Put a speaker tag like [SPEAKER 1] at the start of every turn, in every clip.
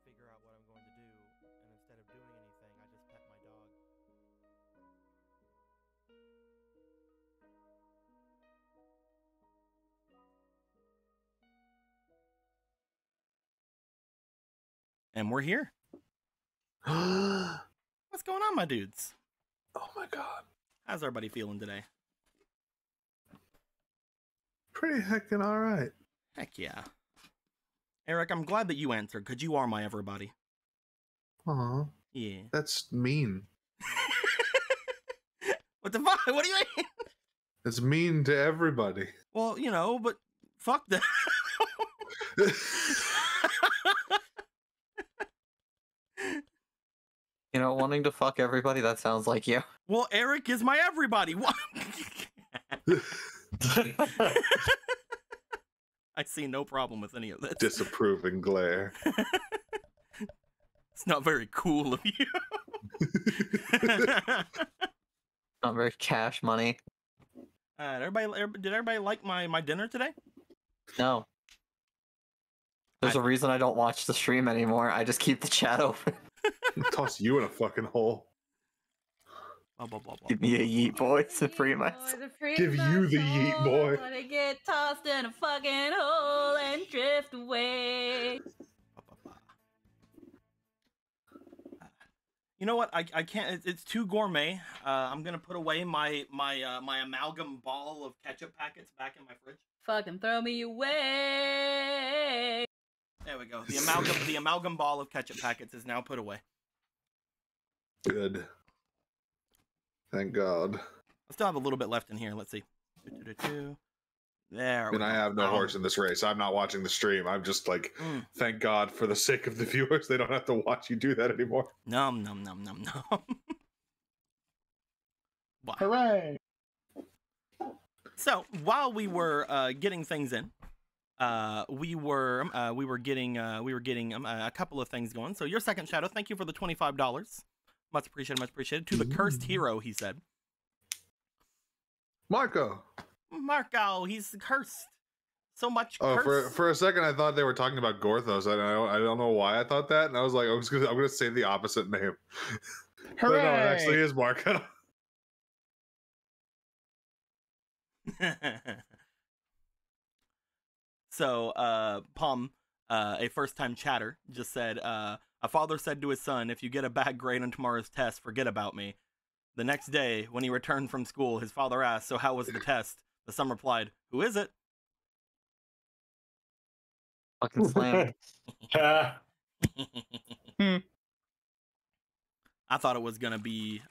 [SPEAKER 1] figure out what I'm going to do, and instead of doing anything, I just pet my dog. And we're here. What's going on, my dudes?
[SPEAKER 2] Oh my god.
[SPEAKER 1] How's everybody feeling today?
[SPEAKER 2] Pretty heckin' alright.
[SPEAKER 1] Heck yeah. Eric, I'm glad that you answered, because you are my everybody.
[SPEAKER 2] Aw.
[SPEAKER 1] Yeah.
[SPEAKER 2] That's mean.
[SPEAKER 1] What the fuck? What do you mean?
[SPEAKER 2] It's mean to everybody.
[SPEAKER 1] Well, you know, but fuck that.
[SPEAKER 3] You know, wanting to fuck everybody, that sounds like you.
[SPEAKER 1] Well, Eric is my everybody. What? I see no problem with any of this.
[SPEAKER 2] Disapproving glare.
[SPEAKER 1] It's not very cool of you.
[SPEAKER 3] Not very cash money.
[SPEAKER 1] Did everybody like my dinner today?
[SPEAKER 3] No. There's a reason I don't watch the stream anymore. I just keep the chat open.
[SPEAKER 2] Toss you in a fucking hole.
[SPEAKER 3] Give me a yeet, boy, to free myself.
[SPEAKER 2] Give you the yeet, boy.
[SPEAKER 4] I wanna get tossed in a fucking hole and drift away.
[SPEAKER 1] You know what? I can't. It's too gourmet. I'm gonna put away my amalgam ball of ketchup packets back in my fridge.
[SPEAKER 4] Fucking throw me away.
[SPEAKER 1] There we go. The amalgam ball of ketchup packets is now put away.
[SPEAKER 2] Good. Thank God.
[SPEAKER 1] I still have a little bit left in here. Let's see. There.
[SPEAKER 2] And I have no horse in this race. I'm not watching the stream. I'm just like, thank God for the sake of the viewers, they don't have to watch you do that anymore.
[SPEAKER 1] Nom nom nom nom nom. Wow.
[SPEAKER 2] Hooray!
[SPEAKER 1] So while we were getting things in, we were getting a couple of things going. So your second shadow, thank you for the $25. Much appreciated, much appreciated. To the cursed hero, he said.
[SPEAKER 2] Marco,
[SPEAKER 1] he's cursed. So much
[SPEAKER 2] curse.
[SPEAKER 1] curse.
[SPEAKER 2] For a second, I thought they were talking about Gorthos. I don't know why I thought that, and I was like, I'm gonna say the opposite name. But no, it actually is Marco.
[SPEAKER 1] So, Palm, a first-time chatter, just said, a father said to his son, if you get a bad grade on tomorrow's test, forget about me. The next day, when he returned from school, his father asked, so how was the test? The son replied, "Who is it?"
[SPEAKER 3] Fucking slammed.
[SPEAKER 1] I thought it was gonna be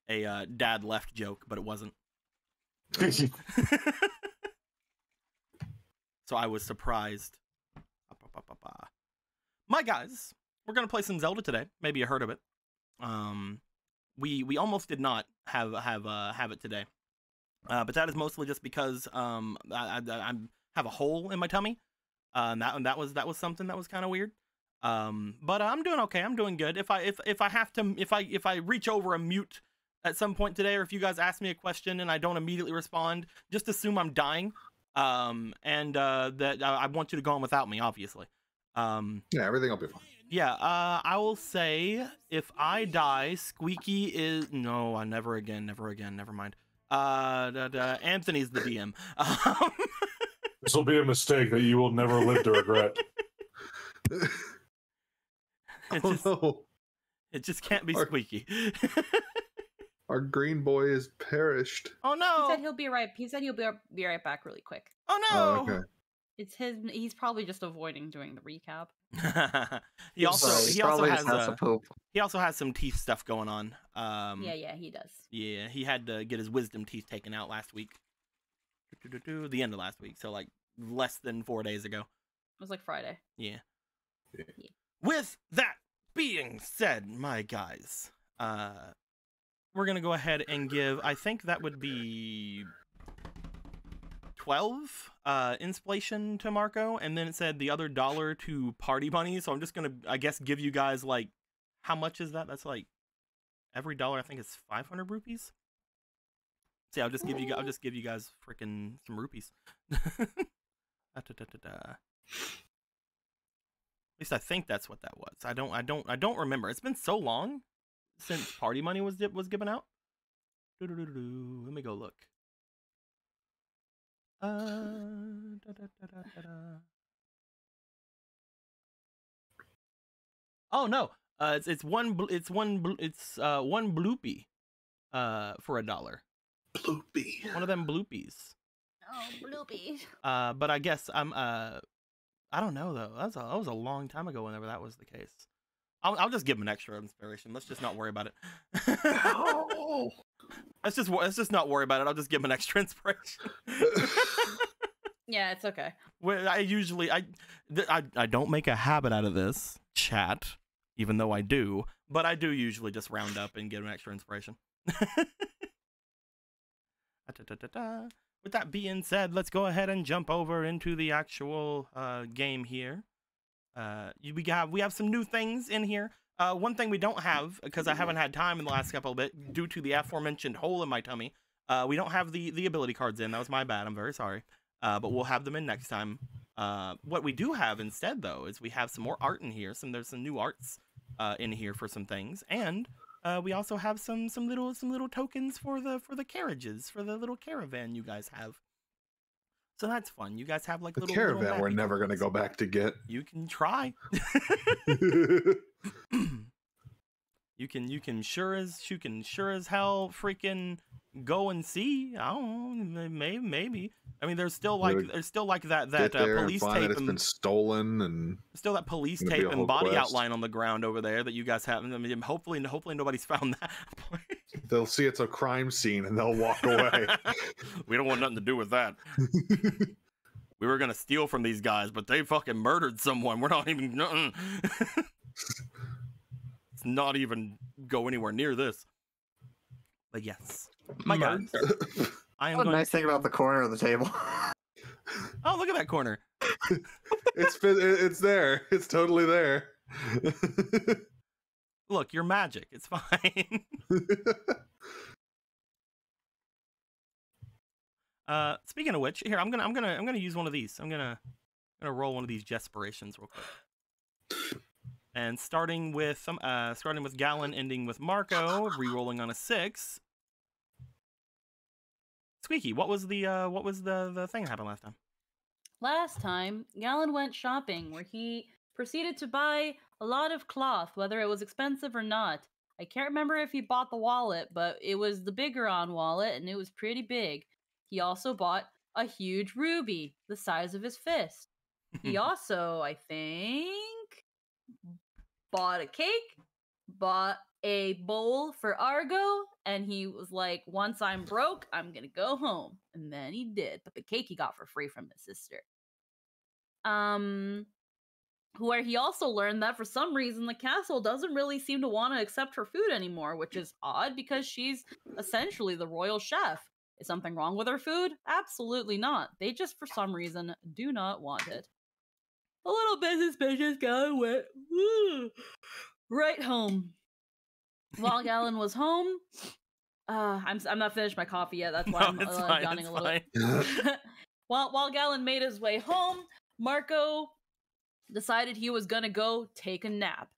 [SPEAKER 1] a dad left joke, but it wasn't. So I was surprised. My guys, we're gonna play some Zelda today. Maybe you heard of it. We almost did not have it today, but that is mostly just because I have a hole in my tummy. That was something that was kind of weird. But I'm doing okay. I'm doing good. If I reach over a mute at some point today, or if you guys ask me a question and I don't immediately respond, just assume I'm dying. And that I want you to go on without me, obviously.
[SPEAKER 2] Yeah, everything will be fine.
[SPEAKER 1] Yeah, I will say if I die, Squeaky is never again, never mind. Anthony's the DM.
[SPEAKER 5] This will be a mistake that you will never live to regret.
[SPEAKER 1] It just can't be Squeaky.
[SPEAKER 2] Our green boy is perished.
[SPEAKER 1] Oh no!
[SPEAKER 4] He said he'll be right. He said he'll be right back really quick.
[SPEAKER 1] Oh no!
[SPEAKER 2] Oh, okay.
[SPEAKER 4] It's his. He's probably just avoiding doing the recap.
[SPEAKER 1] he also has some teeth stuff going on.
[SPEAKER 4] Yeah, he does.
[SPEAKER 1] Yeah, he had to get his wisdom teeth taken out last week. The end of last week, so like less than 4 days ago.
[SPEAKER 4] It was like Friday.
[SPEAKER 1] Yeah. With that being said, my guys, we're gonna go ahead and give. I think that would be 12 inspiration to Marco, and then it said the other $1 to Party Bunny. So I'm just gonna, I guess, give you guys like, how much is that? That's like every $1 I think is 500 rupees. See, I'll just give you guys freaking some rupees. At least I think that's what that was. I don't remember. It's been so long since Party Money was given out. Let me go look. Oh no. It's one bloopy for $1.
[SPEAKER 2] Bloopy.
[SPEAKER 1] One of them bloopies.
[SPEAKER 4] Oh, bloopy.
[SPEAKER 1] But I guess I don't know though. That was a long time ago whenever that was the case. I'll just give him an extra inspiration. Let's just not worry about it.
[SPEAKER 2] Oh.
[SPEAKER 1] Let's just not worry about it. I'll just give him an extra inspiration.
[SPEAKER 4] Yeah, it's okay.
[SPEAKER 1] Well, I don't make a habit out of this, chat, even though I do, but I do usually just round up and give an extra inspiration. With that being said, let's go ahead and jump over into the actual game here. We have some new things in here. One thing we don't have, because I haven't had time in the last couple of bit due to the aforementioned hole in my tummy, we don't have the ability cards in. That was my bad. I'm very sorry. But we'll have them in next time. What we do have instead, though, is we have some more art in here. There's some new arts in here for some things, and we also have some little tokens for the carriages, for the little caravan you guys have. So that's fun. You guys have like
[SPEAKER 2] the
[SPEAKER 1] little
[SPEAKER 2] caravan
[SPEAKER 1] little
[SPEAKER 2] we're never going to go back to get.
[SPEAKER 1] You can try. You can sure as hell freaking go and see. I don't know, maybe. I mean, there's still like that police tape.
[SPEAKER 2] It's been stolen, and
[SPEAKER 1] still that police tape and body outline on the ground over there that you guys have. I mean, hopefully nobody's found that.
[SPEAKER 2] They'll see it's a crime scene and they'll walk away.
[SPEAKER 1] We don't want nothing to do with that. We were gonna steal from these guys, but they fucking murdered someone. We're not even. It's not even go anywhere near this. But yes, my guys. I am.
[SPEAKER 3] Nice thing about the corner of the table.
[SPEAKER 1] Oh, look at that corner.
[SPEAKER 2] It's there. It's totally there.
[SPEAKER 1] Look, you're magic. It's fine. Speaking of which, here I'm gonna use one of these. I'm gonna roll one of these Jesperations real quick. And starting with Gallon, ending with Marco, re-rolling on a 6. Squeaky, what was the thing that happened last time?
[SPEAKER 4] Last time, Gallon went shopping where he proceeded to buy a lot of cloth, whether it was expensive or not. I can't remember if he bought the wallet, but it was the Biggeron wallet, and it was pretty big. He also bought a huge ruby, the size of his fist. He also, I think, bought a cake, bought a bowl for Argo, and he was like, once I'm broke, I'm gonna go home. And then he did. But the cake he got for free from his sister. Where he also learned that for some reason the castle doesn't really seem to want to accept her food anymore, which is odd because she's essentially the royal chef. Is something wrong with her food? Absolutely not. They just, for some reason, do not want it. A little bit suspicious, Galen went right home. While Galen was home, I'm not finished my coffee yet. That's why I'm yawning a little bit. While Galen made his way home, Marco decided he was gonna go take a nap.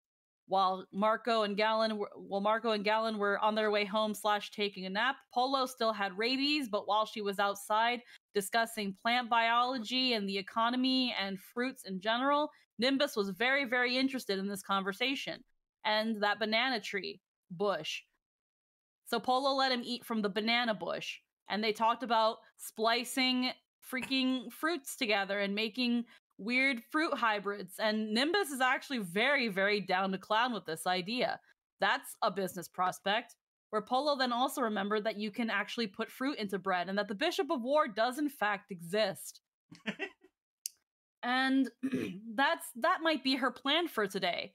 [SPEAKER 4] While Marco and Galen were on their way home / taking a nap, Polo still had rabies, but while she was outside discussing plant biology and the economy and fruits in general, Nimbus was very, very interested in this conversation and that banana tree bush. So Polo let him eat from the banana bush, and they talked about splicing freaking fruits together and making weird fruit hybrids, and Nimbus is actually very, very down to clown with this idea. That's a business prospect. Where Polo then also remembered that you can actually put fruit into bread, and that the Bishop of War does in fact exist. And that might be her plan for today.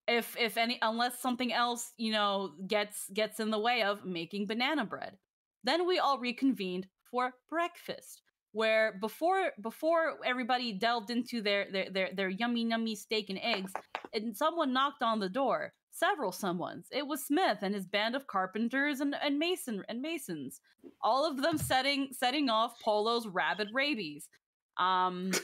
[SPEAKER 4] Unless something else, gets in the way of making banana bread. Then we all reconvened for breakfast, where before everybody delved into their yummy steak and eggs, and someone knocked on the door. Several someones. It was Smith and his band of carpenters and masons. All of them setting off Polo's rabid rabies. Once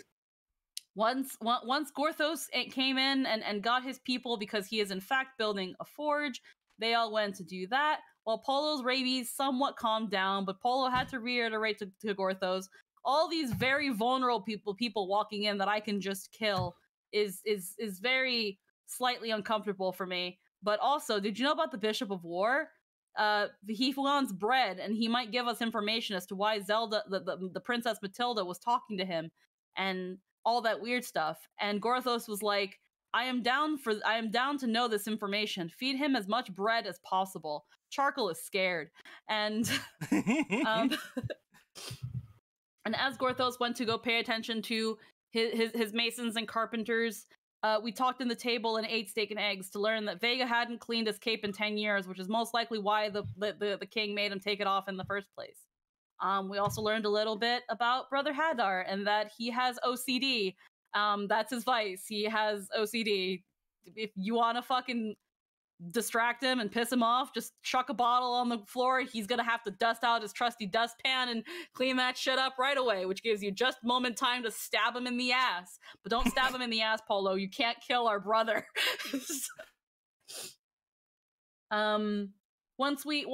[SPEAKER 4] Gorthos came in and got his people because he is in fact building a forge, they all went to do that. While Polo's rabies somewhat calmed down, but Polo had to reiterate to Gorthos, all these very vulnerable people walking in that I can just kill is very slightly uncomfortable for me. But also, did you know about the Bishop of War? He wants bread, and he might give us information as to why Zelda, the Princess Matilda, was talking to him, and all that weird stuff. And Gorthos was like, I am down to know this information. Feed him as much bread as possible. Charcoal is scared. And and as Gorthos went to go pay attention to his masons and carpenters, we talked in the table and ate steak and eggs to learn that Vega hadn't cleaned his cape in 10 years, which is most likely why the king made him take it off in the first place. We also learned a little bit about Brother Hadar and that he has OCD. That's his vice. He has OCD. If you want to fucking distract him and piss him off, just chuck a bottle on the floor. He's gonna have to dust out his trusty dustpan and clean that shit up right away, which gives you just moment time to stab him in the ass. But don't stab him in the ass, Polo. You can't kill our brother. Once we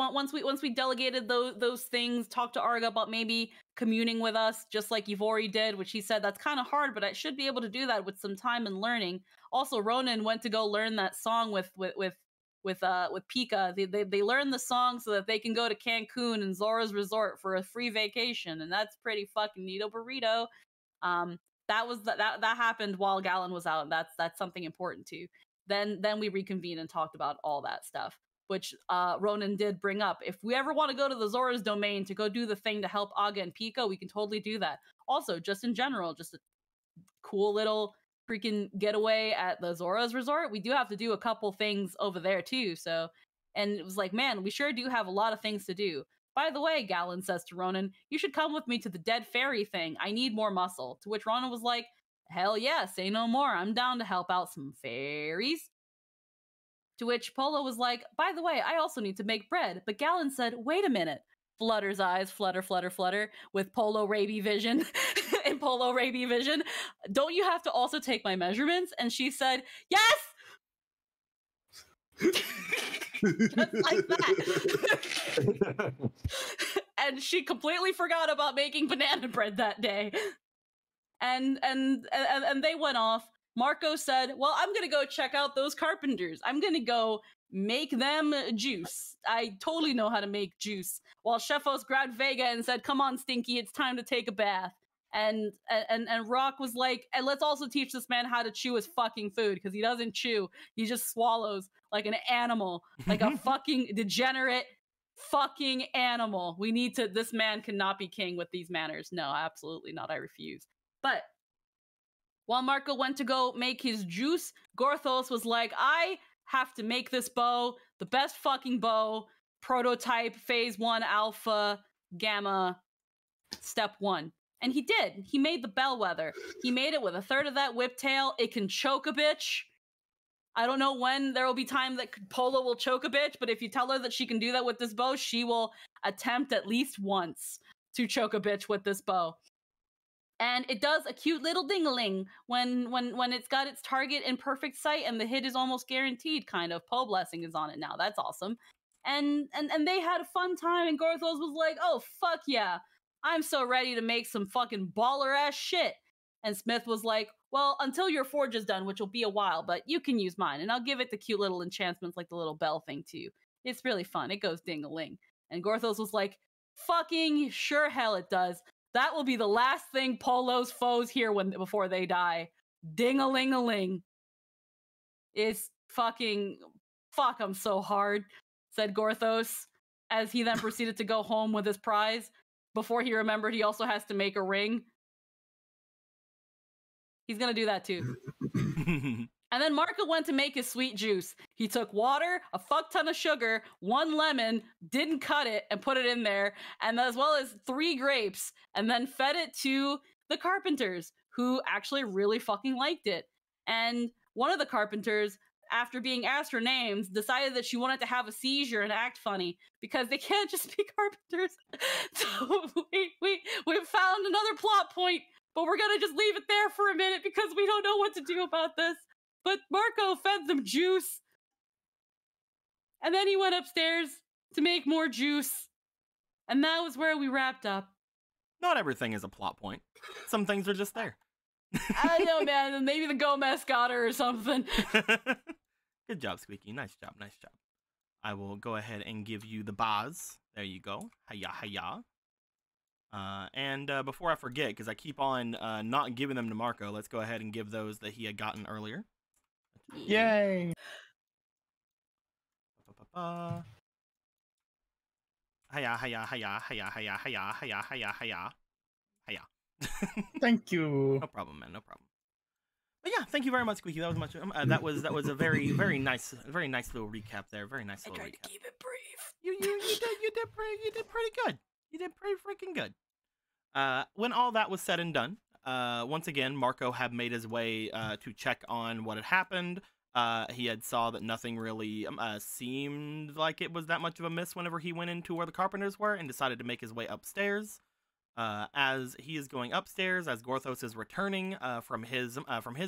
[SPEAKER 4] delegated those things, talked to Arga about maybe communing with us, just like Yvori did, which he said that's kind of hard, but I should be able to do that with some time and learning. Also, Ronan went to go learn that song with Pika. They learned the song so that they can go to Cancun and Zora's Resort for a free vacation, and that's pretty fucking neato burrito. That happened while Galen was out, and that's something important too. Then we reconvened and talked about all that stuff, which Ronan did bring up. If we ever want to go to the Zora's domain to go do the thing to help Aga and Pika, we can totally do that. Also, just in general, just a cool little freaking getaway at the Zora's Resort. We do have to do a couple things over there too. So, and it was like, man, we sure do have a lot of things to do. By the way, Galen says to Ronan, you should come with me to the dead fairy thing. I need more muscle. To which Ronan was like, hell yeah, say no more. I'm down to help out some fairies. To which Polo was like, by the way, I also need to make bread. But Galen said, wait a minute. Flutter's eyes flutter, flutter, flutter with Polo Raby vision. In Polo Raby vision, don't you have to also take my measurements? And she said, yes! Just like that. And she completely forgot about making banana bread that day. And they went off. Marco said, well, I'm gonna go check out those carpenters. I'm gonna go make them juice. I totally know how to make juice. While Shefos grabbed Vega and said, come on, Stinky, it's time to take a bath. And Rock was like, and let's also teach this man how to chew his fucking food, because he doesn't chew. He just swallows like an animal, like a fucking degenerate fucking animal. This man cannot be king with these manners. No, absolutely not. I refuse. But while Marco went to go make his juice, Gorthos was like, I have to make this bow, the best fucking bow, prototype, phase 1, alpha, gamma, step 1. And he did. He made the bellwether. He made it with a third of that whiptail. It can choke a bitch. I don't know when there will be time that Polo will choke a bitch, but if you tell her that she can do that with this bow, she will attempt at least once to choke a bitch with this bow. And it does a cute little ding-a-ling when it's got its target in perfect sight and the hit is almost guaranteed, kind of. Poe Blessing is on it now. That's awesome. And they had a fun time, and Gorthos was like, oh, fuck yeah. I'm so ready to make some fucking baller-ass shit. And Smith was like, well, until your forge is done, which will be a while, but you can use mine, and I'll give it the cute little enchantments like the little bell thing, too. It's really fun. It goes ding-a-ling. And Gorthos was like, fucking sure hell it does. That will be the last thing Polo's foes hear before they die. Ding-a-ling-a-ling. It's fucking... Fuck, I'm so hard, said Gorthos, as he then proceeded to go home with his prize. Before he remembered he also has to make a ring. He's gonna do that too. And then Marco went to make his sweet juice. He took water, a fuck ton of sugar, 1 lemon, didn't cut it, and put it in there, and as well as 3 grapes, and then fed it to the carpenters, who actually really fucking liked it. And one of the carpenters, after being asked her names, decided that she wanted to have a seizure and act funny, because they can't just be carpenters. So we found another plot point, but we're gonna just leave it there for a minute because we don't know what to do about this. But Marco fed them juice, and then he went upstairs to make more juice, and that was where we wrapped up.
[SPEAKER 1] Not everything is a plot point. Some things are just there.
[SPEAKER 4] I know, man. Maybe the Gomez got her or something.
[SPEAKER 1] Good job, Squeaky. Nice job, nice job. I will go ahead and give you the bars. There you go. Hiya, hiya. And before I forget, because I keep on not giving them to Marco, let's go ahead and give those that he had gotten earlier.
[SPEAKER 3] Yay!
[SPEAKER 1] Hiya, hiya, hiya, hiya, hiya, hiya, hiya, hiya, hiya. Hiya.
[SPEAKER 3] Thank you.
[SPEAKER 1] No problem, man. No problem. But yeah, thank you very much, Squeaky. That was much. That was a very nice little recap there. Very nice little recap. I tried to keep it brief. You did pretty good. You did pretty freaking good. When all that was said and done, once again, Marco had made his way to check on what had happened. He had saw that nothing really seemed like it was that much of a miss whenever he went into where the carpenters were, and decided to make his way upstairs. As he is going upstairs, as Gorthos is returning from his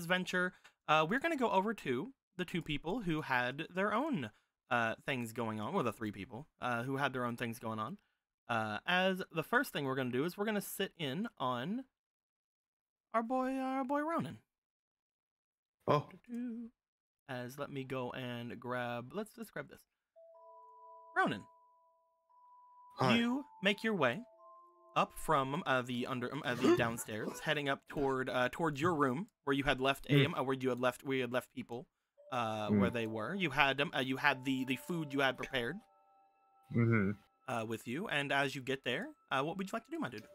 [SPEAKER 1] venture, we're going to go over to the 2 people who had their own things going on, or the 3 people who had their own things going on. As the first thing we're going to do is we're going to sit in on our boy Ronan.
[SPEAKER 2] Oh.
[SPEAKER 1] As let me go and grab. Let's grab this. Ronan.
[SPEAKER 2] Hi.
[SPEAKER 1] You make your way up from the downstairs, heading up towards your room where you had left where you had left people where they were. You had the food you had prepared with you, and as you get there, what would you like to do, my dude?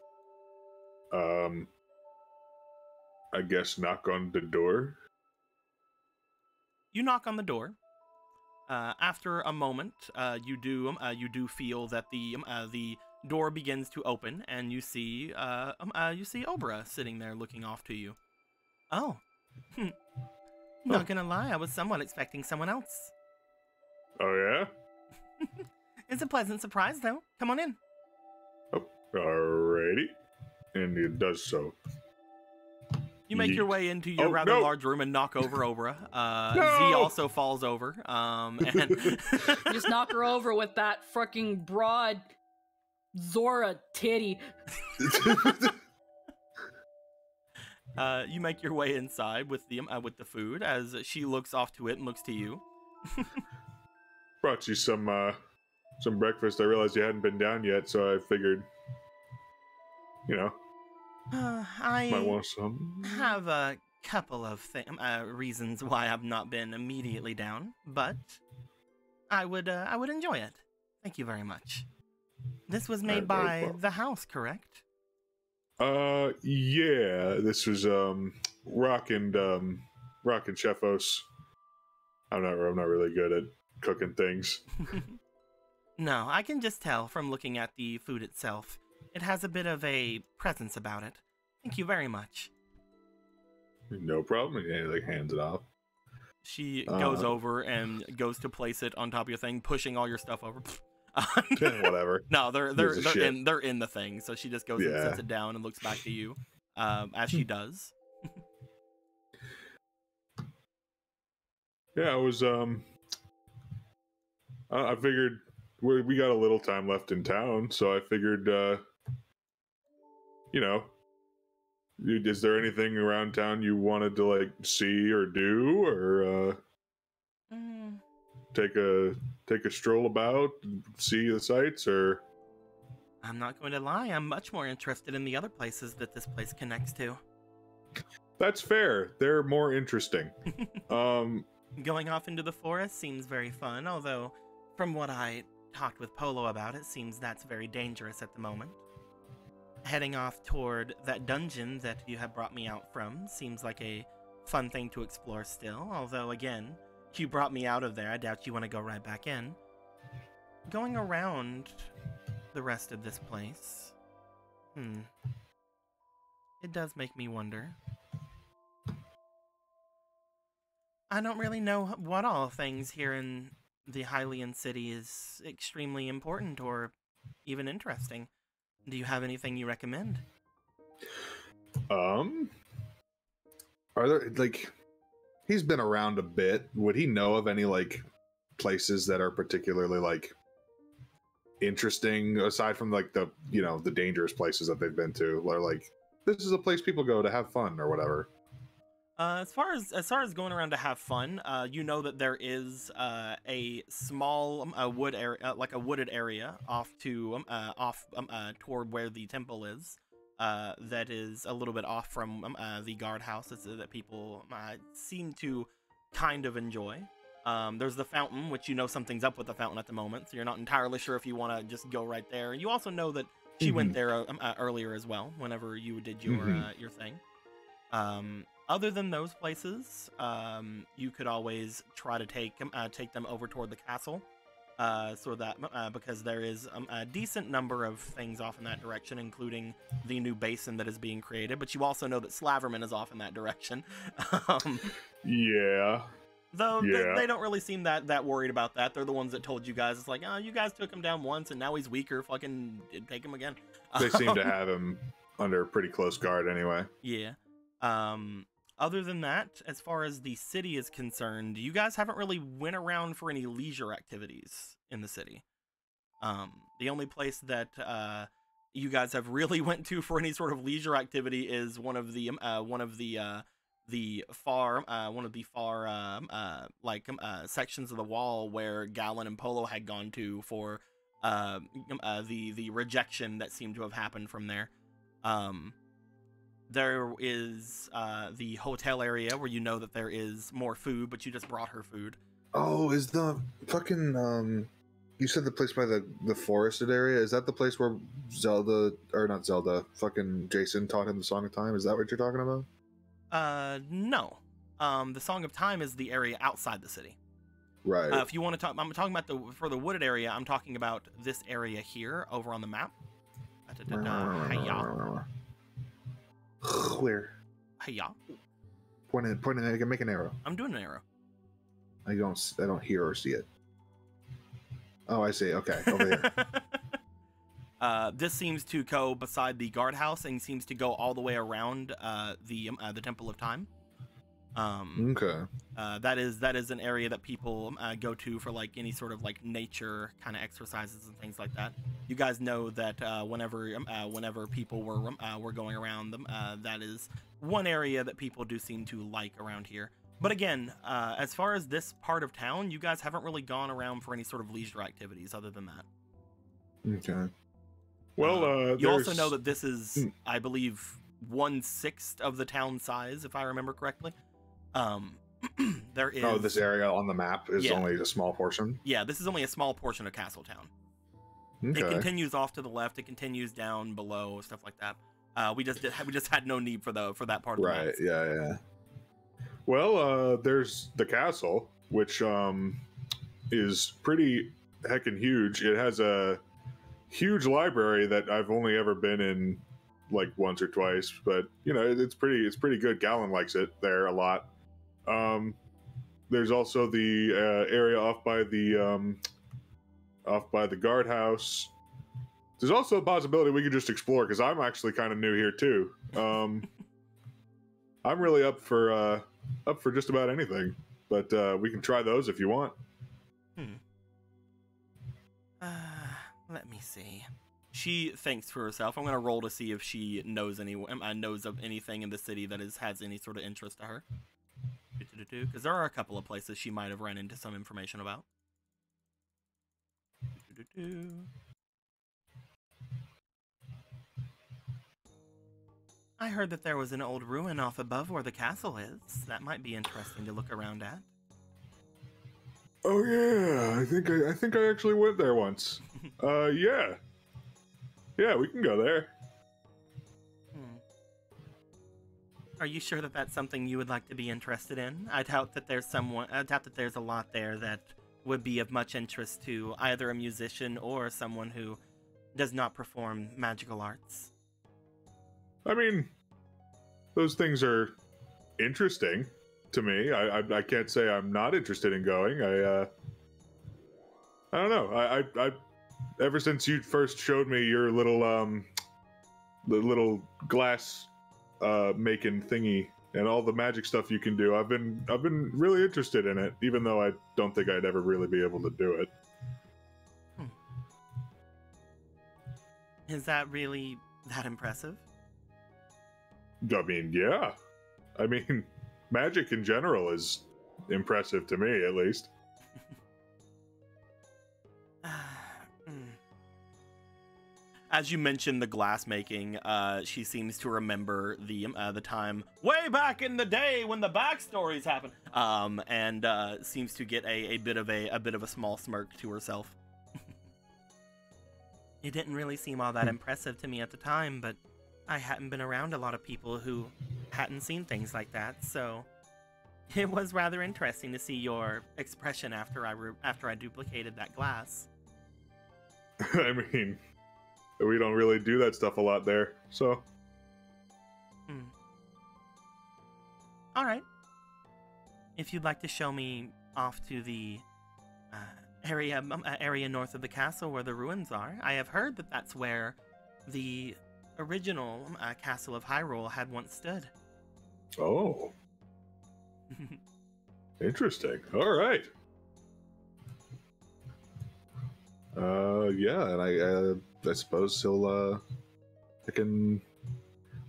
[SPEAKER 2] I guess knock on the door.
[SPEAKER 1] You knock on the door. After a moment, you do feel that the door begins to open, and you see Obra sitting there looking off to you. Oh, not gonna lie, I was somewhat expecting someone else.
[SPEAKER 2] Oh yeah?
[SPEAKER 1] It's a pleasant surprise, though. Come on in.
[SPEAKER 2] Oh, alrighty. And it does so.
[SPEAKER 1] You make your way into your rather large room and knock over Obra. Z also falls over. And
[SPEAKER 4] you just knock her over with that fucking broad Zora titty.
[SPEAKER 1] You make your way inside with the food as she looks off to it and looks to you.
[SPEAKER 2] Brought you some breakfast. I realized you hadn't been down yet, so I figured,
[SPEAKER 1] I
[SPEAKER 2] might want some.
[SPEAKER 1] have a couple of reasons why I've not been immediately down, but I would enjoy it. Thank you very much. This was made by the house, correct?
[SPEAKER 2] Yeah. This was Rock and Chefos. I'm not really good at cooking things.
[SPEAKER 1] No, I can just tell from looking at the food itself. It has a bit of a presence about it. Thank you very much.
[SPEAKER 2] No problem. And he hands it off.
[SPEAKER 1] She goes over and goes to place it on top of your thing, pushing all your stuff over.
[SPEAKER 2] Whatever.
[SPEAKER 1] No, they're in the thing, so she just goes and sets it down and looks back to you, as she does.
[SPEAKER 2] Yeah, I was I figured we got a little time left in town, so I figured is there anything around town you wanted to see or do, or take a stroll about, see the sights, or?
[SPEAKER 1] I'm not going to lie, I'm much more interested in the other places that this place connects to.
[SPEAKER 2] That's fair. They're more interesting.
[SPEAKER 1] Going off into the forest seems very fun, although from what I talked with Polo about, it seems that's very dangerous at the moment. Heading off toward that dungeon that you have brought me out from seems like a fun thing to explore still, although again, you brought me out of there, I doubt you want to go right back in. Going around the rest of this place, it does make me wonder. I don't really know what all things here in the Hylian city is extremely important or even interesting. Do you have anything you recommend?
[SPEAKER 2] Are there, he's been around a bit. Would he know of any, places that are particularly, interesting, aside from, the dangerous places that they've been to? Or, this is a place people go to have fun or whatever.
[SPEAKER 1] As far as going around to have fun, you know that there is a small wood area, a wooded area off toward where the temple is. That is a little bit off from the guardhouse that people seem to kind of enjoy. There's the fountain, which something's up with the fountain at the moment, so you're not entirely sure if you want to just go right there. You also know that she went there earlier as well, whenever you did your thing. Other than those places, you could always try to take them over toward the castle, so that because there is a decent number of things off in that direction, including the new basin that is being created. But you also know that Slaverman is off in that direction.
[SPEAKER 2] Yeah.
[SPEAKER 1] Though they don't really seem that worried about that. They're the ones that told you guys, it's like, oh, you guys took him down once and now he's weaker. Fucking take him again.
[SPEAKER 2] They seem to have him under pretty close guard anyway.
[SPEAKER 1] Yeah. Other than that, as far as the city is concerned, you guys haven't really went around for any leisure activities in the city. The only place that you guys have really went to for any sort of leisure activity is one of the far sections of the wall where Gallon and Polo had gone to for the rejection that seemed to have happened from there. There is the hotel area where you know that there is more food, but you just brought her food.
[SPEAKER 2] Oh, is the fucking you said the place by the forested area? Is that the place where Zelda, or not Zelda, fucking Jason taught him the Song of Time? Is that what you're talking about?
[SPEAKER 1] No. The Song of Time is the area outside the city.
[SPEAKER 2] Right.
[SPEAKER 1] If you want to talk, I'm talking about for the wooded area. I'm talking about this area here over on the map.
[SPEAKER 2] Where?
[SPEAKER 1] Hiya.
[SPEAKER 2] Point it. I can make an arrow.
[SPEAKER 1] I'm doing an arrow.
[SPEAKER 2] I don't hear or see it. Oh, I see. Okay, over here.
[SPEAKER 1] This seems to go beside the guardhouse and seems to go all the way around the Temple of Time.
[SPEAKER 2] Okay.
[SPEAKER 1] That is an area that people go to for like any sort of like nature kind of exercises and things like that. You guys know that whenever people were going around them, that is one area that people do seem to like around here. But again, as far as this part of town, you guys haven't really gone around for any sort of leisure activities other than that.
[SPEAKER 2] Okay.
[SPEAKER 6] Well,
[SPEAKER 1] you also know that this is, I believe, 1/6 of the town size, if I remember correctly. There is.
[SPEAKER 2] Oh, this area on the map is only a small portion.
[SPEAKER 1] Yeah, this is only a small portion of Castletown.
[SPEAKER 2] Okay.
[SPEAKER 1] It continues off to the left. It continues down below, stuff like that. We just had no need for that part of the map.
[SPEAKER 2] Right. Yeah.
[SPEAKER 6] well, there's the castle, which is pretty heckin' huge. It has a huge library that I've only ever been in like once or twice, but you know, it's pretty good. Gallon likes it there a lot. There's also the area off by the guardhouse. There's also a possibility we could just explore, because I'm actually kind of new here too. I'm really up for just about anything, but we can try those if you want.
[SPEAKER 1] Let me see. She thinks for herself. I'm gonna roll to see if she knows of anything in the city that has any sort of interest to her. Because there are a couple of places she might have run into some information about. I heard that there was an old ruin off above where the castle is. That might be interesting to look around at.
[SPEAKER 6] Oh yeah, I think I actually went there once. Yeah, we can go there.
[SPEAKER 1] Are you sure that that's something you would like to be interested in? I doubt that there's a lot there that would be of much interest to either a musician or someone who does not perform magical arts.
[SPEAKER 6] I mean, those things are interesting to me. I can't say I'm not interested in going. I don't know. I ever since you first showed me your little the little glass making thingy and all the magic stuff you can do, I've been really interested in it, even though I don't think I'd ever really be able to do it.
[SPEAKER 1] Is that really that impressive?
[SPEAKER 6] I mean, yeah. I mean, magic in general is impressive to me, at least.
[SPEAKER 1] As you mentioned the glass making, she seems to remember the time way back in the day when the backstories happened, and seems to get a bit of a small smirk to herself. It didn't really seem all that impressive to me at the time, but I hadn't been around a lot of people who hadn't seen things like that, so it was rather interesting to see your expression after I duplicated that glass.
[SPEAKER 6] I mean, we don't really do that stuff a lot there, so.
[SPEAKER 1] All right. If you'd like to show me off to the area north of the castle where the ruins are, I have heard that that's where the original castle of Hyrule had once stood.
[SPEAKER 6] Oh. Interesting. All right. Yeah, and I suppose I can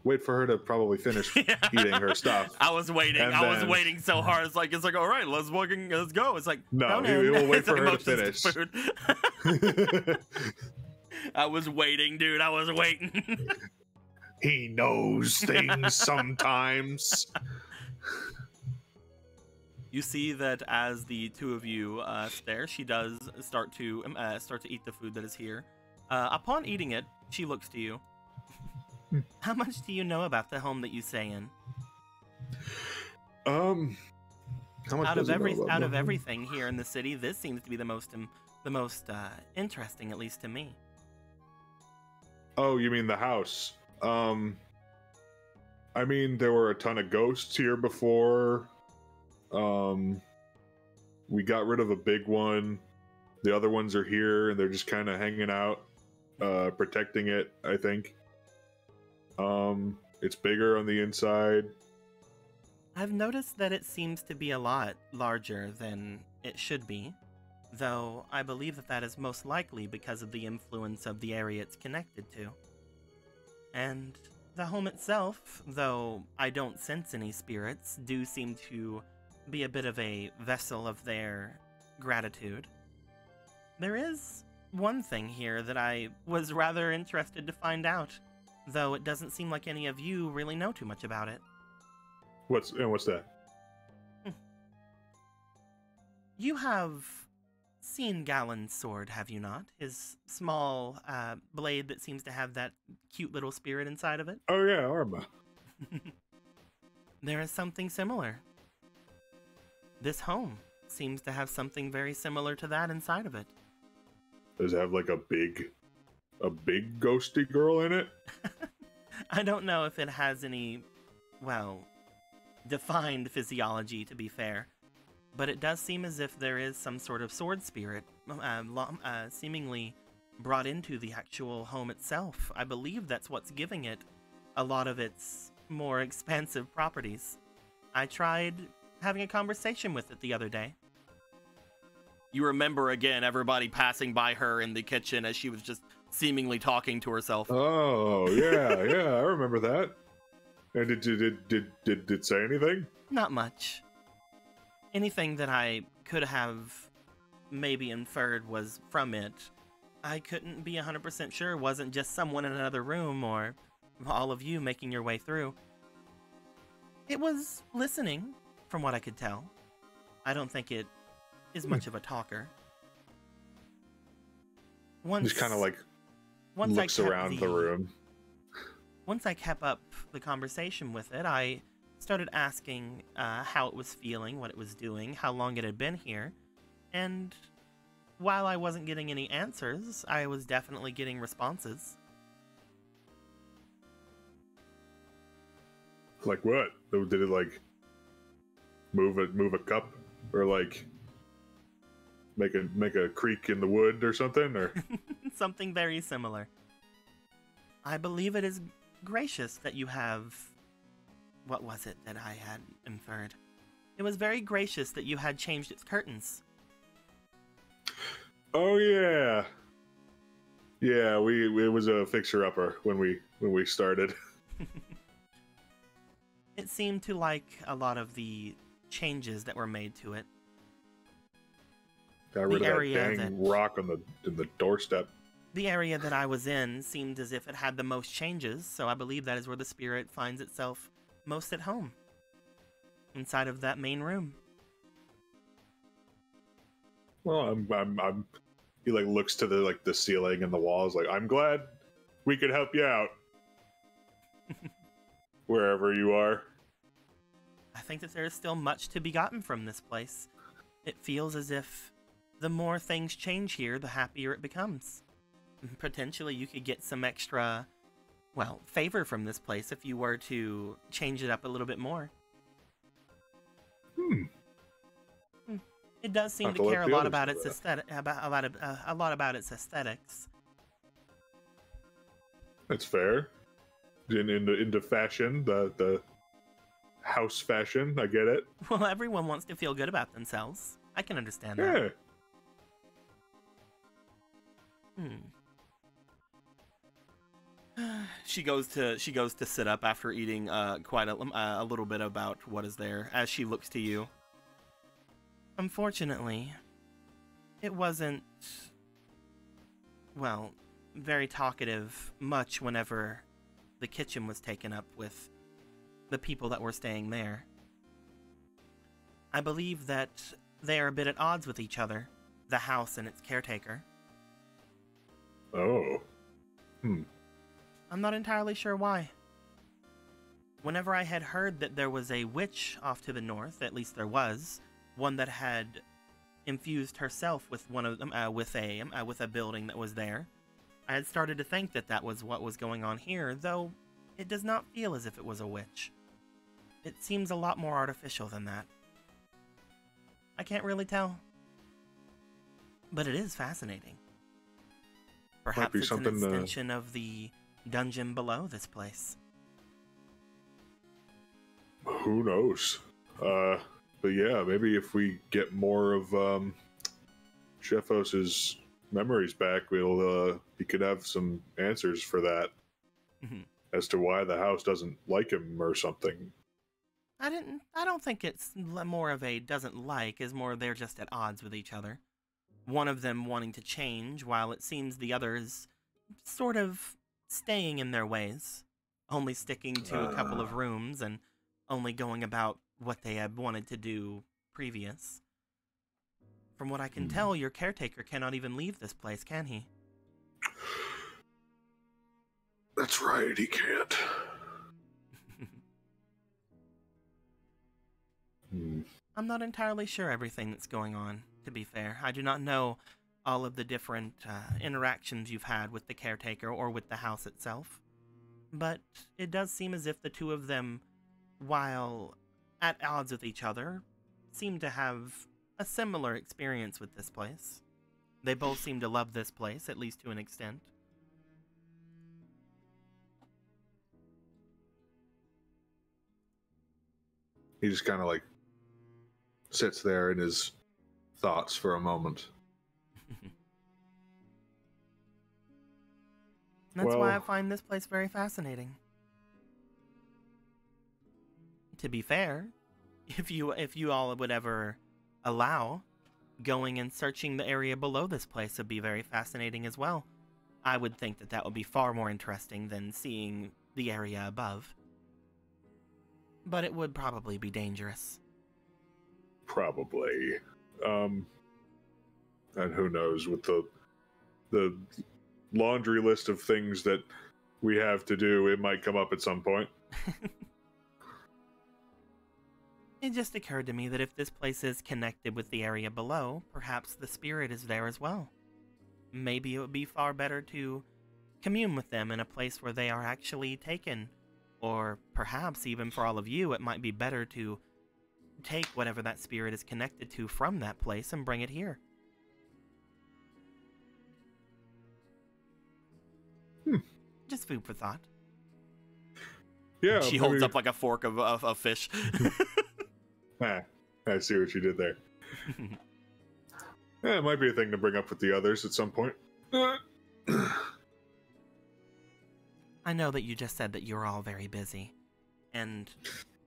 [SPEAKER 6] wait for her to probably finish eating her stuff.
[SPEAKER 1] I was waiting. I was waiting so hard. It's like, all right, let's go. It's like,
[SPEAKER 6] no, he will wait for her to finish.
[SPEAKER 1] I was waiting, dude. I was waiting.
[SPEAKER 6] He knows things sometimes.
[SPEAKER 1] You see that as the two of you stare, she does start to eat the food that is here. Upon eating it, she looks to you. How much do you know about the home that you stay in?
[SPEAKER 6] How much
[SPEAKER 1] out of everything here in the city, this seems to be the most interesting, at least to me.
[SPEAKER 6] Oh, you mean the house? I mean, there were a ton of ghosts here before. We got rid of a big one. The other ones are here, and they're just kind of hanging out, protecting it, I think. It's bigger on the inside.
[SPEAKER 1] I've noticed that it seems to be a lot larger than it should be, though I believe that that is most likely because of the influence of the area it's connected to. And the home itself, though I don't sense any spirits, do seem to be a bit of a vessel of their gratitude. There is one thing here that I was rather interested to find out, though it doesn't seem like any of you really know too much about it.
[SPEAKER 6] What's that?
[SPEAKER 1] You have seen Galen's sword, have you not? His small blade that seems to have that cute little spirit inside of it?
[SPEAKER 6] Oh yeah, Arma.
[SPEAKER 1] There is something similar. This home seems to have something very similar to that inside of it.
[SPEAKER 6] Does it have like a big ghosty girl in it?
[SPEAKER 1] I don't know if it has any, well, defined physiology, to be fair, but it does seem as if there is some sort of sword spirit seemingly brought into the actual home itself. I believe that's what's giving it a lot of its more expansive properties. I tried having a conversation with it the other day. You remember again everybody passing by her in the kitchen as she was just seemingly talking to herself.
[SPEAKER 6] Oh yeah, I remember that. And did it say anything?
[SPEAKER 1] Not much. Anything that I could have maybe inferred was from it. I couldn't be 100% sure it wasn't just someone in another room or all of you making your way through. It was listening, from what I could tell. I don't think it is much of a talker.
[SPEAKER 6] Just kind of like looks around the room.
[SPEAKER 1] Once I kept up the conversation with it, I started asking how it was feeling, what it was doing, how long it had been here, and while I wasn't getting any answers, I was definitely getting responses.
[SPEAKER 6] Like what? Did it like move a cup, or like make a creak in the wood or something, or
[SPEAKER 1] something very similar? I believe it is gracious that you have... What was it that I had inferred? It was very gracious that you had changed its curtains.
[SPEAKER 6] Oh yeah. Yeah, it was a fixer-upper when we started.
[SPEAKER 1] It seemed to like a lot of the changes that were made to it.
[SPEAKER 6] Got rid of that dang rock on the doorstep.
[SPEAKER 1] The area that I was in seemed as if it had the most changes, so I believe that is where the spirit finds itself most at home. Inside of that main room.
[SPEAKER 6] Well, he like looks to the ceiling and the walls, like, I'm glad we could help you out. Wherever you are.
[SPEAKER 1] I think that there is still much to be gotten from this place. It feels as if the more things change here, the happier it becomes. Potentially you could get some extra, well, favor from this place if you were to change it up a little bit more. It does seem to care a lot about its aesthetic, a lot about its aesthetics.
[SPEAKER 6] That's fair. Into fashion, the house fashion. I get it.
[SPEAKER 1] Well, everyone wants to feel good about themselves. I can understand that. She goes to sit up after eating quite a little bit about what is there as she looks to you. Unfortunately, it wasn't, well, very talkative much whenever the kitchen was taken up with the people that were staying there. I believe that they are a bit at odds with each other, the house and its caretaker.
[SPEAKER 6] Oh.
[SPEAKER 1] I'm not entirely sure why. Whenever I had heard that there was a witch off to the north, at least there was, one that had infused herself with one of them, with a building that was there, I had started to think that that was what was going on here, though it does not feel as if it was a witch. It seems a lot more artificial than that. I can't really tell. But it is fascinating. Perhaps it's an extension of the dungeon below this place.
[SPEAKER 6] Who knows? But yeah, maybe if we get more of Shefos's memories back, he could have some answers for that as to why the house doesn't like him or something.
[SPEAKER 1] I don't think it's more of a doesn't like, is more they're just at odds with each other. One of them wanting to change, while it seems the others sort of staying in their ways, only sticking to a couple of rooms and only going about what they had wanted to do previous. From what I can tell, your caretaker cannot even leave this place, can he?
[SPEAKER 6] That's right, he can't.
[SPEAKER 1] I'm not entirely sure everything that's going on, to be fair. I do not know all of the different interactions you've had with the caretaker or with the house itself. But it does seem as if the two of them, while at odds with each other, seem to have a similar experience with this place. They both seem to love this place, at least to an extent.
[SPEAKER 6] He just kind of like sits there in his thoughts for a moment.
[SPEAKER 1] That's why I find this place very fascinating. To be fair, if you all would ever allow, going and searching the area below this place would be very fascinating as well. I would think that would be far more interesting than seeing the area above. But it would probably be dangerous.
[SPEAKER 6] Probably. And who knows, with the laundry list of things that we have to do, it might come up at some point.
[SPEAKER 1] It just occurred to me that if this place is connected with the area below, perhaps the spirit is there as well. Maybe it would be far better to commune with them in a place where they are actually taken. Or perhaps, even for all of you, it might be better to take whatever that spirit is connected to from that place and bring it here. Just food for thought.
[SPEAKER 6] Yeah.
[SPEAKER 1] She holds up like a fork of fish.
[SPEAKER 6] I see what you did there. Yeah, it might be a thing to bring up with the others at some point.
[SPEAKER 1] I know that you just said that you're all very busy, and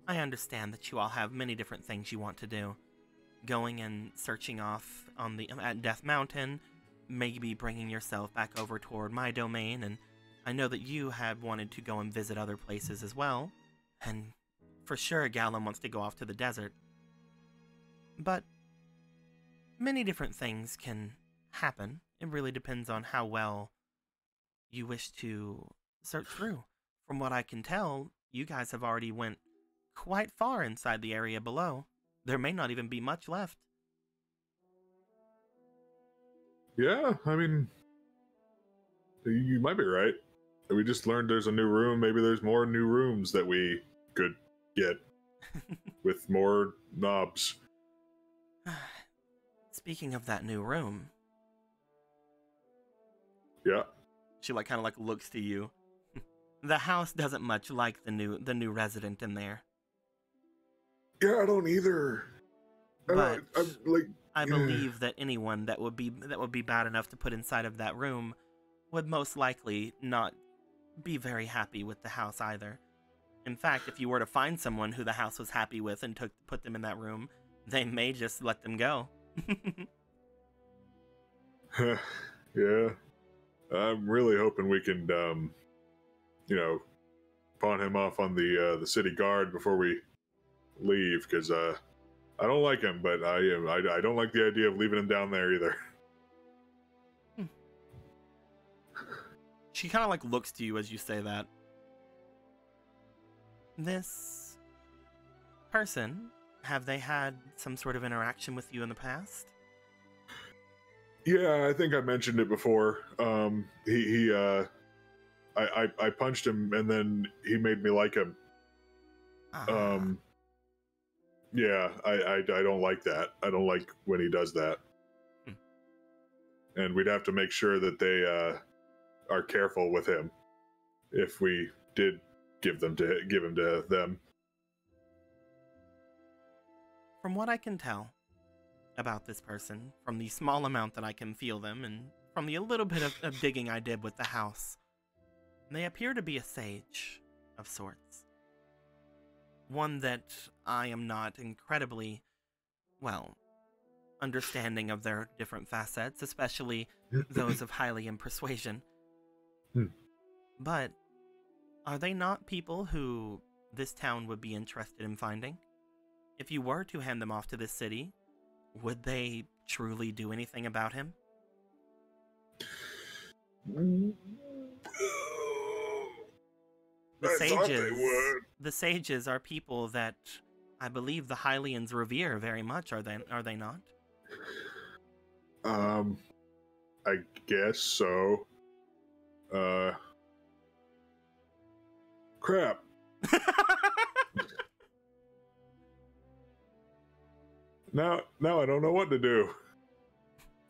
[SPEAKER 1] I understand that you all have many different things you want to do. Going and searching off on at Death Mountain, maybe bringing yourself back over toward my domain, and I know that you had wanted to go and visit other places as well, and for sure Gallum wants to go off to the desert. But many different things can happen. It really depends on how well you wish to search through. From what I can tell, you guys have already went quite far inside the area below. There may not even be much left.
[SPEAKER 6] Yeah, I mean, you might be right. We just learned there's a new room. Maybe there's more new rooms that we could get with more knobs.
[SPEAKER 1] Speaking of that new room.
[SPEAKER 6] Yeah.
[SPEAKER 1] She kind of looks to you. The house doesn't much like the new resident in there.
[SPEAKER 6] Yeah, I don't either.
[SPEAKER 1] But I
[SPEAKER 6] yeah.
[SPEAKER 1] believe that anyone that would be bad enough to put inside of that room would most likely not be very happy with the house either. In fact, if you were to find someone who the house was happy with and put them in that room, they may just let them go.
[SPEAKER 6] Yeah. I'm really hoping we can, pawn him off on the city guard before we leave, because I don't like him, but I don't like the idea of leaving him down there either.
[SPEAKER 1] She kind of looks to you as you say that. This person, have they had some sort of interaction with you in the past?
[SPEAKER 6] Yeah, I think I mentioned it before. I punched him and then he made me like him. Yeah, I don't like that. I don't like when he does that. And we'd have to make sure that they are careful with him if we did give him to them.
[SPEAKER 1] From what I can tell about this person, from the small amount that I can feel them, and from the little bit of digging I did with the house, they appear to be a sage of sorts. One that I am not incredibly, well, understanding of their different facets, especially those of Hylian persuasion. But are they not people who this town would be interested in finding? If you were to hand them off to this city, would they truly do anything about him? The sages are people that I believe the Hylians revere very much, are they not?
[SPEAKER 6] I guess so. Crap. Now I don't know what to do.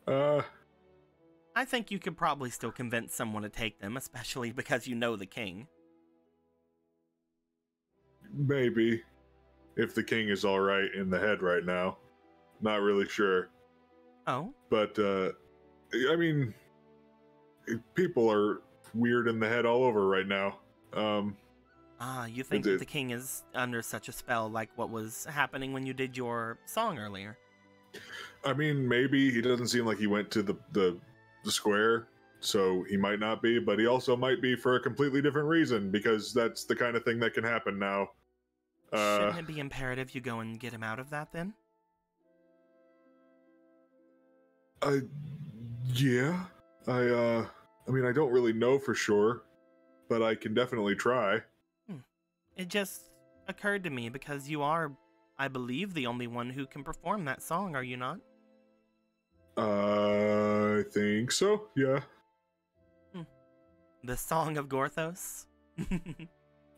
[SPEAKER 1] I think you could probably still convince someone to take them, especially because you know the king.
[SPEAKER 6] Maybe. If the king is alright in the head right now. Not really sure.
[SPEAKER 1] Oh?
[SPEAKER 6] But, I mean, people are weird in the head all over right now.
[SPEAKER 1] You think that the king is under such a spell like what was happening when you did your song earlier?
[SPEAKER 6] I mean, maybe. He doesn't seem like he went to the square, so he might not be, but he also might be for a completely different reason, because that's the kind of thing that can happen now.
[SPEAKER 1] Shouldn't it be imperative you go and get him out of that, then?
[SPEAKER 6] Yeah. I mean, I don't really know for sure, but I can definitely try.
[SPEAKER 1] It just occurred to me because you are, I believe, the only one who can perform that song, are you not?
[SPEAKER 6] I think so, yeah.
[SPEAKER 1] The Song of Gorthos?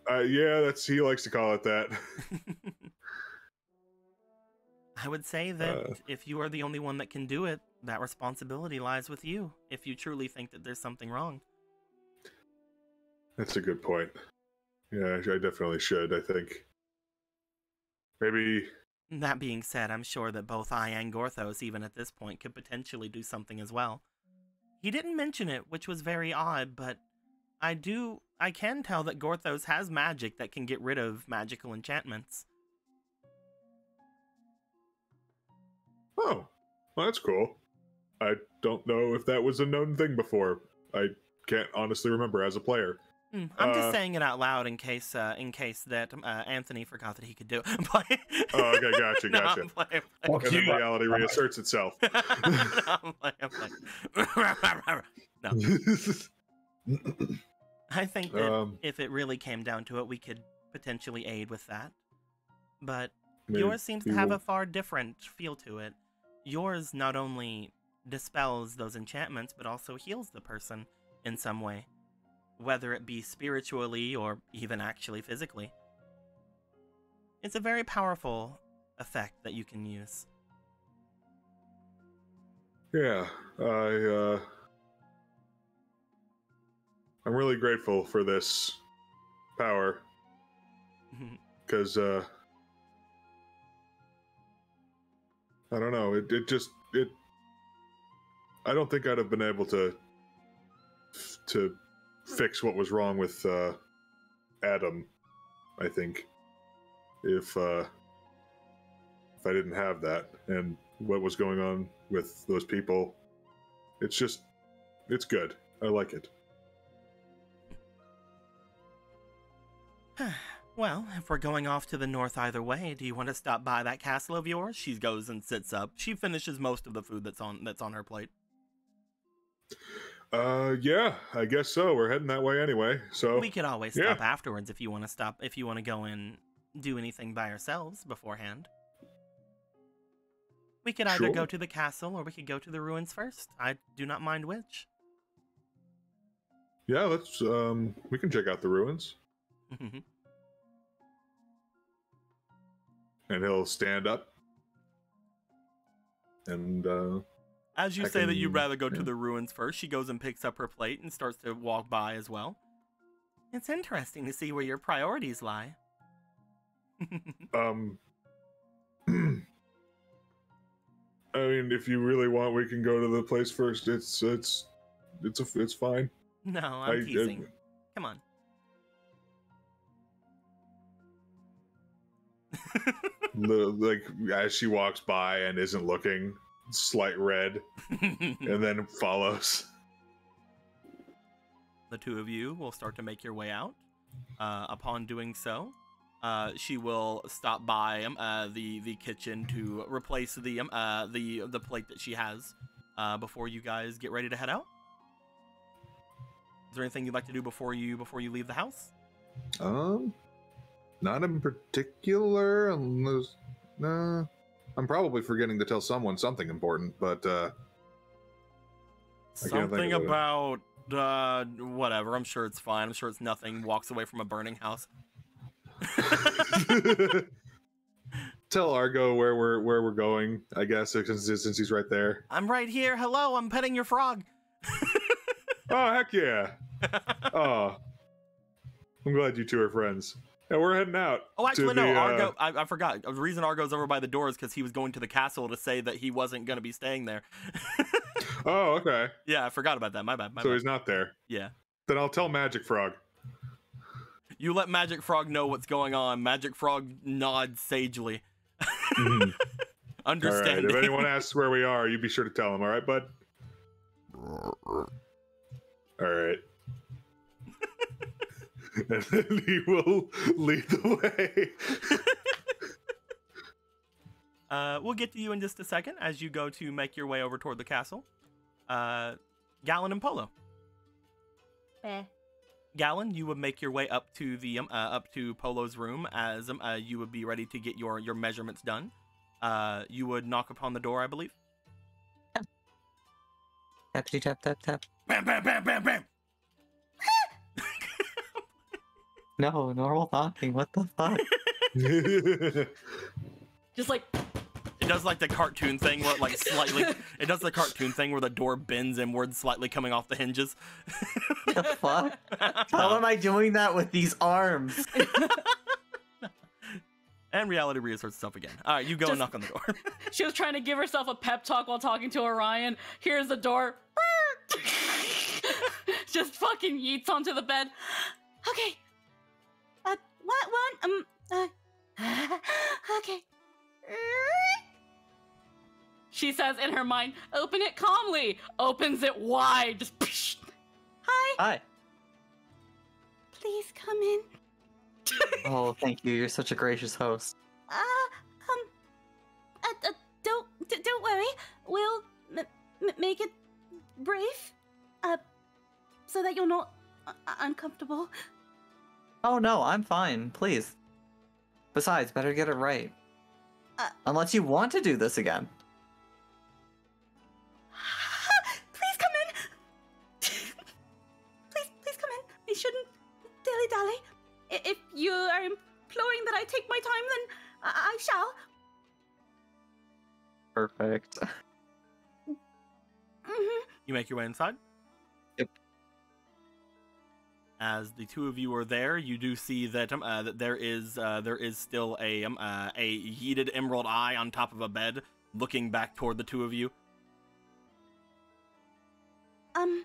[SPEAKER 6] Yeah, he likes to call it that.
[SPEAKER 1] I would say that if you are the only one that can do it, that responsibility lies with you, if you truly think that there's something wrong.
[SPEAKER 6] That's a good point. Yeah, I definitely should, I think. Maybe...
[SPEAKER 1] That being said, I'm sure that both I and Gorthos, even at this point, could potentially do something as well. He didn't mention it, which was very odd, but I can tell that Gorthos has magic that can get rid of magical enchantments.
[SPEAKER 6] Oh, well, that's cool. I don't know if that was a known thing before. I can't honestly remember as a player.
[SPEAKER 1] I'm just saying it out loud in case that Anthony forgot that he could do it.
[SPEAKER 6] Oh, okay, gotcha.
[SPEAKER 1] No, I'm playing.
[SPEAKER 6] And then reality reasserts itself.
[SPEAKER 1] No, I'm playing. No. I think that if it really came down to it, we could potentially aid with that. But yours seems to have a far different feel to it. Yours not only dispels those enchantments, but also heals the person in some way, whether it be spiritually or even actually physically. It's a very powerful effect that you can use.
[SPEAKER 6] Yeah, I'm really grateful for this power, because I don't know, it I don't think I'd have been able to fix what was wrong with Adam, I think, if I didn't have that, and what was going on with those people. It's good. I like it.
[SPEAKER 1] Well, if we're going off to the north either way, do you want to stop by that castle of yours? She goes and sits up. She finishes most of the food that's on her plate.
[SPEAKER 6] Yeah, I guess so. We're heading that way anyway, so...
[SPEAKER 1] We could always stop afterwards if you want to stop, if you want to go and do anything by ourselves beforehand. We could either go to the castle or we could go to the ruins first. I do not mind which.
[SPEAKER 6] Yeah, let's, we can check out the ruins. And he'll stand up. And,
[SPEAKER 1] as you say that you'd rather go to the ruins first, she goes and picks up her plate and starts to walk by as well. It's interesting to see where your priorities lie.
[SPEAKER 6] I mean, if you really want, we can go to the place first. It's fine.
[SPEAKER 1] No, I'm teasing. Come on.
[SPEAKER 6] Like as she walks by and isn't looking, slight red, and then follows.
[SPEAKER 1] The two of you will start to make your way out. Upon doing so, she will stop by the kitchen to replace the plate that she has before you guys get ready to head out. Is there anything you'd like to do before you leave the house?
[SPEAKER 2] Not in particular, unless I'm probably forgetting to tell someone something important, but I can't think
[SPEAKER 1] Something
[SPEAKER 2] of it.
[SPEAKER 1] about whatever. I'm sure it's fine. I'm sure it's nothing. Walks away from a burning house.
[SPEAKER 6] Tell Argo where we're going, I guess, since he's right there.
[SPEAKER 1] I'm right here. Hello, I'm petting your frog.
[SPEAKER 6] Oh, heck yeah. Oh, I'm glad you two are friends. Yeah, we're heading out.
[SPEAKER 1] Oh, actually,
[SPEAKER 6] to
[SPEAKER 1] no.
[SPEAKER 6] the,
[SPEAKER 1] Argo, I forgot. The reason Argo's over by the door is because he was going to the castle to say that he wasn't going to be staying there.
[SPEAKER 6] Oh, okay.
[SPEAKER 1] Yeah, I forgot about that. My bad.
[SPEAKER 6] So he's not there.
[SPEAKER 1] Yeah.
[SPEAKER 6] Then I'll tell Magic Frog.
[SPEAKER 1] You let Magic Frog know what's going on. Magic Frog nods sagely.
[SPEAKER 6] Mhm.
[SPEAKER 1] Understanding.
[SPEAKER 6] All right. If anyone asks where we are, you be sure to tell them. All right, bud? All right. And then he will lead the way.
[SPEAKER 1] We'll get to you in just a second as you go to make your way over toward the castle. Gallon and Polo.
[SPEAKER 4] Eh.
[SPEAKER 1] Gallon, you would make your way up to the up to Polo's room as you would be ready to get your measurements done. You would knock upon the door, I believe.
[SPEAKER 3] Tappity tap tap tap.
[SPEAKER 1] Bam, bam, bam, bam, bam.
[SPEAKER 3] No, normal knocking. What the fuck?
[SPEAKER 4] Just like
[SPEAKER 1] It does like the cartoon thing where it like slightly. It does the cartoon thing where the door bends inward, slightly coming off the hinges.
[SPEAKER 3] The fuck? How am I doing that with these arms?
[SPEAKER 1] And reality reasserts itself again. All right, you go and knock on the door.
[SPEAKER 4] she was trying to give herself a pep talk while talking to Orion. Here's the door. Just fucking yeets onto the bed. Okay. Okay. She says in her mind, open it calmly. Opens it wide. Just psh. Hi.
[SPEAKER 3] Hi.
[SPEAKER 4] Please come in.
[SPEAKER 3] Oh, thank you. You're such a gracious host.
[SPEAKER 7] Don't worry. We'll make it brief, so that you're not uncomfortable.
[SPEAKER 3] Oh no, I'm fine. Please. Besides, better get it right. Unless you want to do this again.
[SPEAKER 7] Please come in. please come in. We shouldn't dilly-dally. If you are imploring that I take my time, then I shall.
[SPEAKER 3] Perfect.
[SPEAKER 7] Mm-hmm.
[SPEAKER 1] You make your way inside.
[SPEAKER 3] Yep.
[SPEAKER 1] As the two of you are there, you do see that that there is still a yeeted emerald eye on top of a bed, looking back toward the two of you.
[SPEAKER 7] I'm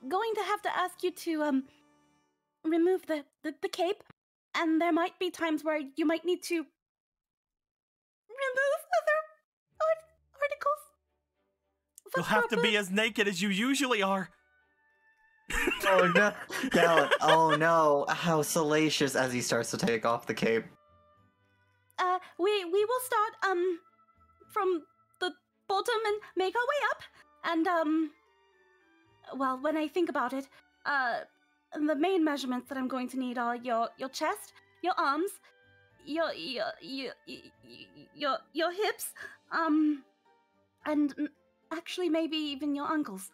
[SPEAKER 7] going to have to ask you to remove the cape, and there might be times where you might need to remove other articles.
[SPEAKER 1] You'll have to be as naked as you usually are.
[SPEAKER 3] Oh no, Gallant. Oh no, how salacious as he starts to take off the cape.
[SPEAKER 7] We will start from the bottom and make our way up, and well, when I think about it, the main measurements that I'm going to need are your chest, your arms, your hips, and actually maybe even your ankles.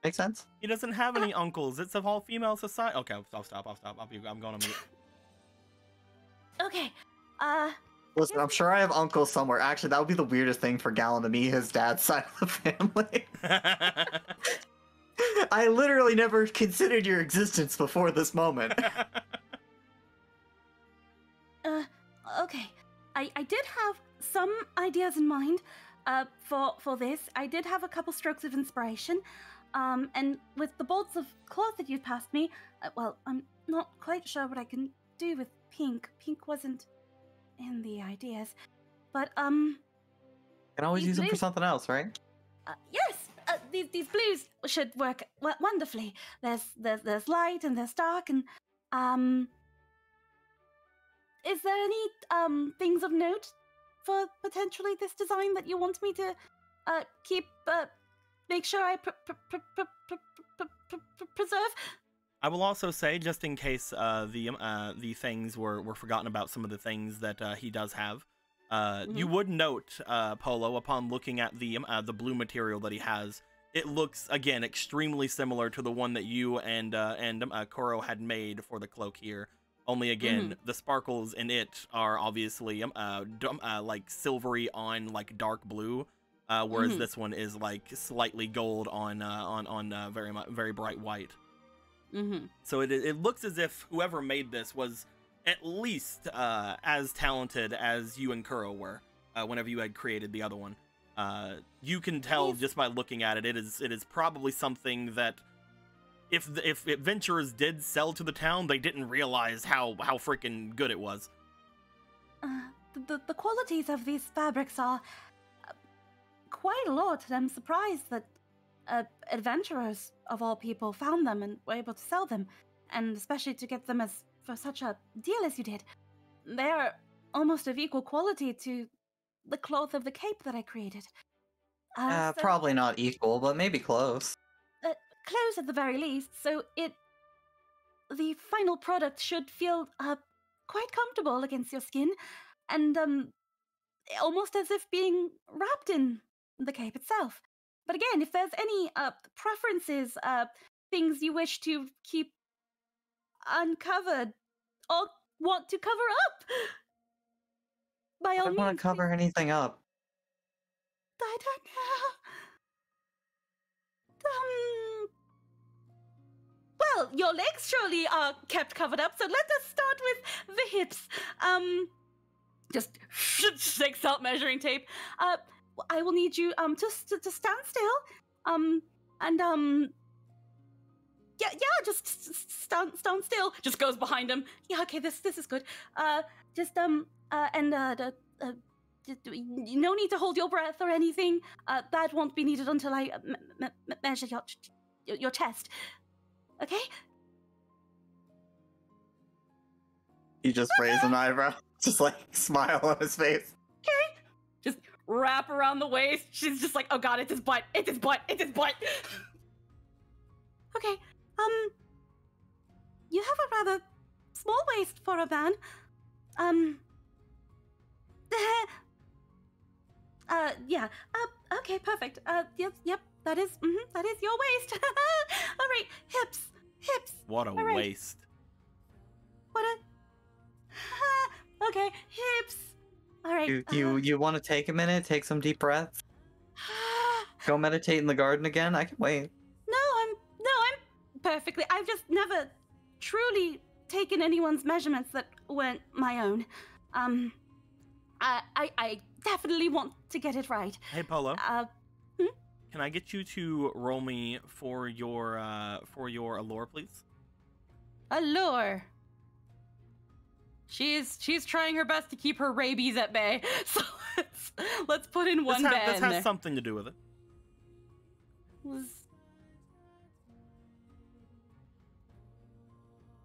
[SPEAKER 3] Makes sense.
[SPEAKER 1] He doesn't have any uncles. It's a all-female society. Okay, I'll stop. I'm going to mute.
[SPEAKER 7] Okay.
[SPEAKER 3] Listen, I'm sure I have uncles somewhere. Actually, that would be the weirdest thing for Gallon to meet his dad's side of the family. I literally never considered your existence before this moment.
[SPEAKER 7] Okay. I did have some ideas in mind for this. I did have a couple strokes of inspiration. And with the bolts of cloth that you passed me, well, I'm not quite sure what I can do with pink. Pink wasn't in the ideas. But,
[SPEAKER 3] You can always use them for
[SPEAKER 7] blues-
[SPEAKER 3] something else, right?
[SPEAKER 7] yes! These blues should work wonderfully. There's light and there's dark and, is there any, things of note for potentially this design that you want me to, keep, make sure I preserve?
[SPEAKER 1] I will also say, just in case the things were forgotten about, some of the things that he does have. You would note, Polo, upon looking at the blue material that he has, it looks again extremely similar to the one that you and Koro had made for the cloak here. Only again, the sparkles in it are obviously like silvery on like dark blue, whereas this one is like slightly gold on very bright white. So it looks as if whoever made this was at least as talented as you and Kuro were whenever you had created the other one. You can tell just by looking at it. It is probably something that if adventurers did sell to the town, they didn't realize how freaking good it was.
[SPEAKER 7] The qualities of these fabrics are quite a lot, and I'm surprised that adventurers of all people found them and were able to sell them, and especially to get them for such a deal as you did. They're almost of equal quality to the cloth of the cape that I created.
[SPEAKER 3] Probably not equal, but maybe close.
[SPEAKER 7] Close at the very least, so the final product should feel quite comfortable against your skin, and almost as if being wrapped in the cape itself. But again, if there's any preferences, things you wish to keep uncovered or want to cover up, by all
[SPEAKER 3] I don't want
[SPEAKER 7] means.
[SPEAKER 3] to cover anything up.
[SPEAKER 7] I don't know. Well, your legs surely are kept covered up, so let us start with the hips. Just shakes out measuring tape. I will need you just to stand still. Just stand still. Just goes behind him. Yeah, okay, this is good. No need to hold your breath or anything. That won't be needed until I measure your chest. Okay?
[SPEAKER 3] He just raised an eyebrow, just like smile on his face.
[SPEAKER 7] Okay. Just wrap around the waist. She's just like, oh god, it's his butt. It's his butt. It's his butt. Okay. You have a rather small waist for a man. Yeah. Okay, perfect. Yep. That is your waist. All right, hips.
[SPEAKER 1] What a
[SPEAKER 7] right.
[SPEAKER 1] waste.
[SPEAKER 7] What a. Okay, hips. All right.
[SPEAKER 3] You want to take a minute, take some deep breaths, go meditate in the garden again? I can wait.
[SPEAKER 7] No, I'm perfectly. I've just never truly taken anyone's measurements that weren't my own. I definitely want to get it right.
[SPEAKER 1] Hey, Polo. Can I get you to roll me for your allure, please?
[SPEAKER 4] Allure. She's trying her best to keep her rabies at bay. So let's put in one bed.
[SPEAKER 1] This has something to do with it.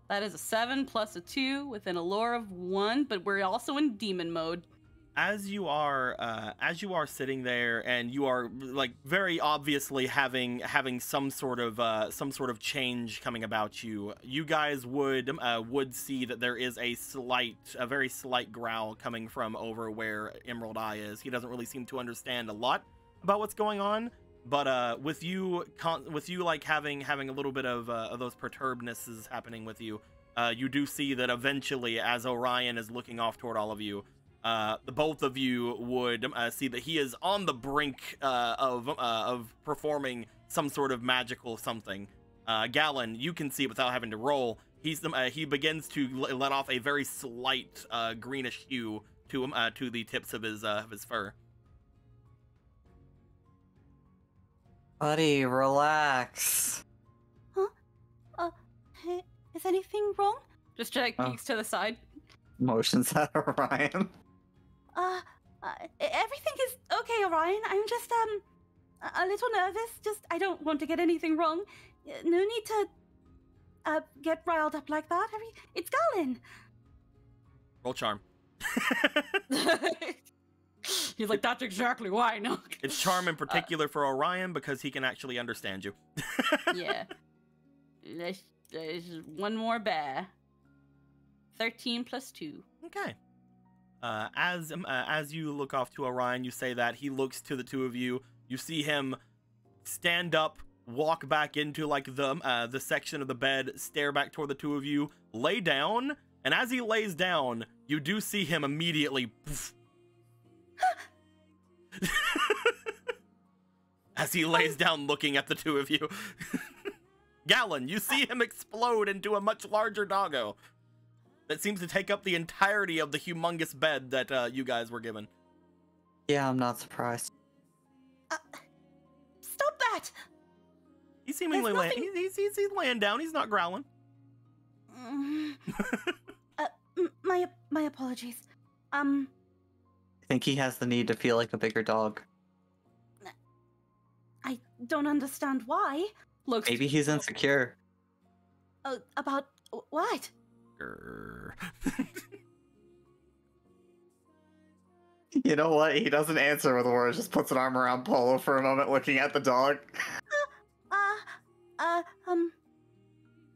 [SPEAKER 4] That is a 7 plus a 2 with an allure of 1, but we're also in demon mode.
[SPEAKER 1] As you are sitting there, and you are like very obviously having some sort of change coming about you. You guys would see that there is a very slight growl coming from over where Emerald Eye is. He doesn't really seem to understand a lot about what's going on, but with you like having a little bit of those perturbednesses happening with you, you do see that eventually, as Orion is looking off toward all of you, the both of you would see that he is on the brink of performing some sort of magical something. Gallon, you can see without having to roll, he begins to let off a very slight greenish hue to the tips of his fur.
[SPEAKER 3] Buddy, relax.
[SPEAKER 7] Huh? Hey, is anything wrong?
[SPEAKER 4] Just Jack peeks to the side.
[SPEAKER 3] Motions at Orion.
[SPEAKER 7] Everything is okay, Orion. I'm just, a little nervous. Just, I don't want to get anything wrong. No need to, get riled up like that. It's Galen.
[SPEAKER 1] Roll charm.
[SPEAKER 4] He's like, that's exactly why. No.
[SPEAKER 1] It's charm in particular for Orion because he can actually understand you.
[SPEAKER 4] Yeah. There's one more bear. 13 plus 2.
[SPEAKER 1] Okay. As you look off to Orion, you say that. He looks to the two of you. You see him stand up, walk back into like the section of the bed, stare back toward the two of you, lay down, and as he lays down, you do see him immediately poof, as he lays down looking at the two of you. Galen, you see him explode into a much larger doggo that seems to take up the entirety of the humongous bed that you guys were given.
[SPEAKER 3] Yeah, I'm not surprised.
[SPEAKER 7] Stop that!
[SPEAKER 1] He's seemingly he's laying down. He's not growling.
[SPEAKER 7] My apologies.
[SPEAKER 3] I think he has the need to feel like a bigger dog.
[SPEAKER 7] I don't understand why.
[SPEAKER 4] Looks
[SPEAKER 3] Maybe he's insecure.
[SPEAKER 7] About what?
[SPEAKER 3] You know what? He doesn't answer with words, just puts an arm around Polo for a moment looking at the dog.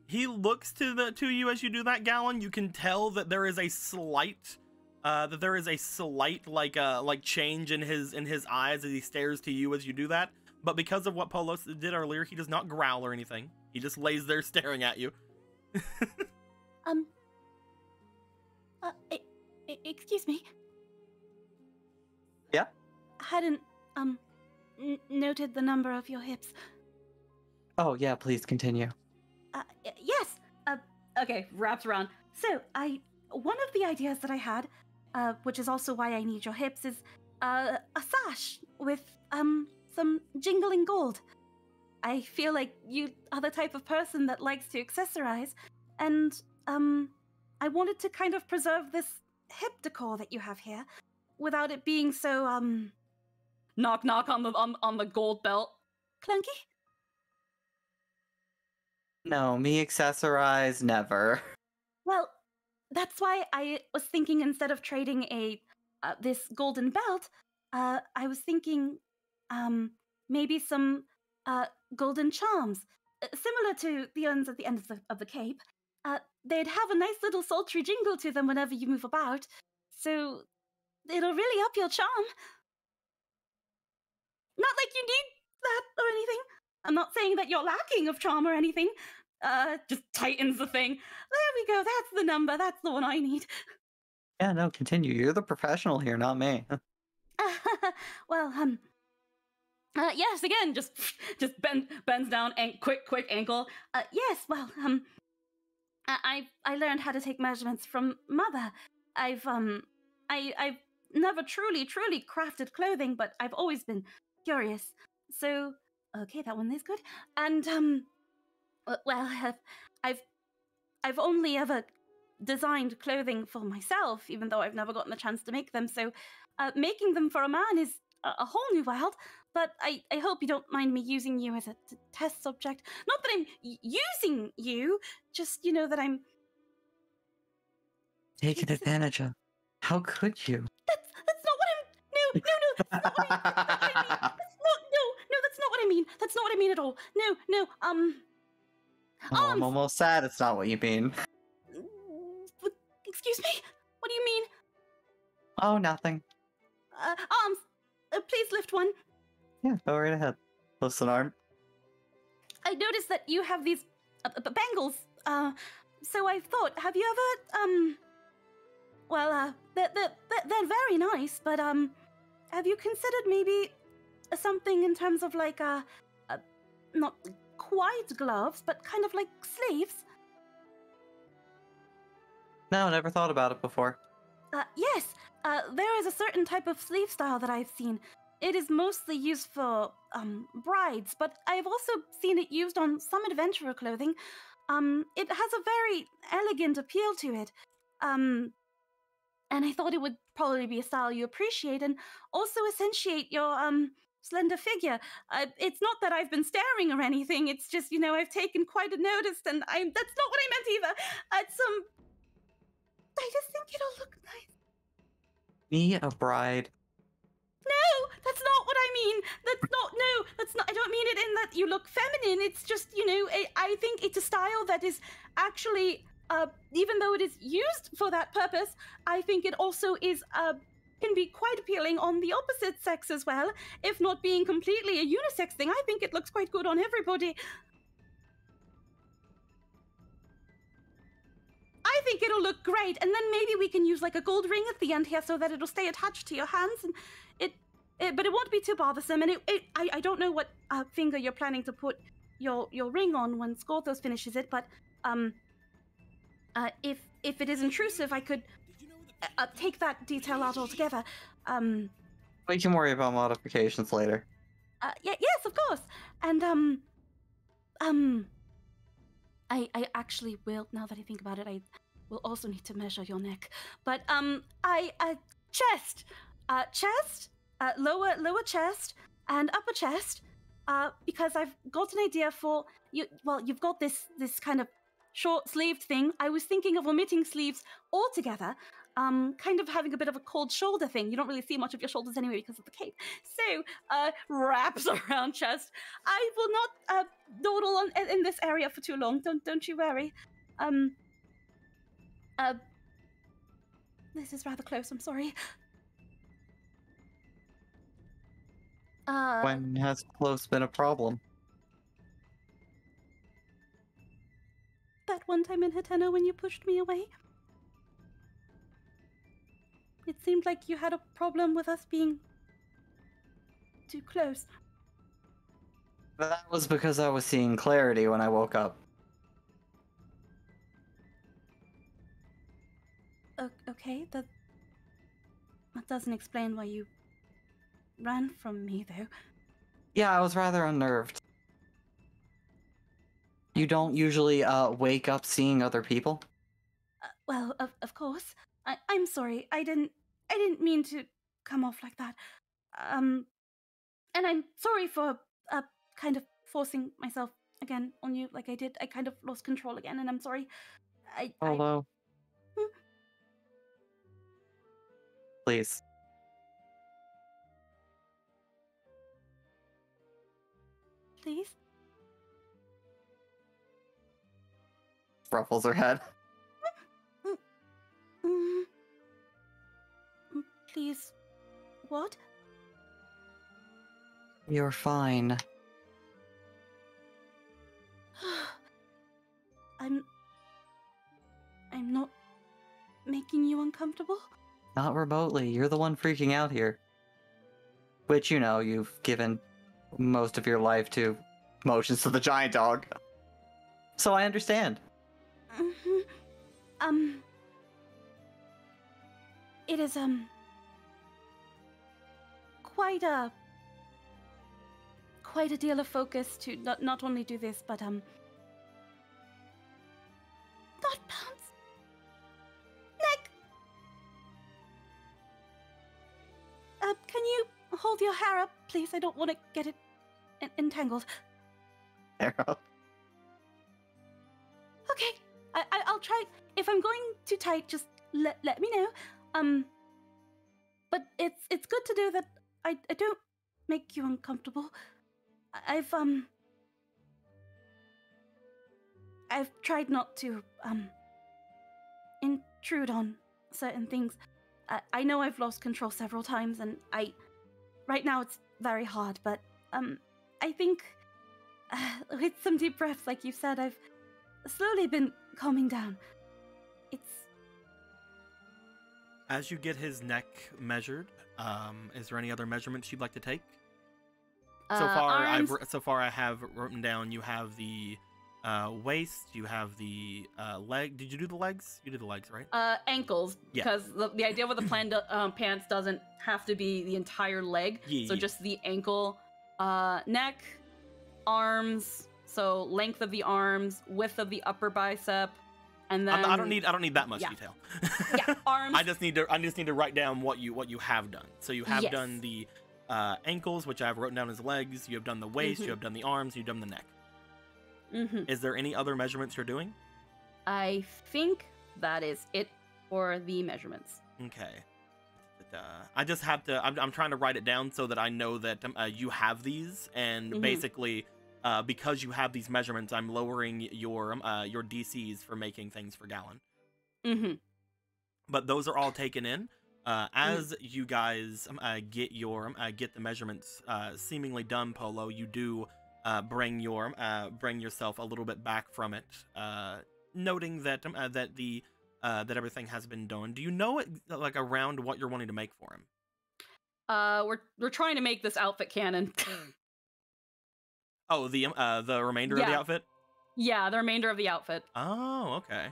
[SPEAKER 1] He looks to you as you do that, Galen. You can tell that there is a slight like change in his eyes as he stares to you as you do that. But because of what Polo did earlier, he does not growl or anything. He just lays there staring at you.
[SPEAKER 7] Excuse me.
[SPEAKER 3] Yeah?
[SPEAKER 7] I hadn't, noted the number of your hips.
[SPEAKER 3] Oh, yeah, please continue.
[SPEAKER 7] Yes.
[SPEAKER 4] okay, wraps around.
[SPEAKER 7] So, one of the ideas that I had, which is also why I need your hips, is, a sash with, some jingling gold. I feel like you are the type of person that likes to accessorize, and, I wanted to kind of preserve this hip decor that you have here, without it being so,
[SPEAKER 4] Knock knock on the gold belt.
[SPEAKER 7] clunky?
[SPEAKER 3] No, me accessorize, never.
[SPEAKER 7] Well, that's why I was thinking instead of trading this golden belt, I was thinking, maybe some, golden charms, similar to the ones at the end of the cape. They'd have a nice little sultry jingle to them whenever you move about, so it'll really up your charm. Not like you need that or anything. I'm not saying that you're lacking of charm or anything.
[SPEAKER 4] Just tightens the thing.
[SPEAKER 7] There we go. That's the number. That's the one I need.
[SPEAKER 3] Yeah, no, continue. You're the professional here, not me.
[SPEAKER 7] Well,
[SPEAKER 4] yes, again, just bends down and quick ankle.
[SPEAKER 7] yes, well, I learned how to take measurements from Mother. I've never truly crafted clothing, but I've always been curious. So, okay, that one is good. And, well, I've only ever designed clothing for myself, even though I've never gotten the chance to make them. So, making them for a man is a whole new world. But I hope you don't mind me using you as a test subject. Not that I'm using you, just, that I'm...
[SPEAKER 3] Taking advantage of. How could you?
[SPEAKER 7] That's not what I'm... No, that's not what I mean. That's not what I mean. That's not what I mean at all. No,
[SPEAKER 3] Oh, I'm almost sad it's not what you mean.
[SPEAKER 7] Excuse me? What do you mean?
[SPEAKER 3] Oh, nothing.
[SPEAKER 7] Arms, please lift one.
[SPEAKER 3] Yeah, go right ahead. Lift an arm.
[SPEAKER 7] I noticed that you have these bangles. So I thought, have you ever, well, they're very nice, but, have you considered maybe something in terms of like, not quite gloves, but kind of like sleeves?
[SPEAKER 3] No, never thought about it before.
[SPEAKER 7] Yes, there is a certain type of sleeve style that I've seen. It is mostly used for brides, but I've also seen it used on some adventurer clothing. It has a very elegant appeal to it. And I thought it would probably be a style you appreciate and also accentuate your slender figure. It's not that I've been staring or anything. It's just, I've taken quite a notice, and that's not what I meant either. I just think it'll look nice.
[SPEAKER 3] Me, a bride.
[SPEAKER 7] No, that's not what I mean. That's not, I don't mean it in that you look feminine. It's just, I think it's a style that is actually, even though it is used for that purpose, I think it also is, can be quite appealing on the opposite sex as well. If not being completely a unisex thing, I think it looks quite good on everybody. I think it'll look great, and then maybe we can use like a gold ring at the end here so that it'll stay attached to your hands, and but it won't be too bothersome. And I don't know what finger you're planning to put your ring on when Scorthos finishes it, but if it is intrusive, I could take that detail out altogether.
[SPEAKER 3] We can worry about modifications later.
[SPEAKER 7] Yes, of course. And I actually will, now that I think about it, I will also need to measure your neck. But chest, lower chest, and upper chest, because I've got an idea for you. Well, you've got this kind of short-sleeved thing. I was thinking of omitting sleeves altogether, kind of having a bit of a cold shoulder thing. You don't really see much of your shoulders anyway because of the cape. So, wraps around chest. I will not dawdle on in this area for too long. Don't you worry. This is rather close. I'm sorry.
[SPEAKER 3] When has close been a problem?
[SPEAKER 7] That one time in Hatena when you pushed me away. It seemed like you had a problem with us being too close.
[SPEAKER 3] That was because I was seeing clarity when I woke up.
[SPEAKER 7] Okay, that doesn't explain why you ran from me, though.
[SPEAKER 3] Yeah, I was rather unnerved. You don't usually wake up seeing other people?
[SPEAKER 7] Well, of course. I'm sorry. I didn't mean to come off like that. And I'm sorry for kind of forcing myself again on you like I did. I kind of lost control again, and I'm sorry.
[SPEAKER 3] Although... Please.
[SPEAKER 7] Please?
[SPEAKER 3] Ruffles her head.
[SPEAKER 7] Please. What?
[SPEAKER 3] You're fine.
[SPEAKER 7] I'm not making you uncomfortable?
[SPEAKER 3] Not remotely. You're the one freaking out here. Which, you've given most of your life to motions to the giant dog. So I understand.
[SPEAKER 7] It is, quite a deal of focus to not only do this, but, not bounce. Neck! Can you hold your hair up, please? I don't want to get it entangled.
[SPEAKER 3] Hair up.
[SPEAKER 7] Okay, I'll try. If I'm going too tight, just let me know. But it's good to know that I don't make you uncomfortable. I've tried not to intrude on certain things. I know I've lost control several times, and right now it's very hard. But I think with some deep breaths, like you said, I've slowly been calming down. It's...
[SPEAKER 1] As you get his neck measured, is there any other measurements you'd like to take? So far, I have written down. You have the waist. You have the leg. Did you do the legs? You did the legs, right?
[SPEAKER 4] Ankles,
[SPEAKER 1] Yeah.
[SPEAKER 4] because the idea with the pants doesn't have to be the entire leg.
[SPEAKER 1] Yeah,
[SPEAKER 4] So
[SPEAKER 1] yeah.
[SPEAKER 4] just the ankle, neck, arms. So length of the arms, width of the upper bicep, and then
[SPEAKER 1] I don't need that much
[SPEAKER 4] yeah.
[SPEAKER 1] detail.
[SPEAKER 4] Yeah, arms.
[SPEAKER 1] I just need to write down what you have done. So you have
[SPEAKER 4] Yes.
[SPEAKER 1] done the ankles, which I've written down as legs. You have done the waist. You have done the arms. You've done the neck. Is there any other measurements you're doing?
[SPEAKER 4] I think that is it for the measurements.
[SPEAKER 1] Okay. I just have to. I'm trying to write it down so that I know that you have these, and basically, because you have these measurements, I'm lowering your DCs for making things for Gallon. But those are all taken in. As you guys get the measurements seemingly done, Polo, you do bring yourself a little bit back from it, noting that that everything has been done. Do you know like around what you're wanting to make for him?
[SPEAKER 4] We're trying to make this outfit canon.
[SPEAKER 1] Oh, the remainder of the outfit.
[SPEAKER 4] Yeah, the remainder of the outfit.
[SPEAKER 1] Oh, okay.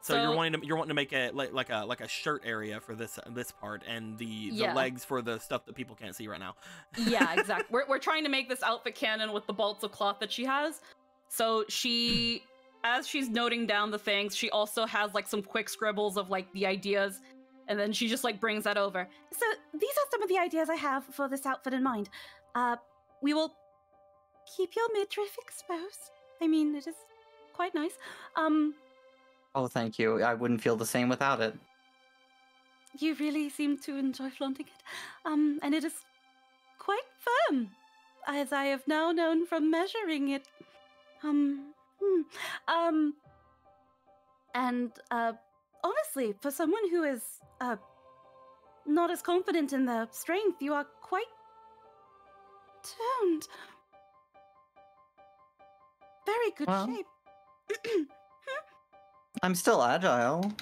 [SPEAKER 1] So you're wanting to make a like a shirt area for this part, and the legs for the stuff that people can't see right now.
[SPEAKER 4] Yeah, exactly. We're trying to make this outfit canon with the bolts of cloth that she has. So she, as she's noting down the things, she also has like some quick scribbles of like the ideas, and then she just like brings that over.
[SPEAKER 7] So these are some of the ideas I have for this outfit in mind. We will keep your midriff exposed. I mean, it is quite nice.
[SPEAKER 3] Oh, thank you. I wouldn't feel the same without it.
[SPEAKER 7] You really seem to enjoy flaunting it. And it is quite firm, as I have now known from measuring it. And honestly, for someone who is not as confident in their strength, you are quite toned. Very good shape.
[SPEAKER 3] I'm still agile.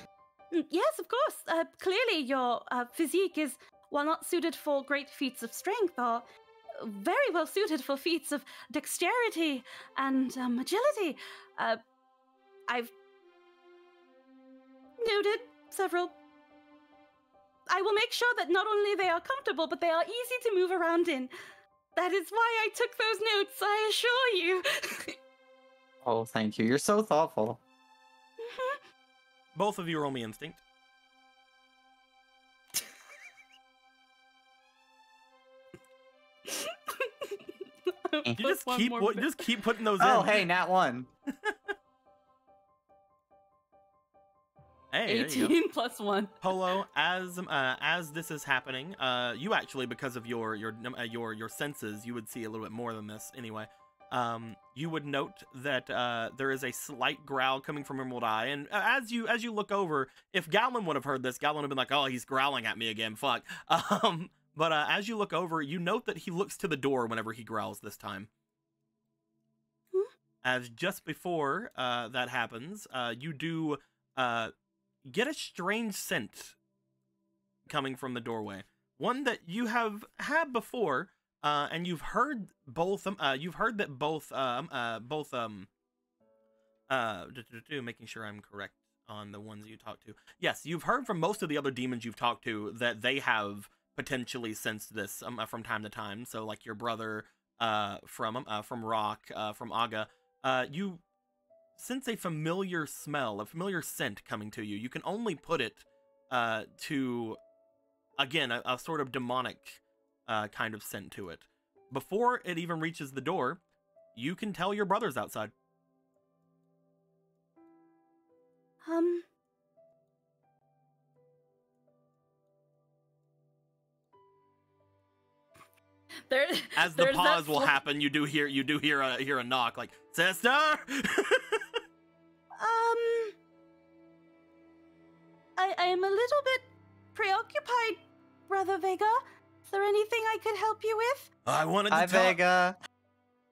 [SPEAKER 7] Yes, of course. Clearly, your physique is, while not suited for great feats of strength, are very well suited for feats of dexterity and agility. I've noted several. I will make sure that not only they are comfortable, but they are easy to move around in. That is why I took those notes, I assure you.
[SPEAKER 3] Oh, thank you. You're so thoughtful.
[SPEAKER 1] Both of you roll me instinct. You just keep putting those in.
[SPEAKER 3] Oh, hey, nat 1.
[SPEAKER 1] Hey,
[SPEAKER 4] 18 plus 1.
[SPEAKER 1] Polo, as this is happening, you actually, because of your senses, you would see a little bit more than this anyway. You would note that there is a slight growl coming from Emerald Eye, and as you look over, if Gallon would have heard this, Gallon would have been like, "Oh, he's growling at me again, fuck." But as you look over, you note that he looks to the door whenever he growls this time. As just before that happens, you do get a strange scent coming from the doorway, one that you have had before. And you've heard both. You've heard that both. Making sure I'm correct on the ones you talked to. Yes, you've heard from most of the other demons you've talked to that they have potentially sensed this from time to time. So, like your brother, from Rock, from Aga, you sense a familiar smell, a familiar scent coming to you. You can only put it to, again, a sort of demonic. Kind of scent to it. Before it even reaches the door, you can tell your brother's outside. As the pause will happen, you do hear a knock, like, "Sister."
[SPEAKER 7] I am a little bit preoccupied, Brother Vega. Is there anything I could help you with?
[SPEAKER 1] I wanted to
[SPEAKER 3] Hi,
[SPEAKER 1] talk.
[SPEAKER 3] Vega.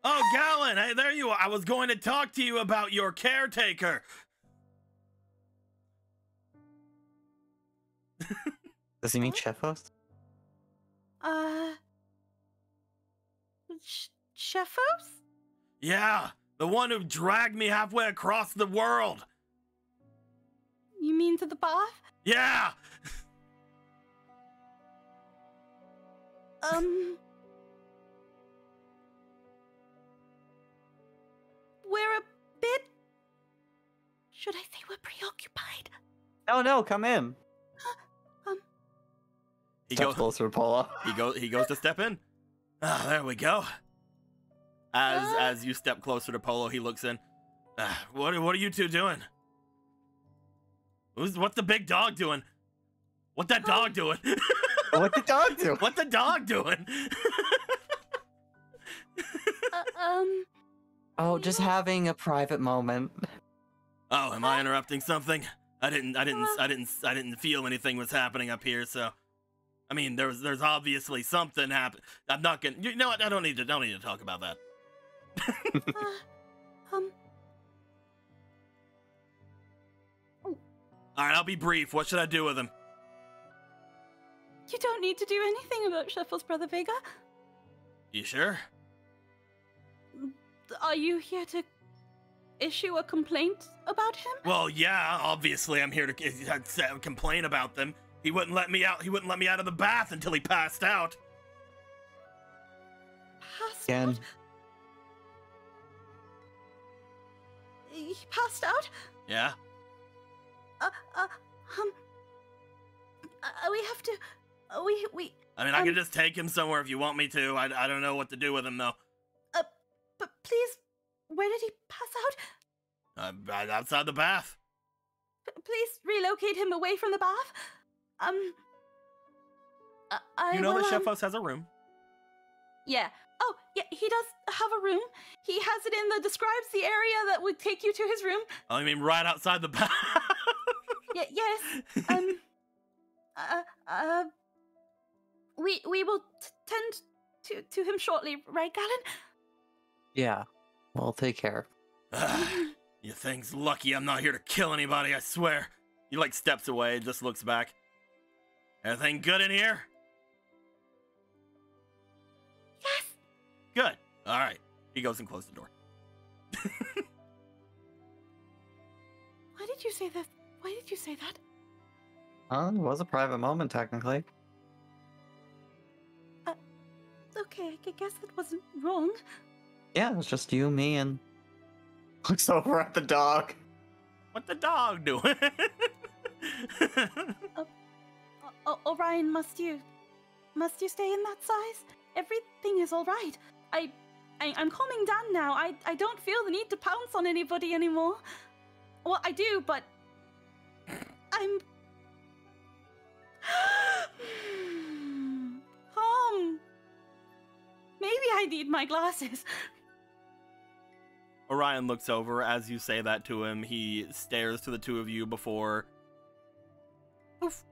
[SPEAKER 1] Oh, Gallon, hey, there you are. I was going to talk to you about your caretaker.
[SPEAKER 3] Does he mean Chefos?
[SPEAKER 7] Chefos?
[SPEAKER 1] Yeah, The one who dragged me halfway across the world.
[SPEAKER 7] You mean to the bath?
[SPEAKER 1] Yeah!
[SPEAKER 7] We're a bit... Should I say we're preoccupied?
[SPEAKER 3] Oh no, come in.
[SPEAKER 1] He
[SPEAKER 3] Step
[SPEAKER 1] goes
[SPEAKER 3] closer to Polo.
[SPEAKER 1] He goes to step in. Ah, there we go. As you step closer to Polo, he looks in. What are you two doing? What's the big dog doing? What that dog doing?
[SPEAKER 3] What the dog do?
[SPEAKER 1] What the dog doing?
[SPEAKER 3] Oh, just having a private moment.
[SPEAKER 1] Oh, am I interrupting something? I didn't feel anything was happening up here, so I mean there's obviously something happened. I'm not gonna, you know what, I don't need to talk about that. Alright, I'll be brief. What should I do with him?
[SPEAKER 7] You don't need to do anything about Shuffle's brother Vega.
[SPEAKER 1] You sure?
[SPEAKER 7] Are you here to issue a complaint about him?
[SPEAKER 1] Well, yeah, obviously I'm here to complain about them. He wouldn't let me out. He wouldn't let me out of the bath until he passed out.
[SPEAKER 7] Passed
[SPEAKER 3] Again.
[SPEAKER 7] out? He passed out?
[SPEAKER 1] Yeah?
[SPEAKER 7] We have to... We...
[SPEAKER 1] I mean, I can just take him somewhere if you want me to. I don't know what to do with him, though.
[SPEAKER 7] But please, where did he pass out?
[SPEAKER 1] Right outside the bath.
[SPEAKER 7] Please relocate him away from the bath.
[SPEAKER 1] You know that
[SPEAKER 7] will,
[SPEAKER 1] Chef House has a room.
[SPEAKER 7] Yeah. Oh, yeah, he does have a room. He has it in the describes the area that would take you to his room.
[SPEAKER 1] Oh, you mean right outside the bath?
[SPEAKER 7] Yes. We will tend to him shortly, right, Galen?
[SPEAKER 3] Yeah, well, take care.
[SPEAKER 1] You thing's lucky I'm not here to kill anybody, I swear. He like steps away and just looks back. Everything good in here?
[SPEAKER 7] Yes.
[SPEAKER 1] Good. All right. He goes and closes the door.
[SPEAKER 7] Why did you say that? Why did you say that?
[SPEAKER 3] It was a private moment, technically.
[SPEAKER 7] Okay, I guess that wasn't wrong.
[SPEAKER 3] Yeah, it was just you, me, and... Looks over at the dog.
[SPEAKER 1] What the dog doing?
[SPEAKER 7] Orion, must you stay in that size? Everything is all right. I'm calming down now. I don't feel the need to pounce on anybody anymore. Well, I do, but I'm calm. Maybe I need my glasses.
[SPEAKER 1] Orion looks over as you say that to him. He stares to the two of you before... Oof.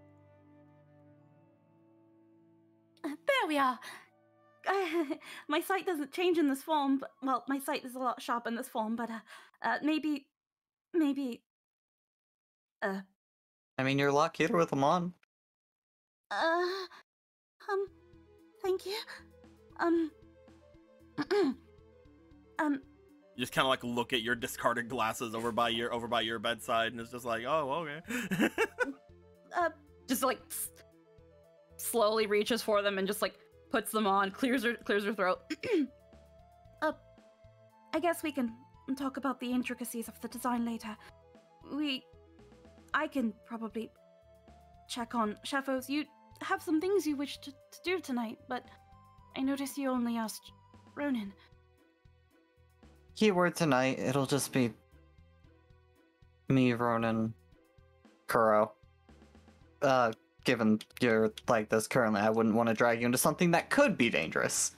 [SPEAKER 7] There we are. My sight doesn't change in this form, but, well, my sight is a lot sharper in this form, but, maybe,
[SPEAKER 3] I mean, you're a lot cuter with them on.
[SPEAKER 7] Thank you.
[SPEAKER 1] You just kind of like look at your discarded glasses over by your bedside, and it's just like, oh, okay.
[SPEAKER 4] Just like slowly reaches for them and just like puts them on, clears her throat.
[SPEAKER 7] I guess we can talk about the intricacies of the design later. I can probably check on Sheffos. You have some things you wish to do tonight, but I noticed you only asked Ronan.
[SPEAKER 3] Keyword tonight, it'll just be me, Ronan, Kuro. Given you're like this currently, I wouldn't want to drag you into something that could be dangerous.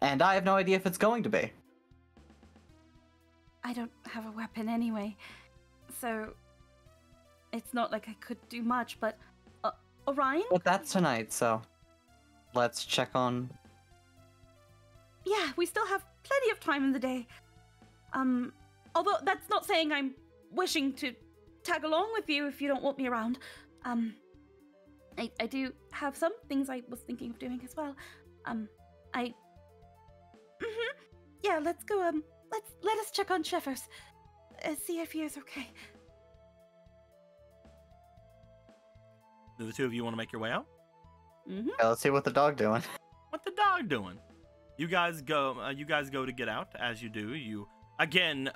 [SPEAKER 3] And I have no idea if it's going to be.
[SPEAKER 7] I don't have a weapon anyway, so it's not like I could do much, but Orion?
[SPEAKER 3] But that's tonight, so let's check on...
[SPEAKER 7] Yeah, we still have plenty of time in the day. Although that's not saying I'm wishing to tag along with you if you don't want me around. I do have some things I was thinking of doing as well. Yeah, let's go let us check on Sheffers. See if he is okay.
[SPEAKER 1] Do the two of you want to make your way out?
[SPEAKER 4] Mm-hmm.
[SPEAKER 3] Yeah, let's see what the dog doing.
[SPEAKER 1] What the dog doing? You guys go. You guys go to get out. As you do, you again,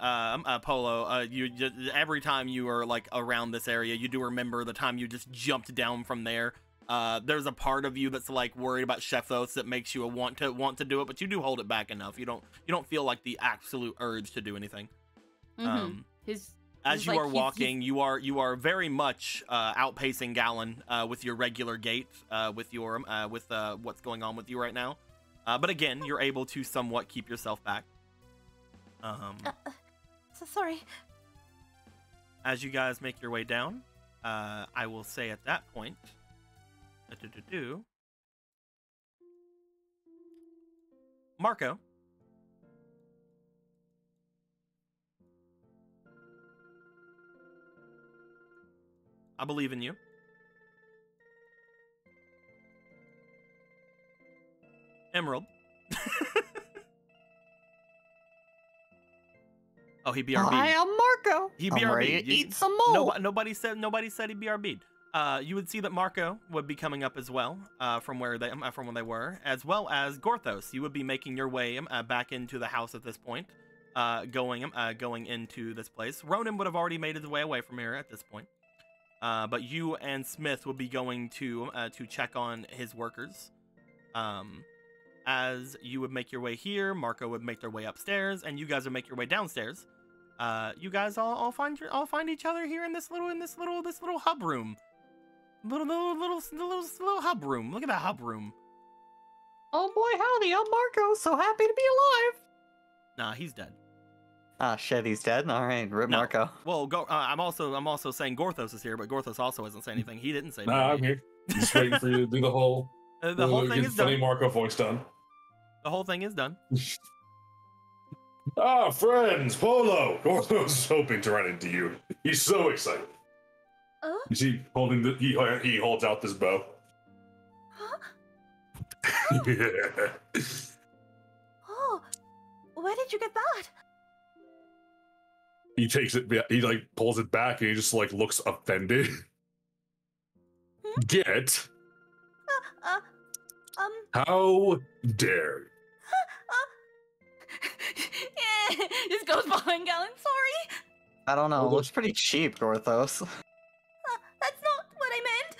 [SPEAKER 1] Polo. You just, every time you are like around this area, you do remember the time you just jumped down from there. There's a part of you that's like worried about Sheffos that makes you want to do it, but you do hold it back enough. You don't feel like the absolute urge to do anything.
[SPEAKER 4] Mm-hmm.
[SPEAKER 1] As you are walking, you are very much outpacing Gallon with your regular gait, with what's going on with you right now. But again, you're able to somewhat keep yourself back.
[SPEAKER 7] So sorry.
[SPEAKER 1] As you guys make your way down, I will say at that point, Marco. I believe in you. Emerald. Oh, he BRB'd.
[SPEAKER 3] I am Marco.
[SPEAKER 1] He
[SPEAKER 3] I'm
[SPEAKER 1] BRB'd.
[SPEAKER 3] ready to eat some more.
[SPEAKER 1] Nobody said he BRB'd. You would see that Marco would be coming up as well, from where they were, as well as Gorthos. You would be making your way back into the house at this point, going into this place. Ronan would have already made his way away from here at this point. But you and Smith will be going to check on his workers. As you would make your way here, Marco would make their way upstairs, and you guys would make your way downstairs. You guys all find each other here in this little hub room. Little hub room. Look at that hub room.
[SPEAKER 3] Oh boy, howdy! I'm Marco. So happy to be alive.
[SPEAKER 1] Nah, he's dead.
[SPEAKER 3] Ah, shit, he's dead. All right, rip
[SPEAKER 1] No.
[SPEAKER 3] Marco.
[SPEAKER 1] Well, I'm also saying Gorthos is here, but Gorthos also hasn't said anything. He didn't say anything.
[SPEAKER 5] Nah, I'm here. Just waiting for you to do the whole.
[SPEAKER 1] The whole thing is
[SPEAKER 5] funny
[SPEAKER 1] done.
[SPEAKER 5] Marco voice done.
[SPEAKER 1] The whole thing is done.
[SPEAKER 5] Ah, friends, Polo. Gorthos is hoping to run into you. He's so excited.
[SPEAKER 7] Oh?
[SPEAKER 5] You see, he holds out this bow.
[SPEAKER 7] Huh?
[SPEAKER 5] Yeah.
[SPEAKER 7] Oh, where did you get that?
[SPEAKER 5] He takes it. He like pulls it back, and he just like looks offended.
[SPEAKER 7] Hmm?
[SPEAKER 5] Get?
[SPEAKER 7] Um.
[SPEAKER 5] How dare?
[SPEAKER 4] Just goes behind Gallon. Sorry.
[SPEAKER 3] I don't know.
[SPEAKER 5] Well,
[SPEAKER 3] Looks pretty cheap, Gorthos.
[SPEAKER 7] That's not what I meant.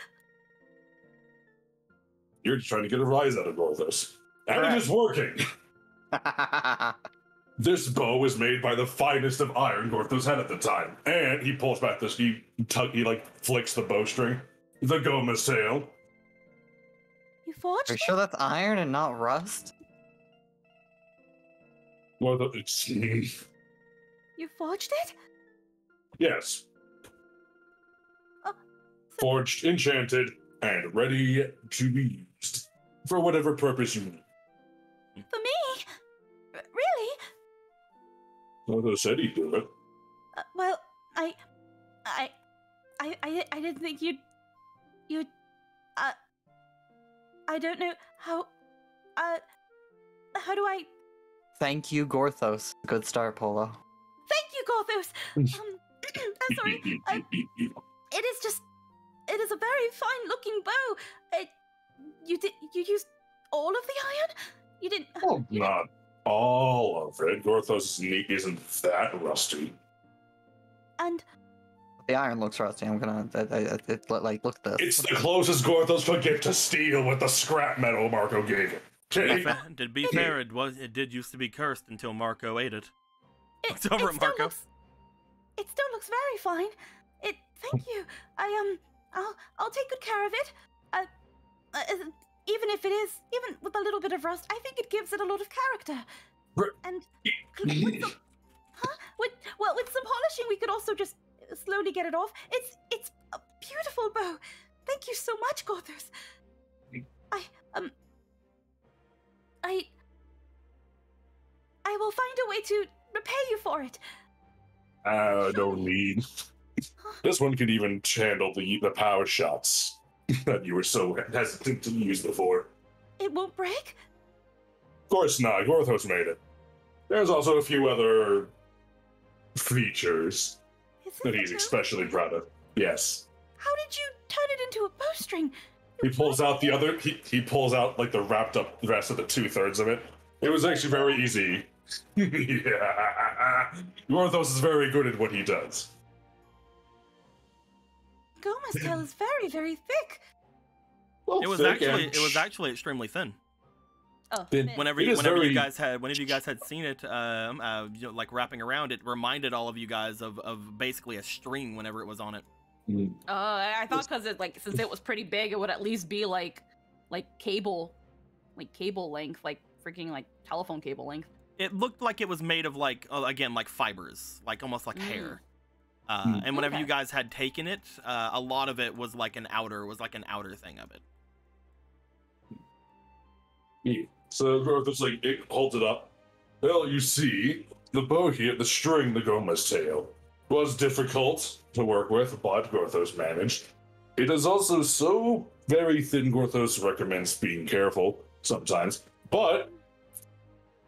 [SPEAKER 5] You're just trying to get a rise out of Gorthos, and
[SPEAKER 3] Right.
[SPEAKER 5] it is working. This bow was made by the finest of iron Gorthos had at the time, and he pulls back this. He like flicks the bowstring. The Goma sail.
[SPEAKER 7] You forged
[SPEAKER 3] Are you
[SPEAKER 7] it?
[SPEAKER 3] sure that's iron and not rust?
[SPEAKER 5] Gorthos.
[SPEAKER 7] You forged it?
[SPEAKER 5] Yes.
[SPEAKER 7] Oh,
[SPEAKER 5] Forged, enchanted, and ready to be used for whatever purpose you need.
[SPEAKER 7] For me? Really?
[SPEAKER 5] Gorthos said he'd do it.
[SPEAKER 7] Well, I didn't think you'd. I don't know how. How do I?
[SPEAKER 3] Thank you, Gorthos. Good start, Polo.
[SPEAKER 7] Thank you, Gorthos. I'm sorry. It is just. It is a very fine-looking bow. You used all of the iron? You didn't.
[SPEAKER 5] Well,
[SPEAKER 7] you
[SPEAKER 5] not all of it. Gorthos' knee isn't that rusty.
[SPEAKER 7] And
[SPEAKER 3] The iron looks rusty. I'm gonna. Like, look at this.
[SPEAKER 5] It's the closest Gorthos could get to steel with the scrap metal Marco gave him. Okay?
[SPEAKER 1] To be fair, it did used to be cursed until Marco ate it.
[SPEAKER 7] it,
[SPEAKER 1] It's over
[SPEAKER 7] it
[SPEAKER 1] at Marco.
[SPEAKER 7] Still looks, it still looks very fine. Thank you. I'll take good care of it. Even if it is, even with a little bit of rust, I think it gives it a lot of character.
[SPEAKER 5] Right.
[SPEAKER 7] And with some, with some polishing, we could also just slowly get it off. It's a beautiful bow. Thank you so much, Gorthos. I will find a way to repay you for it.
[SPEAKER 5] No need. This one could even handle the power shots that you were so hesitant to use before.
[SPEAKER 7] It won't break?
[SPEAKER 5] Of course not. Gorthos made it. There's also a few other features
[SPEAKER 7] Is
[SPEAKER 5] that
[SPEAKER 7] it
[SPEAKER 5] he's
[SPEAKER 7] a
[SPEAKER 5] especially proud of. Yes.
[SPEAKER 7] How did you turn it into a bowstring?
[SPEAKER 5] He pulls out the other. He pulls out like the wrapped up rest of the 2/3 of it. It was actually very easy. Yeah, Gorthos is very good at what he does.
[SPEAKER 7] Goma's tail is very, very thick.
[SPEAKER 5] Well,
[SPEAKER 1] It was
[SPEAKER 5] thick
[SPEAKER 1] actually extremely thin.
[SPEAKER 7] Oh,
[SPEAKER 5] Then-
[SPEAKER 7] man.
[SPEAKER 1] Whenever
[SPEAKER 5] It
[SPEAKER 1] you,
[SPEAKER 5] is
[SPEAKER 1] whenever
[SPEAKER 5] very-
[SPEAKER 1] you guys had seen it, like wrapping around, it reminded all of you guys of basically a string whenever it was on it.
[SPEAKER 4] I thought because it like since it was pretty big, it would at least be like cable length, like freaking like telephone cable length.
[SPEAKER 1] It looked like it was made of like again like fibers, like almost like hair. And whenever you
[SPEAKER 4] Okay.
[SPEAKER 1] guys had taken it, a lot of it was like an outer thing of it.
[SPEAKER 5] Yeah. So Gorthos like it holds it up. Well, you see, the bow here, the string, the Goma's tail, was difficult to work with, but Gorthos managed. It is also so very thin. Gorthos recommends being careful sometimes, but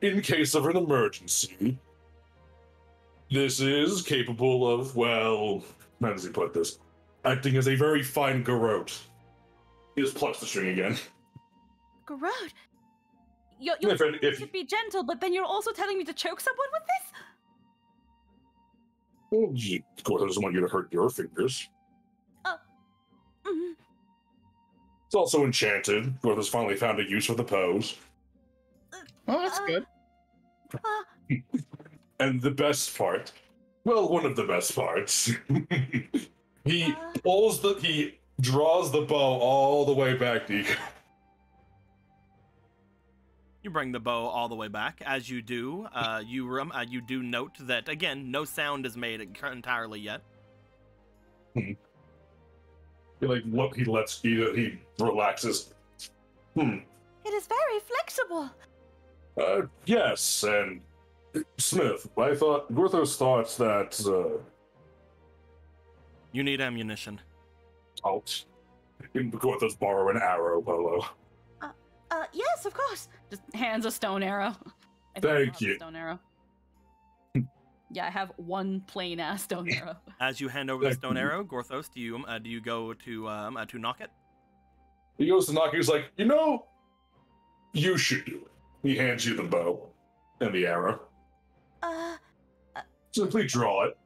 [SPEAKER 5] in case of an emergency, this is capable of, well, how does he put this? Acting as a very fine garrote. He just plucks the string again.
[SPEAKER 7] Garrod, you're
[SPEAKER 5] If-
[SPEAKER 7] to be gentle, but then you're also telling me to choke someone with this?
[SPEAKER 5] Well, Gorthos doesn't want you to hurt your fingers.
[SPEAKER 7] Mhm.
[SPEAKER 5] It's also enchanted. Gorthos finally found a use for the pose.
[SPEAKER 8] Oh, that's good.
[SPEAKER 5] And the best part, well, one of the best parts, he draws the bow all the way back to you.
[SPEAKER 1] You bring the bow all the way back. As you do, you do note that again, no sound is made entirely yet.
[SPEAKER 5] He relaxes.
[SPEAKER 7] It is very flexible.
[SPEAKER 5] Yes, and Smith, Gorthos thought that,
[SPEAKER 1] You need ammunition.
[SPEAKER 5] Gorthos borrow an arrow, Polo.
[SPEAKER 7] Yes, of course.
[SPEAKER 4] Just hands a stone arrow. I think
[SPEAKER 5] Thank
[SPEAKER 4] I have a
[SPEAKER 5] you.
[SPEAKER 4] Stone arrow. Yeah, I have one plain ass stone arrow.
[SPEAKER 1] As you hand over the
[SPEAKER 5] Thank
[SPEAKER 1] stone
[SPEAKER 5] you.
[SPEAKER 1] arrow, Gorthos, do you go to knock it?
[SPEAKER 5] He goes to knock, he's like, you should do it. He hands you the bow and the arrow. Simply draw it.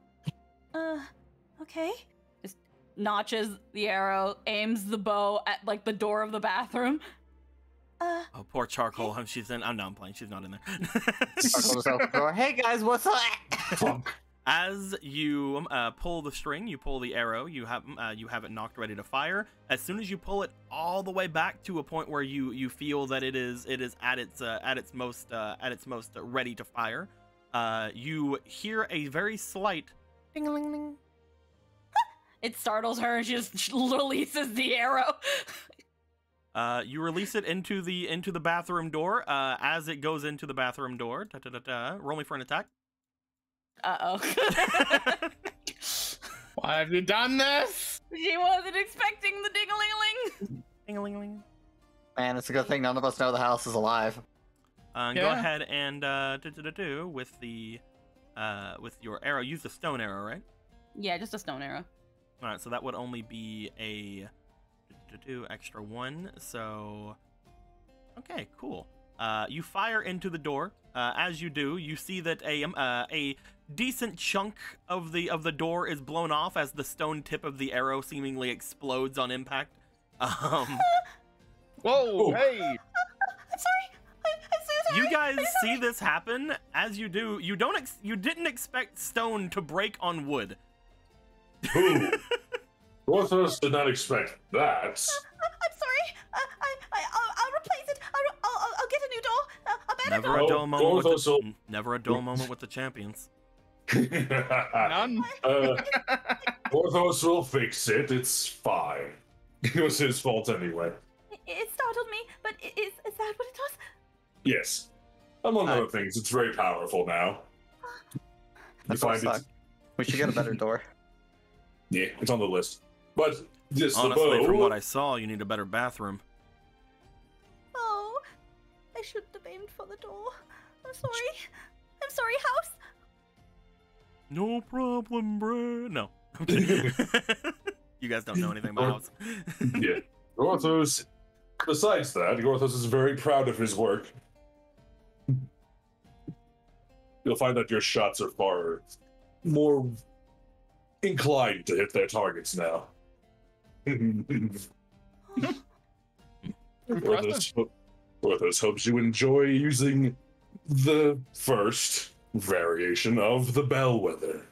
[SPEAKER 7] Okay.
[SPEAKER 4] Notches the arrow, aims the bow at like the door of the bathroom.
[SPEAKER 1] Oh, poor Charcoal. She's in. I'm playing. She's not in there.
[SPEAKER 3] Charcoal just opens the door. Hey guys, what's up?
[SPEAKER 1] As you pull the string, you pull the arrow. You have it knocked ready to fire. As soon as you pull it all the way back to a point where you feel that it is at its most ready to fire, you hear a very slight ding-a-ling-ling.
[SPEAKER 4] It startles her and she just releases the arrow.
[SPEAKER 1] You release it into the bathroom door. As it goes into the bathroom door, roll me for an attack.
[SPEAKER 4] Uh-oh.
[SPEAKER 8] Why have you done this?
[SPEAKER 4] She wasn't expecting the ding-a-ling-a-ling.
[SPEAKER 1] Ding-a-ling-a-ling.
[SPEAKER 3] Man, it's a good thing none of us know the house is alive.
[SPEAKER 1] Go
[SPEAKER 8] Yeah.
[SPEAKER 1] ahead and with your arrow. Use the stone arrow, right?
[SPEAKER 4] Yeah, just a stone arrow.
[SPEAKER 1] All right, so that would only be a extra 1. So, okay, cool. You fire into the door. As you do, you see that a decent chunk of the door is blown off as the stone tip of the arrow seemingly explodes on impact.
[SPEAKER 8] Whoa,
[SPEAKER 5] Oh.
[SPEAKER 8] hey!
[SPEAKER 7] I'm sorry. I'm so sorry.
[SPEAKER 1] You guys see this happen. As you do, you didn't expect stone to break on wood.
[SPEAKER 5] Ooh. Gorthos did not expect that.
[SPEAKER 7] I'm sorry. I'll replace it. I'll get a new door. A better
[SPEAKER 1] Never
[SPEAKER 7] door.
[SPEAKER 1] a dull moment.
[SPEAKER 5] Gorthos
[SPEAKER 1] Never a dull moment with the champions.
[SPEAKER 8] None?
[SPEAKER 5] Gorthos will fix it. It's fine. It was his fault anyway.
[SPEAKER 7] It startled me, but is that what it does?
[SPEAKER 5] Yes. Among other things, it's very powerful now. You
[SPEAKER 3] That
[SPEAKER 5] find
[SPEAKER 3] suck.
[SPEAKER 5] it.
[SPEAKER 3] We should get a better door.
[SPEAKER 5] Yeah, it's on the list. But this
[SPEAKER 1] Honestly,
[SPEAKER 5] the bow.
[SPEAKER 1] from what I saw, you need a better bathroom.
[SPEAKER 7] Oh, I shouldn't have aimed for the door. I'm sorry. I'm sorry, house.
[SPEAKER 1] No problem, bruh. No. I'm kidding. You guys don't know anything about house.
[SPEAKER 5] Yeah. Gorthos, besides that, Gorthos is very proud of his work. You'll find that your shots are far more inclined to hit their targets now. Gorthos hopes you enjoy using the first variation of the bellwether.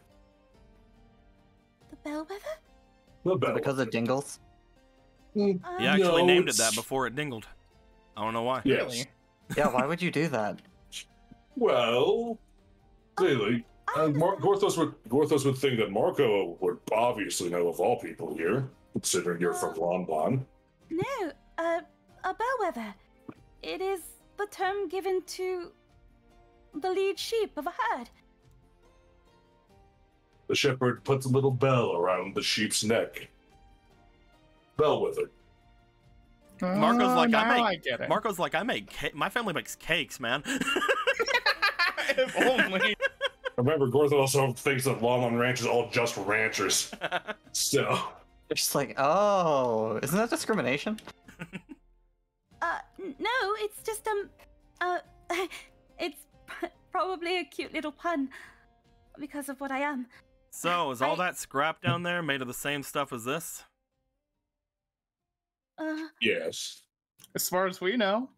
[SPEAKER 7] The bellwether?
[SPEAKER 5] The bellwether.
[SPEAKER 3] Because it dingles.
[SPEAKER 1] He actually
[SPEAKER 5] No,
[SPEAKER 1] named it
[SPEAKER 5] it's-
[SPEAKER 1] that before it dingled. I don't know why.
[SPEAKER 5] Yes.
[SPEAKER 8] Really?
[SPEAKER 3] Yeah, why would you do that?
[SPEAKER 5] Well, clearly, Gorthos would think that Marco would obviously know of all people here, considering you're from Lon.
[SPEAKER 7] No, a bellwether. It is the term given to the lead sheep of a herd.
[SPEAKER 5] The shepherd puts a little bell around the sheep's neck. Bellwether.
[SPEAKER 1] Marco's like,
[SPEAKER 8] now
[SPEAKER 1] I
[SPEAKER 8] get it.
[SPEAKER 1] Marco's like, my family makes cakes, man.
[SPEAKER 8] If only.
[SPEAKER 5] Remember, Gorthos also thinks that Lon Ranch is all just ranchers. So,
[SPEAKER 3] It's just like, oh, isn't that discrimination?
[SPEAKER 7] No, it's just, it's probably a cute little pun because of what I am.
[SPEAKER 1] So, is all that scrap down there made of the same stuff as this?
[SPEAKER 5] yes.
[SPEAKER 8] As far as we know,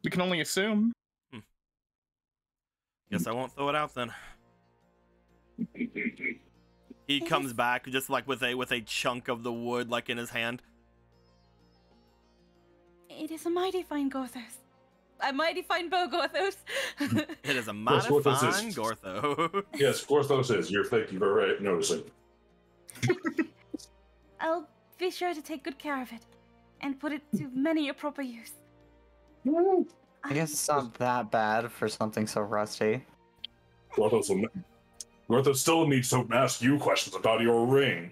[SPEAKER 8] we can only assume.
[SPEAKER 1] Guess I won't throw it out then. He comes back just like with a chunk of the wood like in his hand.
[SPEAKER 7] It is a mighty fine Gorthos. A mighty fine bow, Gorthos.
[SPEAKER 1] It is a mighty
[SPEAKER 5] Gorthos
[SPEAKER 1] fine
[SPEAKER 5] is-
[SPEAKER 1] Gortho.
[SPEAKER 5] Yes, Gorthos is. Thank you for noticing.
[SPEAKER 7] I'll be sure to take good care of it and put it to many a proper use.
[SPEAKER 3] I guess it's not that bad for something so rusty.
[SPEAKER 5] Gorthos still needs to ask you questions about your ring.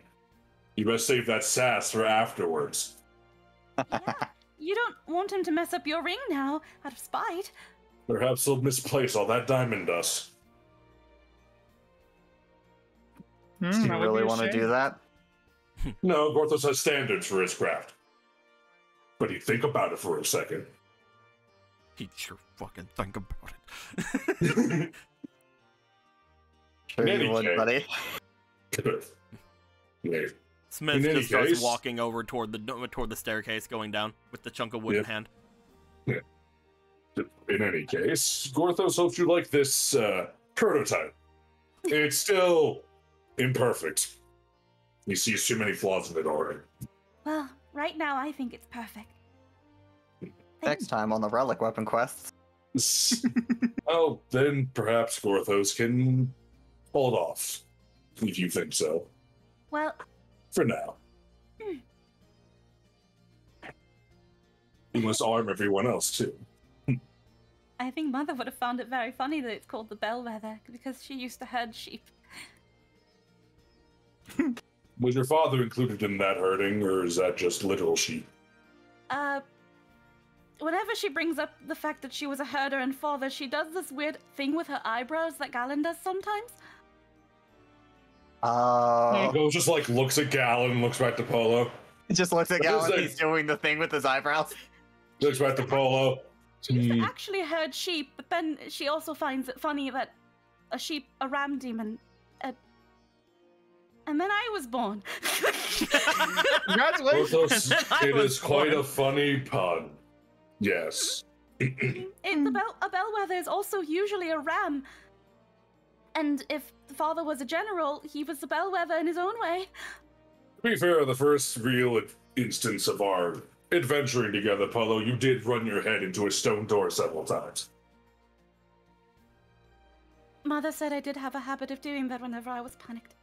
[SPEAKER 5] You best save that sass for afterwards.
[SPEAKER 7] Yeah, you don't want him to mess up your ring now, out of spite.
[SPEAKER 5] Perhaps he'll misplace all that diamond dust.
[SPEAKER 3] Do you really want to do that?
[SPEAKER 5] No, Gorthos has standards for his craft. But he'd think about it for a second.
[SPEAKER 1] He'd sure fucking think about it.
[SPEAKER 3] Sure
[SPEAKER 5] In any
[SPEAKER 3] you would,
[SPEAKER 5] case-
[SPEAKER 3] buddy.
[SPEAKER 5] Yeah.
[SPEAKER 1] Smith
[SPEAKER 5] In any
[SPEAKER 1] just starts
[SPEAKER 5] case-
[SPEAKER 1] walking over toward the staircase, going down with the chunk of wood in
[SPEAKER 5] Yep.
[SPEAKER 1] hand.
[SPEAKER 5] In any case, Gorthos hopes you like this prototype. It's still imperfect. He sees too many flaws in it already.
[SPEAKER 7] Well, right now I think it's perfect.
[SPEAKER 3] Next time on the relic weapon quests.
[SPEAKER 5] Oh, then perhaps Gorthos can hold off, if you think so.
[SPEAKER 7] Well,
[SPEAKER 5] For now. You must arm everyone else, too.
[SPEAKER 7] I think Mother would have found it very funny that it's called the bellwether because she used to herd sheep.
[SPEAKER 5] Was your father included in that herding, or is that just literal sheep?
[SPEAKER 7] Whenever she brings up the fact that she was a herder and father, she does this weird thing with her eyebrows that Galen does sometimes.
[SPEAKER 3] Oh.
[SPEAKER 5] Goes just like looks at Galen and looks back to Polo.
[SPEAKER 3] He just looks at
[SPEAKER 5] What is
[SPEAKER 3] Galen,
[SPEAKER 5] that?
[SPEAKER 3] he's doing the thing with his eyebrows.
[SPEAKER 5] Looks back to Polo.
[SPEAKER 7] She used to actually herd sheep, but then she also finds it funny that a ram demon, and then I was born.
[SPEAKER 8] Congratulations.
[SPEAKER 5] Gorthos, it is quite a funny pun. Yes.
[SPEAKER 7] A bellwether is also usually a ram. And if the father was a general, he was a bellwether in his own way.
[SPEAKER 5] To be fair, the first real instance of our adventuring together, Polo, you did run your head into a stone door several times.
[SPEAKER 7] Mother said I did have a habit of doing that whenever I was panicked.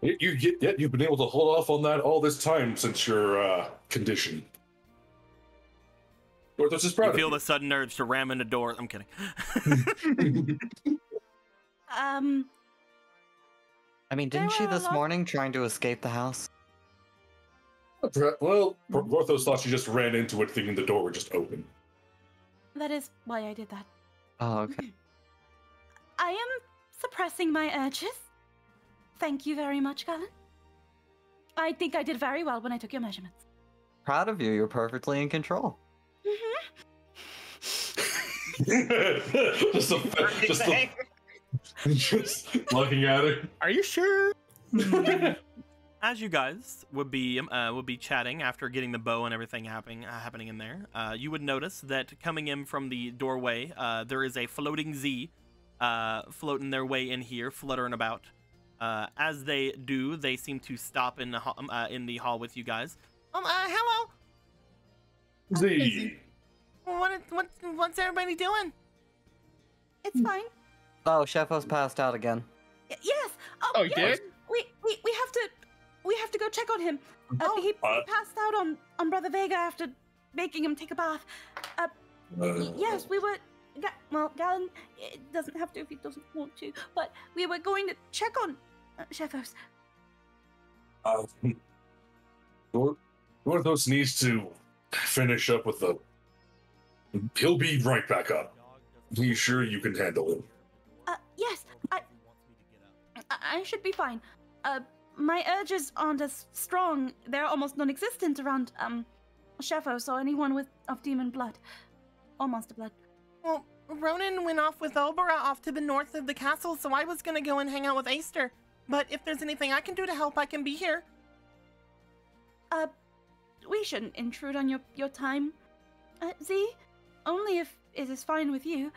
[SPEAKER 5] Yet you've been able to hold off on that all this time since your condition. Gorthos is proud
[SPEAKER 1] You
[SPEAKER 5] of
[SPEAKER 1] feel
[SPEAKER 5] you.
[SPEAKER 1] the sudden urge to ram into doors. I'm kidding.
[SPEAKER 3] I mean, didn't
[SPEAKER 7] There
[SPEAKER 3] she
[SPEAKER 7] were a
[SPEAKER 3] this
[SPEAKER 7] lot-
[SPEAKER 3] morning trying to escape the house?
[SPEAKER 5] Well, Gorthos thought she just ran into it thinking the door would just open.
[SPEAKER 7] That is why I did that.
[SPEAKER 3] Oh, okay.
[SPEAKER 7] I am suppressing my urges. Thank you very much, Galen. I think I did very well when I took your measurements.
[SPEAKER 3] Proud of you. You're perfectly in control.
[SPEAKER 5] just looking at it.
[SPEAKER 8] Are you sure?
[SPEAKER 1] As you guys would be chatting after getting the bow and everything happening in there, you would notice that coming in from the doorway, there is a floating Z floating their way in here, fluttering about. As they do, they seem to stop in the hall with you guys. Hello.
[SPEAKER 5] Z.
[SPEAKER 1] What's everybody doing?
[SPEAKER 7] It's fine.
[SPEAKER 3] Oh, Sheffos passed out again.
[SPEAKER 7] Yes.
[SPEAKER 8] Oh, he
[SPEAKER 7] yes.
[SPEAKER 8] did?
[SPEAKER 7] We have to go check on him. He passed out on Brother Vega after making him take a bath. Yes, we were. Well, Galen doesn't have to if he doesn't want to, but we were going to check on Sheffos.
[SPEAKER 5] Gorthos needs to finish up with the. He'll be right back up. Are you sure you can handle him?
[SPEAKER 7] Yes, I should be fine. My urges aren't as strong. They're almost non-existent around Sheffos or anyone of demon blood or monster blood.
[SPEAKER 1] Well, Ronan went off with Obera off to the north of the castle, so I was gonna go and hang out with Aster. But if there's anything I can do to help, I can be here.
[SPEAKER 7] We shouldn't intrude on your time. Z, only if it is fine with you.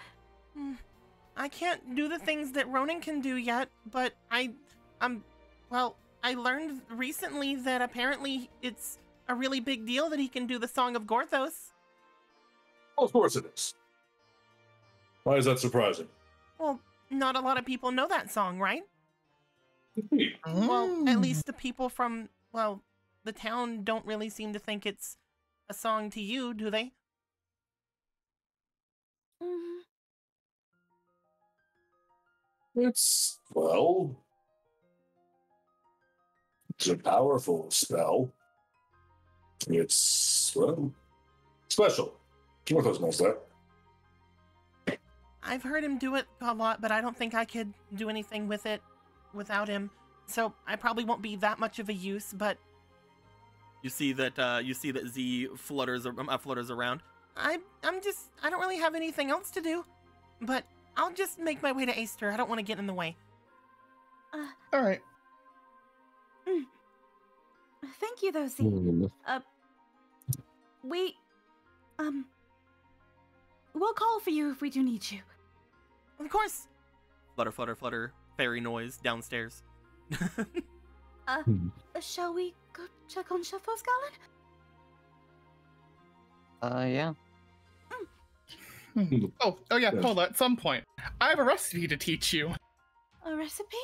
[SPEAKER 1] I can't do the things that Ronan can do yet, but I learned recently that apparently it's a really big deal that he can do the Song of Gorthos.
[SPEAKER 5] Well, of course it is. Why is that surprising?
[SPEAKER 1] Well, not a lot of people know that song, right? Well, at least the people from, the town don't really seem to think it's a song to you, do they?
[SPEAKER 5] It's a powerful spell. It's, special. Gorthos knows that.
[SPEAKER 1] I've heard him do it a lot, but I don't think I could do anything with it without him. So I probably won't be that much of a use, but you see that Z flutters around. I don't really have anything else to do, but I'll just make my way to Aster. I don't want to get in the way.
[SPEAKER 8] All right.
[SPEAKER 7] Thank you, though, Z. We'll call for you if we do need you.
[SPEAKER 1] Of course. Flutter, flutter, flutter. Fairy noise downstairs.
[SPEAKER 7] Shall we go check on Sheffos, Galen?
[SPEAKER 3] Yeah.
[SPEAKER 8] Oh yeah, Paula, at some point. I have a recipe to teach you.
[SPEAKER 7] A recipe?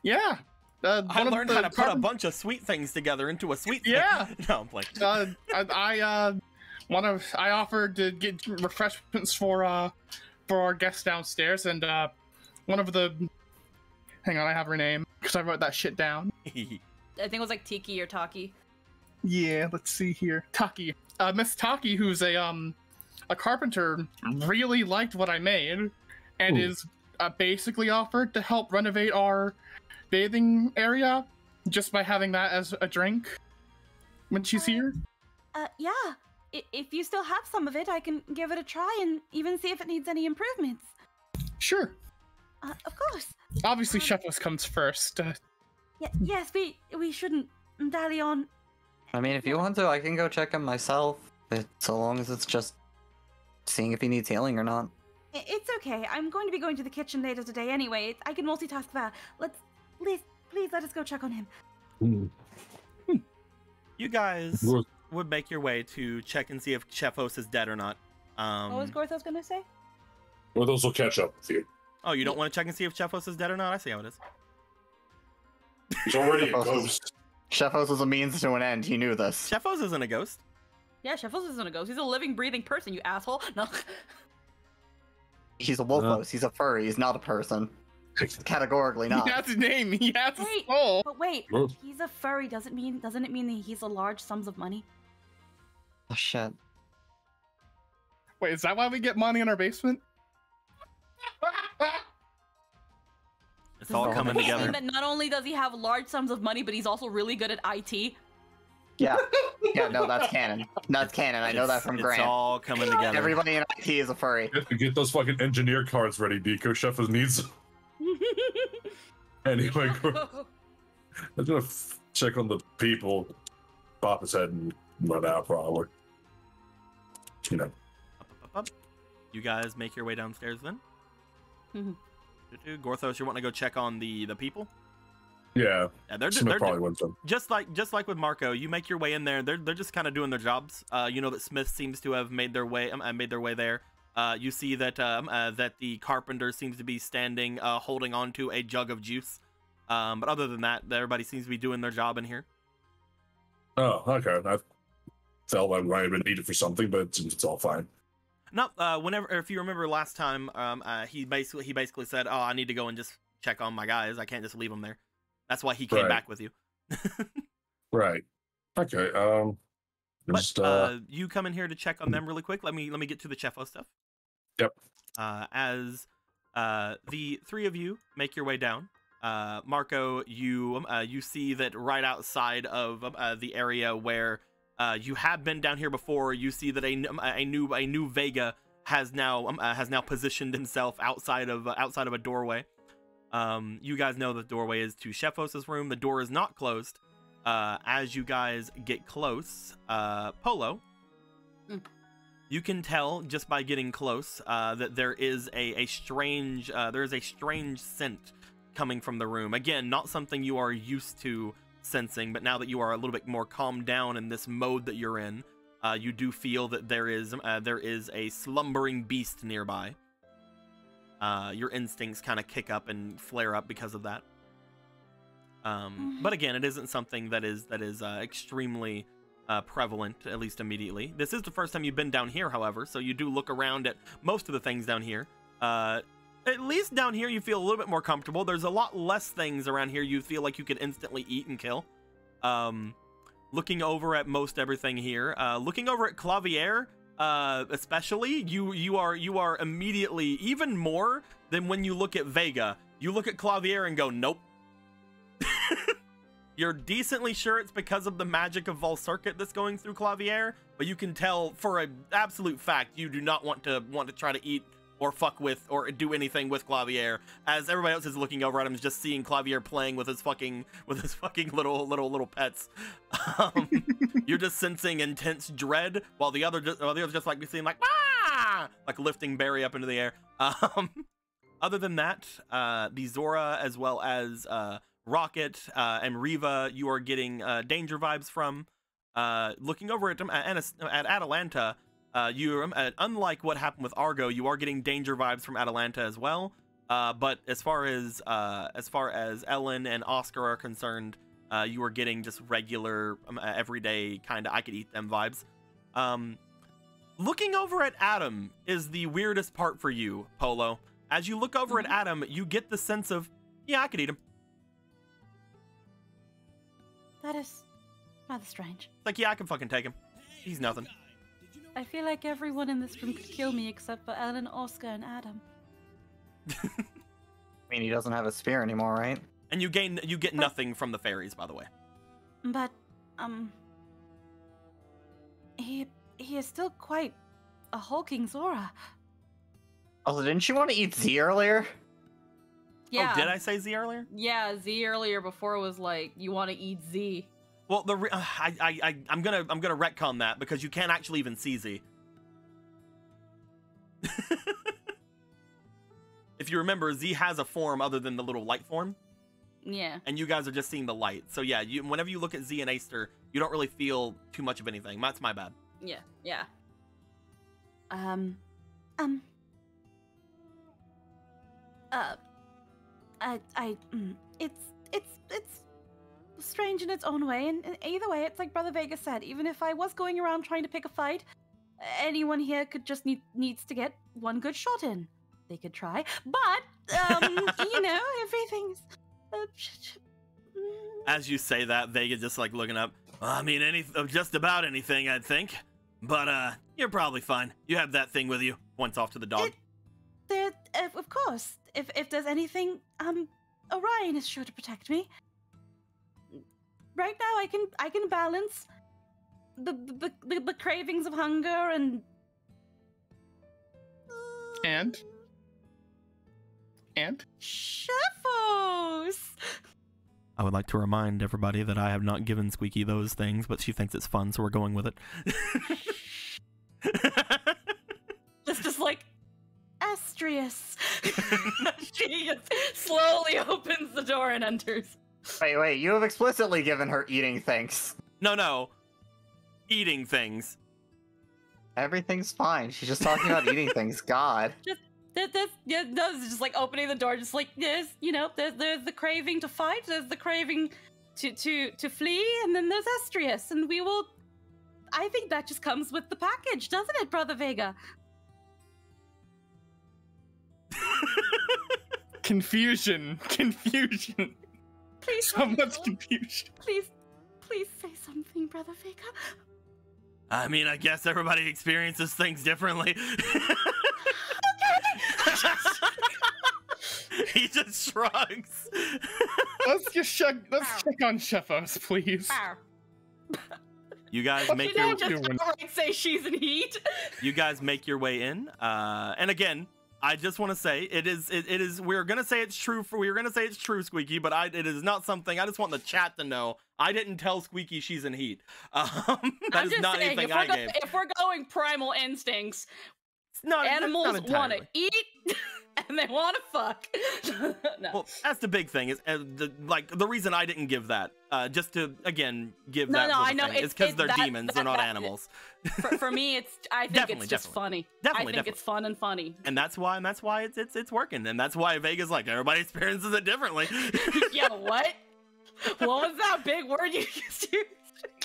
[SPEAKER 8] Yeah.
[SPEAKER 1] I learned how to put a bunch of sweet things together into a sweet thing.
[SPEAKER 8] Yeah.
[SPEAKER 1] No, I'm playing.
[SPEAKER 8] I offered to get refreshments for our guests downstairs, and one of the. Hang on, I have her name because I wrote that shit down.
[SPEAKER 4] I think it was like Tiki or Taki.
[SPEAKER 8] Yeah, let's see here. Taki. Miss Taki, who's a carpenter, really liked what I made, and is basically offered to help renovate our bathing area just by having that as a drink when she's here.
[SPEAKER 7] Yeah. If you still have some of it, I can give it a try and even see if it needs any improvements.
[SPEAKER 8] Sure.
[SPEAKER 7] Of course.
[SPEAKER 8] Obviously, Sheffos comes first.
[SPEAKER 7] Yes, we shouldn't dally on.
[SPEAKER 3] I mean, if you want to, I can go check him myself. So long as it's just seeing if he needs healing or not.
[SPEAKER 7] It's okay. I'm going to be going to the kitchen later today anyway. I can multitask that. Please let us go check on him.
[SPEAKER 1] You guys would make your way to check and see if Sheffos is dead or not.
[SPEAKER 4] What was Gorthos gonna say?
[SPEAKER 5] Gorthos will catch up with you.
[SPEAKER 1] Oh, you don't want to check and see if Sheffos is dead or not? I see how it is.
[SPEAKER 5] He's already a ghost.
[SPEAKER 3] Sheffos is a means to an end. He knew this.
[SPEAKER 1] Sheffos isn't a ghost.
[SPEAKER 4] Yeah, Sheffos isn't a ghost. He's a living, breathing person, you asshole. No.
[SPEAKER 3] He's a wolfos. He's a furry. He's not a person. Categorically not.
[SPEAKER 8] He has his name. He has his
[SPEAKER 7] Wait,
[SPEAKER 8] soul.
[SPEAKER 7] but wait. He's a furry. Doesn't it mean that he's a large sums of money?
[SPEAKER 3] Oh shit.
[SPEAKER 8] Wait, is that why we get money in our basement?
[SPEAKER 1] It's all coming
[SPEAKER 4] Does that
[SPEAKER 1] together.
[SPEAKER 4] mean that not only does he have large sums of money, but he's also really good at IT?
[SPEAKER 3] Yeah. Yeah, no, that's canon. That's canon. I know that from Grant.
[SPEAKER 1] It's all coming together.
[SPEAKER 3] Everybody in IT is a furry.
[SPEAKER 5] Get those fucking engineer cards ready, Deco. Chef needs. Anyway, I'm gonna check on the people, pop his head, and run out probably. You know.
[SPEAKER 1] Up. You guys make your way downstairs then.
[SPEAKER 4] Mhm.
[SPEAKER 1] Gorthos, you want to go check on the people?
[SPEAKER 5] Yeah.
[SPEAKER 1] They're
[SPEAKER 5] Smith probably wins them.
[SPEAKER 1] just like with Marco. You make your way in there. They're just kind of doing their jobs. You know that Smith seems to have made their way there. You see that that the carpenter seems to be standing, holding on to a jug of juice. But other than that, everybody seems to be doing their job in here.
[SPEAKER 5] Oh, okay. I felt I might have been needed for something, but it's all fine.
[SPEAKER 1] No, if you remember last time, he basically said, "Oh, I need to go and just check on my guys. I can't just leave them there." That's why he came
[SPEAKER 5] Right.
[SPEAKER 1] back with you.
[SPEAKER 5] Right. Okay.
[SPEAKER 1] But you come in here to check on them really quick. Let me get to the Chefo stuff.
[SPEAKER 5] Yep.
[SPEAKER 1] As the three of you make your way down, Marco, you see that right outside of the area where you have been down here before. You see that a new Vega has now positioned himself outside of a doorway. You guys know the doorway is to Chefos' room. The door is not closed. As you guys get close, Polo, you can tell just by getting close that there is a strange scent coming from the room. Again, not something you are used to sensing, but now that you are a little bit more calmed down in this mode that you're in, you do feel that there is a slumbering beast nearby. Your instincts kind of kick up and flare up because of that. But again, it isn't something that is extremely prevalent, at least immediately. This is the first time you've been down here, however, so you do look around at most of the things down here. At least down here you feel a little bit more comfortable. There's a lot less things around here you feel like you could instantly eat and kill. Looking over at most everything here, looking over at Clavier, especially, you are immediately, even more than when you look at Vega, you look at Clavier and go, nope. You're decently sure it's because of the magic of Vol Circuit that's going through Clavier, but you can tell for an absolute fact you do not want to try to eat or fuck with or do anything with Clavier, as everybody else is looking over at him, just seeing Clavier playing with his fucking little pets. You're just sensing intense dread, while the other just like seeing like like lifting Barry up into the air. Other than that, the Zora as well as Rocket and Riva, you are getting danger vibes from. Looking over at Atalanta, unlike what happened with Argo, you are getting danger vibes from Atalanta as well. But as far as Ellen and Oscar are concerned, you are getting just regular, everyday kind of I could eat them vibes. Looking over at Adam is the weirdest part for you, Polo. As you look over at Adam, you get the sense of, yeah, I could eat him.
[SPEAKER 7] That is rather strange.
[SPEAKER 1] It's like, yeah, I can fucking take him. He's nothing.
[SPEAKER 7] I feel like everyone in this room could kill me except for Ellen, Oscar, and Adam.
[SPEAKER 3] I mean, he doesn't have a spear anymore, right?
[SPEAKER 1] And you get nothing from the fairies, by the way.
[SPEAKER 7] But, he is still quite a hulking Zora.
[SPEAKER 3] Also, didn't you want to eat Z earlier?
[SPEAKER 4] Yeah.
[SPEAKER 1] Oh, did I say Z earlier?
[SPEAKER 4] Yeah, Z earlier before was like, you want to eat Z.
[SPEAKER 1] Well, I'm gonna retcon that because you can't actually even see Z. If you remember, Z has a form other than the little light form.
[SPEAKER 4] Yeah.
[SPEAKER 1] And you guys are just seeing the light. So yeah, whenever you look at Z and Aster, you don't really feel too much of anything. That's my bad.
[SPEAKER 4] Yeah. Yeah.
[SPEAKER 7] It's strange in its own way, and either way, it's like Brother Vega said, even if I was going around trying to pick a fight, anyone here could just needs to get one good shot in. They could try, but, you know, everything's...
[SPEAKER 1] As you say that, Vega's just like looking up. I mean, just about anything, I'd think. But, you're probably fine. You have that thing with you. Points off to the dog.
[SPEAKER 7] Of course. If there's anything, Orion is sure to protect me. Right now, I can balance the cravings of hunger and Chefos.
[SPEAKER 1] I would like to remind everybody that I have not given Squeaky those things, but she thinks it's fun, so we're going with it.
[SPEAKER 7] Just like Estrius.
[SPEAKER 4] She just slowly opens the door and enters.
[SPEAKER 3] Wait, you have explicitly given her eating things.
[SPEAKER 1] No. Eating things.
[SPEAKER 3] Everything's fine. She's just talking about eating things. God.
[SPEAKER 4] This just like opening the door, just like there's the craving to fight, there's the craving to flee, and then there's Estrius, and we will. I think that just comes with the package, doesn't it, Brother Vega?
[SPEAKER 8] Confusion.
[SPEAKER 7] Please,
[SPEAKER 8] So much confusion.
[SPEAKER 7] please say something, Brother Vega.
[SPEAKER 1] I mean, I guess everybody experiences things differently. He just shrugs.
[SPEAKER 8] Let's check on Chefos, please.
[SPEAKER 1] You guys make
[SPEAKER 4] You
[SPEAKER 1] your
[SPEAKER 4] don't just outright say she's in heat.
[SPEAKER 1] you guys make your way in. And again, I just want to say it is we're gonna say it's true Squeaky, but it is not something I just want the chat to know. I didn't tell Squeaky she's in heat. That is not
[SPEAKER 4] saying,
[SPEAKER 1] anything I gave.
[SPEAKER 4] If we're going primal instincts,
[SPEAKER 1] No,
[SPEAKER 4] animals
[SPEAKER 1] not
[SPEAKER 4] want to
[SPEAKER 1] entirely.
[SPEAKER 4] eat and they want to fuck. No.
[SPEAKER 1] Well, that's the big thing is the reason I didn't give that just to again give
[SPEAKER 4] No,
[SPEAKER 1] that
[SPEAKER 4] I
[SPEAKER 1] was
[SPEAKER 4] know,
[SPEAKER 1] the thing, is because they're demons, they're not
[SPEAKER 4] that-
[SPEAKER 1] animals.
[SPEAKER 4] For me, I think
[SPEAKER 1] Definitely,
[SPEAKER 4] it's just funny.
[SPEAKER 1] Definitely,
[SPEAKER 4] I think it's fun and funny.
[SPEAKER 1] And that's why it's working, and that's why Vega's like everybody experiences it differently.
[SPEAKER 4] Yo, what? What was that big word you used?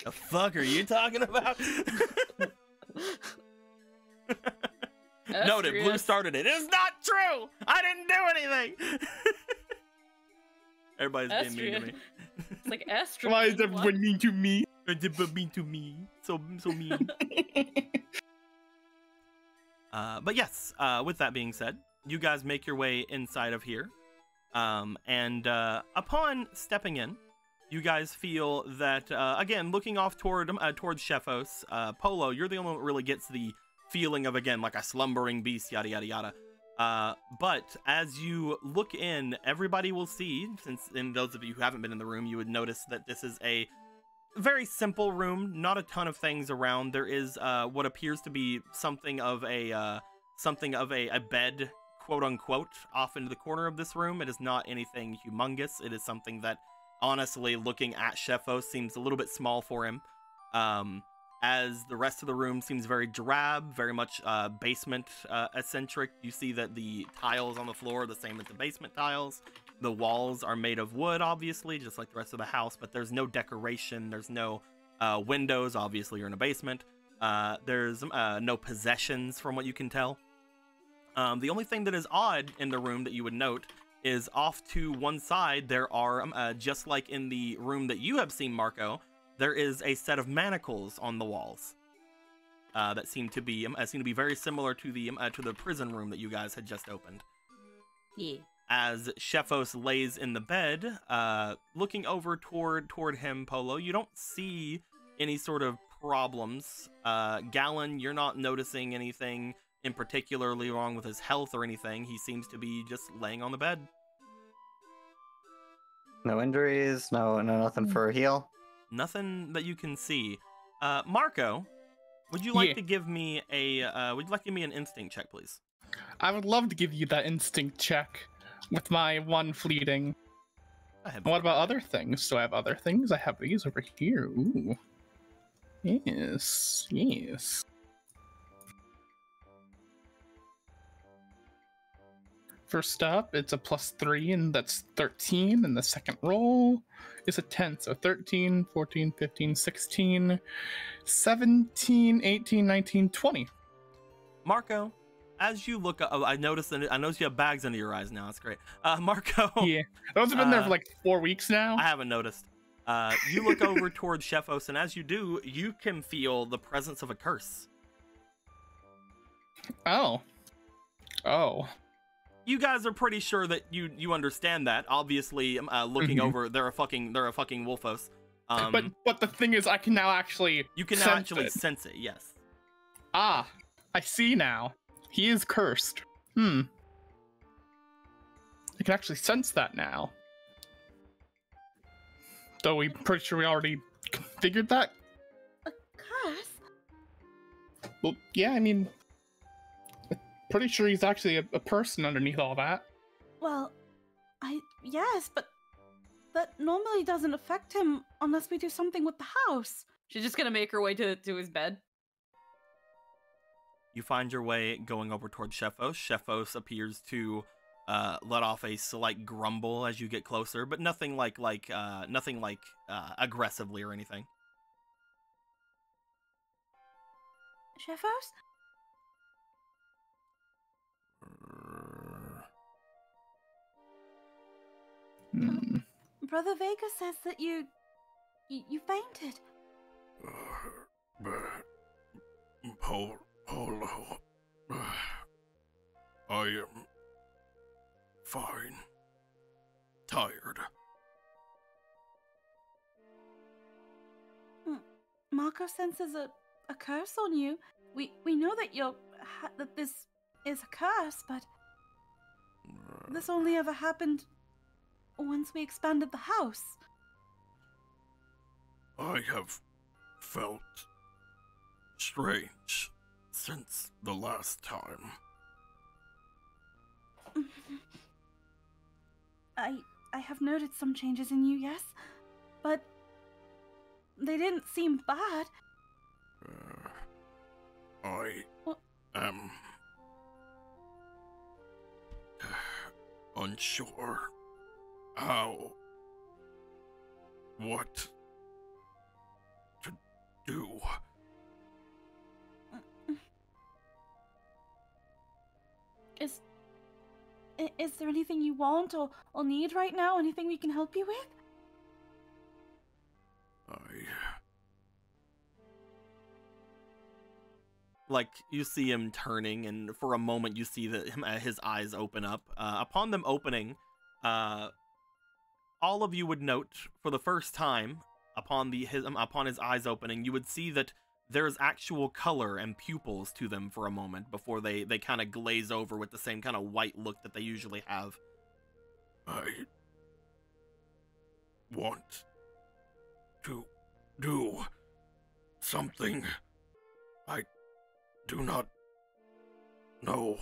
[SPEAKER 1] The fuck are you talking about? Noted. Blue started it. It's not true. I didn't do anything. Everybody's being mean to me.
[SPEAKER 4] It's like estrogen.
[SPEAKER 8] Why is everyone mean to me?
[SPEAKER 1] Mean to me. So mean. But yes. With that being said, you guys make your way inside of here, and upon stepping in, you guys feel that again, looking off towards Chefos, Polo, you're the only one that really gets the feeling of, again, like a slumbering beast, yada yada yada. But as you look in, everybody will see, since in those of you who haven't been in the room, you would notice that this is a very simple room, not a ton of things around. There is what appears to be something of a bed, quote unquote, off into the corner of this room. It is not anything humongous. It is something that, honestly, looking at Chefos, seems a little bit small for him. As the rest of the room seems very drab, very much basement eccentric. You see that the tiles on the floor are the same as the basement tiles. The walls are made of wood, obviously, just like the rest of the house, but there's no decoration. There's no windows. Obviously, you're in a basement. There's no possessions, from what you can tell. The only thing that is odd in the room that you would note is off to one side, there are, just like in the room that you have seen, Marco, there is a set of manacles on the walls that seem to be very similar to the prison room that you guys had just opened.
[SPEAKER 4] Yeah.
[SPEAKER 1] As Chefos lays in the bed, looking over toward him, Polo, you don't see any sort of problems. Gallon, you're not noticing anything in particularly wrong with his health or anything. He seems to be just laying on the bed.
[SPEAKER 3] No injuries, no nothing for a heal.
[SPEAKER 1] Nothing that you can see. Marco, would you like to give me an instinct check, please?
[SPEAKER 8] I would love to give you that instinct check with my one fleeting. What about other things? Do I have other things? I have these over here. Ooh. Yes. First up, it's a +3, and that's 13, and the second roll is a 10, so 13, 14, 15, 16, 17, 18, 19, 20.
[SPEAKER 1] Marco, as you look up, I noticed you have bags under your eyes now. That's great. Marco.
[SPEAKER 8] Yeah, those have been there for like 4 weeks now.
[SPEAKER 1] I haven't noticed. You look over towards Chefos, and as you do, you can feel the presence of a curse.
[SPEAKER 8] Oh.
[SPEAKER 1] You guys are pretty sure that you understand that. Obviously, looking over, they're a fucking Wolfos.
[SPEAKER 8] But the thing is, I can now actually
[SPEAKER 1] you can now
[SPEAKER 8] sense
[SPEAKER 1] actually
[SPEAKER 8] it.
[SPEAKER 1] sense it. Yes.
[SPEAKER 8] Ah, I see now. He is cursed. I can actually sense that now. Though we're pretty sure we already figured that.
[SPEAKER 7] A curse?
[SPEAKER 8] Well, yeah, I mean, pretty sure he's actually a person underneath all that.
[SPEAKER 7] Well, yes, but that normally doesn't affect him unless we do something with the house.
[SPEAKER 4] She's just gonna make her way to his bed.
[SPEAKER 1] You find your way going over towards Shefos. Shefos appears to let off a slight grumble as you get closer, but nothing like aggressively or anything.
[SPEAKER 7] Shefos? Brother Vega says that you fainted.
[SPEAKER 9] Polo, I am fine. Tired.
[SPEAKER 7] Marco senses a curse on you. We know that that this is a curse, but this only ever happened once we expanded the house.
[SPEAKER 9] I have felt strange since the last time.
[SPEAKER 7] I have noted some changes in you, yes, but they didn't seem bad.
[SPEAKER 9] I am unsure what to do.
[SPEAKER 7] Is there anything you want or need right now? Anything we can help you with?
[SPEAKER 1] Like, you see him turning, and for a moment you see that his eyes open up. Upon them opening, all of you would note, for the first time, upon his eyes opening, you would see that there's actual color and pupils to them for a moment before they kind of glaze over with the same kind of white look that they usually have.
[SPEAKER 9] I want to do something. I do not know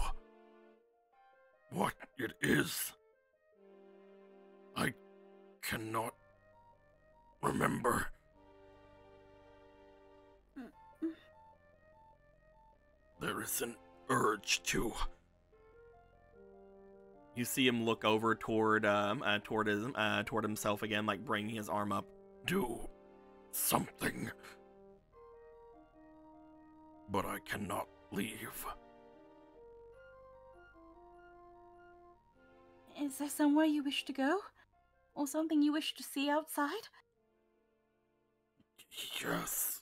[SPEAKER 9] what it is. I cannot remember. There is an urge to.
[SPEAKER 1] You see him look over toward himself again, like bringing his arm up.
[SPEAKER 9] Do something. But I cannot leave.
[SPEAKER 7] Is there somewhere you wish to go? Or something you wish to see outside?
[SPEAKER 9] Yes.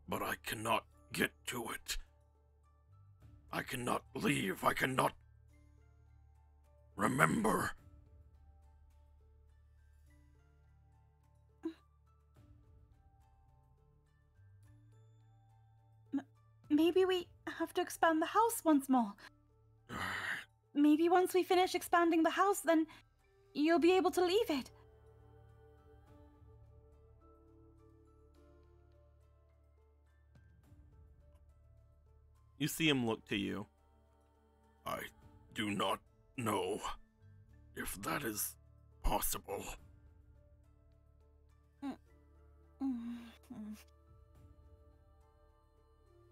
[SPEAKER 9] But I cannot get to it. I cannot leave. I cannot remember.
[SPEAKER 7] Maybe we have to expand the house once more. Maybe once we finish expanding the house, then you'll be able to leave it.
[SPEAKER 1] You see him look to you.
[SPEAKER 9] I do not know if that is possible.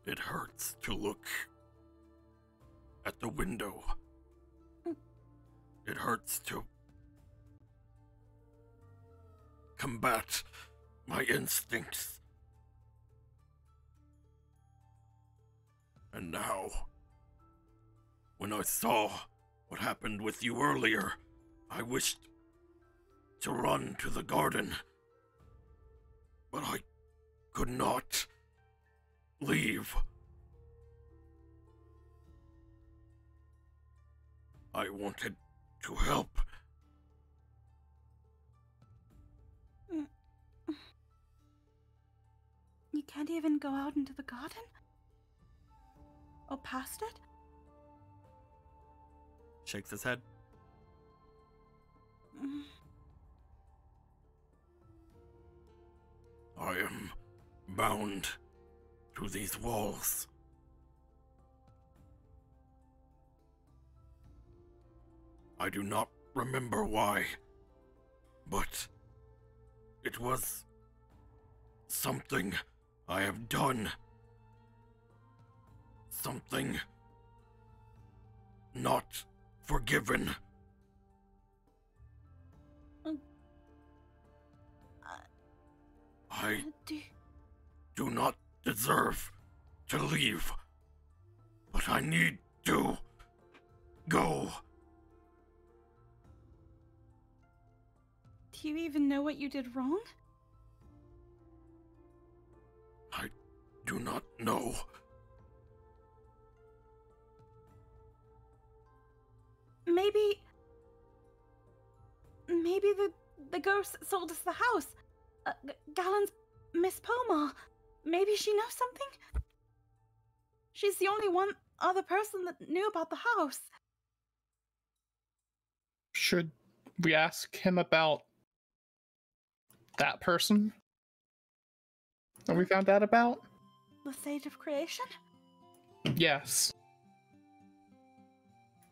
[SPEAKER 9] It hurts to look at the window. It hurts to combat my instincts. And now, when I saw what happened with you earlier, I wished to run to the garden. But I could not leave. I wanted to help.
[SPEAKER 7] You can't even go out into the garden? Or past it?
[SPEAKER 1] Shakes his head.
[SPEAKER 9] I am bound to these walls. I do not remember why, but it was something I have done. Something not forgiven. I do not deserve to leave, but I need to go.
[SPEAKER 7] Do you even know what you did wrong?
[SPEAKER 9] I do not know.
[SPEAKER 7] Maybe the ghost sold us the house. Galen's Miss Pomar. Maybe she knows something? She's the only one other person that knew about the house.
[SPEAKER 8] Should we ask him about that person that we found out about?
[SPEAKER 7] The Sage of Creation?
[SPEAKER 8] Yes.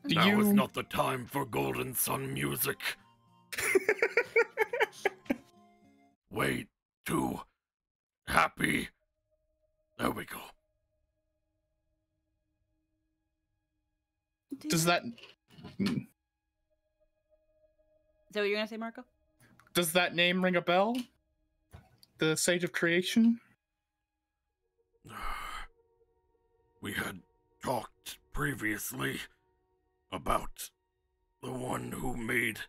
[SPEAKER 9] Now is not the time for Golden Sun music. Way too happy. There we go.
[SPEAKER 8] Does that...
[SPEAKER 4] Is that what you're gonna say, Marco?
[SPEAKER 8] Does that name ring a bell? The Sage of Creation?
[SPEAKER 9] We had talked previously about the one who made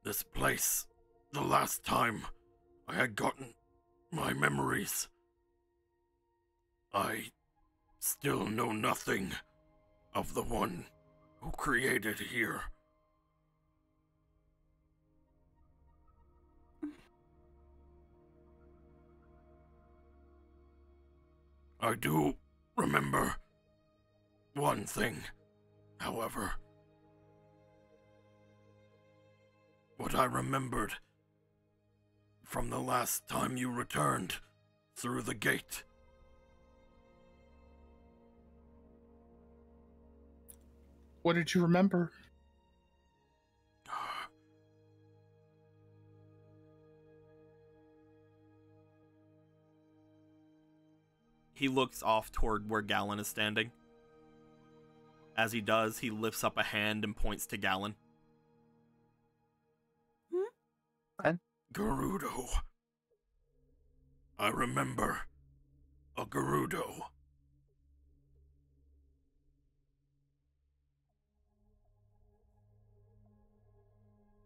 [SPEAKER 9] this place the last time I had gotten my memories. I still know nothing of the one who created here. I do remember one thing, however. What I remembered from the last time you returned through the gate.
[SPEAKER 8] What did you remember?
[SPEAKER 1] He looks off toward where Galen is standing. As he does, he lifts up a hand and points to Galen.
[SPEAKER 9] Gerudo. I remember a Gerudo.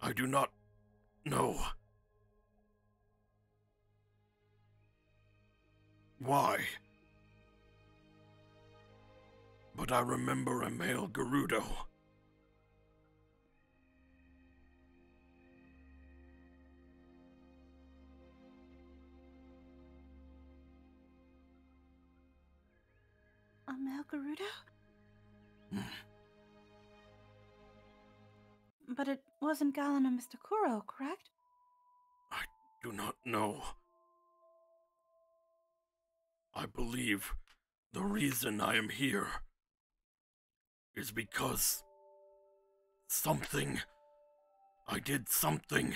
[SPEAKER 9] I do not know why, but I remember a male Gerudo.
[SPEAKER 7] A male Gerudo? But it wasn't Galen or Mr. Kuro, correct?
[SPEAKER 9] I do not know. I believe the reason I am here is because I did something,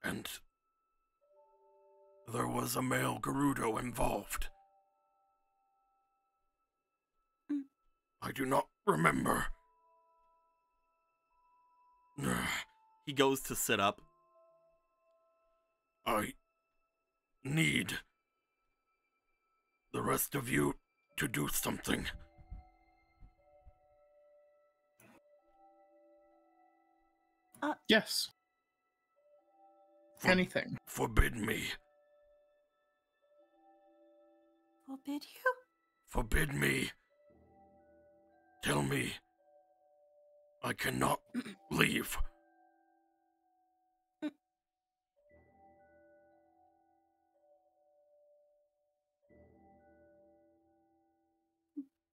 [SPEAKER 9] and there was a male Gerudo involved. I do not remember.
[SPEAKER 1] He goes to sit up.
[SPEAKER 9] I need the rest of you to do something.
[SPEAKER 8] Yes. Anything.
[SPEAKER 9] Forbid me.
[SPEAKER 7] Forbid you?
[SPEAKER 9] Forbid me. Tell me I cannot leave.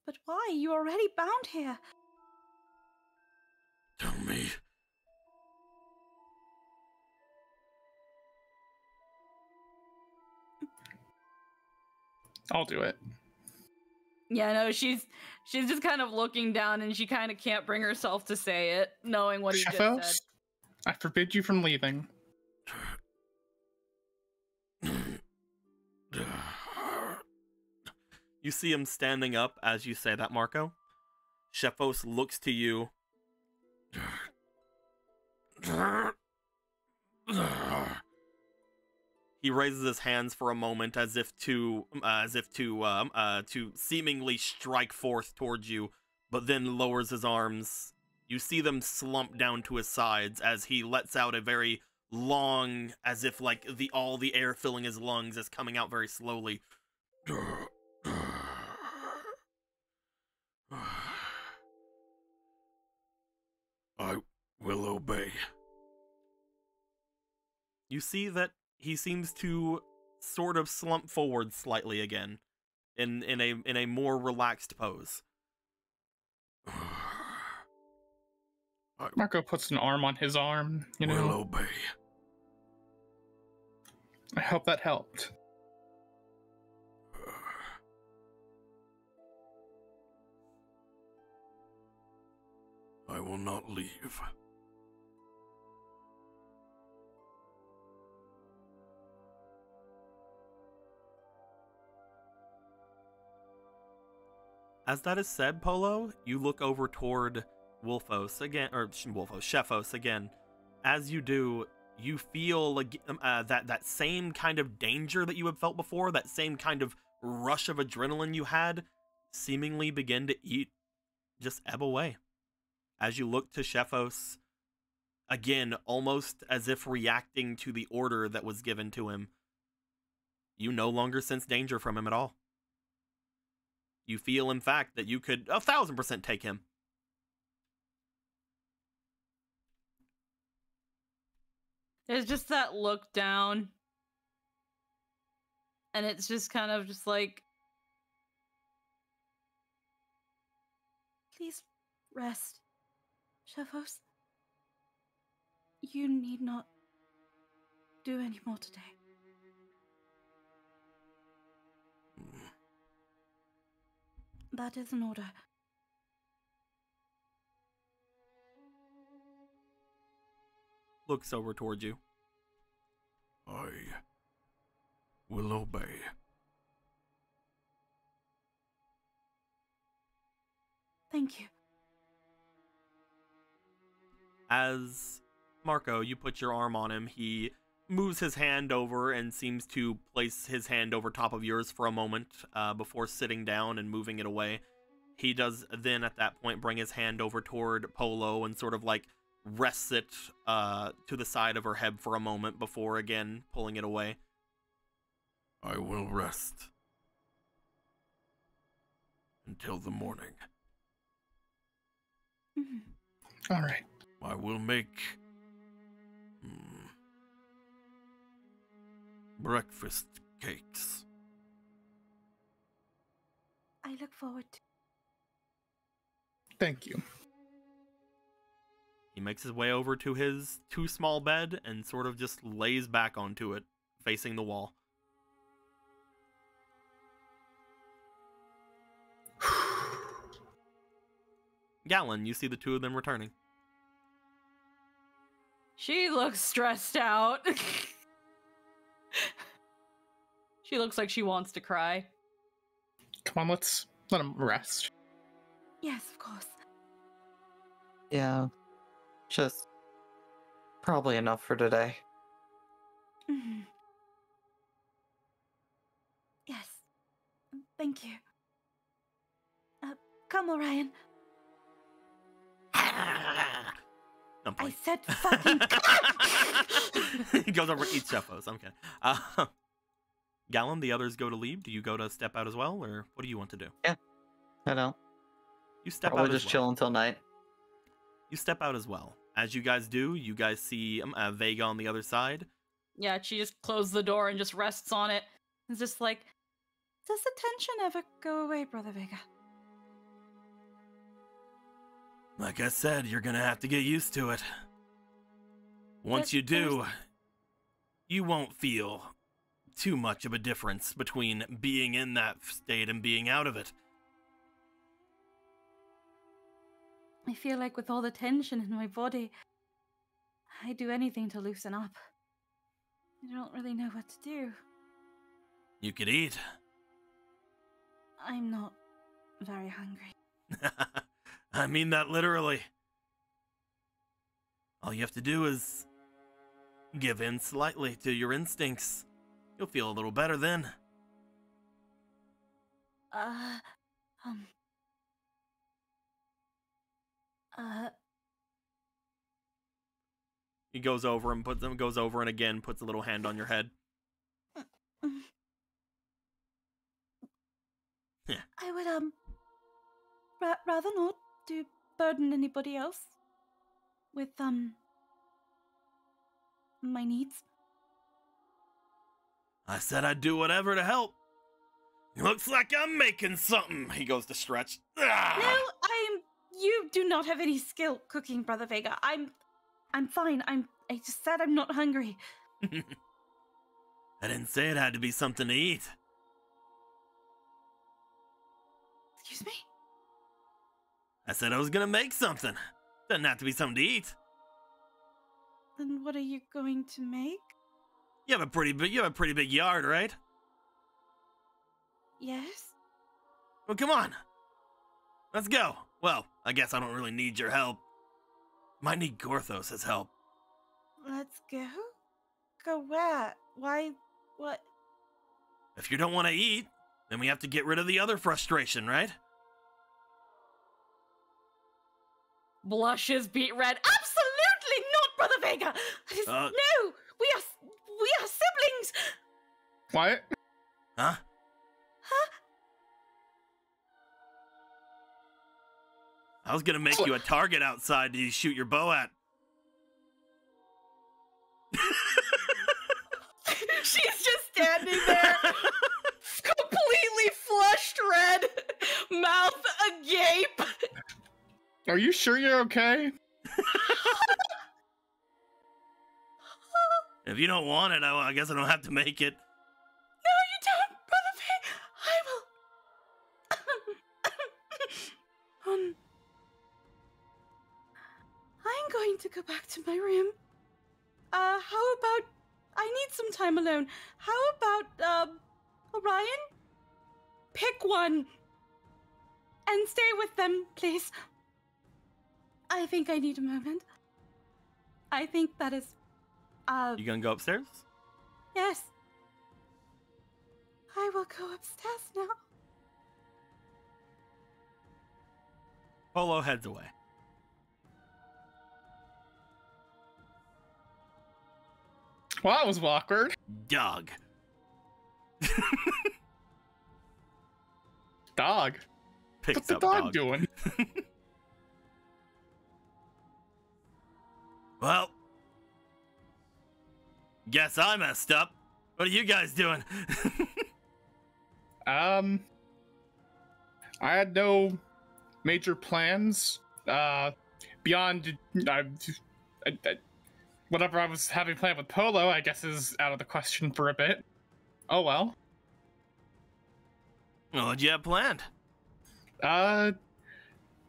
[SPEAKER 7] But why? You already bound here.
[SPEAKER 9] Tell me.
[SPEAKER 8] I'll do it.
[SPEAKER 4] Yeah, no, she's just kind of looking down, and she kind of can't bring herself to say it, knowing what he just
[SPEAKER 8] Sheffos,
[SPEAKER 4] said.
[SPEAKER 8] I forbid you from leaving.
[SPEAKER 1] You see him standing up as you say that, Marco. Sheffos looks to you. He raises his hands for a moment as if to seemingly strike forth towards you, but then lowers his arms. You see them slump down to his sides as he lets out a very long, as if like all the air filling his lungs is coming out very slowly.
[SPEAKER 9] I will obey.
[SPEAKER 1] You see that he seems to sort of slump forward slightly again, in a more relaxed pose.
[SPEAKER 8] Marco puts an arm on his arm, you know.
[SPEAKER 9] Will obey.
[SPEAKER 8] I hope that helped.
[SPEAKER 9] I will not leave.
[SPEAKER 1] As that is said, Polo, you look over toward Wolfos again, or Wolfos, Sheffos again. As you do, you feel that same kind of danger that you had felt before, that same kind of rush of adrenaline you had, seemingly begin to just ebb away. As you look to Sheffos, again, almost as if reacting to the order that was given to him, you no longer sense danger from him at all. You feel, in fact, that you could 1,000% take him.
[SPEAKER 4] There's just that look down. And it's just kind of just like...
[SPEAKER 7] Please rest, Sheffos. You need not do any more today. That is an order.
[SPEAKER 1] Looks over towards you.
[SPEAKER 9] I will obey.
[SPEAKER 7] Thank you.
[SPEAKER 1] As Marco, you put your arm on him, he moves his hand over and seems to place his hand over top of yours for a moment before sitting down and moving it away. He does then at that point bring his hand over toward Polo and sort of like rests it to the side of her head for a moment before again pulling it away.
[SPEAKER 9] I will rest until the morning.
[SPEAKER 8] All right.
[SPEAKER 9] I will make breakfast cakes.
[SPEAKER 7] I look forward to...
[SPEAKER 8] Thank you.
[SPEAKER 1] He makes his way over to his too small bed and sort of just lays back onto it, facing the wall. Gallon, you see the two of them returning.
[SPEAKER 4] She looks stressed out. She looks like she wants to cry.
[SPEAKER 8] Come on, let's let him rest.
[SPEAKER 7] Yes, of course.
[SPEAKER 3] Yeah. Just probably enough for today.
[SPEAKER 7] Mhm. Yes. Thank you. Come, Orion.
[SPEAKER 1] I'm
[SPEAKER 7] I
[SPEAKER 1] playing.
[SPEAKER 7] said fucking
[SPEAKER 1] He goes over and eats Sheffos. I'm kidding. Gallon, the others go to leave. Do you go to step out as well, or what do you want to do?
[SPEAKER 3] I know.
[SPEAKER 1] You step
[SPEAKER 3] Probably
[SPEAKER 1] out
[SPEAKER 3] just
[SPEAKER 1] as
[SPEAKER 3] chill
[SPEAKER 1] well.
[SPEAKER 3] until night.
[SPEAKER 1] you step out as well. As you guys do, you guys see Vega on the other side.
[SPEAKER 4] Yeah, she just closed the door and just rests on it. It's just like,
[SPEAKER 7] Does the tension ever go away, Brother Vega?
[SPEAKER 1] Like I said, you're gonna have to get used to it. Once you do, you won't feel too much of a difference between being in that state and being out of it.
[SPEAKER 7] I feel like with all the tension in my body, I'd do anything to loosen up. I don't really know what to do.
[SPEAKER 1] You could eat.
[SPEAKER 7] I'm not very hungry.
[SPEAKER 1] I mean that literally. All you have to do is give in slightly to your instincts. You'll feel a little better then. He goes over and goes over and again puts a little hand on your head. Yeah.
[SPEAKER 7] I would, rather not burden anybody else with, my needs.
[SPEAKER 1] I said I'd do whatever to help. Looks like I'm making something. He goes to stretch. Ah!
[SPEAKER 7] No, you do not have any skill cooking, Brother Vega. I'm fine. I just said I'm not hungry.
[SPEAKER 1] I didn't say it had to be something to eat.
[SPEAKER 7] Excuse me?
[SPEAKER 1] I said I was gonna make something. Doesn't have to be something to eat.
[SPEAKER 7] Then what are you going to make?
[SPEAKER 1] You have a pretty big yard, right?
[SPEAKER 7] Yes?
[SPEAKER 1] Well, come on. Let's go. Well, I guess I don't really need your help. Might need Gorthos' help.
[SPEAKER 7] Let's go? Go where? Why? What?
[SPEAKER 1] If you don't want to eat, then we have to get rid of the other frustration, right?
[SPEAKER 4] blushes beat red.
[SPEAKER 7] Absolutely not, Brother Vega! No! We are siblings!
[SPEAKER 8] What?
[SPEAKER 1] Huh?
[SPEAKER 7] Huh?
[SPEAKER 1] I was gonna make you a target outside to shoot your bow at.
[SPEAKER 4] She's just standing there, completely flushed red, mouth agape.
[SPEAKER 8] Are you sure you're okay?
[SPEAKER 1] If you don't want it, I guess I don't have to make it.
[SPEAKER 7] No, you don't, Brother Vega. I will. I'm going to go back to my room. How about... I need some time alone. How about, Orion? Pick one. And stay with them, please. I think I need a moment. I think that is,
[SPEAKER 1] You gonna go upstairs?
[SPEAKER 7] yes. I will go upstairs now.
[SPEAKER 1] Polo heads away.
[SPEAKER 8] Well, that was awkward.
[SPEAKER 1] Dog.
[SPEAKER 8] Dog.
[SPEAKER 1] Picks
[SPEAKER 8] What's the
[SPEAKER 1] up
[SPEAKER 8] dog doing?
[SPEAKER 1] Well, guess I messed up. What are you guys doing?
[SPEAKER 8] I had no major plans. Beyond whatever I was having planned with Polo, I guess is out of the question for a bit. Oh well.
[SPEAKER 1] What'd you have planned?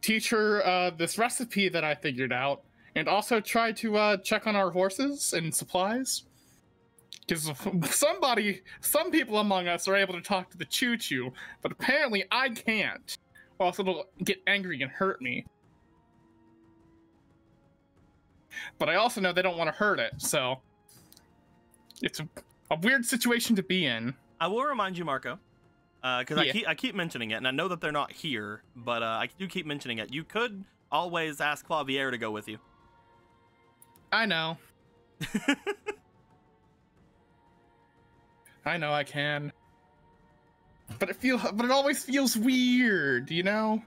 [SPEAKER 8] Teach her this recipe that I figured out, and also try to check on our horses and supplies. Because some people among us are able to talk to the choo-choo, but apparently I can't. Or else it'll get angry and hurt me. But I also know they don't want to hurt it, so it's a weird situation to be in.
[SPEAKER 1] I will remind you, Marco, because
[SPEAKER 8] Yeah.
[SPEAKER 1] I keep mentioning it, and I know that they're not here, but I do keep mentioning it. You could always ask Clavier to go with you.
[SPEAKER 8] I know. I know I can. But it always feels weird, you know?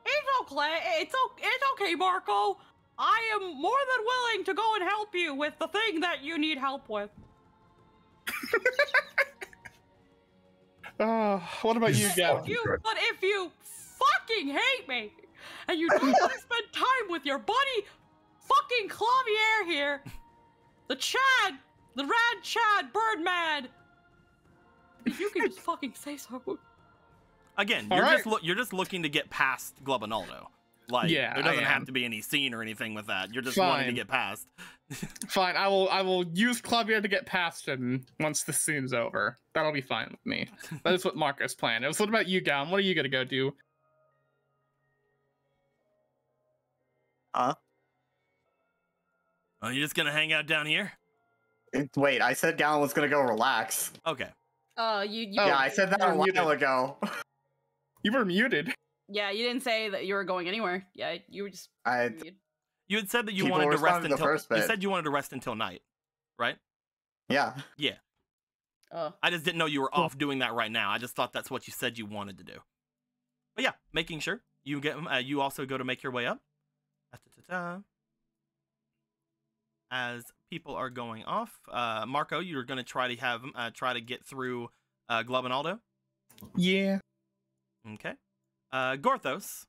[SPEAKER 4] It's okay, Marco. I am more than willing to go and help you with the thing that you need help with.
[SPEAKER 8] What about you, Gal?
[SPEAKER 4] But if you fucking hate me and you don't want to spend time with your buddy fucking Clavier here, the rad Chad Birdman, if you can just fucking say so.
[SPEAKER 1] Again, you're just looking to get past Globinaldo. Like,
[SPEAKER 8] Yeah,
[SPEAKER 1] there doesn't
[SPEAKER 8] I
[SPEAKER 1] have
[SPEAKER 8] am.
[SPEAKER 1] to be any scene or anything with that. You're just
[SPEAKER 8] Fine.
[SPEAKER 1] wanting to get past.
[SPEAKER 8] Fine, I will use Clavier to get past him once the scene's over. That'll be fine with me. That is what Marco's plan is. What about you, Gown? What are you gonna go do?
[SPEAKER 3] Huh?
[SPEAKER 1] Oh, you're just gonna hang out down here?
[SPEAKER 3] Wait, I said Gallon was gonna go relax.
[SPEAKER 1] Okay.
[SPEAKER 3] Yeah, I said that a while ago.
[SPEAKER 8] You were muted.
[SPEAKER 4] Yeah, you didn't say that you were going anywhere. Yeah, you were just.
[SPEAKER 1] You had said that you
[SPEAKER 3] People
[SPEAKER 1] wanted to rest
[SPEAKER 3] responded to the
[SPEAKER 1] until
[SPEAKER 3] first
[SPEAKER 1] you
[SPEAKER 3] bit.
[SPEAKER 1] said you wanted to rest until night, right?
[SPEAKER 3] Yeah.
[SPEAKER 1] Yeah.
[SPEAKER 4] Oh.
[SPEAKER 1] I just didn't know you were off doing that right now. I just thought that's what you said you wanted to do. But yeah, making sure you get. You also go to make your way up. As people are going off, Marco, you're going to try to get through Globinaldo.
[SPEAKER 8] Yeah.
[SPEAKER 1] Okay. Gorthos.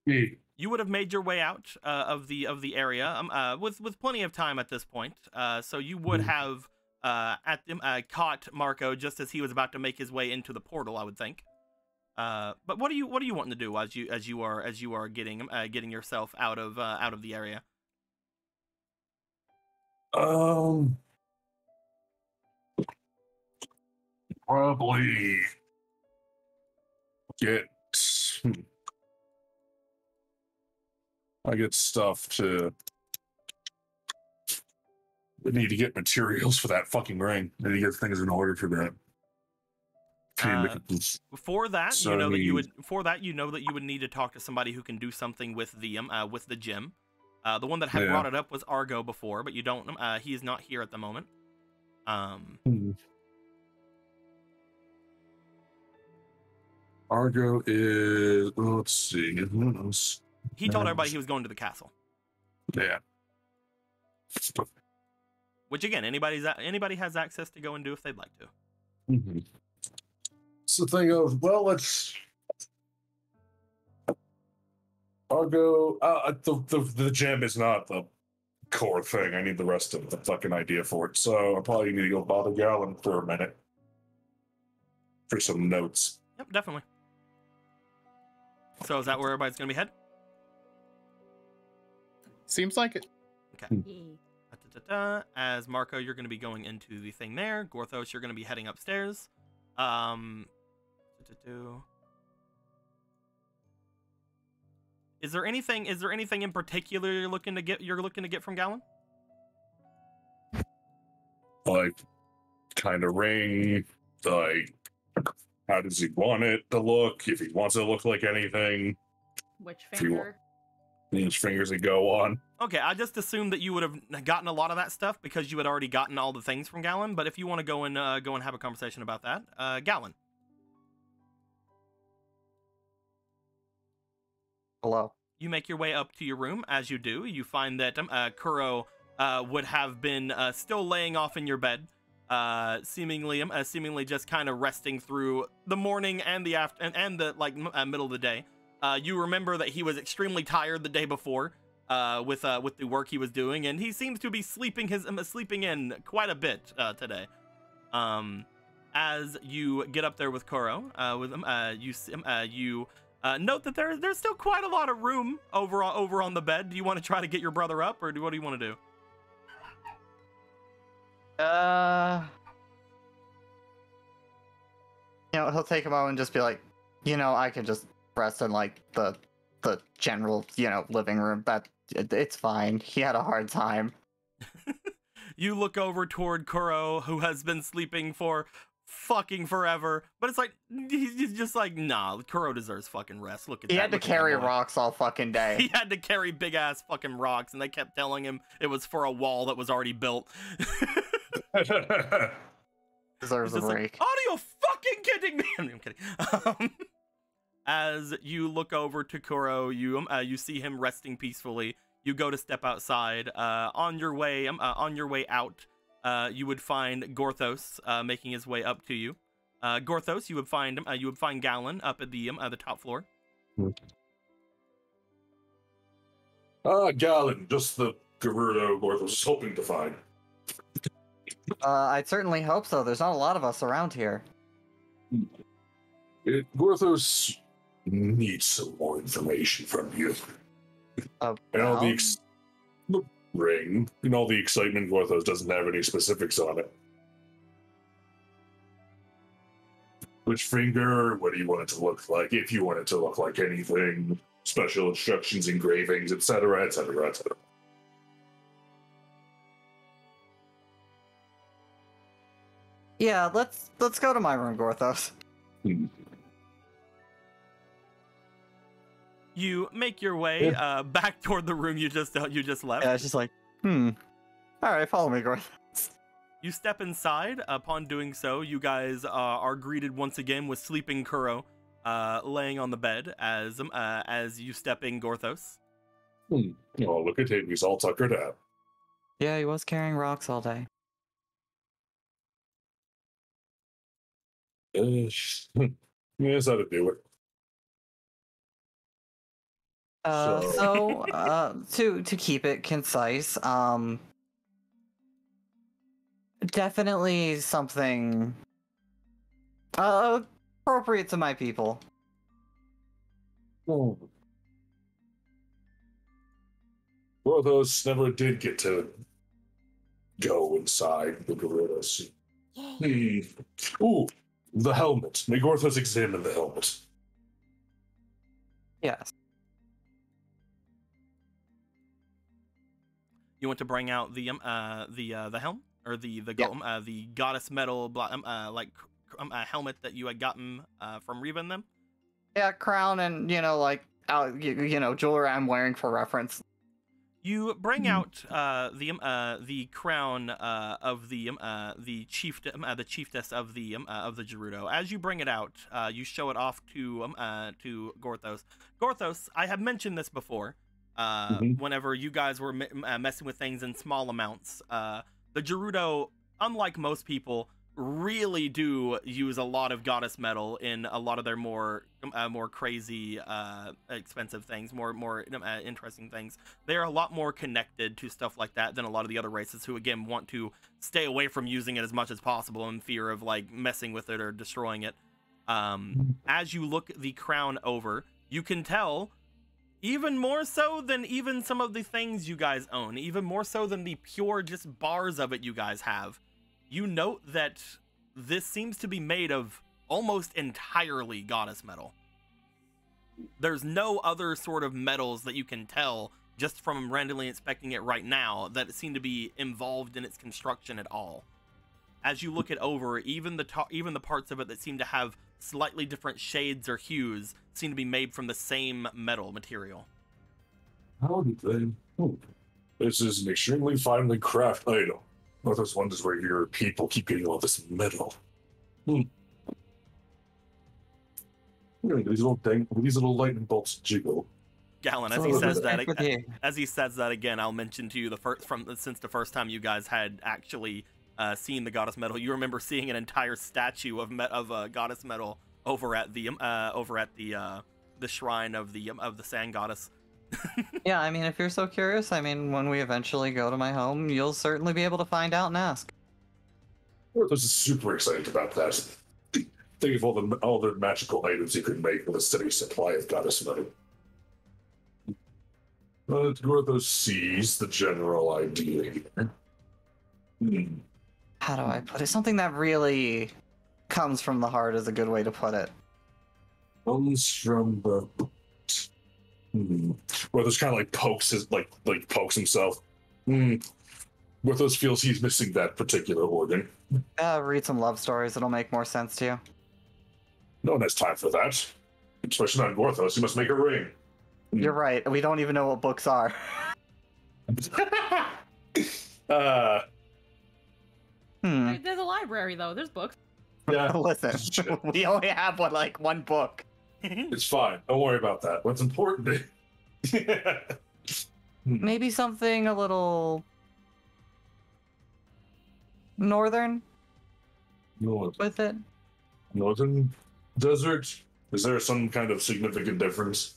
[SPEAKER 5] Hey.
[SPEAKER 1] You would have made your way out of the area with plenty of time at this point. So you would have caught Marco just as he was about to make his way into the portal, I would think. But what are you wanting to do as you are getting yourself out of the area?
[SPEAKER 5] Probably get. I get stuff to. I need to get materials for that fucking ring. I need to get things in order for that.
[SPEAKER 1] For that,
[SPEAKER 5] So
[SPEAKER 1] you know that you
[SPEAKER 5] need-
[SPEAKER 1] would. For that, you know that you would need to talk to somebody who can do something with the gym. The one that had
[SPEAKER 5] Yeah.
[SPEAKER 1] brought it up was Argo before, but you don't. He is not here at the moment.
[SPEAKER 5] Argo is. Let's see. Who else?
[SPEAKER 1] He told everybody he was going to the castle.
[SPEAKER 5] Yeah.
[SPEAKER 1] Which again, anybody has access to go and do if they'd like to.
[SPEAKER 5] Mm-hmm. It's the thing of, well, let's. Argo. The gem is not the core thing. I need the rest of the fucking idea for it. So I probably need to go bother Gallon for a minute for some notes.
[SPEAKER 1] Yep, definitely. So is that where everybody's gonna be head?
[SPEAKER 8] Seems like it.
[SPEAKER 1] Okay. As Marco, you're going to be going into the thing there. Gorthos, you're going to be heading upstairs. Is there anything in particular you're looking to get from Gallon?
[SPEAKER 5] Like, kind of ring. Like, how does he want it to look? If he wants it to look like anything.
[SPEAKER 4] Which
[SPEAKER 5] If you
[SPEAKER 4] finger?
[SPEAKER 5] These fingers that go on.
[SPEAKER 1] Okay, I just assumed that you would have gotten a lot of that stuff because you had already gotten all the things from Gallon. But if you want to go and have a conversation about that, Gallon.
[SPEAKER 3] Hello.
[SPEAKER 1] You make your way up to your room. As you do, you find that Kuro would have been still laying off in your bed, seemingly just kind of resting through the morning and the the middle of the day. You remember that he was extremely tired the day before with the work he was doing, and he seems to be sleeping in quite a bit today. As you get up there with Kuro, you note that there's still quite a lot of room over on the bed. Do you want to try to get your brother up, or what do you want to do?
[SPEAKER 3] He'll take a moment and just be like, I can just rest in like the general, living room. But it's fine. He had a hard time.
[SPEAKER 1] You look over toward Kuro, who has been sleeping for fucking forever, but it's like he's just like, nah, Kuro deserves fucking rest. Look at that.
[SPEAKER 3] He had to
[SPEAKER 1] Look at
[SPEAKER 3] carry
[SPEAKER 1] that boy.
[SPEAKER 3] rocks all fucking day.
[SPEAKER 1] He had to carry big ass fucking rocks, and they kept telling him it was for a wall that was already built.
[SPEAKER 3] Deserves a
[SPEAKER 1] He's just
[SPEAKER 3] break.
[SPEAKER 1] like, are you fucking kidding me? I'm kidding. As you look over to Kuro, you see him resting peacefully. You go to step outside. On your way out, you would find Gorthos making his way up to you. Gorthos, you would find Gallon up at the top floor.
[SPEAKER 5] Gallon, just the Gerudo Gorthos was hoping to find.
[SPEAKER 3] I'd certainly hope so. There's not a lot of us around here.
[SPEAKER 5] Gorthos needs some more information from you. And all the ring, and all the excitement, Gorthos doesn't have any specifics on it. Which finger, what do you want it to look like? If you want it to look like anything, special instructions, engravings, etc., etc., etc.
[SPEAKER 3] Yeah, let's go to my room, Gorthos.
[SPEAKER 1] You make your way back toward the room you just left.
[SPEAKER 3] Yeah, it's just like, All right, follow me, Gorthos.
[SPEAKER 1] You step inside. Upon doing so, you guys are greeted once again with sleeping Kuro, laying on the bed as you step in, Gorthos.
[SPEAKER 5] Oh, look at him. He's all tuckered out.
[SPEAKER 3] Yeah, he was carrying rocks all day.
[SPEAKER 5] Yes, how to do it.
[SPEAKER 3] To keep it concise, definitely something appropriate to my people.
[SPEAKER 5] Gorthos never did get to go inside the Gerudos. Ooh, the helmet. May Gorthos examine the helmet.
[SPEAKER 3] Yes.
[SPEAKER 1] You want to bring out the helm or the golem, the goddess metal helmet that you had gotten from Reba and them?
[SPEAKER 3] Yeah, crown and jewelry I'm wearing for reference.
[SPEAKER 1] You bring out the crown of the chieftess of the Gerudo. As you bring it out, you show it off to Gorthos. Gorthos, I have mentioned this before. Whenever you guys were messing with things in small amounts, the Gerudo, unlike most people, really do use a lot of goddess metal in a lot of their more crazy, expensive things, more interesting things. They're a lot more connected to stuff like that than a lot of the other races who, again, want to stay away from using it as much as possible in fear of like messing with it or destroying it. As you look the crown over, you can tell, even more so than even some of the things you guys own, even more so than the pure just bars of it you guys have, you note that this seems to be made of almost entirely goddess metal. There's no other sort of metals that you can tell just from randomly inspecting it right now that seem to be involved in its construction at all. As you look it over, even the parts of it that seem to have slightly different shades or hues seem to be made from the same metal material.
[SPEAKER 5] How did they? This is an extremely finely crafted item. One of those wonders where your people keep getting all this metal. These little lightning bolts jiggle.
[SPEAKER 1] Gallon, as he says that again, I'll mention to you since the first time you guys had actually seen the goddess metal, you remember seeing an entire statue of goddess metal over at the shrine of the sand goddess.
[SPEAKER 3] Yeah, I mean, if you're so curious, I mean, when we eventually go to my home, you'll certainly be able to find out and ask.
[SPEAKER 5] Gorthos is super excited about that. Think of all the magical items you could make with a steady supply of goddess metal. But Gorthos sees the general idea here.
[SPEAKER 3] How do I put it? Something that really comes from the heart is a good way to put it.
[SPEAKER 5] Comes from the... Gorthos kind of like pokes himself. Gorthos feels he's missing that particular organ.
[SPEAKER 3] Read some love stories, it'll make more sense to you.
[SPEAKER 5] No one has time for that. Especially not Gorthos, he must make a ring.
[SPEAKER 3] You're right, we don't even know what books are.
[SPEAKER 4] There's a library, though. There's books.
[SPEAKER 5] Yeah.
[SPEAKER 3] Listen, we only have one book.
[SPEAKER 5] It's fine. Don't worry about that. What's important
[SPEAKER 3] Maybe something a little northern with it.
[SPEAKER 5] Northern desert? Is there some kind of significant difference?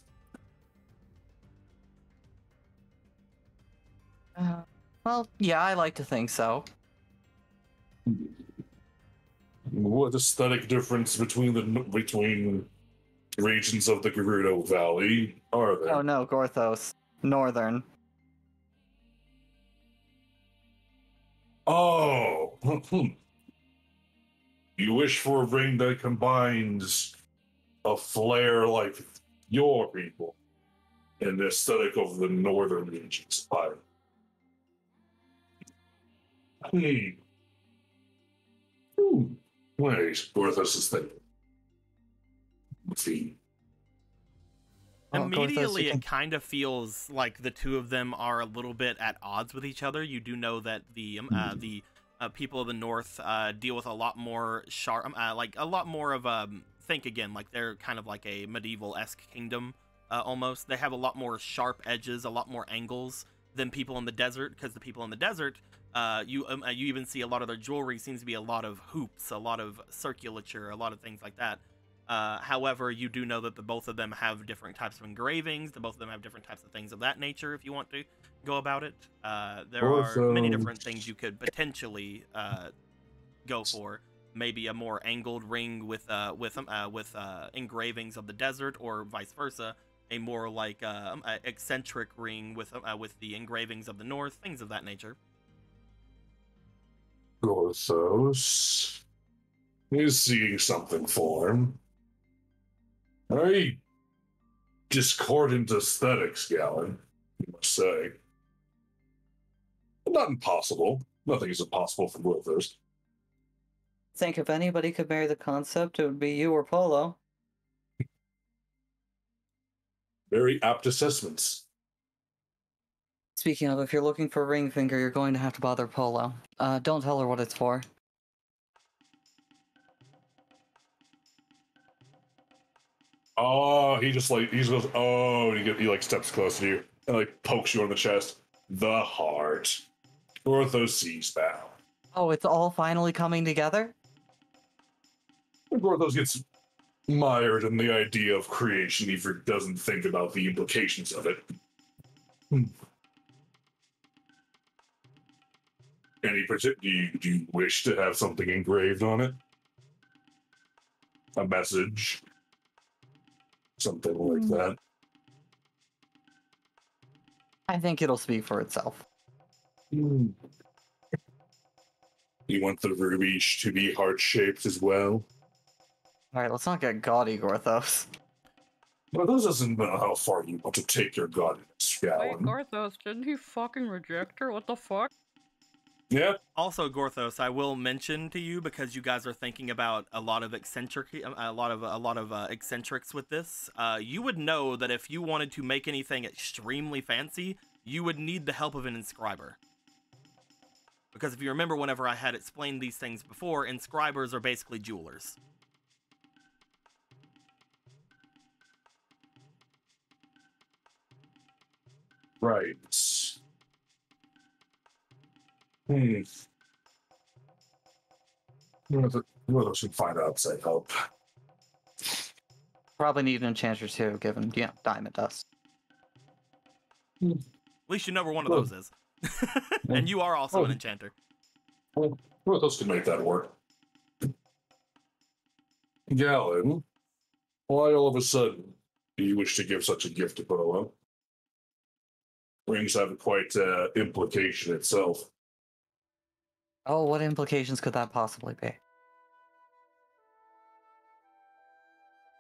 [SPEAKER 3] Well, yeah, I like to think so.
[SPEAKER 5] What aesthetic difference between regions of the Gerudo Valley are there?
[SPEAKER 3] Oh no, Gorthos. Northern.
[SPEAKER 5] Oh, you wish for a ring that combines a flair like your people and the aesthetic of the northern regions. Hmm. Wait, Gorthos is thinking. Let's see.
[SPEAKER 1] Immediately, it kind of feels like the two of them are a little bit at odds with each other. You do know that the people of the north deal with a lot more sharp, like a lot more of think again, like they're kind of like a medieval-esque kingdom almost. They have a lot more sharp edges, a lot more angles than people in the desert, because the people in the desert, you even see a lot of their jewelry seems to be a lot of hoops, a lot of circulature, a lot of things like that. However, you do know that both of them have different types of engravings. Both of them have different types of things of that nature. If you want to go about it, there are many different things you could potentially go for. Maybe a more angled ring with engravings of the desert, or vice versa. A more like eccentric ring with the engravings of the north, things of that nature.
[SPEAKER 5] Gorthos is seeing something for him. Very discordant aesthetics, Galen, you must say. But not impossible. Nothing is impossible for Gorthos.
[SPEAKER 3] I think if anybody could marry the concept, it would be you or Polo.
[SPEAKER 5] Very apt assessments.
[SPEAKER 3] Speaking of, if you're looking for a ring finger, you're going to have to bother Polo. Don't tell her what it's for.
[SPEAKER 5] Oh, he just goes, oh, and he like steps close to you and like pokes you on the chest. The heart. Gorthos sees now.
[SPEAKER 3] Oh, it's all finally coming together?
[SPEAKER 5] Gorthos gets mired in the idea of creation. He doesn't think about the implications of it. Any particular? Do you wish to have something engraved on it? A message? Something like that?
[SPEAKER 3] I think it'll speak for itself.
[SPEAKER 5] You want the ruby to be heart-shaped as well?
[SPEAKER 3] Alright, let's not get gaudy, Gorthos.
[SPEAKER 5] Well, this doesn't know how far you want to take your godliness,
[SPEAKER 4] Wait,
[SPEAKER 5] Galen.
[SPEAKER 4] Gorthos, didn't he fucking reject her? What the fuck?
[SPEAKER 5] Yeah.
[SPEAKER 1] Also, Gorthos, I will mention to you, because you guys are thinking about a lot of eccentrics with this. You would know that if you wanted to make anything extremely fancy, you would need the help of an inscriber. Because if you remember, whenever I had explained these things before, inscribers are basically jewelers.
[SPEAKER 5] Right. Well, should find outside help.
[SPEAKER 3] Probably need an enchanter too, given, diamond dust.
[SPEAKER 1] At least you know where one of those is. And you are also an enchanter.
[SPEAKER 5] Well, those can make that work. Galen, why all of a sudden do you wish to give such a gift to Polo? Rings have quite implication itself.
[SPEAKER 3] Oh, what implications could that possibly be?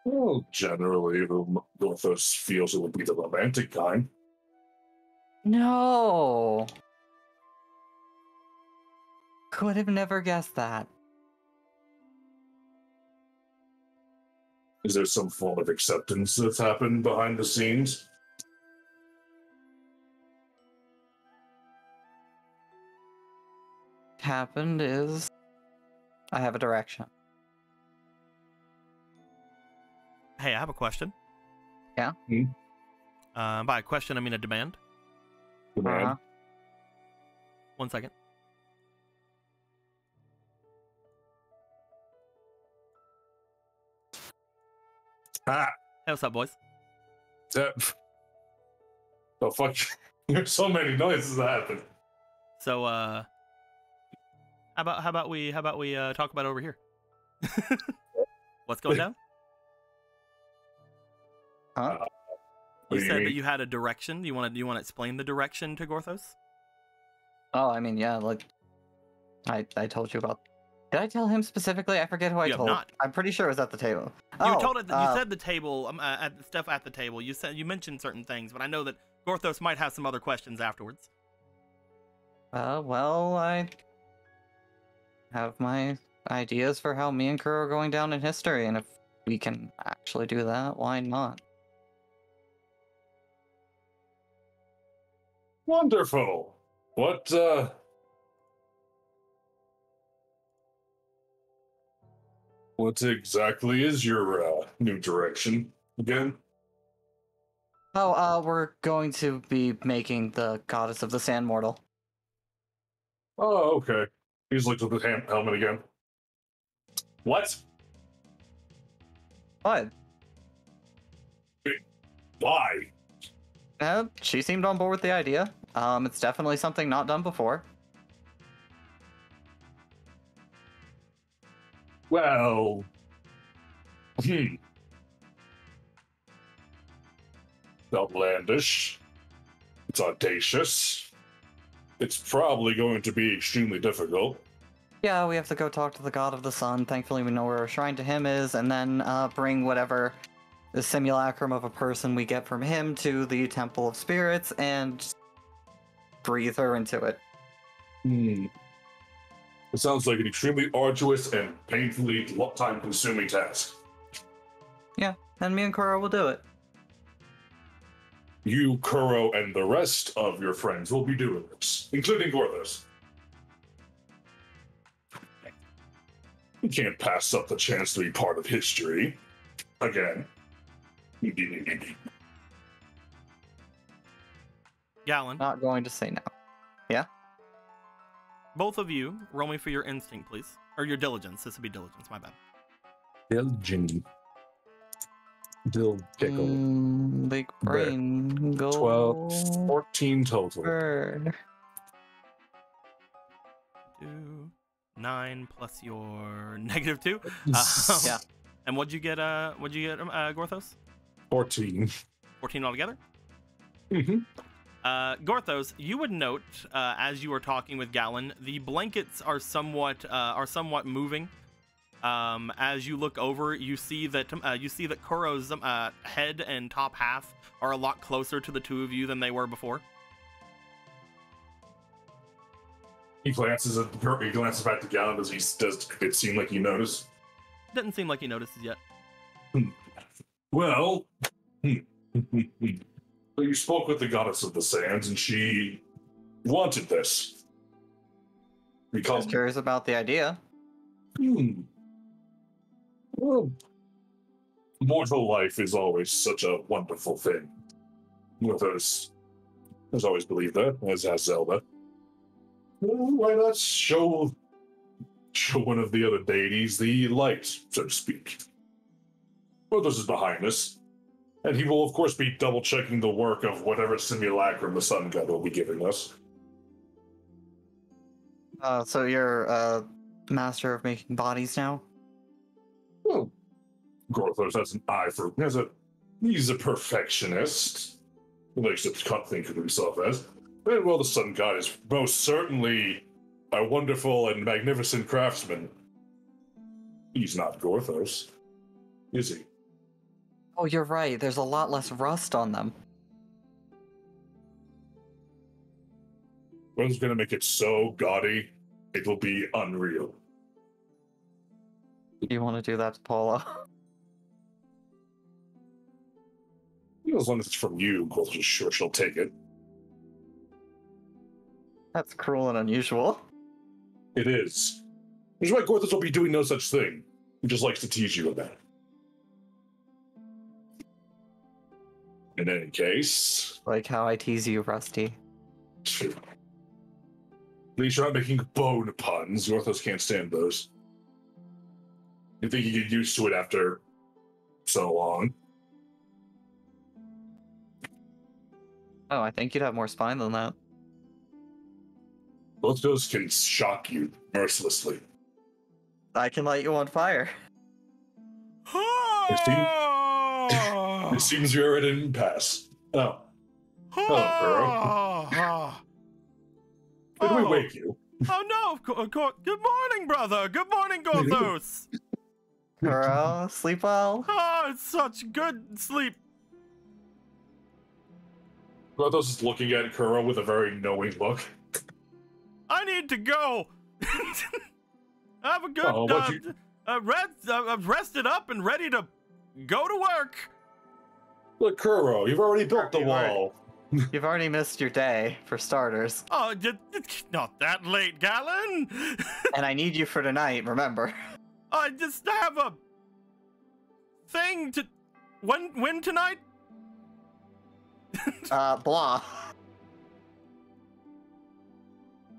[SPEAKER 5] Well, generally, Gorthos feels it would be the romantic kind.
[SPEAKER 3] No! Could have never guessed that.
[SPEAKER 5] Is there some form of acceptance that's happened behind the scenes?
[SPEAKER 3] Happened is I have a direction.
[SPEAKER 1] Hey, I have a question.
[SPEAKER 3] Yeah?
[SPEAKER 1] By a question, I mean a demand.
[SPEAKER 5] Man.
[SPEAKER 1] 1 second.
[SPEAKER 5] Ah,
[SPEAKER 1] Hey, what's up, boys?
[SPEAKER 5] that. Oh fuck! There's so many noises that happen.
[SPEAKER 1] So, how about we talk about over here? What's going down?
[SPEAKER 3] Huh?
[SPEAKER 5] What
[SPEAKER 1] You
[SPEAKER 5] do you
[SPEAKER 1] said that
[SPEAKER 5] mean?
[SPEAKER 1] you had a direction. Do you want to explain the direction to Gorthos?
[SPEAKER 3] Oh, I mean, yeah, like I told you about. Did I tell him specifically? I forget who I
[SPEAKER 1] You have
[SPEAKER 3] told.
[SPEAKER 1] not.
[SPEAKER 3] I'm pretty sure it was at the table.
[SPEAKER 1] You told it. You said the table. At the stuff at the table. You mentioned certain things, but I know that Gorthos might have some other questions afterwards.
[SPEAKER 3] Well, I have my ideas for how me and Kuro are going down in history, and if we can actually do that, why not?
[SPEAKER 5] Wonderful. What exactly is your new direction again?
[SPEAKER 3] Oh, we're going to be making the goddess of the sand mortal.
[SPEAKER 5] Oh, okay. He's looked at the helmet again. What?
[SPEAKER 3] What?
[SPEAKER 5] Why?
[SPEAKER 3] She seemed on board with the idea. It's definitely something not done before.
[SPEAKER 5] Well, outlandish. It's audacious. It's probably going to be extremely difficult.
[SPEAKER 3] Yeah, we have to go talk to the god of the sun. Thankfully, we know where our shrine to him is, and then bring whatever the simulacrum of a person we get from him to the temple of spirits and breathe her into it.
[SPEAKER 5] It sounds like an extremely arduous and painfully time-consuming task.
[SPEAKER 3] Yeah, and me and Kuro will do it.
[SPEAKER 5] You, Kuro, and the rest of your friends will be doing this, including Gorthos. You can't pass up the chance to be part of history. Again.
[SPEAKER 1] Gallon,
[SPEAKER 3] Not going to say no. Yeah?
[SPEAKER 1] both of you, roll me for your instinct, please, or your diligence. This would be diligence. My bad.
[SPEAKER 5] Dill pickle.
[SPEAKER 3] Big brain. Go.
[SPEAKER 5] 12, 14 total.
[SPEAKER 3] Bird.
[SPEAKER 1] 2, 9 plus your -2.
[SPEAKER 3] Yeah.
[SPEAKER 1] And what'd you get? Gorthos?
[SPEAKER 5] 14.
[SPEAKER 1] 14 altogether.
[SPEAKER 5] Mm-hmm.
[SPEAKER 1] Gorthos, you would note as you were talking with Gallon, the blankets are somewhat moving. As you look over, you see that Kuro's head and top half are a lot closer to the two of you than they were before.
[SPEAKER 5] He glances back to Gallon. Does it seem like you notice?
[SPEAKER 1] Didn't seem like he notices yet.
[SPEAKER 5] Well, you spoke with the goddess of the sands, and she wanted this.
[SPEAKER 3] I was curious about the idea.
[SPEAKER 5] Well, mortal life is always such a wonderful thing. With us, has always believed that, as has Zelda. Well, why not show one of the other deities the light, so to speak? Well, this is behind us. And he will, of course, be double-checking the work of whatever simulacrum the sun god will be giving us.
[SPEAKER 3] So you're a master of making bodies now?
[SPEAKER 5] Well, Gorthos has an eye for... He's a perfectionist. He likes to think of himself as. And, well, the sun god is most certainly a wonderful and magnificent craftsman. He's not Gorthos, is he?
[SPEAKER 3] Oh, you're right. There's a lot less rust on them.
[SPEAKER 5] What's going to make it so gaudy, it will be unreal.
[SPEAKER 3] You want to do that to Paula?
[SPEAKER 5] As long as it's from you, Gorthos is sure she'll take it.
[SPEAKER 3] That's cruel and unusual.
[SPEAKER 5] It is. Which is why Gorthos will be doing no such thing. He just likes to tease you about it. In any case...
[SPEAKER 3] Like how I tease you, Rusty.
[SPEAKER 5] At least you're not making bone puns. Gorthos can't stand those. You think you get used to it after so long?
[SPEAKER 3] Oh, I think you'd have more spine than that.
[SPEAKER 5] Both those can shock you mercilessly.
[SPEAKER 3] I can light you on fire.
[SPEAKER 5] It seems you're at an impasse. Oh. Hello, Kuro. Did we wake you?
[SPEAKER 1] Oh no! Good morning, brother. Good morning, Gorthos.
[SPEAKER 3] Kuro, sleep well.
[SPEAKER 1] Oh, it's such good sleep.
[SPEAKER 5] Gorthos is looking at Kuro with a very knowing look.
[SPEAKER 1] I need to go. Have a good rest. I've rested up and ready to go to work.
[SPEAKER 5] Look, Kuro, you've already built the wall.
[SPEAKER 3] You've already missed your day, for starters.
[SPEAKER 1] Oh, it's not that late, Galen.
[SPEAKER 3] And I need you for tonight, remember.
[SPEAKER 1] I just have a thing to... When tonight?
[SPEAKER 3] Blah.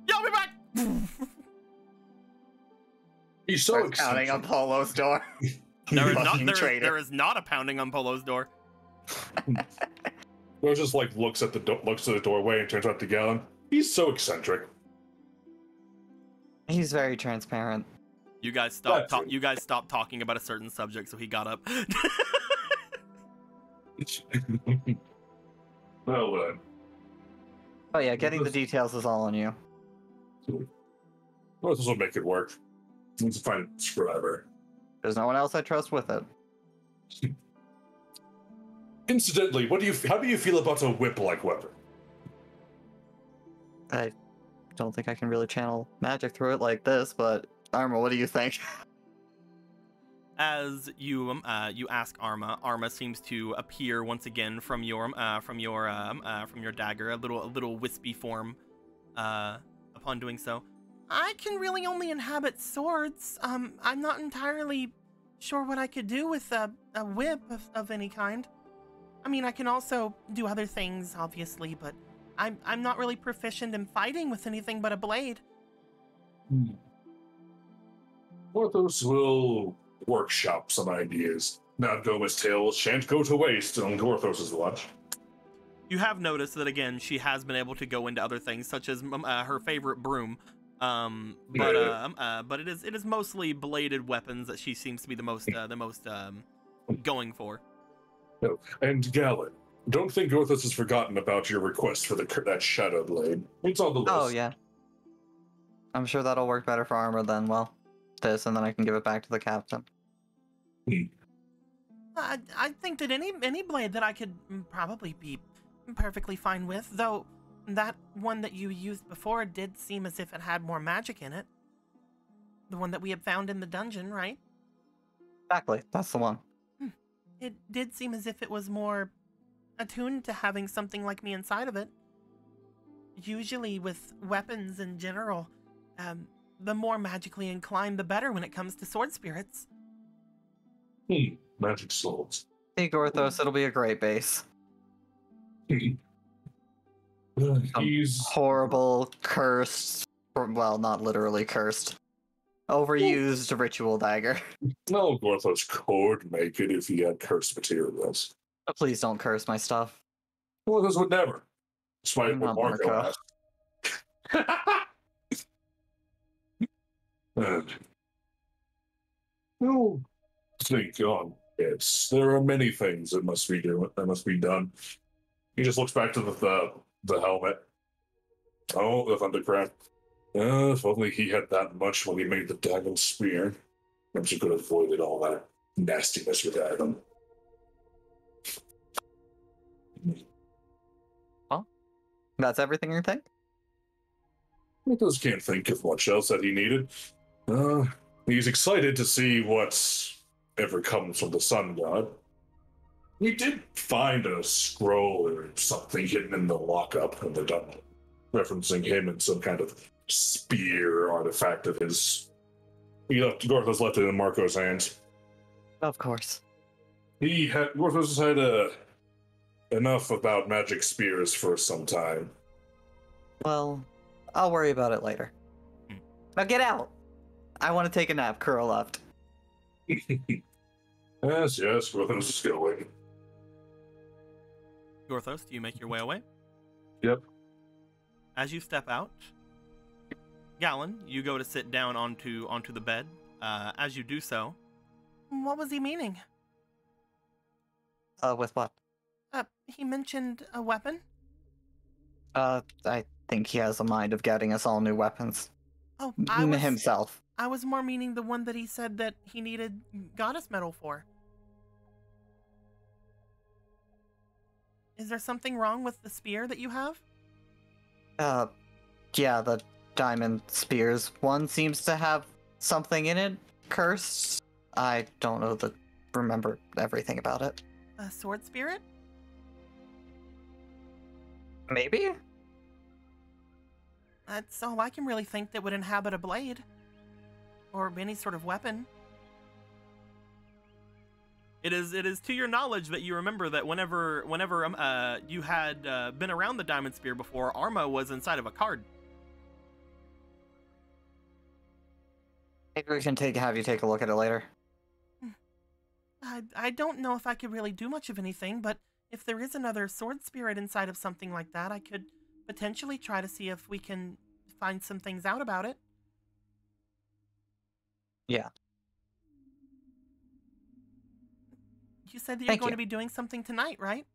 [SPEAKER 1] Yeah, I'll be back!
[SPEAKER 5] He's so
[SPEAKER 3] counting on Polo's door.
[SPEAKER 1] There is not a pounding on Polo's door.
[SPEAKER 5] Rose just like looks to the doorway and turns out to Galen. He's so eccentric.
[SPEAKER 3] He's very transparent.
[SPEAKER 1] You guys stopped talking about a certain subject, so he got up.
[SPEAKER 5] Well then.
[SPEAKER 3] Oh yeah, getting the details is all on you.
[SPEAKER 5] Well, this will make it work. Let's find a screwdriver.
[SPEAKER 3] There's no one else I trust with it.
[SPEAKER 5] Incidentally, how do you feel about a whip-like weapon?
[SPEAKER 3] I don't think I can really channel magic through it like this, but Arma, what do you think?
[SPEAKER 1] As you ask Arma, Arma seems to appear once again from your dagger, a little wispy form. Upon doing so, I can really only inhabit swords. I'm not entirely sure what I could do with a whip of any kind. I mean, I can also do other things, obviously, but I'm not really proficient in fighting with anything but a blade.
[SPEAKER 5] Gorthos will workshop some ideas. Now Goma's tale shan't go to waste on Gorthos's watch.
[SPEAKER 1] You have noticed that again, she has been able to go into other things, such as her favorite broom. But it is mostly bladed weapons that she seems to be the most going for.
[SPEAKER 5] No. And Galen, don't think Gorthos has forgotten about your request for that shadow blade. It's on the list.
[SPEAKER 3] Oh yeah. I'm sure that'll work better for Armor than, well, this, and then I can give it back to the captain.
[SPEAKER 1] I think that any blade that I could probably be perfectly fine with, though that one that you used before did seem as if it had more magic in it. The one that we had found in the dungeon, right?
[SPEAKER 3] Exactly, that's the one.
[SPEAKER 1] It did seem as if it was more attuned to having something like me inside of it. Usually with weapons in general, the more magically inclined, the better when it comes to sword spirits.
[SPEAKER 5] Magic swords.
[SPEAKER 3] Hey, Gorthos, it'll be a great base.
[SPEAKER 5] He's
[SPEAKER 3] horrible, cursed, well, not literally cursed, overused ritual dagger.
[SPEAKER 5] No, Gorthos could make it if he had cursed materials.
[SPEAKER 3] But please don't curse my stuff.
[SPEAKER 5] Gorthos would never. Despite what
[SPEAKER 3] Not
[SPEAKER 5] Marco
[SPEAKER 3] Marco.
[SPEAKER 5] asked. No, think on. Yes, there are many things that must be done. He just looks back to the helmet. Oh, the thundercraft. If only he had that much when he made the dragon spear. Perhaps he could have avoided all that nastiness with Adam.
[SPEAKER 3] Well, that's everything you think?
[SPEAKER 5] Gorthos can't think of much else that he needed. He's excited to see whatever comes from the sun god. We did find a scroll or something hidden in the lockup in the dungeon, referencing him in some kind of spear artifact of his. Gorthos left it in Marco's hands.
[SPEAKER 3] Of course.
[SPEAKER 5] Gorthos has had enough about magic spears for some time.
[SPEAKER 3] Well, I'll worry about it later. Now get out! I want to take a nap. Kuro left.
[SPEAKER 5] Yes, Gorthos is going.
[SPEAKER 1] Gorthos, do you make your way away?
[SPEAKER 5] Yep.
[SPEAKER 1] As you step out, Gallon, you go to sit down onto the bed. As you do so, what was he meaning?
[SPEAKER 3] With what?
[SPEAKER 1] He mentioned a weapon.
[SPEAKER 3] I think he has a mind of getting us all new weapons.
[SPEAKER 1] Oh,
[SPEAKER 3] Himself.
[SPEAKER 1] I was more meaning the one that he said that he needed goddess metal for. Is there something wrong with the spear that you have?
[SPEAKER 3] Yeah, the diamond spears. One seems to have something in it. Cursed. I don't remember everything about it.
[SPEAKER 1] A sword spirit?
[SPEAKER 3] Maybe?
[SPEAKER 1] That's all I can really think that would inhabit a blade. Or any sort of weapon. It is to your knowledge that you remember that whenever you had been around the diamond spear before, Arma was inside of a card.
[SPEAKER 3] Maybe we can have you take a look at it later.
[SPEAKER 1] I don't know if I could really do much of anything, but if there is another sword spirit inside of something like that, I could potentially try to see if we can find some things out about it.
[SPEAKER 3] Yeah.
[SPEAKER 1] You said that you're going to be doing something tonight, right?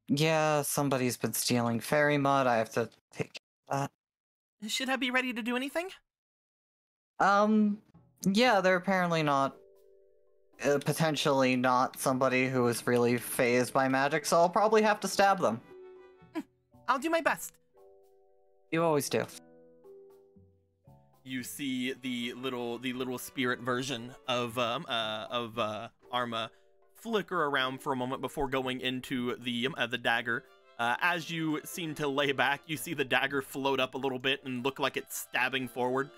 [SPEAKER 3] Yeah, somebody's been stealing fairy mud. I have to take care of that.
[SPEAKER 1] Should I be ready to do anything?
[SPEAKER 3] Yeah, they're apparently not, potentially not somebody who is really fazed by magic, so I'll probably have to stab them.
[SPEAKER 1] I'll do my best.
[SPEAKER 3] You always do.
[SPEAKER 1] You see the little spirit version of Arma flicker around for a moment before going into the dagger. As you seem to lay back, you see the dagger float up a little bit and look like it's stabbing forward,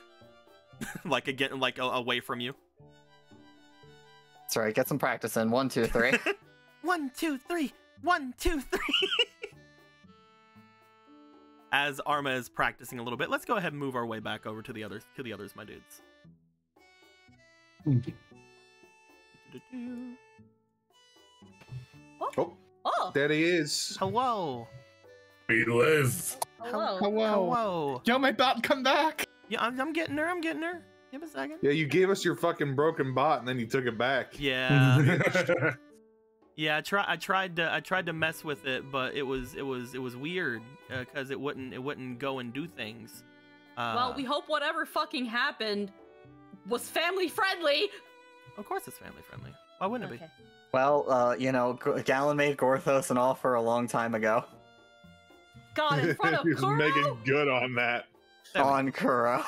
[SPEAKER 1] away from you.
[SPEAKER 3] That's right. Get some practice in. 1, 2, 3.
[SPEAKER 1] 1, 2, 3. 1, 2, 3. As Arma is practicing a little bit, let's go ahead and move our way back over to the others, my dudes.
[SPEAKER 2] Oh, there he is.
[SPEAKER 1] Hello.
[SPEAKER 5] We live.
[SPEAKER 1] Hello.
[SPEAKER 8] Yo, my bot, come back.
[SPEAKER 1] Yeah, I'm getting her. Give a second.
[SPEAKER 2] Yeah, you gave us your fucking broken bot and then you took it back.
[SPEAKER 1] Yeah. Yeah, I tried to mess with it, but it was weird because it wouldn't go and do things.
[SPEAKER 4] Well, we hope whatever fucking happened was family friendly.
[SPEAKER 1] Of course, it's family friendly. Why wouldn't it be?
[SPEAKER 3] Well, Gallon made Gorthos an offer a long time ago.
[SPEAKER 4] God, in front of
[SPEAKER 6] He was
[SPEAKER 4] Kuro?
[SPEAKER 6] making good on that.
[SPEAKER 3] On Kuro.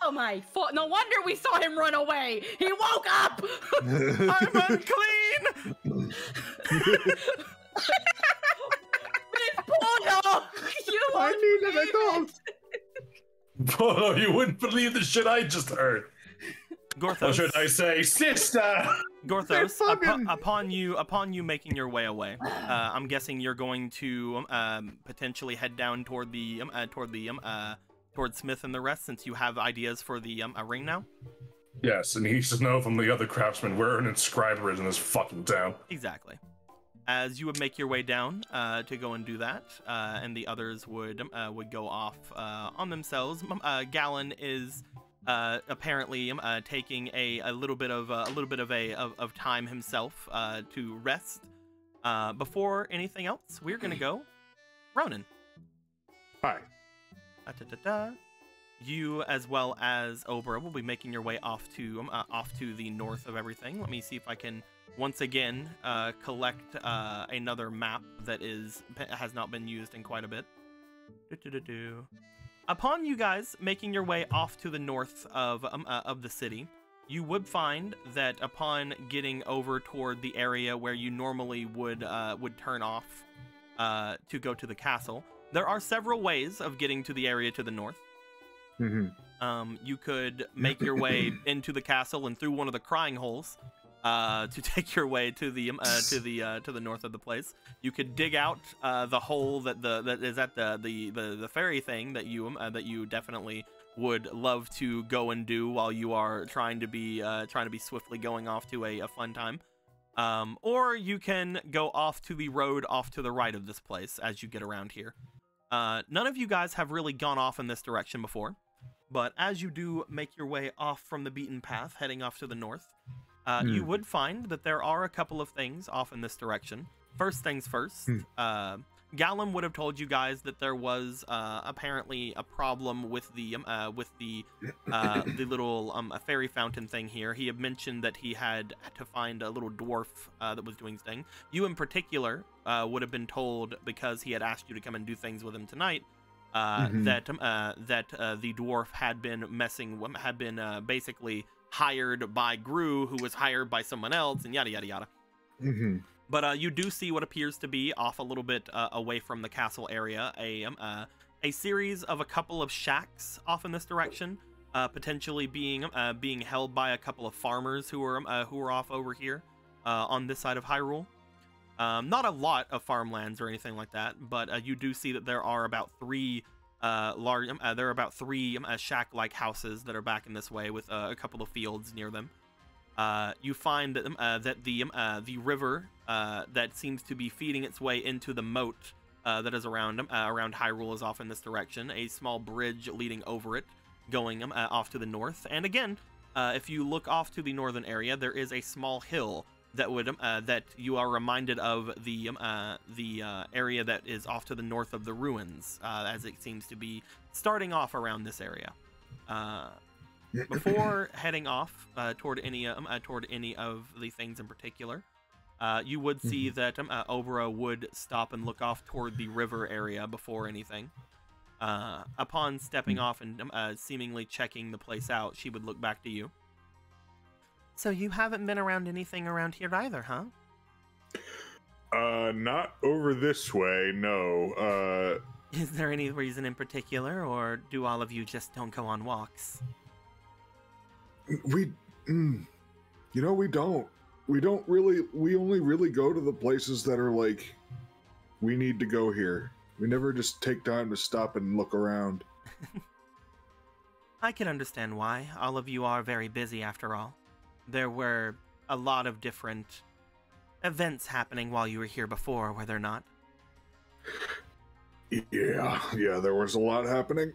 [SPEAKER 4] Oh my fuck! No wonder we saw him run away. He woke up.
[SPEAKER 1] I'm unclean.
[SPEAKER 4] Miss Porno, you
[SPEAKER 6] I knew that I don't.
[SPEAKER 5] Oh, you wouldn't believe the shit I just heard.
[SPEAKER 1] Gorthos.
[SPEAKER 5] Or should I say, sister?
[SPEAKER 1] Gorthos,
[SPEAKER 6] fucking-
[SPEAKER 1] upon you making your way away, I'm guessing you're going to potentially head down toward Smith and the rest, since you have ideas for the ring now.
[SPEAKER 5] Yes, and he needs to know from the other craftsmen where an inscriber is in this fucking town.
[SPEAKER 1] Exactly. As you would make your way down to go and do that, and the others would go off on themselves. Gallon is apparently taking a little bit of time himself to rest. Before anything else, we're gonna go Ronan.
[SPEAKER 6] Hi.
[SPEAKER 1] You, as well as Obra, will be making your way off to the north of everything. Let me see if I can once again collect another map that has not been used in quite a bit. Upon you guys making your way off to the north of the city, you would find that upon getting over toward the area where you normally would turn off to go to the castle, there are several ways of getting to the area to the north.
[SPEAKER 2] Mm-hmm.
[SPEAKER 1] You could make your way into the castle and through one of the crying holes, to take your way to the north of the place. You could dig out the hole that is at the ferry thing that you definitely would love to go and do while you are trying to be swiftly going off to a fun time. Or you can go off to the road off to the right of this place as you get around here. None of you guys have really gone off in this direction before, but as you do make your way off from the beaten path, heading off to the north, you would find that there are a couple of things off in this direction. First things first, Gallum would have told you guys that there was apparently a problem with the little fairy fountain thing here. He had mentioned that he had to find a little dwarf that was doing his thing. You in particular would have been told, because he had asked you to come and do things with him tonight, that the dwarf had been basically hired by Gru, who was hired by someone else, and yada yada yada. But you do see what appears to be off a little bit away from the castle area a series of a couple of shacks off in this direction, potentially being held by a couple of farmers who are off over here on this side of Hyrule. Not a lot of farmlands or anything like that, but you do see that there are about three shack-like houses that are back in this way with a couple of fields near them. You find that the river that seems to be feeding its way into the moat that is around Hyrule is off in this direction. A small bridge leading over it, going off to the north. And again, if you look off to the northern area, there is a small hill that you are reminded of the area that is off to the north of the ruins, as it seems to be starting off around this area. Before heading off toward any of the things in particular, you would see that Obra would stop and look off toward the river area before anything. Upon stepping off and seemingly checking the place out, she would look back to you. So you haven't been around anything around here either, huh?
[SPEAKER 6] Not over this way, no.
[SPEAKER 1] Is there any reason in particular, or do all of you just don't go on walks?
[SPEAKER 6] We don't. We only really go to the places that are like, we need to go here. We never just take time to stop and look around.
[SPEAKER 1] I can understand why. All of you are very busy after all. There were a lot of different events happening while you were here before, were there not?
[SPEAKER 6] Yeah, there was a lot happening.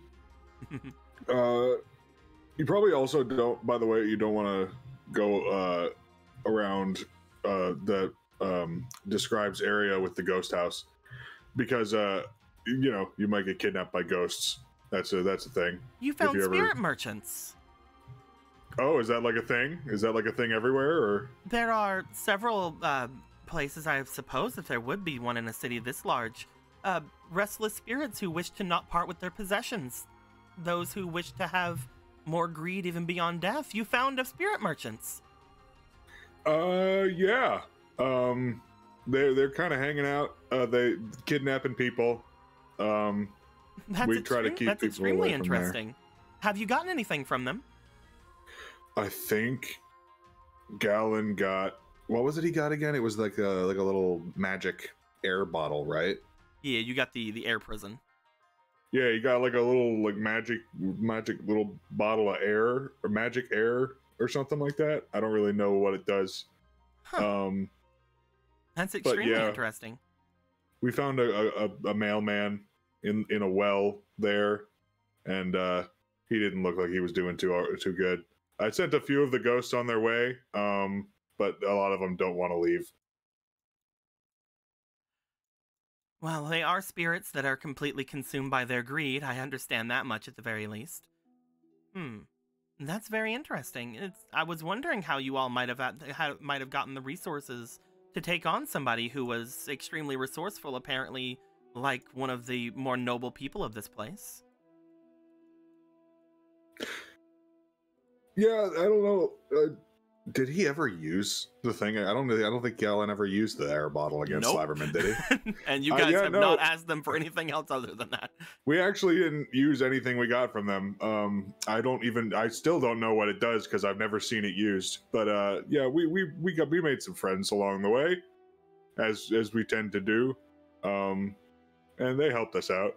[SPEAKER 6] You probably also don't, by the way, you don't want to go around the describes area with the ghost house, because you might get kidnapped by ghosts. That's a thing.
[SPEAKER 1] You found spirit merchants.
[SPEAKER 6] Oh, is that like a thing? Is that like a thing everywhere, or?
[SPEAKER 1] There are several places. I suppose that there would be one in a city this large. Restless spirits who wish to not part with their possessions. Those who wish to have more greed even beyond death. You found of spirit merchants.
[SPEAKER 6] Yeah. They're kind of hanging out. They kidnapping people. We try to keep people away from there.
[SPEAKER 1] That's extremely interesting. Have you gotten anything from them?
[SPEAKER 6] I think Gallon got, what was it he got again? It was like a little magic air bottle, right?
[SPEAKER 1] Yeah, you got the air prison.
[SPEAKER 6] Yeah, you got like a little like magic little bottle of air, or magic air or something like that. I don't really know what it does.
[SPEAKER 1] Huh. That's extremely interesting.
[SPEAKER 6] We found a mailman in a well there, and he didn't look like he was doing too good. I sent a few of the ghosts on their way, but a lot of them don't want to leave.
[SPEAKER 1] Well, they are spirits that are completely consumed by their greed. I understand that much at the very least. That's very interesting. I was wondering how you all might have gotten the resources to take on somebody who was extremely resourceful, apparently like one of the more noble people of this place.
[SPEAKER 6] Yeah, I don't know. Did he ever use the thing? I don't think Galen ever used the air bottle against
[SPEAKER 1] Nope.
[SPEAKER 6] Slaverman, did he?
[SPEAKER 1] And you guys
[SPEAKER 6] yeah,
[SPEAKER 1] have
[SPEAKER 6] no.
[SPEAKER 1] not asked them for anything else other than that.
[SPEAKER 6] We actually didn't use anything we got from them. I still don't know what it does because I've never seen it used. But yeah, we made some friends along the way, as we tend to do, and they helped us out.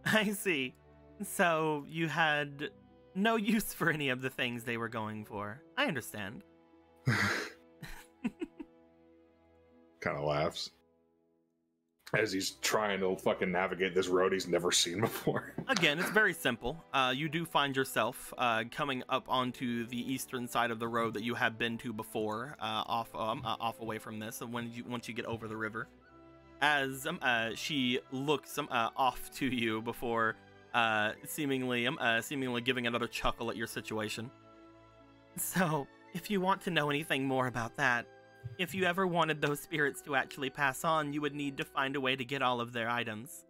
[SPEAKER 1] I see. So you had no use for any of the things they were going for. I understand.
[SPEAKER 6] Kind of laughs as he's trying to fucking navigate this road he's never seen before.
[SPEAKER 1] Again, it's very simple. You do find yourself coming up onto the eastern side of the road that you have been to before, off away from this. And once you get over the river, as she looks off to you before seemingly giving another chuckle at your situation. So, if you want to know anything more about that, if you ever wanted those spirits to actually pass on, you would need to find a way to get all of their items.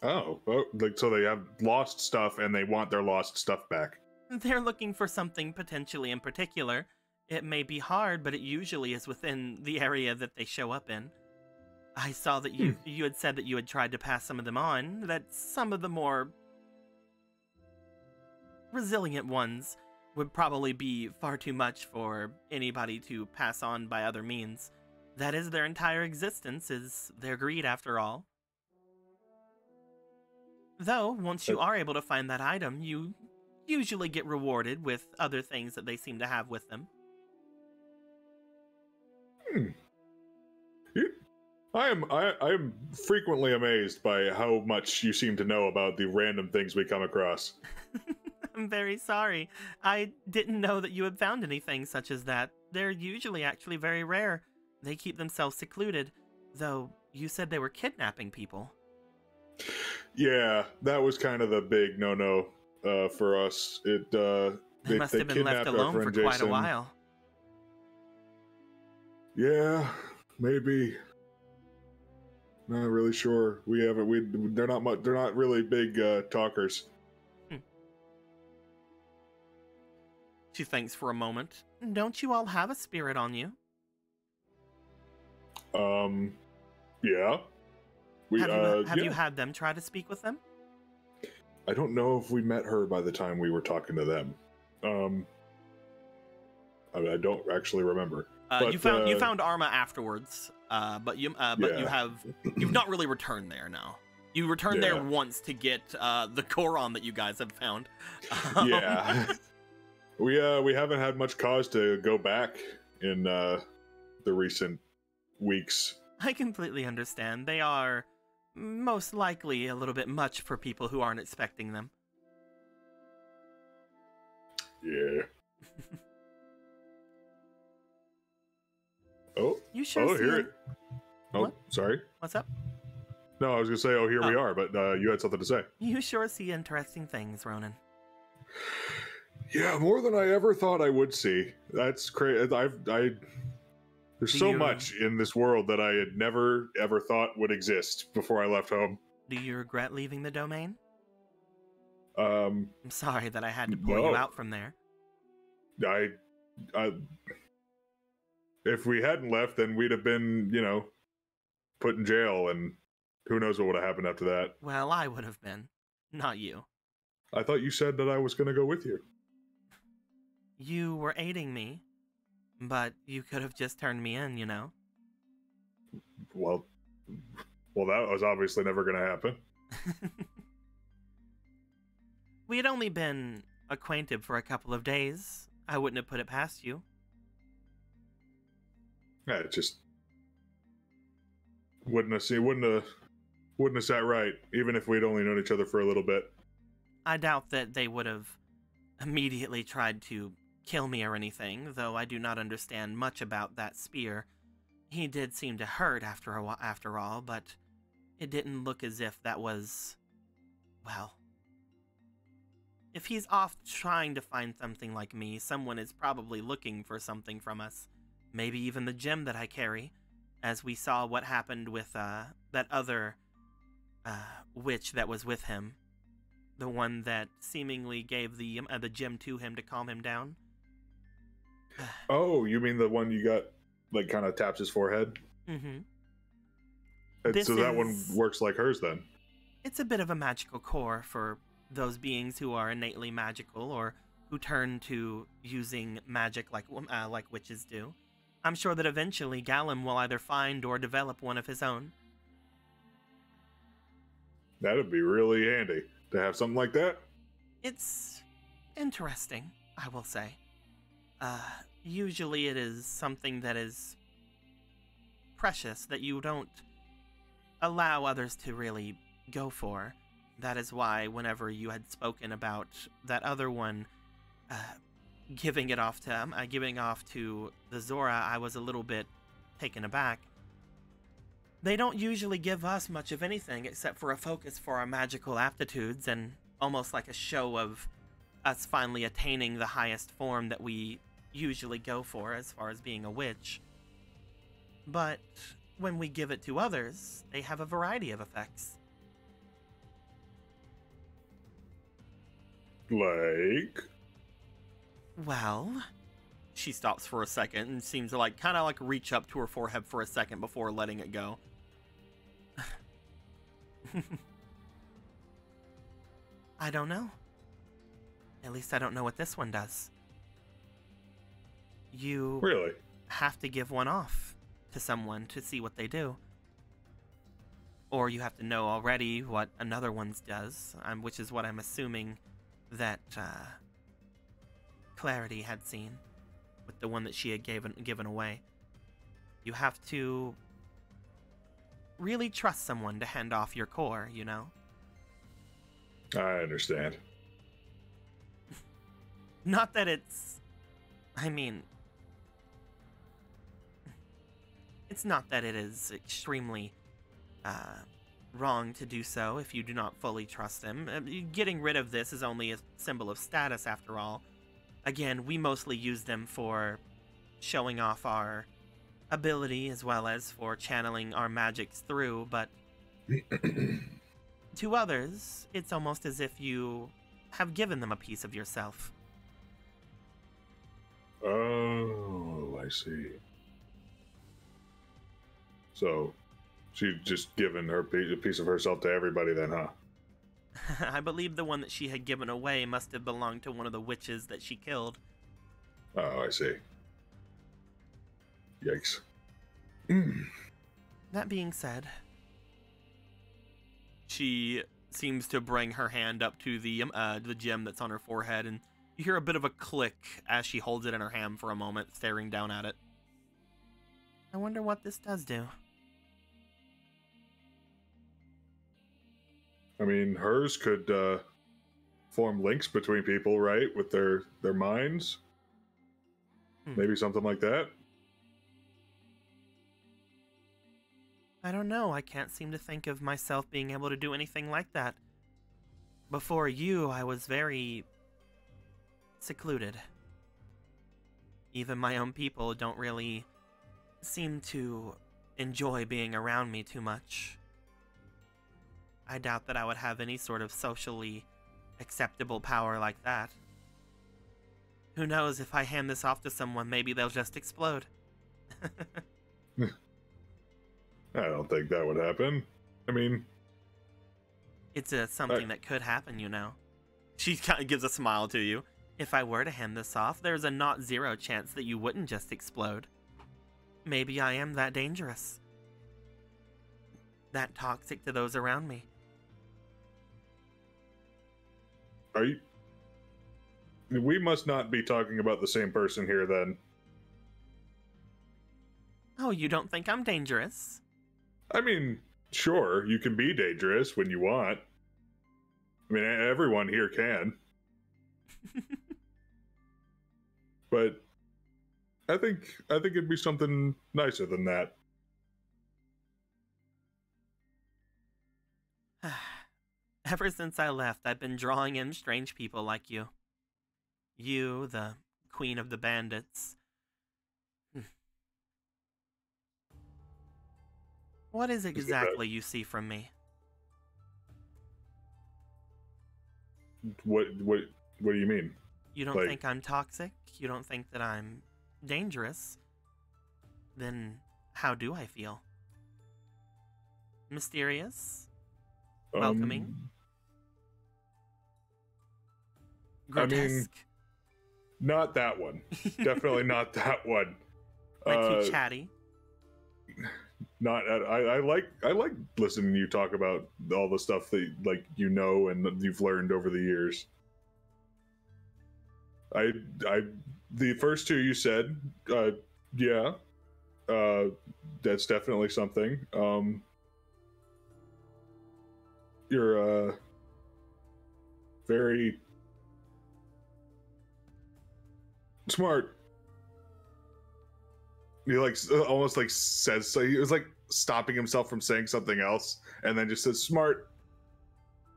[SPEAKER 6] Oh, like so they have lost stuff and they want their lost stuff back.
[SPEAKER 1] They're looking for something potentially in particular. It may be hard, but it usually is within the area that they show up in. I saw that you had said that you had tried to pass some of them on, that some of the more resilient ones would probably be far too much for anybody to pass on by other means. That is their entire existence, is their greed after all. Though, once you are able to find that item, you usually get rewarded with other things that they seem to have with them.
[SPEAKER 6] I am frequently amazed by how much you seem to know about the random things we come across.
[SPEAKER 1] I'm very sorry. I didn't know that you had found anything such as that. They're usually actually very rare. They keep themselves secluded, though you said they were kidnapping people.
[SPEAKER 6] Yeah, that was kind of the big no-no for us.
[SPEAKER 1] They must have been left alone for quite a while.
[SPEAKER 6] Yeah, maybe. Not really sure. They're not really big talkers.
[SPEAKER 1] She thinks for a moment. Don't you all have a spirit on you?
[SPEAKER 6] Yeah.
[SPEAKER 1] Have you had them try to speak with them?
[SPEAKER 6] I don't know if we met her by the time we were talking to them. I don't actually remember.
[SPEAKER 1] You found Arma afterwards, but you've not really returned there now. You returned there once to get the Koron that you guys have found.
[SPEAKER 6] Yeah. We haven't had much cause to go back in the recent weeks.
[SPEAKER 1] I completely understand. They are most likely a little bit much for people who aren't expecting them.
[SPEAKER 6] Yeah. Oh,
[SPEAKER 1] you sure see
[SPEAKER 6] here
[SPEAKER 1] it.
[SPEAKER 6] it. Oh,
[SPEAKER 1] what?
[SPEAKER 6] Sorry.
[SPEAKER 1] What's up?
[SPEAKER 6] No, I was gonna say, here we are, but you had something to say.
[SPEAKER 1] You sure see interesting things, Ronan.
[SPEAKER 6] Yeah, more than I ever thought I would see. That's crazy. There's so much in this world that I had never ever thought would exist before I left home.
[SPEAKER 1] Do you regret leaving the domain?
[SPEAKER 6] I'm
[SPEAKER 1] sorry that I had to pull you out from there.
[SPEAKER 6] If we hadn't left, then we'd have been, put in jail, and who knows what would have happened after that.
[SPEAKER 1] Well, I would have been, not you.
[SPEAKER 6] I thought you said that I was going to go with you.
[SPEAKER 1] You were aiding me, but you could have just turned me in,
[SPEAKER 6] Well, that was obviously never going to happen.
[SPEAKER 1] We had only been acquainted for a couple of days. I wouldn't have put it past you.
[SPEAKER 6] Yeah, it just wouldn't have sat right, even if we'd only known each other for a little bit.
[SPEAKER 1] I doubt that they would have immediately tried to kill me or anything, though I do not understand much about that spear. He did seem to hurt after all, but it didn't look as if that was, well, if he's off trying to find something like me, someone is probably looking for something from us. Maybe even the gem that I carry, as we saw what happened with that other witch that was with him. The one that seemingly gave the gem to him to calm him down.
[SPEAKER 6] Oh, you mean the one you got, like, kind of taps his forehead?
[SPEAKER 1] Mm-hmm.
[SPEAKER 6] So that one works like hers, then?
[SPEAKER 1] It's a bit of a magical core for those beings who are innately magical or who turn to using magic like witches do. I'm sure that eventually Gallum will either find or develop one of his own.
[SPEAKER 6] That'd be really handy to have something like that.
[SPEAKER 1] It's interesting, I will say. Usually it is something that is precious that you don't allow others to really go for. That is why whenever you had spoken about that other one giving off to the Zora, I was a little bit taken aback. They don't usually give us much of anything except for a focus for our magical aptitudes and almost like a show of us finally attaining the highest form that we usually go for as far as being a witch. But when we give it to others, they have a variety of effects.
[SPEAKER 6] Like?
[SPEAKER 1] Well, she stops for a second and seems to kind of reach up to her forehead for a second before letting it go. I don't know. At least I don't know what this one does. You
[SPEAKER 6] really
[SPEAKER 1] have to give one off to someone to see what they do. Or you have to know already what another one's does, which is what I'm assuming that Clarity had seen with the one that she had given away. You have to really trust someone to hand off your core, you know?
[SPEAKER 6] I understand.
[SPEAKER 1] Not that it's... it's not that it is extremely wrong to do so if you do not fully trust him. Getting rid of this is only a symbol of status after all. Again, we mostly use them for showing off our ability as well as for channeling our magics through, but to others, it's almost as if you have given them a piece of yourself.
[SPEAKER 6] Oh, I see. So, she's just given a piece of herself to everybody then, huh?
[SPEAKER 1] I believe the one that she had given away must have belonged to one of the witches that she killed.
[SPEAKER 6] Oh, I see. Yikes.
[SPEAKER 1] That being said, she seems to bring her hand up to the gem that's on her forehead, and you hear a bit of a click as she holds it in her hand for a moment, staring down at it. I wonder what this does do.
[SPEAKER 6] I mean, hers could form links between people, right? With their minds. Maybe something like that.
[SPEAKER 1] I don't know. I can't seem to think of myself being able to do anything like that. Before you, I was very secluded. Even my own people don't really seem to enjoy being around me too much. I doubt that I would have any sort of socially acceptable power like that. Who knows, if I hand this off to someone, maybe they'll just explode.
[SPEAKER 6] I don't think that would happen. I mean...
[SPEAKER 1] It's something that could happen, you know. She kind of gives a smile to you. If I were to hand this off, there's a not zero chance that you wouldn't just explode. Maybe I am that dangerous. That toxic to those around me.
[SPEAKER 6] Are you... We must not be talking about the same person here, then.
[SPEAKER 1] Oh, you don't think I'm dangerous?
[SPEAKER 6] I mean, sure, you can be dangerous when you want. I mean, everyone here can. But I think it'd be something nicer than that.
[SPEAKER 1] Ever since I left, I've been drawing in strange people like you. You, the queen of the bandits. What is it exactly you see from me?
[SPEAKER 6] What do you mean?
[SPEAKER 1] You don't think I'm toxic? You don't think that I'm dangerous? Then how do I feel? Mysterious? Welcoming? Grotesque?
[SPEAKER 6] Not that one. Definitely not that one.
[SPEAKER 1] Am I too chatty?
[SPEAKER 6] I like listening to you talk about all the stuff that and you've learned over the years. The first two you said, yeah, that's definitely something. You're very smart. He almost says so. He was stopping himself from saying something else, and then just says smart.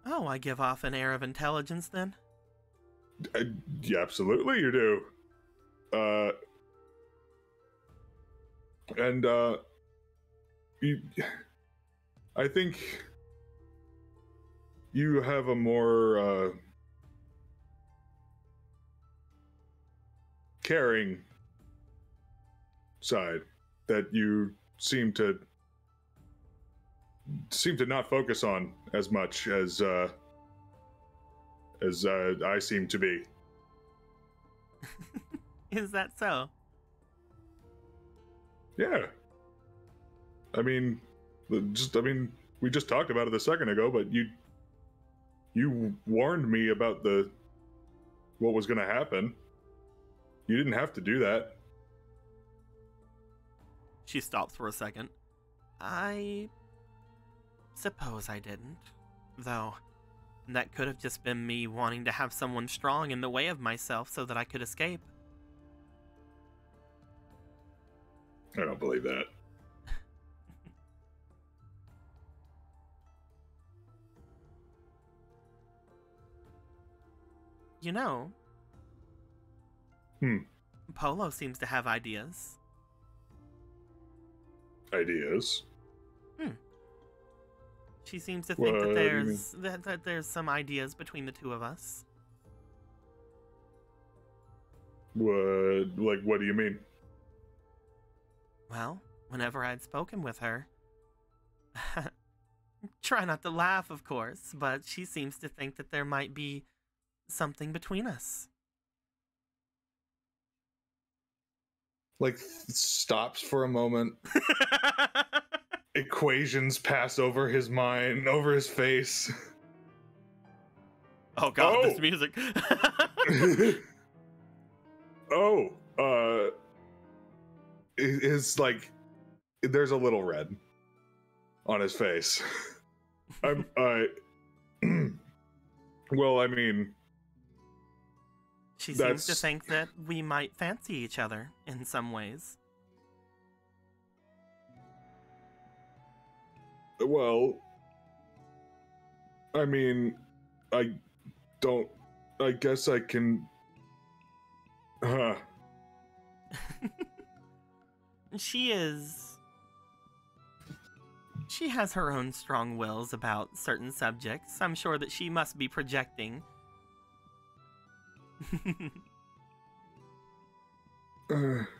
[SPEAKER 1] Oh, I give off an air of intelligence then?
[SPEAKER 6] Yeah, absolutely you do. I think you have a more caring side that you seem to not focus on as much as I seem to be.
[SPEAKER 1] Is that so?
[SPEAKER 6] Yeah. We just talked about it a second ago, but you warned me about what was going to happen. You didn't have to do that.
[SPEAKER 1] She stops for a second. I suppose I didn't. Though, that could have just been me wanting to have someone strong in the way of myself so that I could escape.
[SPEAKER 6] I don't believe that.
[SPEAKER 1] You know, Polo seems to have ideas.
[SPEAKER 6] Ideas?
[SPEAKER 1] She seems to think that there's some ideas between the two of us.
[SPEAKER 6] What do you mean?
[SPEAKER 1] Well, whenever I'd spoken with her, try not to laugh, of course, but she seems to think that there might be something between us.
[SPEAKER 2] Stops for a moment.
[SPEAKER 6] Equations pass over his mind, over his face.
[SPEAKER 1] Oh god, this music.
[SPEAKER 6] It's there's a little red on his face.
[SPEAKER 1] She seems to think that we might fancy each other in some ways.
[SPEAKER 6] Well, I guess I can...
[SPEAKER 1] She has her own strong wills about certain subjects. I'm sure that she must be projecting.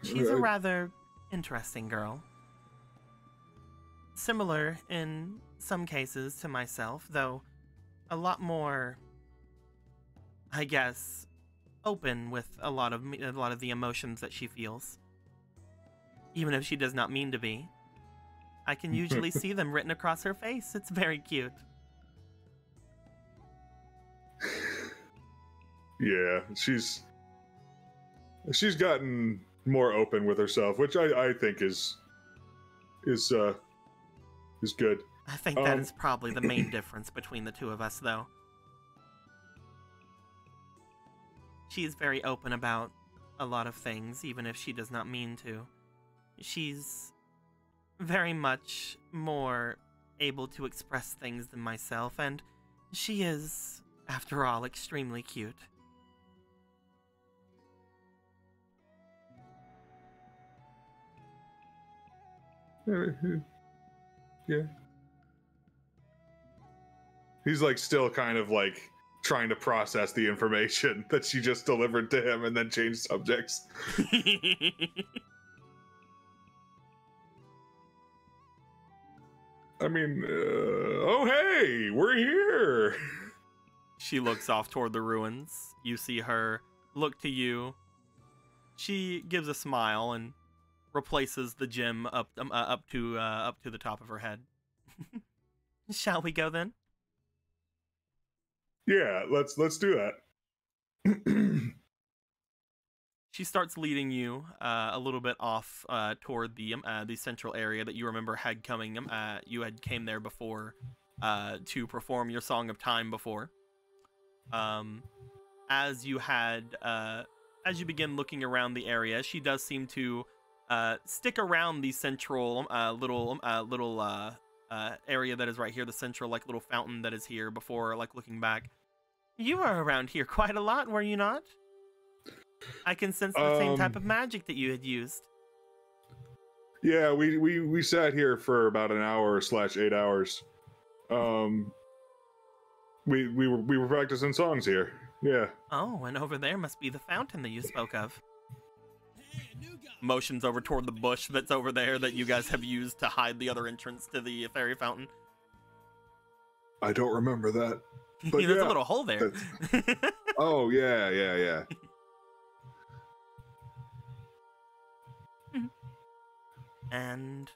[SPEAKER 1] She's a rather interesting girl. Similar in some cases to myself, though a lot more, I guess, open with a lot of the emotions that she feels. Even if she does not mean to be. I can usually see them written across her face. It's very cute.
[SPEAKER 6] Yeah, she's gotten more open with herself, which I think is good.
[SPEAKER 1] I think that is probably the main difference between the two of us, though. She's very open about a lot of things, even if she does not mean to. She's very much more able to express things than myself, and she is, after all, extremely cute.
[SPEAKER 6] Yeah. He's still kind of trying to process the information that she just delivered to him and then change subjects. I mean, oh hey, we're here.
[SPEAKER 1] She looks off toward the ruins. You see her look to you. She gives a smile and replaces the gem up to the top of her head. Shall we go then?
[SPEAKER 6] Yeah, let's do that.
[SPEAKER 1] She starts leading you a little bit off toward the central area that you remember had coming. You had came there before to perform your Song of Time before. As you begin looking around the area, she does seem to stick around the central little area that is right here, the central little fountain that is here before looking back. You were around here quite a lot, were you not? I can sense the same type of magic that you had used.
[SPEAKER 6] Yeah, we sat here for about an hour / 8 hours. We were practicing songs here. Yeah.
[SPEAKER 1] Oh, and over there must be the fountain that you spoke of. Motions over toward the bush that's over there that you guys have used to hide the other entrance to the fairy fountain.
[SPEAKER 6] I don't remember that. But
[SPEAKER 1] There's a little hole there.
[SPEAKER 6] Oh yeah.
[SPEAKER 1] And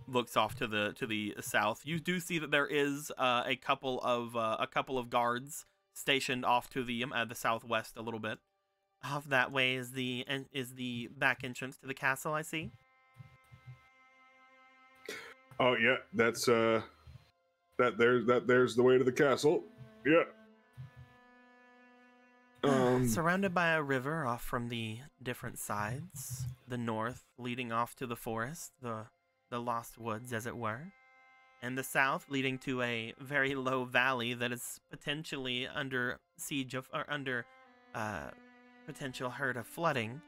[SPEAKER 1] looks off to the south. You do see that there is a couple of guards stationed off to the southwest a little bit. Off that way is the back entrance to the castle, I see.
[SPEAKER 6] Oh yeah, that's there's the way to the castle. Yeah.
[SPEAKER 1] Surrounded by a river off from the different sides, the north leading off to the forest, the lost woods as it were, and the south leading to a very low valley that is potentially under siege of, or under potential hurt of flooding.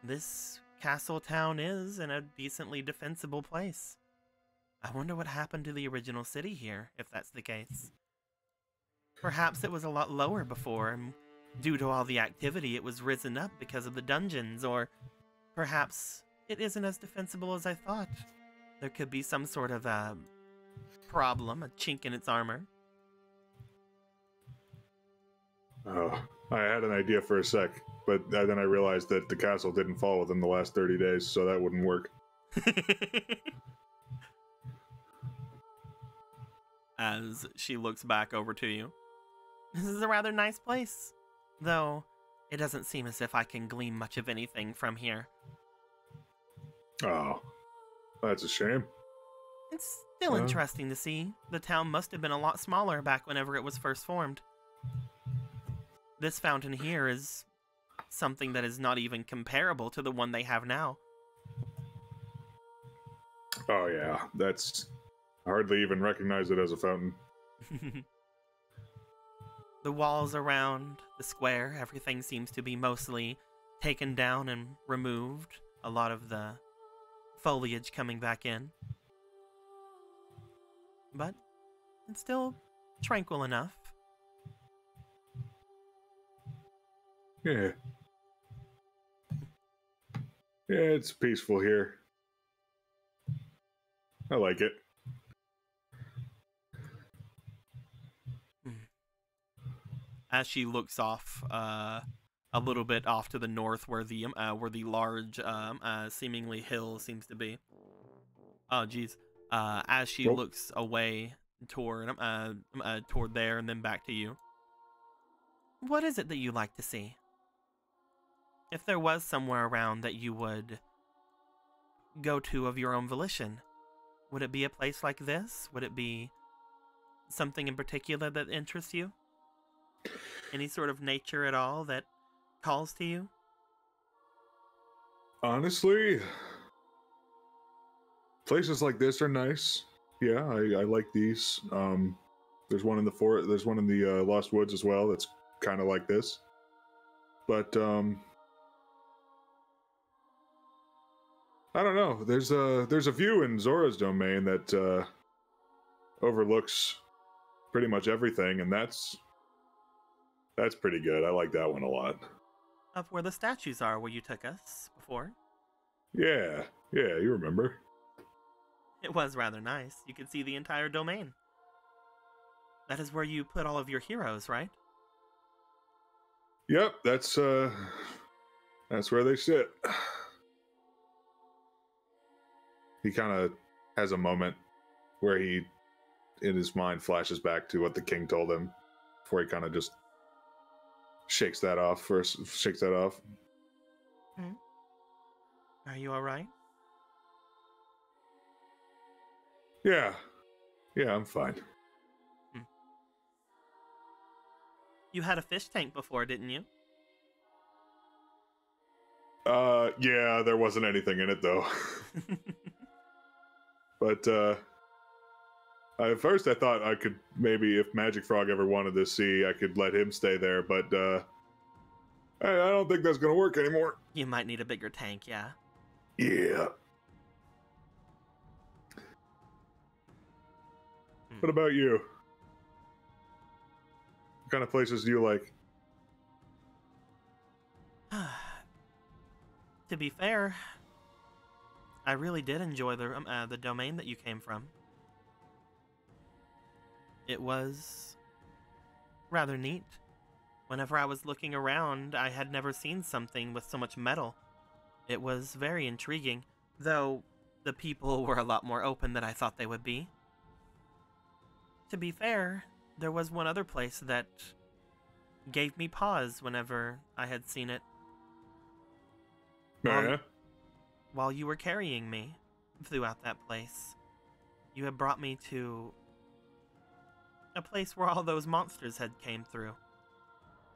[SPEAKER 1] This castle town is in a decently defensible place. I wonder what happened to the original city here, if that's the case. Perhaps it was a lot lower before, and due to all the activity it was risen up because of the dungeons, or perhaps it isn't as defensible as I thought. There could be some sort of problem, a chink in its armor.
[SPEAKER 6] Oh, I had an idea for a sec, but then I realized that the castle didn't fall within the last 30 days, so that wouldn't work.
[SPEAKER 1] As she looks back over to you. This is a rather nice place, though it doesn't seem as if I can glean much of anything from here.
[SPEAKER 6] Oh, that's a shame.
[SPEAKER 1] It's still interesting to see. The town must have been a lot smaller back whenever it was first formed. This fountain here is something that is not even comparable to the one they have now.
[SPEAKER 6] Oh yeah, that's... I hardly even recognize it as a fountain.
[SPEAKER 1] The walls around the square, everything seems to be mostly taken down and removed. A lot of the foliage coming back in. But it's still tranquil enough.
[SPEAKER 6] Yeah. Yeah, it's peaceful here. I like it.
[SPEAKER 1] As she looks off, a little bit off to the north, where the large, seemingly hill seems to be. Oh, geez. As she looks away toward there and then back to you. What is it that you like to see? If there was somewhere around that you would go to of your own volition, would it be a place like this? Would it be something in particular that interests you? Any sort of nature at all that calls to you?
[SPEAKER 6] Honestly, places like this are nice. Yeah, I like these. There's one in the forest. There's one in the Lost Woods as well. That's kind of like this. But I don't know. There's a view in Zora's domain that overlooks pretty much everything, and that's That's pretty good. I like that one a lot.
[SPEAKER 1] Of where the statues are where you took us before.
[SPEAKER 6] Yeah, you remember.
[SPEAKER 1] It was rather nice. You could see the entire domain. That is where you put all of your heroes, right?
[SPEAKER 6] Yep, that's where they sit. He kind of has a moment where he, in his mind, flashes back to what the king told him before he kind of just shakes that off.
[SPEAKER 1] Are you alright?
[SPEAKER 6] Yeah, I'm fine.
[SPEAKER 1] You had a fish tank before, didn't you?
[SPEAKER 6] Yeah, there wasn't anything in it though. But at first I thought I could maybe, if Magic Frog ever wanted to see, I could let him stay there, but I don't think that's gonna work anymore.
[SPEAKER 1] You might need a bigger tank, yeah.
[SPEAKER 6] Yeah. What about you? What kind of places do you like?
[SPEAKER 1] To be fair, I really did enjoy the domain that you came from. It was rather neat. Whenever I was looking around, I had never seen something with so much metal. It was very intriguing, though the people were a lot more open than I thought they would be. To be fair, there was one other place that gave me pause whenever I had seen it.
[SPEAKER 6] Yeah.
[SPEAKER 1] While you were carrying me throughout that place, you had brought me to a place where all those monsters had came through,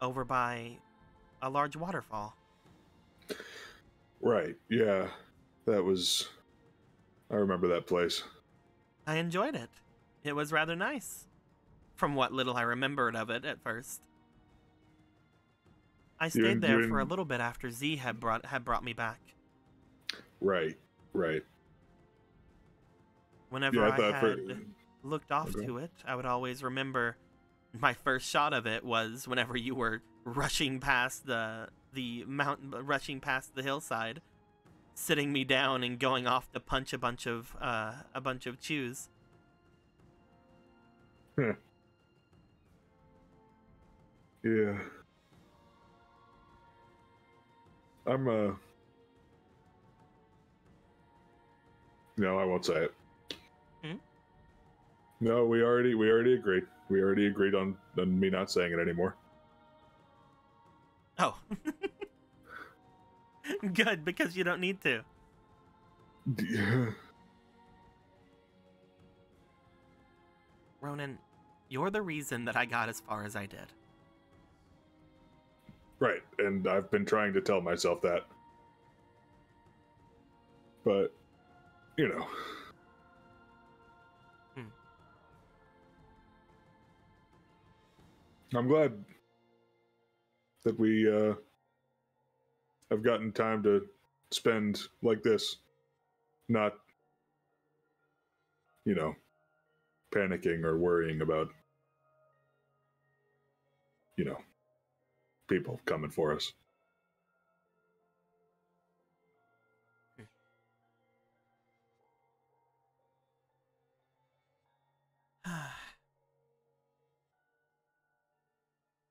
[SPEAKER 1] over by a large waterfall.
[SPEAKER 6] Right, yeah. That was... I remember that place.
[SPEAKER 1] I enjoyed it. It was rather nice, from what little I remembered of it at first. I stayed there for a little bit after Z had brought me back.
[SPEAKER 6] Right.
[SPEAKER 1] Whenever I had looked off to it, I would always remember my first shot of it was whenever you were rushing past the mountain, rushing past the hillside, sitting me down and going off to punch a bunch of chews.
[SPEAKER 6] Yeah. No, I won't say it. No, we already agreed. We already agreed on me not saying it anymore.
[SPEAKER 1] Oh. Good, because you don't need to. Ronan, you're the reason that I got as far as I did.
[SPEAKER 6] Right, and I've been trying to tell myself that. But, you know. I'm glad that we have gotten time to spend like this, not, panicking or worrying about, people coming for us.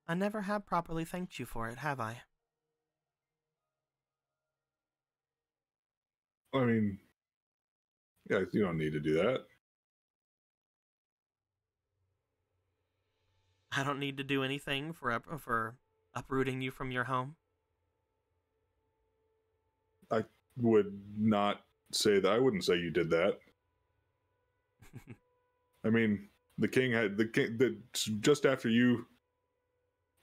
[SPEAKER 1] I never have properly thanked you for it, have I?
[SPEAKER 6] I mean, yeah, you don't need to do that.
[SPEAKER 1] I don't need to do anything for uprooting you from your home.
[SPEAKER 6] I would not say that. I wouldn't say you did that. I mean, just after you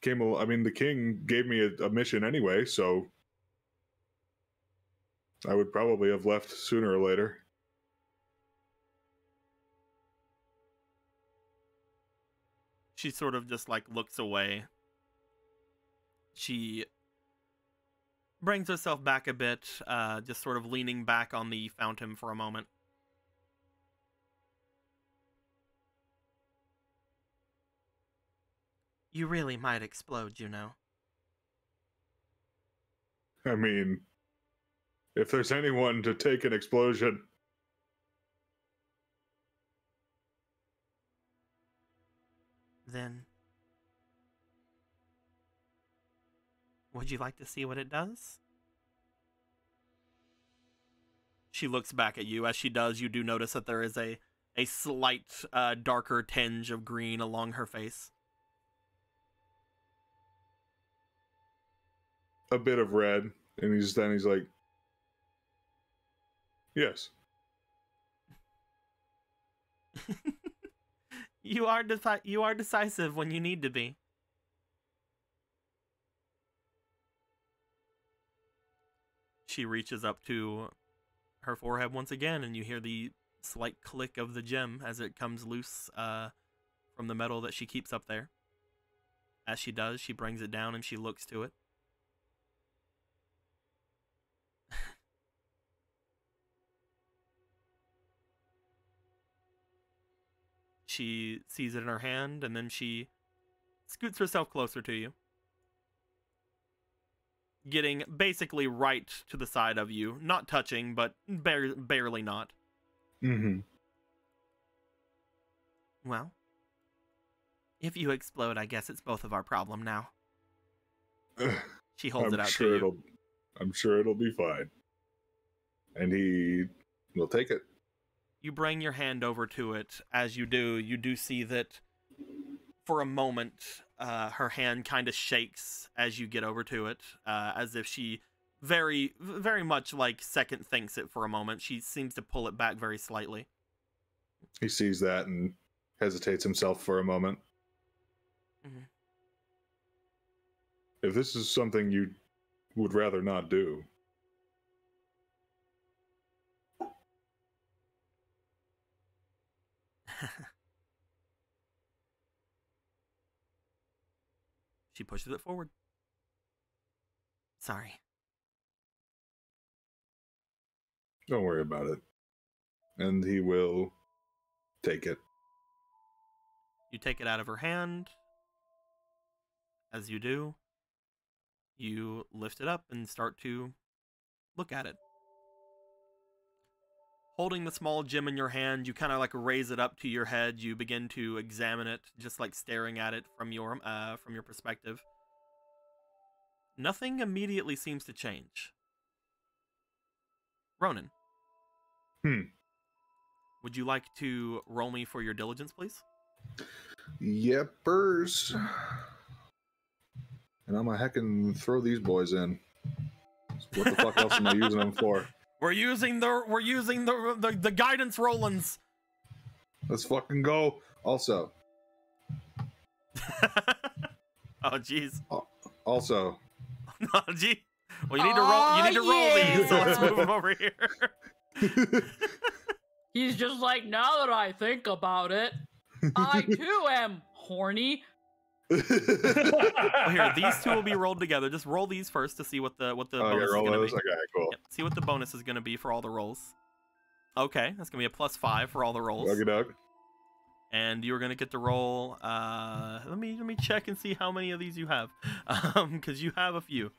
[SPEAKER 6] came. I mean, the king gave me a mission anyway, so I would probably have left sooner or later.
[SPEAKER 1] She sort of just looks away. She brings herself back a bit, just sort of leaning back on the fountain for a moment. You really might explode, you know.
[SPEAKER 6] I mean, if there's anyone to take an explosion.
[SPEAKER 1] Then would you like to see what it does? She looks back at you. As she does, you do notice that there is a slight darker tinge of green along her face.
[SPEAKER 6] A bit of red, and he's like, yes.
[SPEAKER 1] You are decisive when you need to be. She reaches up to her forehead once again, and you hear the slight click of the gem as it comes loose from the metal that she keeps up there. As she does, she brings it down and she looks to it. She sees it in her hand, and then she scoots herself closer to you, getting basically right to the side of you, not touching, but barely not.
[SPEAKER 6] Mm-hmm.
[SPEAKER 1] Well, if you explode, I guess it's both of our problem now. She holds it out to you.
[SPEAKER 6] I'm sure it'll be fine. And he will take it.
[SPEAKER 1] You bring your hand over to it. As you do see that for a moment, her hand kind of shakes as you get over to it, as if she very, very much like second thinks it for a moment. She seems to pull it back very slightly.
[SPEAKER 6] He sees that and hesitates himself for a moment.
[SPEAKER 1] Mm-hmm.
[SPEAKER 6] If this is something you would rather not do.
[SPEAKER 1] She pushes it forward. Sorry.
[SPEAKER 6] Don't worry about it. And he will take it.
[SPEAKER 1] You take it out of her hand. As you do, you lift it up and start to look at it. Holding the small gem in your hand, you kind of like raise it up to your head. You begin to examine it, just like staring at it from your perspective. Nothing immediately seems to change. Ronan. Would you like to roll me for your diligence, please?
[SPEAKER 6] Yepers. And I'm gonna heckin' throw these boys in. What the fuck else am I using them for?
[SPEAKER 1] We're using the guidance Rollins.
[SPEAKER 6] Let's fucking go. Also.
[SPEAKER 1] Oh jeez.
[SPEAKER 6] Also.
[SPEAKER 1] Oh gee. Well, you need to roll. You need to roll these. So let's move them over here.
[SPEAKER 4] He's just like, now that I think about it, I too am horny.
[SPEAKER 1] Well, here, these two will be rolled together. Just roll these first to see what the bonus is going to be.
[SPEAKER 6] Okay, cool.
[SPEAKER 1] Yep, see what the bonus is going to be for all the rolls. Okay, that's going to be a +5 for all the rolls.
[SPEAKER 6] Okie doke.
[SPEAKER 1] And you're going to get to roll. Let me check and see how many of these you have, because you have a few.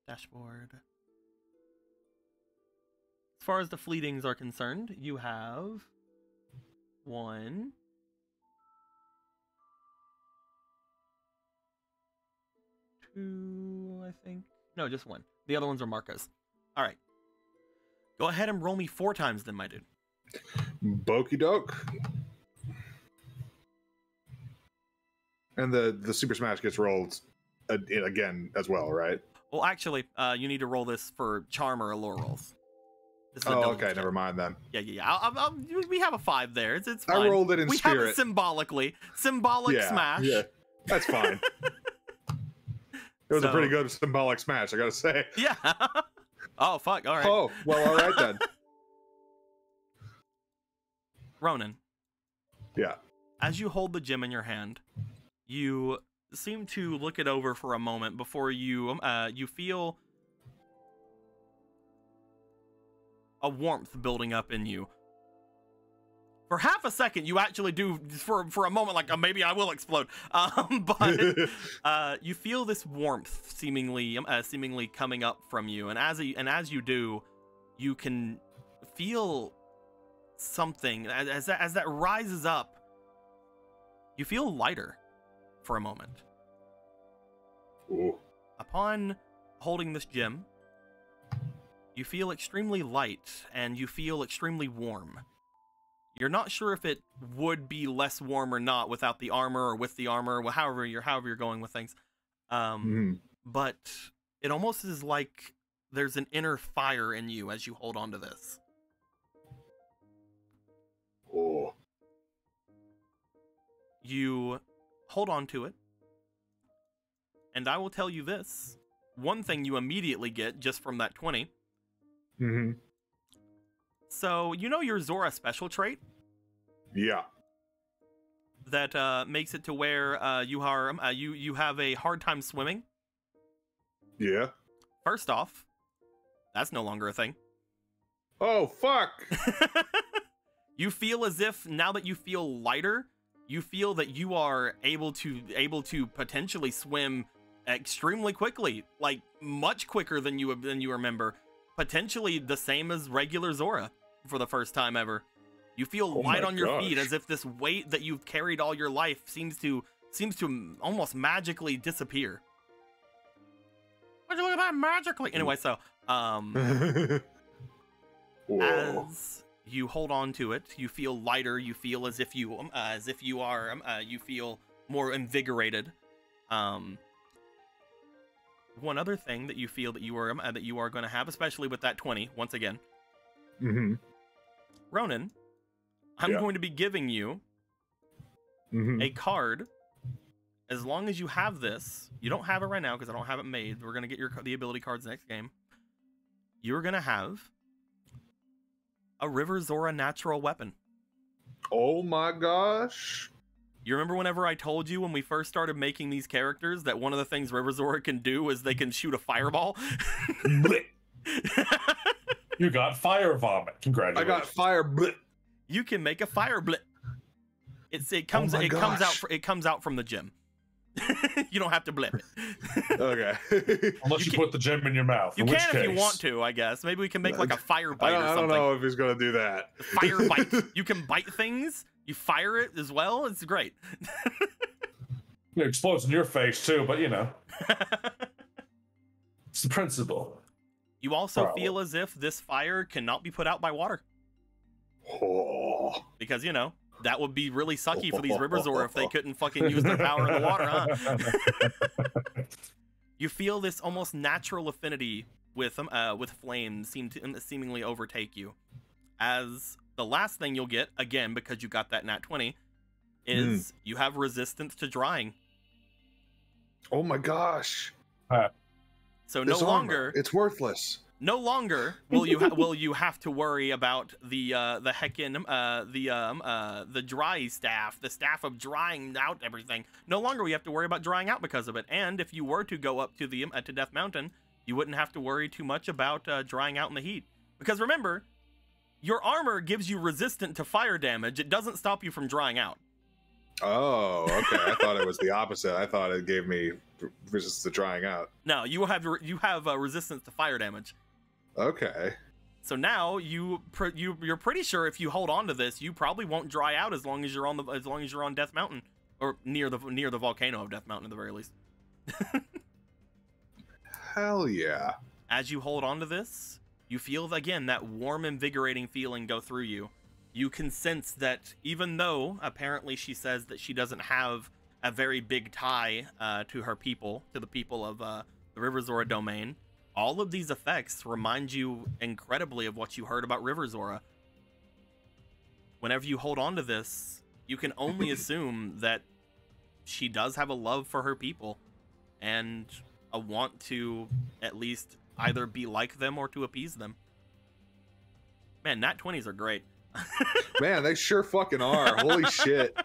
[SPEAKER 1] Dashboard. As far as the fleetings are concerned, you have 1, 2, I think. No, just 1. The other ones are Marcos. All right. Go ahead and roll me 4 times then, my dude.
[SPEAKER 6] Bokey doke. And the Super Smash gets rolled again as well, right?
[SPEAKER 1] Well, actually, you need to roll this for Charm or Allure rolls.
[SPEAKER 6] Oh, okay, never mind then.
[SPEAKER 1] Yeah. We have a 5 there. It's fine.
[SPEAKER 6] I rolled it in spirit.
[SPEAKER 1] We have it symbolically. Symbolic smash.
[SPEAKER 6] Yeah, that's fine. It was a pretty good symbolic smash, I gotta say.
[SPEAKER 1] Yeah. Oh, fuck, all right.
[SPEAKER 6] Oh, well, all right then.
[SPEAKER 1] Ronan.
[SPEAKER 6] Yeah.
[SPEAKER 1] As you hold the gem in your hand, you seem to look it over for a moment before you feel a warmth building up in you. For half a second, you actually do, for a moment, like, maybe I will explode. But you feel this warmth seemingly coming up from you, and as you do, you can feel something as that rises up. You feel lighter for a moment.
[SPEAKER 6] Ooh.
[SPEAKER 1] Upon holding this gem, you feel extremely light and you feel extremely warm. You're not sure if it would be less warm or not without the armor or with the armor, however you're going with things. But it almost is like there's an inner fire in you as you hold on to this.
[SPEAKER 6] Oh.
[SPEAKER 1] You hold on to it. And I will tell you this. One thing you immediately get just from that 20.
[SPEAKER 6] Mm-hmm.
[SPEAKER 1] So, you know your Zora special trait?
[SPEAKER 6] Yeah.
[SPEAKER 1] That makes it to where you have a hard time swimming?
[SPEAKER 6] Yeah.
[SPEAKER 1] First off, that's no longer a thing.
[SPEAKER 6] Oh, fuck!
[SPEAKER 1] You feel as if, now that you feel lighter, you feel that you are able to potentially swim extremely quickly, like much quicker than you remember. Potentially the same as regular Zora for the first time ever. You feel light on your feet, as if this weight that you've carried all your life seems to almost magically disappear. What'd you look at that magically? Anyway, so as you hold on to it, you feel lighter. You feel as if you feel more invigorated. One other thing that you feel that you are going to have, especially with that 20, once again, Ronan, I'm going to be giving you a card. As long as you have this, you don't have it right now because I don't have it made. We're going to get the ability cards next game. You're going to have a River Zora natural weapon.
[SPEAKER 6] Oh my gosh.
[SPEAKER 1] You remember whenever I told you when we first started making these characters that one of the things River Zora can do is they can shoot a fireball?
[SPEAKER 5] You got fire vomit. Congratulations.
[SPEAKER 6] I got fire blip.
[SPEAKER 1] You can make a fire blip. It comes out from the gym. You don't have to blip it.
[SPEAKER 6] Okay.
[SPEAKER 5] Unless you put the gem in your mouth.
[SPEAKER 1] You can if you want to, I guess. Maybe we can make like a fire bite or something.
[SPEAKER 6] I don't know if he's gonna do that.
[SPEAKER 1] Fire bite. You can bite things. You fire it as well. It's great.
[SPEAKER 5] It explodes in your face too, but you know. It's the principle.
[SPEAKER 1] You also feel as if this fire cannot be put out by water.
[SPEAKER 6] Oh.
[SPEAKER 1] Because, you know, that would be really sucky for these River Zora if they couldn't fucking use their power in the water, huh? You feel this almost natural affinity with flames seemingly overtake you. As the last thing you'll get, again, because you got that nat 20, is you have resistance to drying.
[SPEAKER 6] Oh my gosh.
[SPEAKER 1] So no longer
[SPEAKER 6] it's worthless.
[SPEAKER 1] No longer will you have to worry about the dry staff, the staff of drying out everything. No longer will you have to worry about drying out because of it. And if you were to go up to to Death Mountain, you wouldn't have to worry too much about drying out in the heat. Because remember, your armor gives you resistant to fire damage. It doesn't stop you from drying out.
[SPEAKER 6] Oh, okay. I thought it was the opposite. I thought it gave me resistance to drying out.
[SPEAKER 1] No, you have resistance to fire damage.
[SPEAKER 6] Okay.
[SPEAKER 1] So now you're pretty sure if you hold on to this, you probably won't dry out as long as you're on Death Mountain, or near the volcano of Death Mountain at the very least.
[SPEAKER 6] Hell yeah.
[SPEAKER 1] As you hold on to this, you feel again that warm, invigorating feeling go through you. You can sense that even though apparently she says that she doesn't have a very big tie to her people, to the people of the River Zora domain, all of these effects remind you incredibly of what you heard about River Zora. Whenever you hold on to this, you can only assume that she does have a love for her people and a want to at least either be like them or to appease them. Man, nat 20s are great.
[SPEAKER 6] Man, they sure fucking are. Holy shit.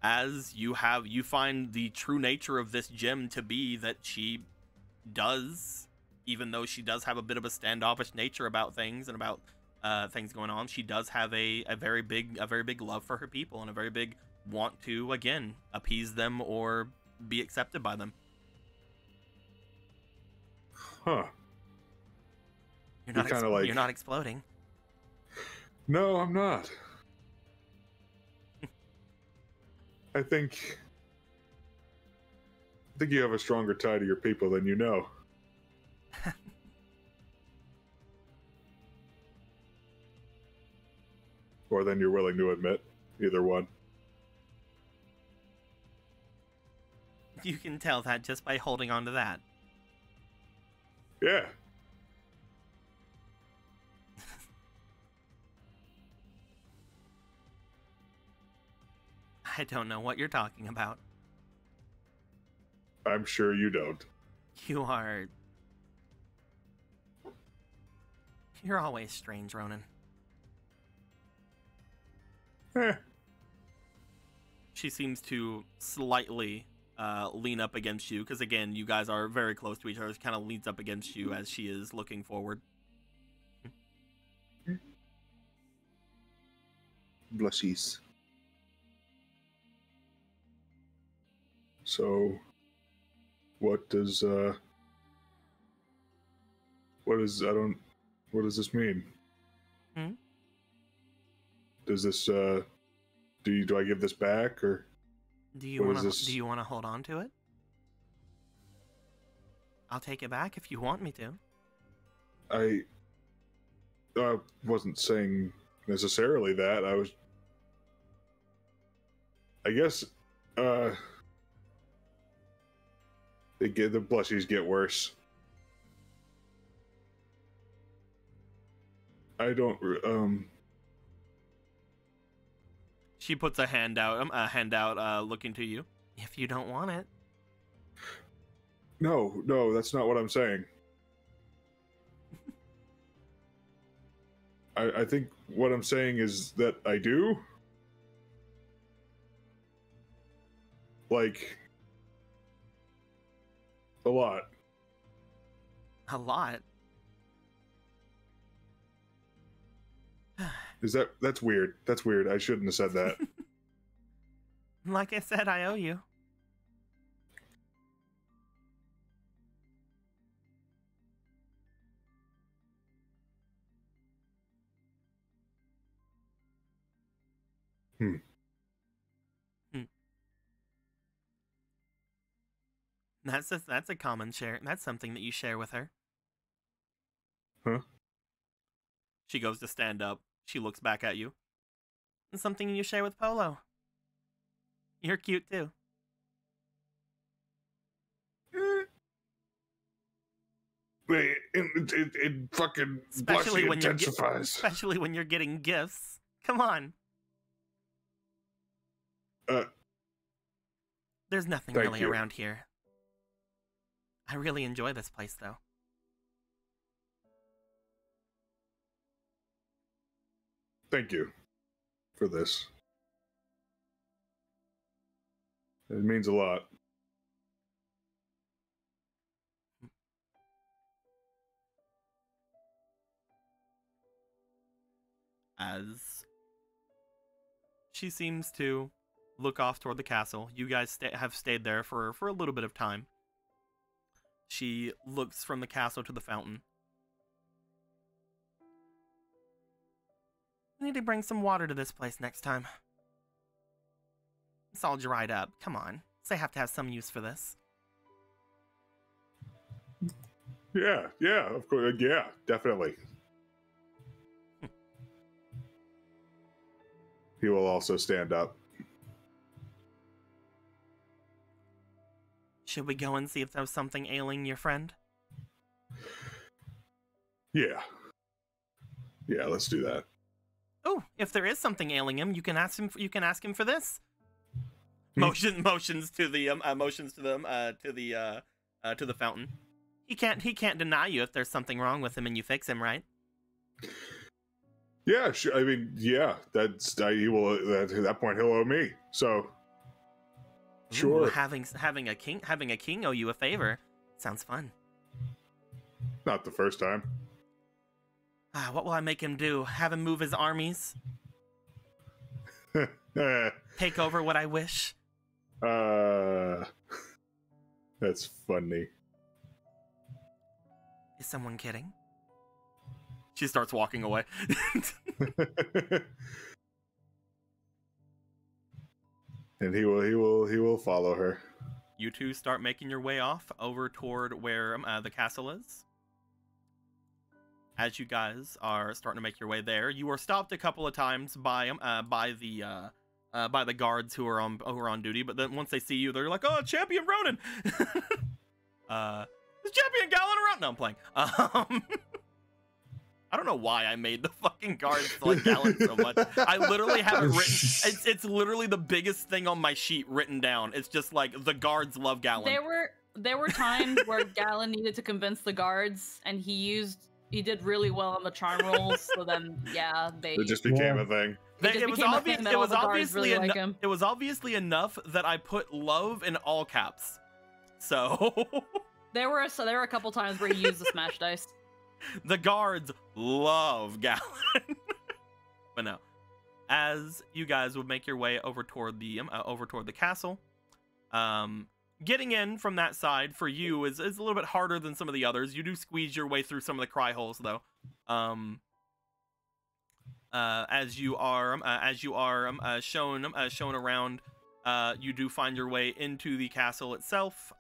[SPEAKER 1] As you find the true nature of this gem to be that she does even though she does have a bit of a standoffish nature about things and about things going on, she does have a very big love for her people and a very big want to, again, appease them or be accepted by them.
[SPEAKER 6] Huh.
[SPEAKER 1] You're not exploding.
[SPEAKER 6] No, I'm not. I think you have a stronger tie to your people than you know. Or than you're willing to admit. Either one.
[SPEAKER 1] You can tell that just by holding on to that.
[SPEAKER 6] Yeah.
[SPEAKER 1] I don't know what you're talking about.
[SPEAKER 6] I'm sure you don't.
[SPEAKER 1] You're always strange, Ronan. She seems to slightly lean up against you, because again, you guys are very close to each other. She kind of leans up against you as she is looking forward.
[SPEAKER 2] Blushies.
[SPEAKER 6] So, what does this mean?
[SPEAKER 1] Hmm?
[SPEAKER 6] Does this, do I give this back, or?
[SPEAKER 1] Do you want to hold on to it? I'll take it back if you want me to.
[SPEAKER 6] I wasn't saying necessarily that. I guess, the blushies get worse. I don't,
[SPEAKER 1] She puts a hand out, looking to you. If you don't want it.
[SPEAKER 6] No, that's not what I'm saying. I think what I'm saying is that I do. Like, a lot.
[SPEAKER 1] A lot?
[SPEAKER 6] That's weird. That's weird. I shouldn't have said that.
[SPEAKER 1] Like I said, I owe you. That's a common share. That's something that you share with her.
[SPEAKER 6] Huh?
[SPEAKER 1] She goes to stand up. She looks back at you. It's something you share with Polo. You're cute too.
[SPEAKER 6] Wait, it fucking blushing intensifies.
[SPEAKER 1] Especially when you're getting gifts. Come on. There's nothing really around here. I really enjoy this place, though.
[SPEAKER 6] Thank you for this. It means a lot.
[SPEAKER 1] As she seems to look off toward the castle. You guys have stayed there for a little bit of time. She looks from the castle to the fountain. We need to bring some water to this place next time. It's all dried up. Come on. So I have to have some use for this.
[SPEAKER 6] Yeah, of course. Yeah, definitely. He will also stand up.
[SPEAKER 1] Should we go and see if there's something ailing your friend?
[SPEAKER 6] Yeah, let's do that.
[SPEAKER 1] Oh, if there is something ailing him, you can ask him. You can ask him for this. Motions to the fountain. He can't deny you if there's something wrong with him and you fix him, right?
[SPEAKER 6] Yeah, sure. I mean, yeah. He will. At that point, he'll owe me. So, sure.
[SPEAKER 1] Ooh, having a king owe you a favor sounds fun.
[SPEAKER 6] Not the first time.
[SPEAKER 1] What will I make him do? Have him move his armies? Take over what I wish?
[SPEAKER 6] That's funny.
[SPEAKER 1] Is someone kidding? She starts walking away.
[SPEAKER 6] And he will follow her.
[SPEAKER 1] You two start making your way off over toward where the castle is. As you guys are starting to make your way there, you are stopped a couple of times by the guards who are on duty. But then once they see you, they're like, "Oh, Champion Ronan! Is Champion Gallon around?" No, I'm playing. I don't know why I made the fucking guards like Gallon so much. I literally have it written. It's literally the biggest thing on my sheet written down. It's just like the guards love Gallon.
[SPEAKER 4] There were times where Gallon needed to convince the guards, and he did really well on the charm rolls. So then, yeah, it
[SPEAKER 6] just became a thing.
[SPEAKER 1] It was obviously enough that I put love in all caps. So
[SPEAKER 4] there were a couple times where he used the smash dice.
[SPEAKER 1] The guards love Gallon. But no, as you guys would make your way over toward the castle, getting in from that side for you is a little bit harder than some of the others. You do squeeze your way through some of the cry holes, though. As you are shown around, you do find your way into the castle itself.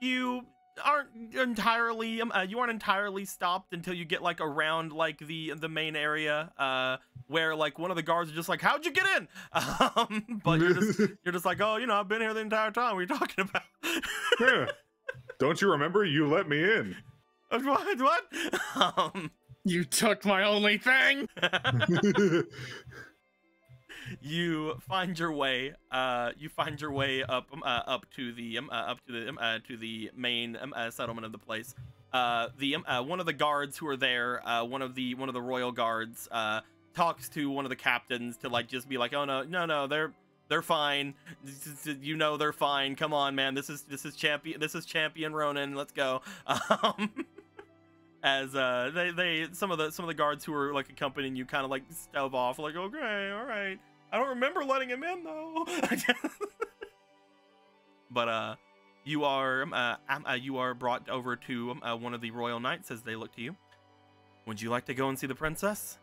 [SPEAKER 1] You aren't entirely stopped until you get like around like the main area, where like one of the guards are just like, "How'd you get in?" But you're just like, "Oh, I've been here the entire time. What are you talking about?"
[SPEAKER 6] Yeah. Don't you remember? You let me in.
[SPEAKER 1] What?
[SPEAKER 8] You took my only thing.
[SPEAKER 1] You find your way up to the main settlement of the place. One of the guards who are there, one of the royal guards, talks to one of the captains to like just be like, "Oh no, they're fine. They're fine. Come on, man. This is champion Ronan. Let's go." As some of the guards who are like accompanying you kind of like stove off, like, "Okay, all right. I don't remember letting him in though." But you are brought over to one of the royal knights as they look to you. Would you like to go and see the princess?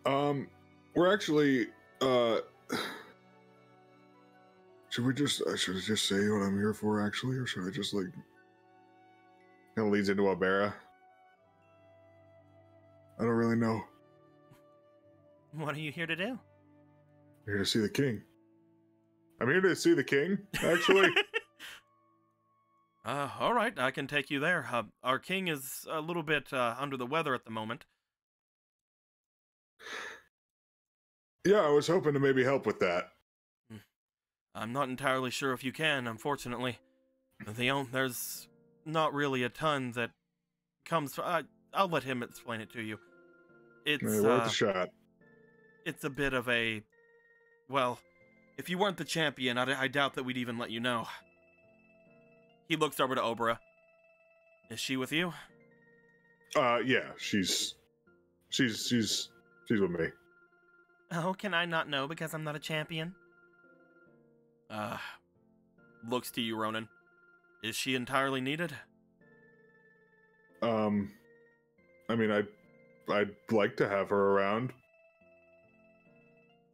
[SPEAKER 6] We're actually should I just say what I'm here for actually, or should I just like kind of leads into Albera? I don't really know.
[SPEAKER 1] What are you here to do?
[SPEAKER 6] I'm here to see the king. I'm here to see the king, actually.
[SPEAKER 1] All right, I can take you there. Our king is a little bit under the weather at the moment.
[SPEAKER 6] Yeah, I was hoping to maybe help with that.
[SPEAKER 1] I'm not entirely sure if you can, unfortunately. There's not really a ton that comes. I'll let him explain it to you. It's
[SPEAKER 6] worth a shot.
[SPEAKER 1] It's a bit of a, well, if you weren't the champion, I doubt that we'd even let you know. He looks over to Obra. Is she with you?
[SPEAKER 6] Yeah, she's with me.
[SPEAKER 1] Oh, can I not know because I'm not a champion? Looks to you, Ronan. Is she entirely needed?
[SPEAKER 6] I mean, I'd like to have her around.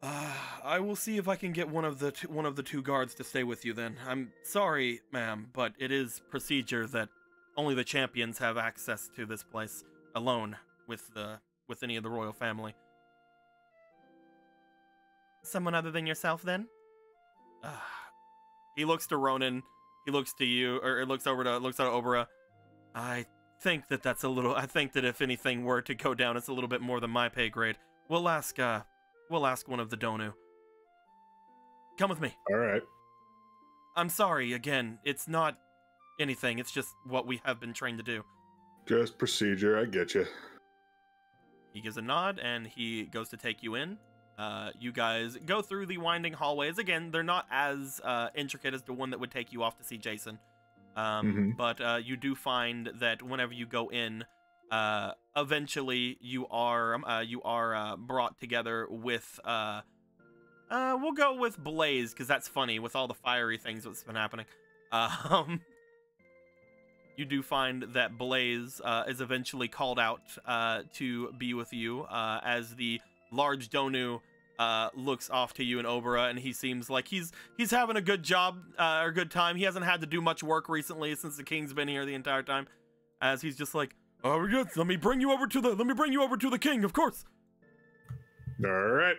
[SPEAKER 1] I will see if I can get one of the two guards to stay with you then. I'm sorry, ma'am, but it is procedure that only the champions have access to this place alone with any of the royal family. Someone other than yourself then? He looks to Ronan, he looks to you, or looks out to Obra. I think that if anything were to go down, it's a little bit more than my pay grade. We'll ask one of the Donu. Come with me.
[SPEAKER 6] All right.
[SPEAKER 1] I'm sorry, again, it's not anything, it's just what we have been trained to do.
[SPEAKER 6] Just procedure, I get you.
[SPEAKER 1] He gives a nod, and he goes to take you in. You guys go through the winding hallways. Again, they're not as intricate as the one that would take you off to see Jason. But you do find that whenever you go in, eventually you are brought together with we'll go with Blaze, because that's funny with all the fiery things that's been happening. You do find that Blaze is eventually called out to be with you as the large Donu looks off to you and Obra, and he seems like he's having a good job or good time. He hasn't had to do much work recently since the king's been here the entire time, as he's just like, oh yes, let me bring you over to the king, of course.
[SPEAKER 6] All right.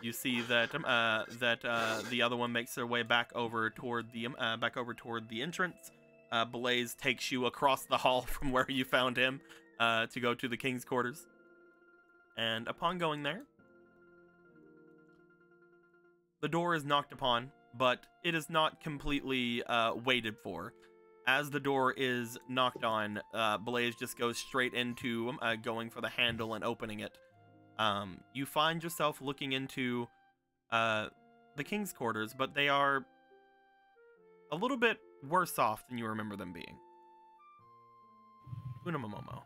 [SPEAKER 1] You see that the other one makes their way back over toward the entrance. Blaze takes you across the hall from where you found him to go to the king's quarters. And upon going there, the door is knocked upon, but it is not completely waited for. As the door is knocked on, Blaze just goes straight into going for the handle and opening it. You find yourself looking into the king's quarters, but they are a little bit worse off than you remember them being. Unamomomo.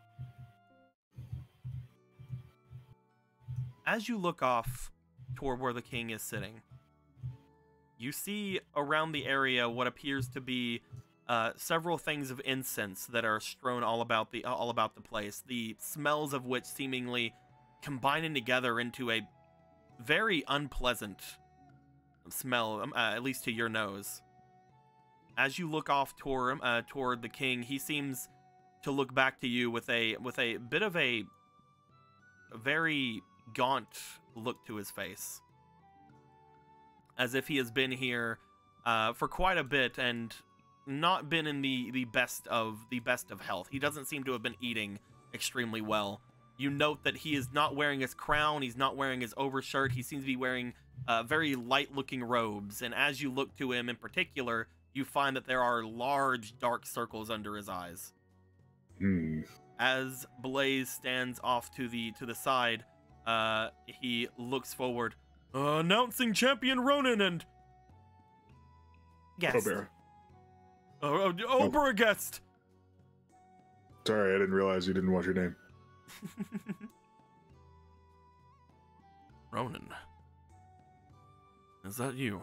[SPEAKER 1] As you look off toward where the king is sitting, you see around the area what appears to be several things of incense that are strewn all about the place. The smells of which seemingly combining together into a very unpleasant smell, at least to your nose. As you look off toward the king, he seems to look back to you with a bit of a very gaunt look to his face, as if he has been here for quite a bit and not been in the best of health. He doesn't seem to have been eating extremely well. You note that he is not wearing his crown, he's not wearing his overshirt, he seems to be wearing very light-looking robes, and as you look to him in particular, you find that there are large dark circles under his eyes. As Blaze stands off to the side, he looks forward. Announcing Champion Ronan and guest. Obra guest.
[SPEAKER 6] Sorry, I didn't realize you didn't want your name.
[SPEAKER 9] Ronan. Is that you?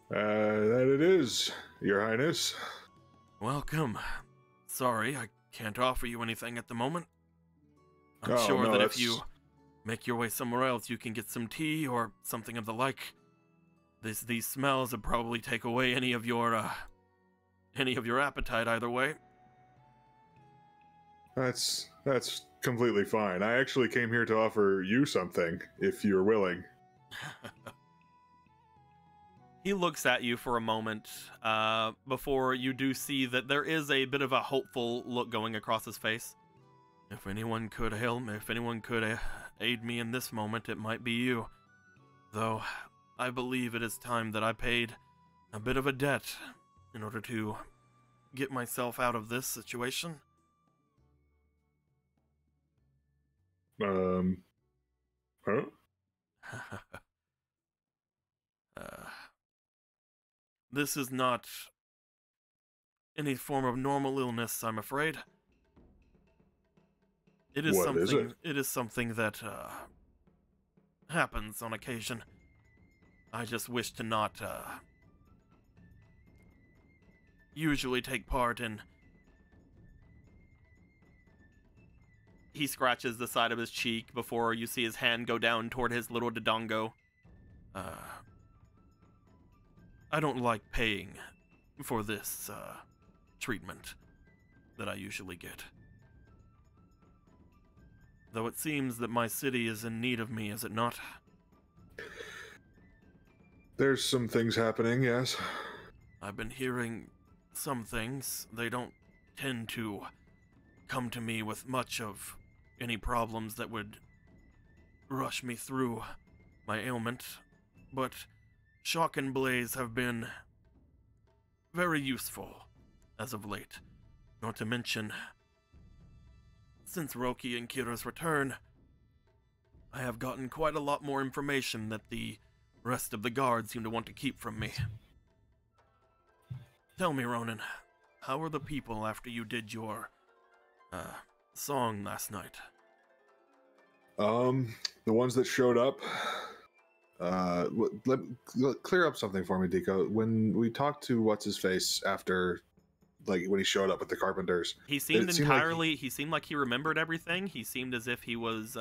[SPEAKER 6] That it is, Your Highness.
[SPEAKER 9] Welcome. Sorry, I can't offer you anything at the moment. I'm
[SPEAKER 6] Oh,
[SPEAKER 9] sure
[SPEAKER 6] no,
[SPEAKER 9] that if
[SPEAKER 6] that's-
[SPEAKER 9] you make your way somewhere else, you can get some tea or something of the like. These smells would probably take away any of your appetite either way.
[SPEAKER 6] That's completely fine. I actually came here to offer you something, if you're willing.
[SPEAKER 1] He looks at you for a moment before you do see that there is a bit of a hopeful look going across his face.
[SPEAKER 9] If anyone could aid me in this moment, it might be you. Though, I believe it is time that I paid a bit of a debt in order to get myself out of this situation.
[SPEAKER 6] Huh?
[SPEAKER 9] This is not any form of normal illness, I'm afraid. It is
[SPEAKER 6] What
[SPEAKER 9] something.
[SPEAKER 6] is it?
[SPEAKER 9] It is something that happens on occasion. I just wish to not usually take part in.
[SPEAKER 1] He scratches the side of his cheek before you see his hand go down toward his little dodongo.
[SPEAKER 9] I don't like paying for this treatment that I usually get. Though it seems that my city is in need of me, is it not?
[SPEAKER 6] There's some things happening, yes.
[SPEAKER 9] I've been hearing some things. They don't tend to come to me with much of any problems that would rush me through my ailment, but Shock and Blaze have been very useful as of late. Not to mention, since Roki and Kira's return, I have gotten quite a lot more information that the rest of the guards seem to want to keep from me. Tell me, Ronan, how were the people after you did your song last night?
[SPEAKER 2] The ones that showed up. Let clear up something for me, Deco. When we talked to what's his face after, like when he showed up with the carpenters,
[SPEAKER 1] He seemed
[SPEAKER 2] it seemed like
[SPEAKER 1] entirely. He seemed like he remembered everything. He seemed as if he was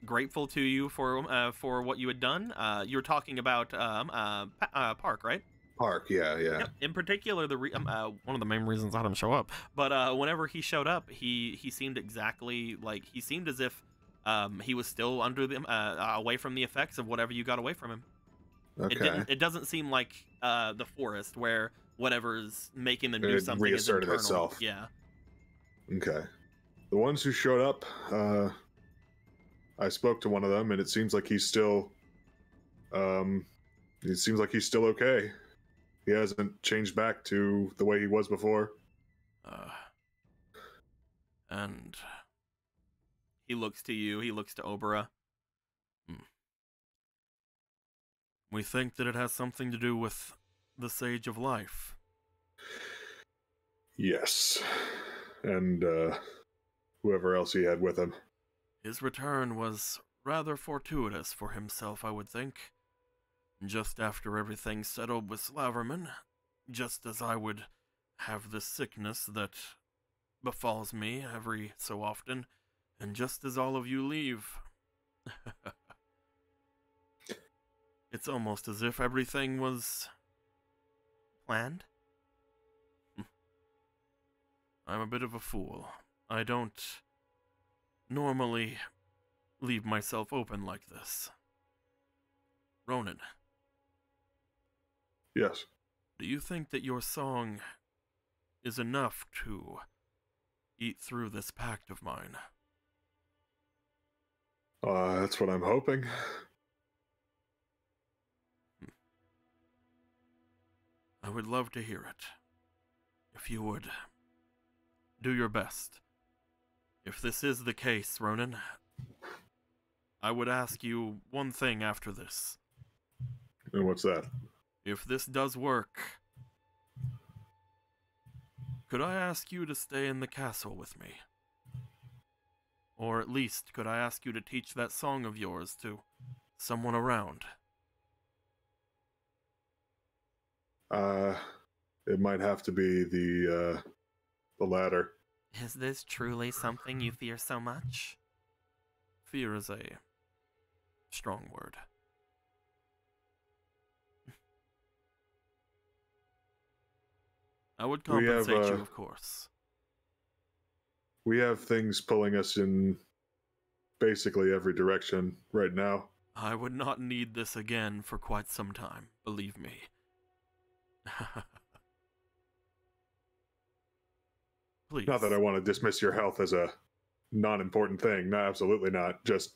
[SPEAKER 1] grateful to you for what you had done. You were talking about Park, right?
[SPEAKER 2] Park, yeah.
[SPEAKER 1] Yep. In particular, one of the main reasons I didn't show up, but whenever he showed up, he seemed exactly like he seemed as if he was still under the away from the effects of whatever you got away from him.
[SPEAKER 2] Okay.
[SPEAKER 1] It doesn't seem like the forest where whatever's making them do
[SPEAKER 2] It
[SPEAKER 1] something is
[SPEAKER 2] reasserted
[SPEAKER 1] internal.
[SPEAKER 2] itself.
[SPEAKER 1] Yeah.
[SPEAKER 2] Okay. The ones who showed up, I spoke to one of them, and it seems like he's still. It seems like he's still okay. He hasn't changed back to the way he was before.
[SPEAKER 1] And he looks to you. He looks to Obera.
[SPEAKER 9] We think that it has something to do with the Sage of Life.
[SPEAKER 2] Yes. And whoever else he had with him.
[SPEAKER 9] His return was rather fortuitous for himself, I would think. Just after everything settled with Slaverman, just as I would have the sickness that befalls me every so often, and just as all of you leave. It's almost as if everything was planned. I'm a bit of a fool. I don't normally leave myself open like this. Ronan.
[SPEAKER 2] Yes.
[SPEAKER 9] Do you think that your song is enough to eat through this pact of mine?
[SPEAKER 2] That's what I'm hoping.
[SPEAKER 9] I would love to hear it. If you would do your best. If this is the case, Ronan, I would ask you one thing after this.
[SPEAKER 2] And what's that?
[SPEAKER 9] If this does work, could I ask you to stay in the castle with me? Or at least, could I ask you to teach that song of yours to someone around?
[SPEAKER 2] It might have to be the latter.
[SPEAKER 1] Is this truly something you fear so much?
[SPEAKER 9] Fear is a strong word. I would compensate you, of course.
[SPEAKER 2] We have things pulling us in basically every direction right now.
[SPEAKER 9] I would not need this again for quite some time, believe me. Please.
[SPEAKER 2] Not that I want to dismiss your health as a non-important thing. No, absolutely not. Just,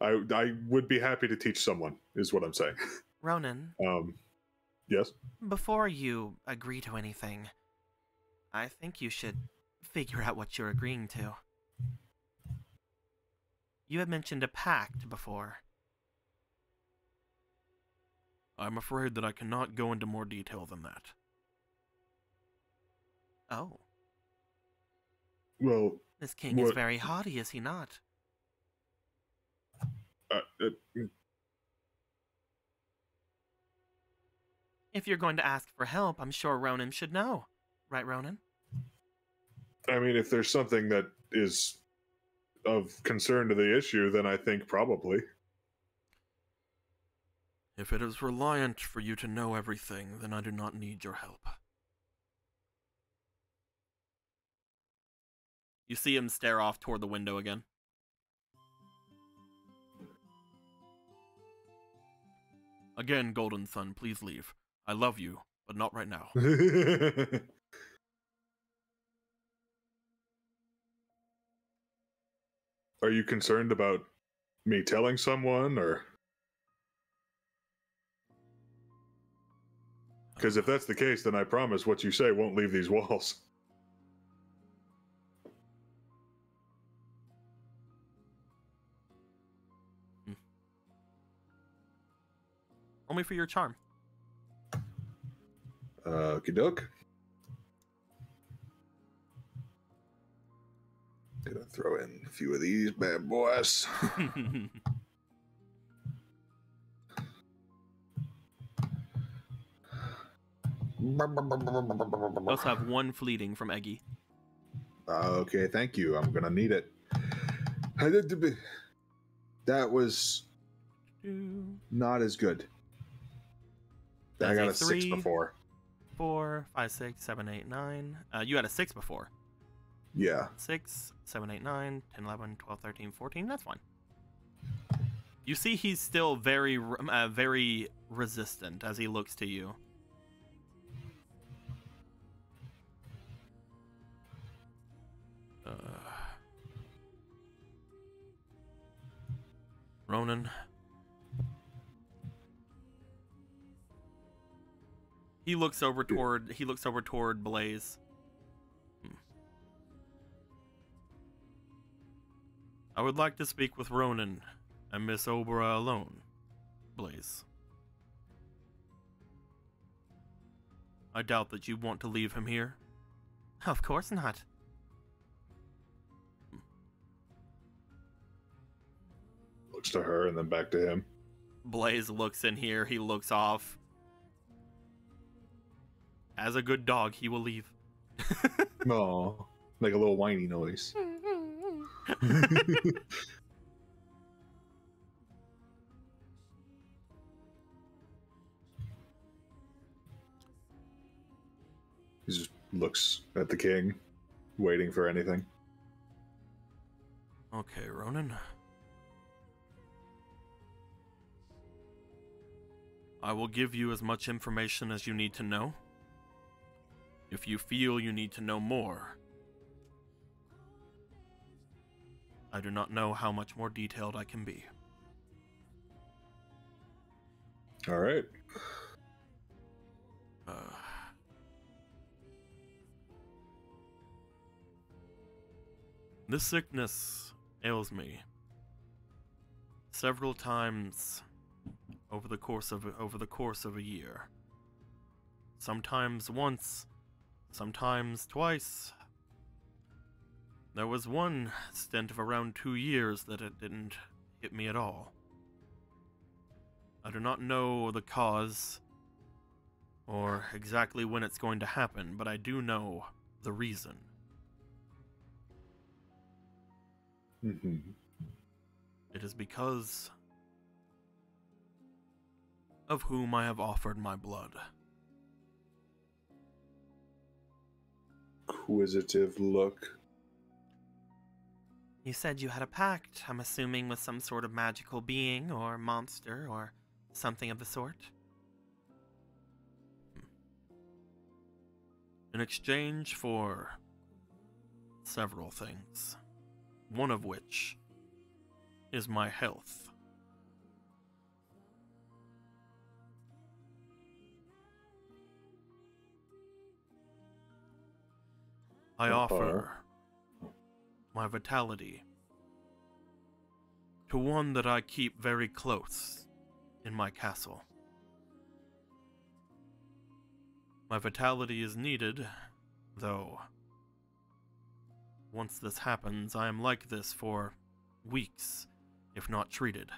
[SPEAKER 2] I would be happy to teach someone, is what I'm saying.
[SPEAKER 1] Ronan.
[SPEAKER 2] Yes?
[SPEAKER 1] Before you agree to anything, I think you should figure out what you're agreeing to. You had mentioned a pact before.
[SPEAKER 9] I'm afraid that I cannot go into more detail than that.
[SPEAKER 1] Oh.
[SPEAKER 2] Well,
[SPEAKER 1] This king is very haughty, is he not? If you're going to ask for help, I'm sure Ronan should know. Right, Ronan?
[SPEAKER 2] I mean, if there's something that is of concern to the issue, then I think probably.
[SPEAKER 9] If it is reliant for you to know everything, then I do not need your help.
[SPEAKER 1] You see him stare off toward the window again.
[SPEAKER 9] Again, Golden Sun, please leave. I love you, but not right now.
[SPEAKER 2] Are you concerned about me telling someone, or? Because if that's the case, then I promise what you say won't leave these walls.
[SPEAKER 1] Only for your charm.
[SPEAKER 2] Okie doke. Gonna throw in a few of these bad boys.
[SPEAKER 1] We also have one fleeting from Eggy.
[SPEAKER 2] Okay, thank you. I'm gonna need it. That was not as good. I got a 6 before.
[SPEAKER 1] 4, 5, 6, 7, 8, 9. You had a 6 before.
[SPEAKER 2] Yeah.
[SPEAKER 1] 6, 7, 8, 9, 10, 11, 12, 13, 14. That's fine. You see he's still very, very resistant as he looks to you. Ronan. He looks over toward Blaze. I would like to speak with Ronan and Miss Obra alone, Blaze. I doubt that you want to leave him here. Of course not.
[SPEAKER 2] Looks to her and then back to him.
[SPEAKER 1] Blaze looks in here, he looks off. As a good dog, he will leave.
[SPEAKER 2] Aw, like a little whiny noise. He just looks at the king, waiting for anything.
[SPEAKER 9] Okay, Ronan. I will give you as much information as you need to know. If you feel you need to know more, I do not know how much more detailed I can be.
[SPEAKER 2] All right.
[SPEAKER 9] This sickness ails me several times over the course of a year. Sometimes once, sometimes twice. There was one stint of around 2 years that it didn't hit me at all. I do not know the cause or exactly when it's going to happen, but I do know the reason.
[SPEAKER 2] Mm-hmm.
[SPEAKER 9] It is because of whom I have offered my blood.
[SPEAKER 2] Inquisitive look.
[SPEAKER 1] You said you had a pact, I'm assuming with some sort of magical being or monster or something of the sort.
[SPEAKER 9] In exchange for several things, one of which is my health. I offer my vitality to one that I keep very close in my castle. My vitality is needed, though. Once this happens, I am like this for weeks, if not treated.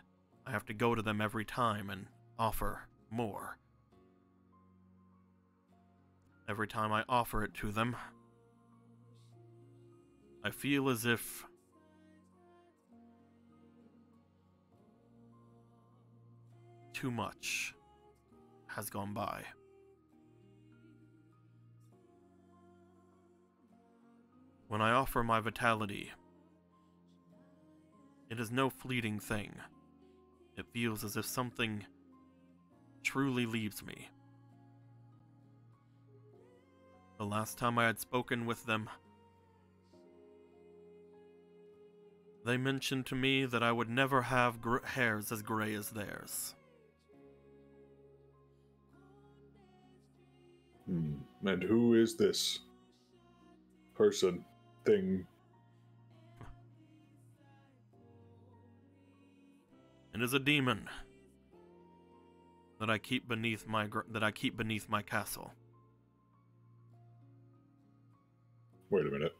[SPEAKER 9] I have to go to them every time and offer more. Every time I offer it to them, I feel as if too much has gone by. When I offer my vitality, it is no fleeting thing. It feels as if something truly leaves me. The last time I had spoken with them, they mentioned to me that I would never have hairs as gray as theirs.
[SPEAKER 2] And who is this person, thing?
[SPEAKER 9] It is a demon that I keep beneath my castle.
[SPEAKER 6] Wait a minute.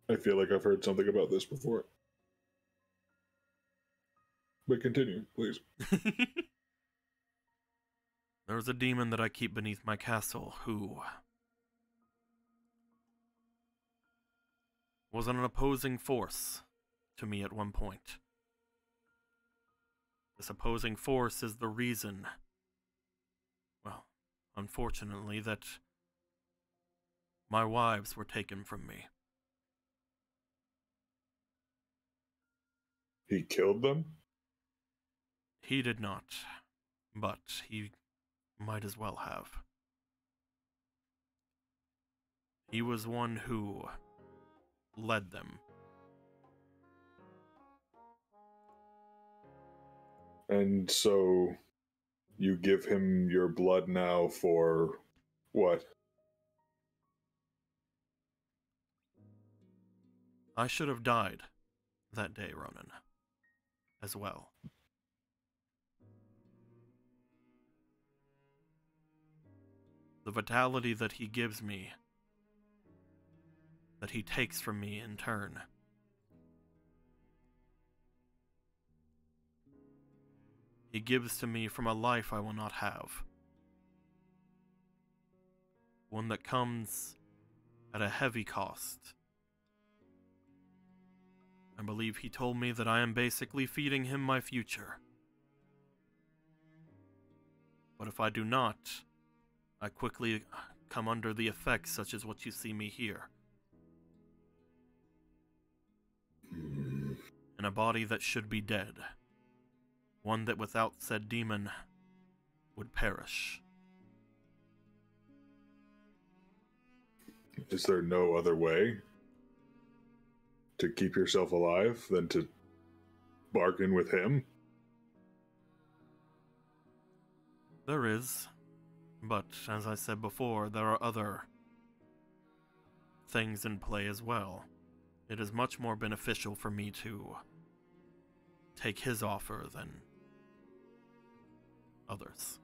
[SPEAKER 6] I feel like I've heard something about this before. But continue, please.
[SPEAKER 9] There's a demon that I keep beneath my castle who was an opposing force to me at one point. This opposing force is the reason, well, unfortunately, that my wives were taken from me.
[SPEAKER 6] He killed them?
[SPEAKER 9] He did not, but he might as well have. He was one who led them.
[SPEAKER 6] And so you give him your blood now for what?
[SPEAKER 9] I should have died that day, Ronan, as well. The vitality that he gives me, that he takes from me in turn, he gives to me from a life I will not have. One that comes at a heavy cost. I believe he told me that I am basically feeding him my future. But if I do not, I quickly come under the effects such as what you see me here. In a body that should be dead. One that without said demon would perish.
[SPEAKER 6] Is there no other way to keep yourself alive than to bargain with him?
[SPEAKER 9] There is, but as I said before, there are other things in play as well. It is much more beneficial for me to take his offer than others.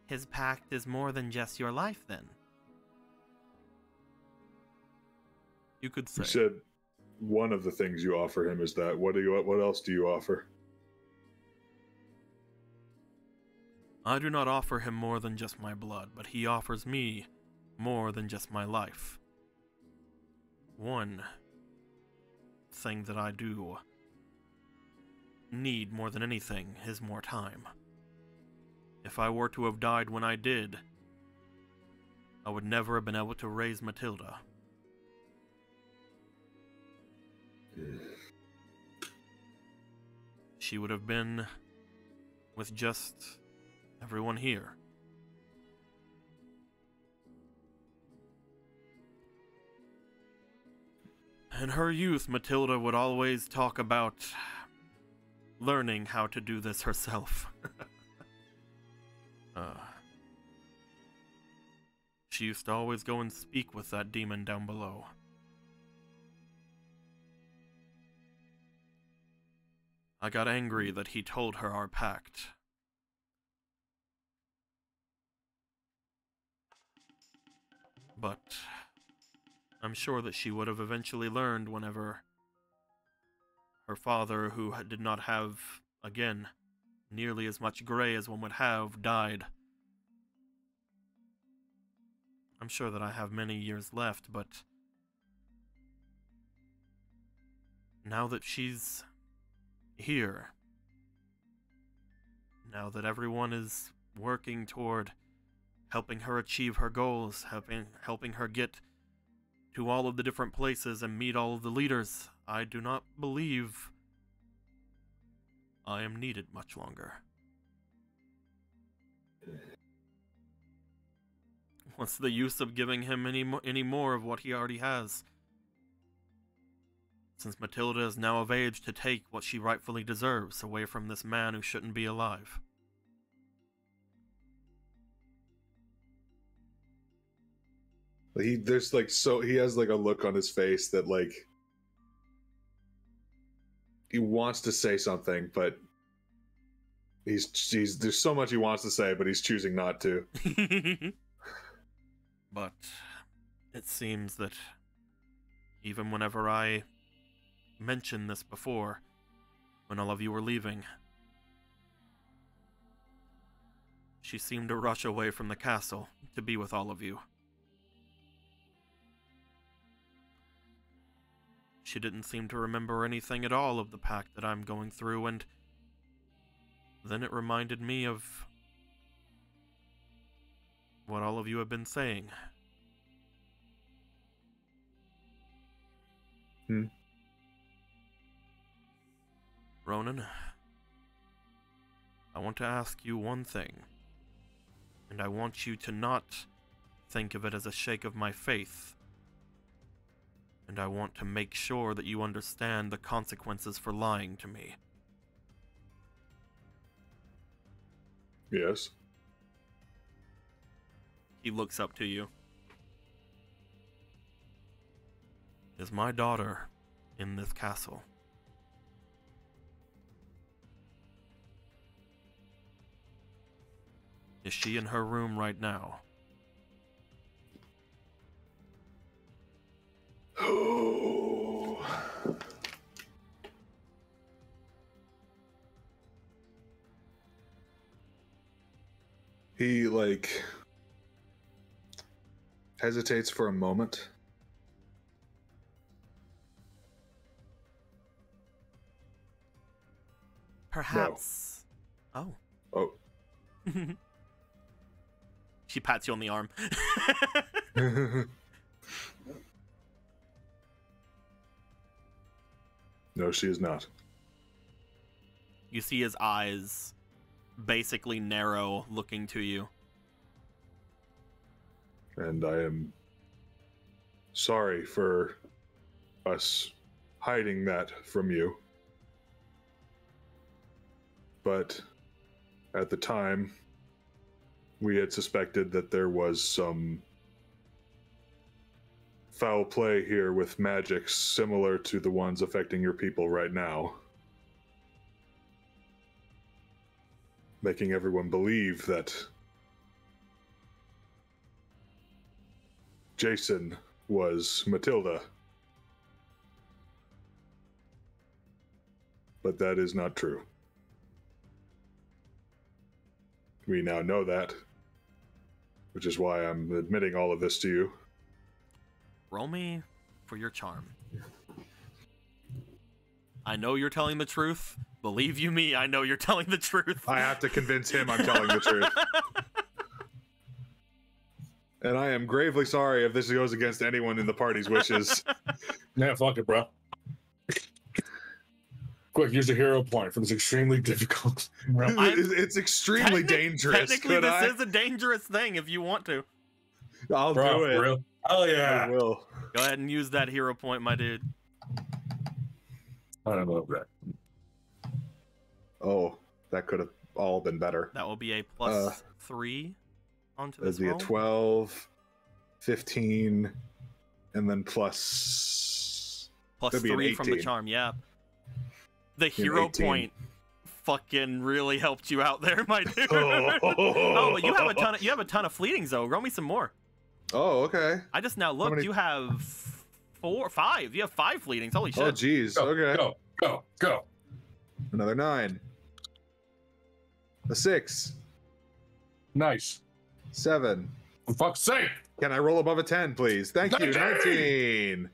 [SPEAKER 9] His pact is more than just your life, then? You could say.
[SPEAKER 6] You said one of the things you offer him is that. What else do you offer?
[SPEAKER 9] I do not offer him more than just my blood, but he offers me more than just my life. One thing that I do need more than anything is more time. If I were to have died when I did, I would never have been able to raise Matilda. She would have been with just everyone here. In her youth, Matilda would always talk about learning how to do this herself. She used to always go and speak with that demon down below. I got angry that he told her our pact. But I'm sure that she would have eventually learned whenever her father, who did not have, again, nearly as much gray as one would have, died. I'm sure that I have many years left, but now that she's here, now that everyone is working toward helping her achieve her goals, helping her get to all of the different places and meet all of the leaders, I do not believe I am needed much longer. What's the use of giving him any more of what he already has? Since Matilda is now of age to take what she rightfully deserves away from this man who shouldn't be alive.
[SPEAKER 6] He has like a look on his face that like he wants to say something, but He's there's so much he wants to say, but he's choosing not to.
[SPEAKER 9] But it seems that even whenever I mentioned this before, when all of you were leaving, she seemed to rush away from the castle to be with all of you. She didn't seem to remember anything at all of the pact that I'm going through, and then it reminded me of what all of you have been saying. Ronan, I want to ask you one thing, and I want you to not think of it as a shake of my faith. And I want to make sure that you understand the consequences for lying to me.
[SPEAKER 6] Yes.
[SPEAKER 1] He looks up to you.
[SPEAKER 9] Is my daughter in this castle? Is she in her room right now?
[SPEAKER 2] He, like, hesitates for a moment.
[SPEAKER 1] Perhaps. No.
[SPEAKER 2] Oh.
[SPEAKER 1] She pats you on the arm.
[SPEAKER 2] No, she is not.
[SPEAKER 1] You see his eyes basically narrow, looking to you.
[SPEAKER 2] And I am sorry for us hiding that from you. But at the time, we had suspected that there was some foul play here with magic similar to the ones affecting your people right now. Making everyone believe that Jason was Matilda. But that is not true. We now know that, which is why I'm admitting all of this to you.
[SPEAKER 1] Roll me for your charm. I know you're telling the truth. Believe you me, I know you're telling the truth.
[SPEAKER 2] I have to convince him I'm telling the truth. And I am gravely sorry if this goes against anyone in the party's wishes.
[SPEAKER 5] Yeah, fuck it, bro. Quick, use a hero point for this extremely difficult.
[SPEAKER 2] It's extremely dangerous.
[SPEAKER 1] Technically, this is a dangerous thing if you want to.
[SPEAKER 2] I'll
[SPEAKER 5] Bro,
[SPEAKER 2] do it.
[SPEAKER 5] for real? Oh yeah.
[SPEAKER 2] I will.
[SPEAKER 1] Go ahead and use that hero point, my dude.
[SPEAKER 5] I don't know that.
[SPEAKER 2] Oh, that could have all been better.
[SPEAKER 1] That will be a plus 3 onto this
[SPEAKER 2] That'd be
[SPEAKER 1] roll.
[SPEAKER 2] a 12, 15, and then plus
[SPEAKER 1] Plus
[SPEAKER 2] that'd be an
[SPEAKER 1] 3 from the
[SPEAKER 2] 18.
[SPEAKER 1] charm, yeah. The
[SPEAKER 2] An
[SPEAKER 1] hero
[SPEAKER 2] 18.
[SPEAKER 1] point fucking really helped you out there, my dude. Oh, but you have a ton of fleetings though. Roll me some more.
[SPEAKER 2] Oh, okay.
[SPEAKER 1] I just now looked.
[SPEAKER 2] many-
[SPEAKER 1] You have 5. You have 5 fleetings. Holy shit.
[SPEAKER 2] Oh, geez.
[SPEAKER 5] Go,
[SPEAKER 2] Okay.
[SPEAKER 5] go.
[SPEAKER 2] Another 9. A 6.
[SPEAKER 5] Nice.
[SPEAKER 2] 7.
[SPEAKER 5] For fuck's sake.
[SPEAKER 2] Can I roll above a 10, please? Thank you. 19.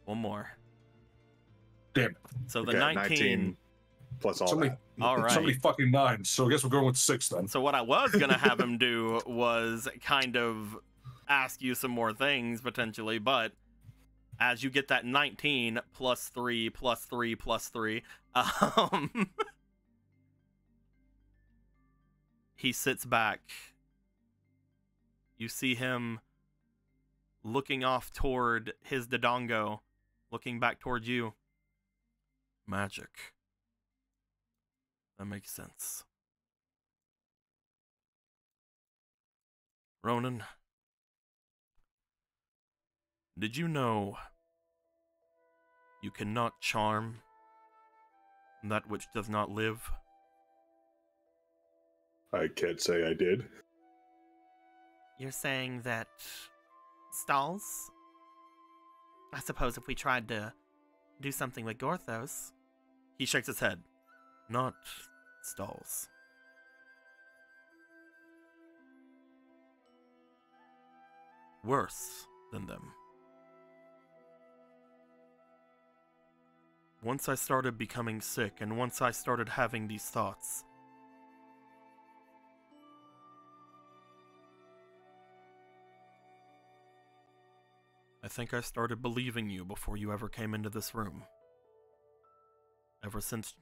[SPEAKER 1] One more.
[SPEAKER 5] Damn it.
[SPEAKER 1] So the
[SPEAKER 2] Okay,
[SPEAKER 1] 19.
[SPEAKER 2] plus all
[SPEAKER 5] Somebody,
[SPEAKER 2] that.
[SPEAKER 1] All right.
[SPEAKER 5] somebody fucking 9. So I guess we're going with 6 then.
[SPEAKER 1] So what I was gonna have him do was kind of ask you some more things potentially, but as you get that 19 plus 3 plus 3 plus 3, he sits back. You see him looking off toward his Dodongo, looking back toward you. Magic. That makes sense. Ronan, did you know you cannot charm that which does not live?
[SPEAKER 6] I can't say I did.
[SPEAKER 1] You're saying that stalls? I suppose if we tried to do something with Gorthos. He shakes his head.
[SPEAKER 9] Not stalls. Worse than them. Once I started becoming sick, and once I started having these thoughts, I think I started believing you before you ever came into this room. Ever since...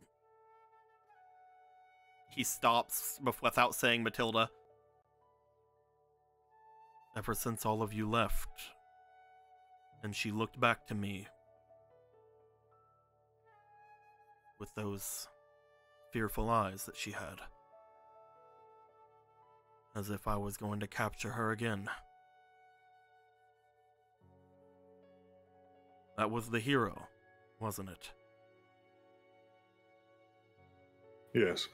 [SPEAKER 1] He stops without saying Matilda.
[SPEAKER 9] Ever since all of you left, and she looked back to me with those fearful eyes that she had, as if I was going to capture her again. That was the hero, wasn't it?
[SPEAKER 6] Yes.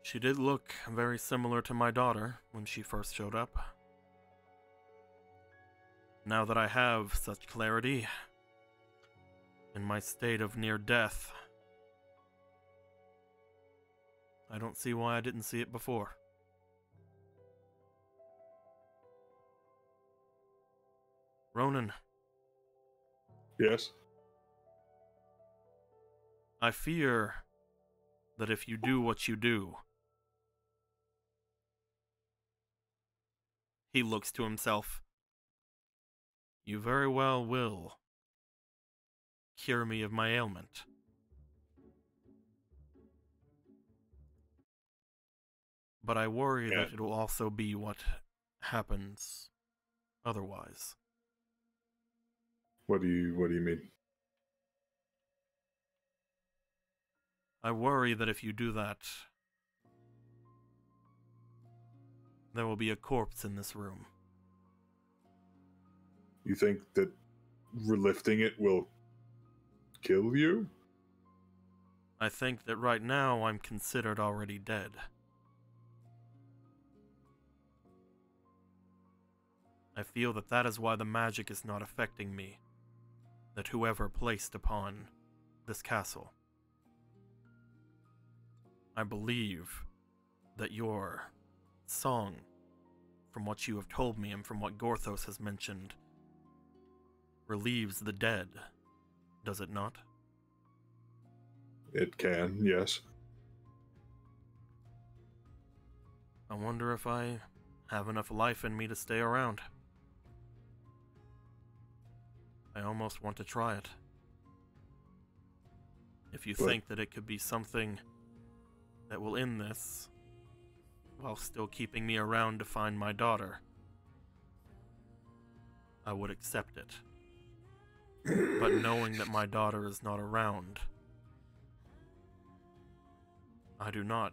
[SPEAKER 9] She did look very similar to my daughter when she first showed up. Now that I have such clarity, in my state of near death, I don't see why I didn't see it before. Ronan.
[SPEAKER 6] Yes?
[SPEAKER 9] I fear that if you do what you do...
[SPEAKER 1] He looks to himself.
[SPEAKER 9] You very well will cure me of my ailment. But I worry that it will also be what happens otherwise.
[SPEAKER 6] What do you mean?
[SPEAKER 9] I worry that if you do that, there will be a corpse in this room.
[SPEAKER 6] You think that relifting it will kill you?
[SPEAKER 9] I think that right now I'm considered already dead. I feel that that is why the magic is not affecting me, that whoever placed upon this castle. I believe that your song, from what you have told me and from what Gorthos has mentioned, relieves the dead, does it not?
[SPEAKER 6] It can, yes.
[SPEAKER 9] I wonder if I have enough life in me to stay around. I almost want to try it. If you think that it could be something that will end this, while still keeping me around to find my daughter, I would accept it. But knowing that my daughter is not around, I do not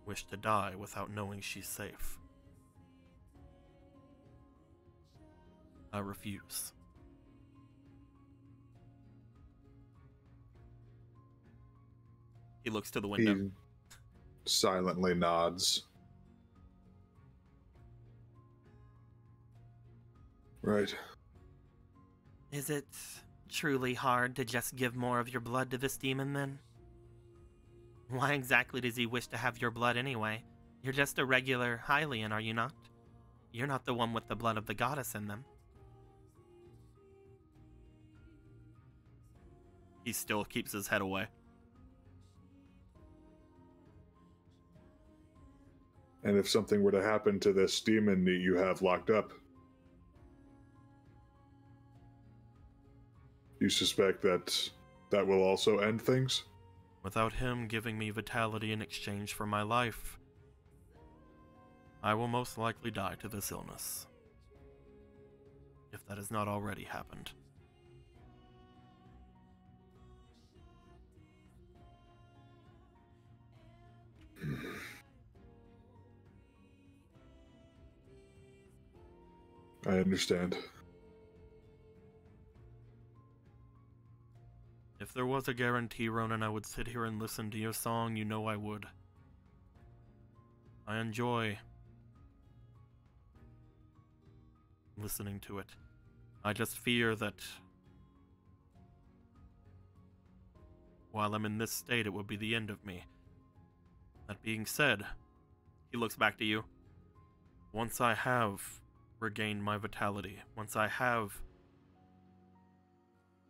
[SPEAKER 9] wish to die without knowing she's safe. I refuse.
[SPEAKER 1] He looks to the window.
[SPEAKER 6] He silently nods. Right.
[SPEAKER 1] Is it truly hard to just give more of your blood to this demon, then? Why exactly does he wish to have your blood anyway? You're just a regular Hylian, are you not? You're not the one with the blood of the goddess in them. He still keeps his head away.
[SPEAKER 6] And if something were to happen to this demon that you have locked up, you suspect that that will also end things?
[SPEAKER 9] Without him giving me vitality in exchange for my life, I will most likely die to this illness. If that has not already happened.
[SPEAKER 6] I understand.
[SPEAKER 9] If If there was a guarantee, Ronan, I would sit here and listen to your song. You know I would. I enjoy listening to it. I just fear that while I'm in this state, it would be the end of me. That being said, he looks back to you. Once I have regained my vitality, once I have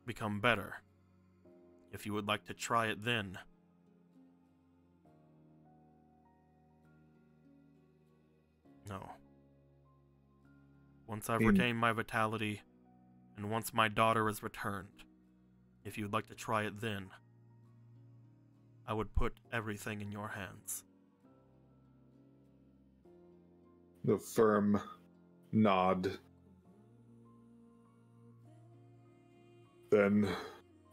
[SPEAKER 9] become better, if you would like to try it then. No. Once I've regained my vitality, and once my daughter is returned, if you'd like to try it then, I would put everything in your hands.
[SPEAKER 2] The firm nod.
[SPEAKER 6] Then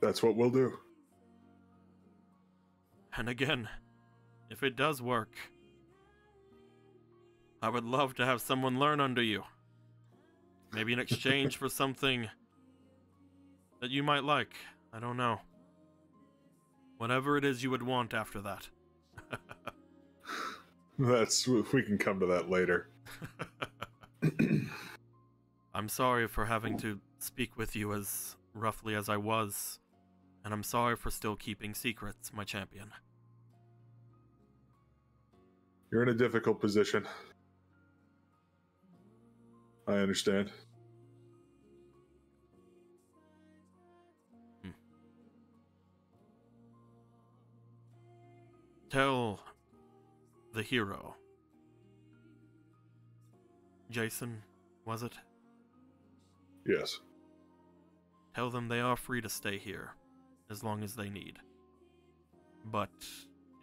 [SPEAKER 6] that's what we'll do.
[SPEAKER 9] And again, if it does work, I would love to have someone learn under you. Maybe in exchange for something that you might like. I don't know. Whatever it is you would want after that.
[SPEAKER 6] We can come to that later.
[SPEAKER 9] I'm sorry for having to speak with you as roughly as I was, and I'm sorry for still keeping secrets, my champion.
[SPEAKER 6] You're in a difficult position. I understand.
[SPEAKER 9] Tell the hero. Jason, was it?
[SPEAKER 6] Yes.
[SPEAKER 9] Tell them they are free to stay here, as long as they need. But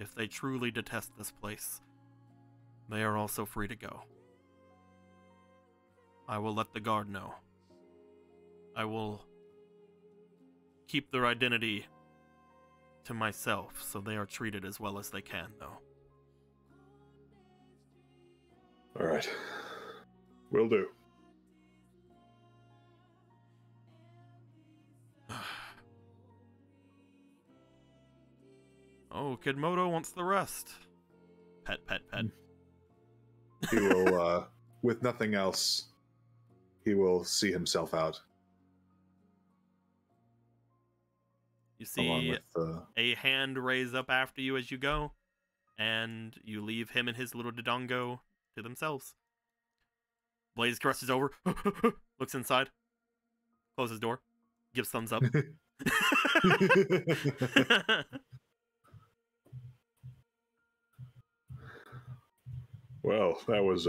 [SPEAKER 9] if they truly detest this place, they are also free to go. I will let the guard know. I will keep their identity to myself, so they are treated as well as they can, though.
[SPEAKER 6] All right. Will do.
[SPEAKER 9] Oh, Kidmodo wants the rest. Pet, pet, pet.
[SPEAKER 6] He will, with nothing else, he will see himself out.
[SPEAKER 9] You see a hand raise up after you as you go, and you leave him and his little Dodongo to themselves. Blaze crosses over, looks inside, closes door, gives thumbs up.
[SPEAKER 6] Well, that was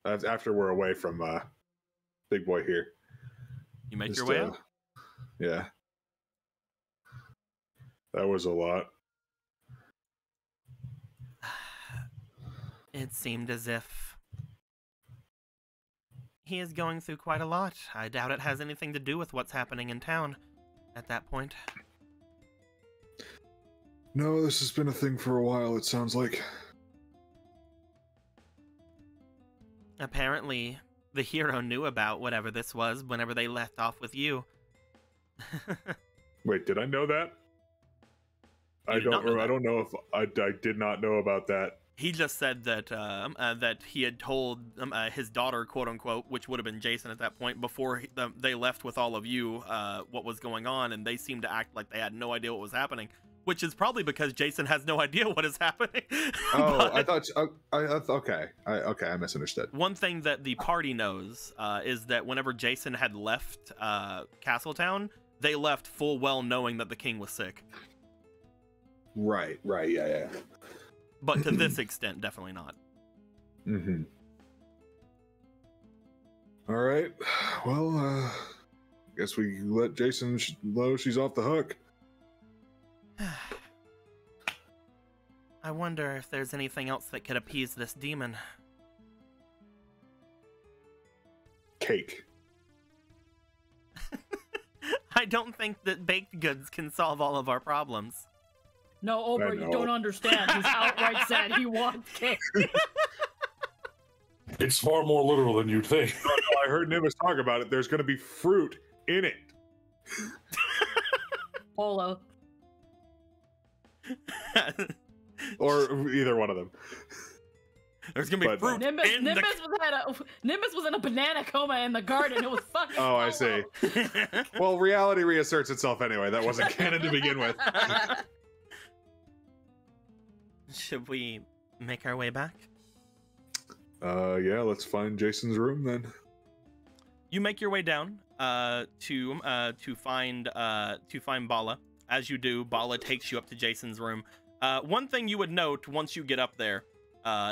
[SPEAKER 6] after we're away from Big Boy here.
[SPEAKER 9] You make your way out?
[SPEAKER 6] Yeah. That was a lot.
[SPEAKER 1] It seemed as if he is going through quite a lot. I doubt it has anything to do with what's happening in town at that point.
[SPEAKER 6] No, this has been a thing for a while, it sounds like.
[SPEAKER 1] Apparently, the hero knew about whatever this was whenever they left off with you.
[SPEAKER 6] Wait, did I know that? I don't know if I did not know about that.
[SPEAKER 1] He just said that that he had told his daughter, quote unquote, which would have been Jason at that point, before they left with all of you, what was going on, and they seemed to act like they had no idea what was happening, which is probably because Jason has no idea what is happening.
[SPEAKER 6] Oh, I thought. Okay, I misunderstood.
[SPEAKER 1] One thing that the party knows is that whenever Jason had left Castletown, they left full well knowing that the king was sick.
[SPEAKER 6] Right, yeah.
[SPEAKER 1] But to this extent, definitely not.
[SPEAKER 6] Mm-hmm. All right. Well, guess we let Jason know she's off the hook.
[SPEAKER 1] I wonder if there's anything else that could appease this demon.
[SPEAKER 6] Cake.
[SPEAKER 1] I don't think that baked goods can solve all of our problems.
[SPEAKER 4] No, Ober, you don't understand. He's outright said he wants cake.
[SPEAKER 5] It's far more literal than you'd think.
[SPEAKER 6] I heard Nimbus talk about it. There's going to be fruit in it.
[SPEAKER 4] Polo.
[SPEAKER 6] Or either one of them.
[SPEAKER 1] There's gonna be
[SPEAKER 6] But,
[SPEAKER 1] fruit
[SPEAKER 4] Nimbus,
[SPEAKER 1] in
[SPEAKER 4] Nimbus was in a banana coma in the garden. It was fucking.
[SPEAKER 6] Oh, I see.
[SPEAKER 1] the.
[SPEAKER 6] Well, reality reasserts itself anyway. That wasn't canon to begin with.
[SPEAKER 1] Should we make our way back?
[SPEAKER 6] Yeah, let's find Jason's room then.
[SPEAKER 1] You make your way down to find Bala. As you do, Bala takes you up to Jason's room. One thing you would note once you get up there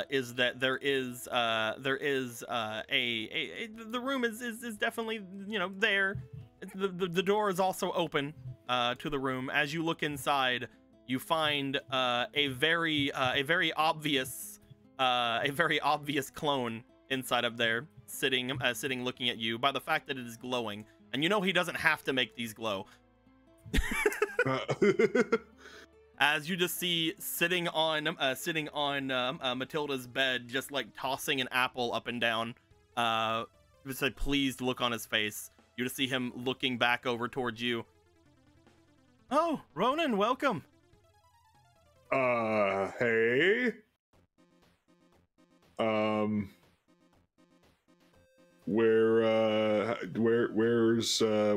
[SPEAKER 1] is that the room is definitely, you know, there. The door is also open to the room. As you look inside, you find a very obvious clone inside of there, sitting looking at you by the fact that it is glowing, and you know he doesn't have to make these glow. As you just see sitting on Matilda's bed, just like tossing an apple up and down, with a pleased look on his face. You just see him looking back over towards you. Oh, Ronan, welcome.
[SPEAKER 6] Hey.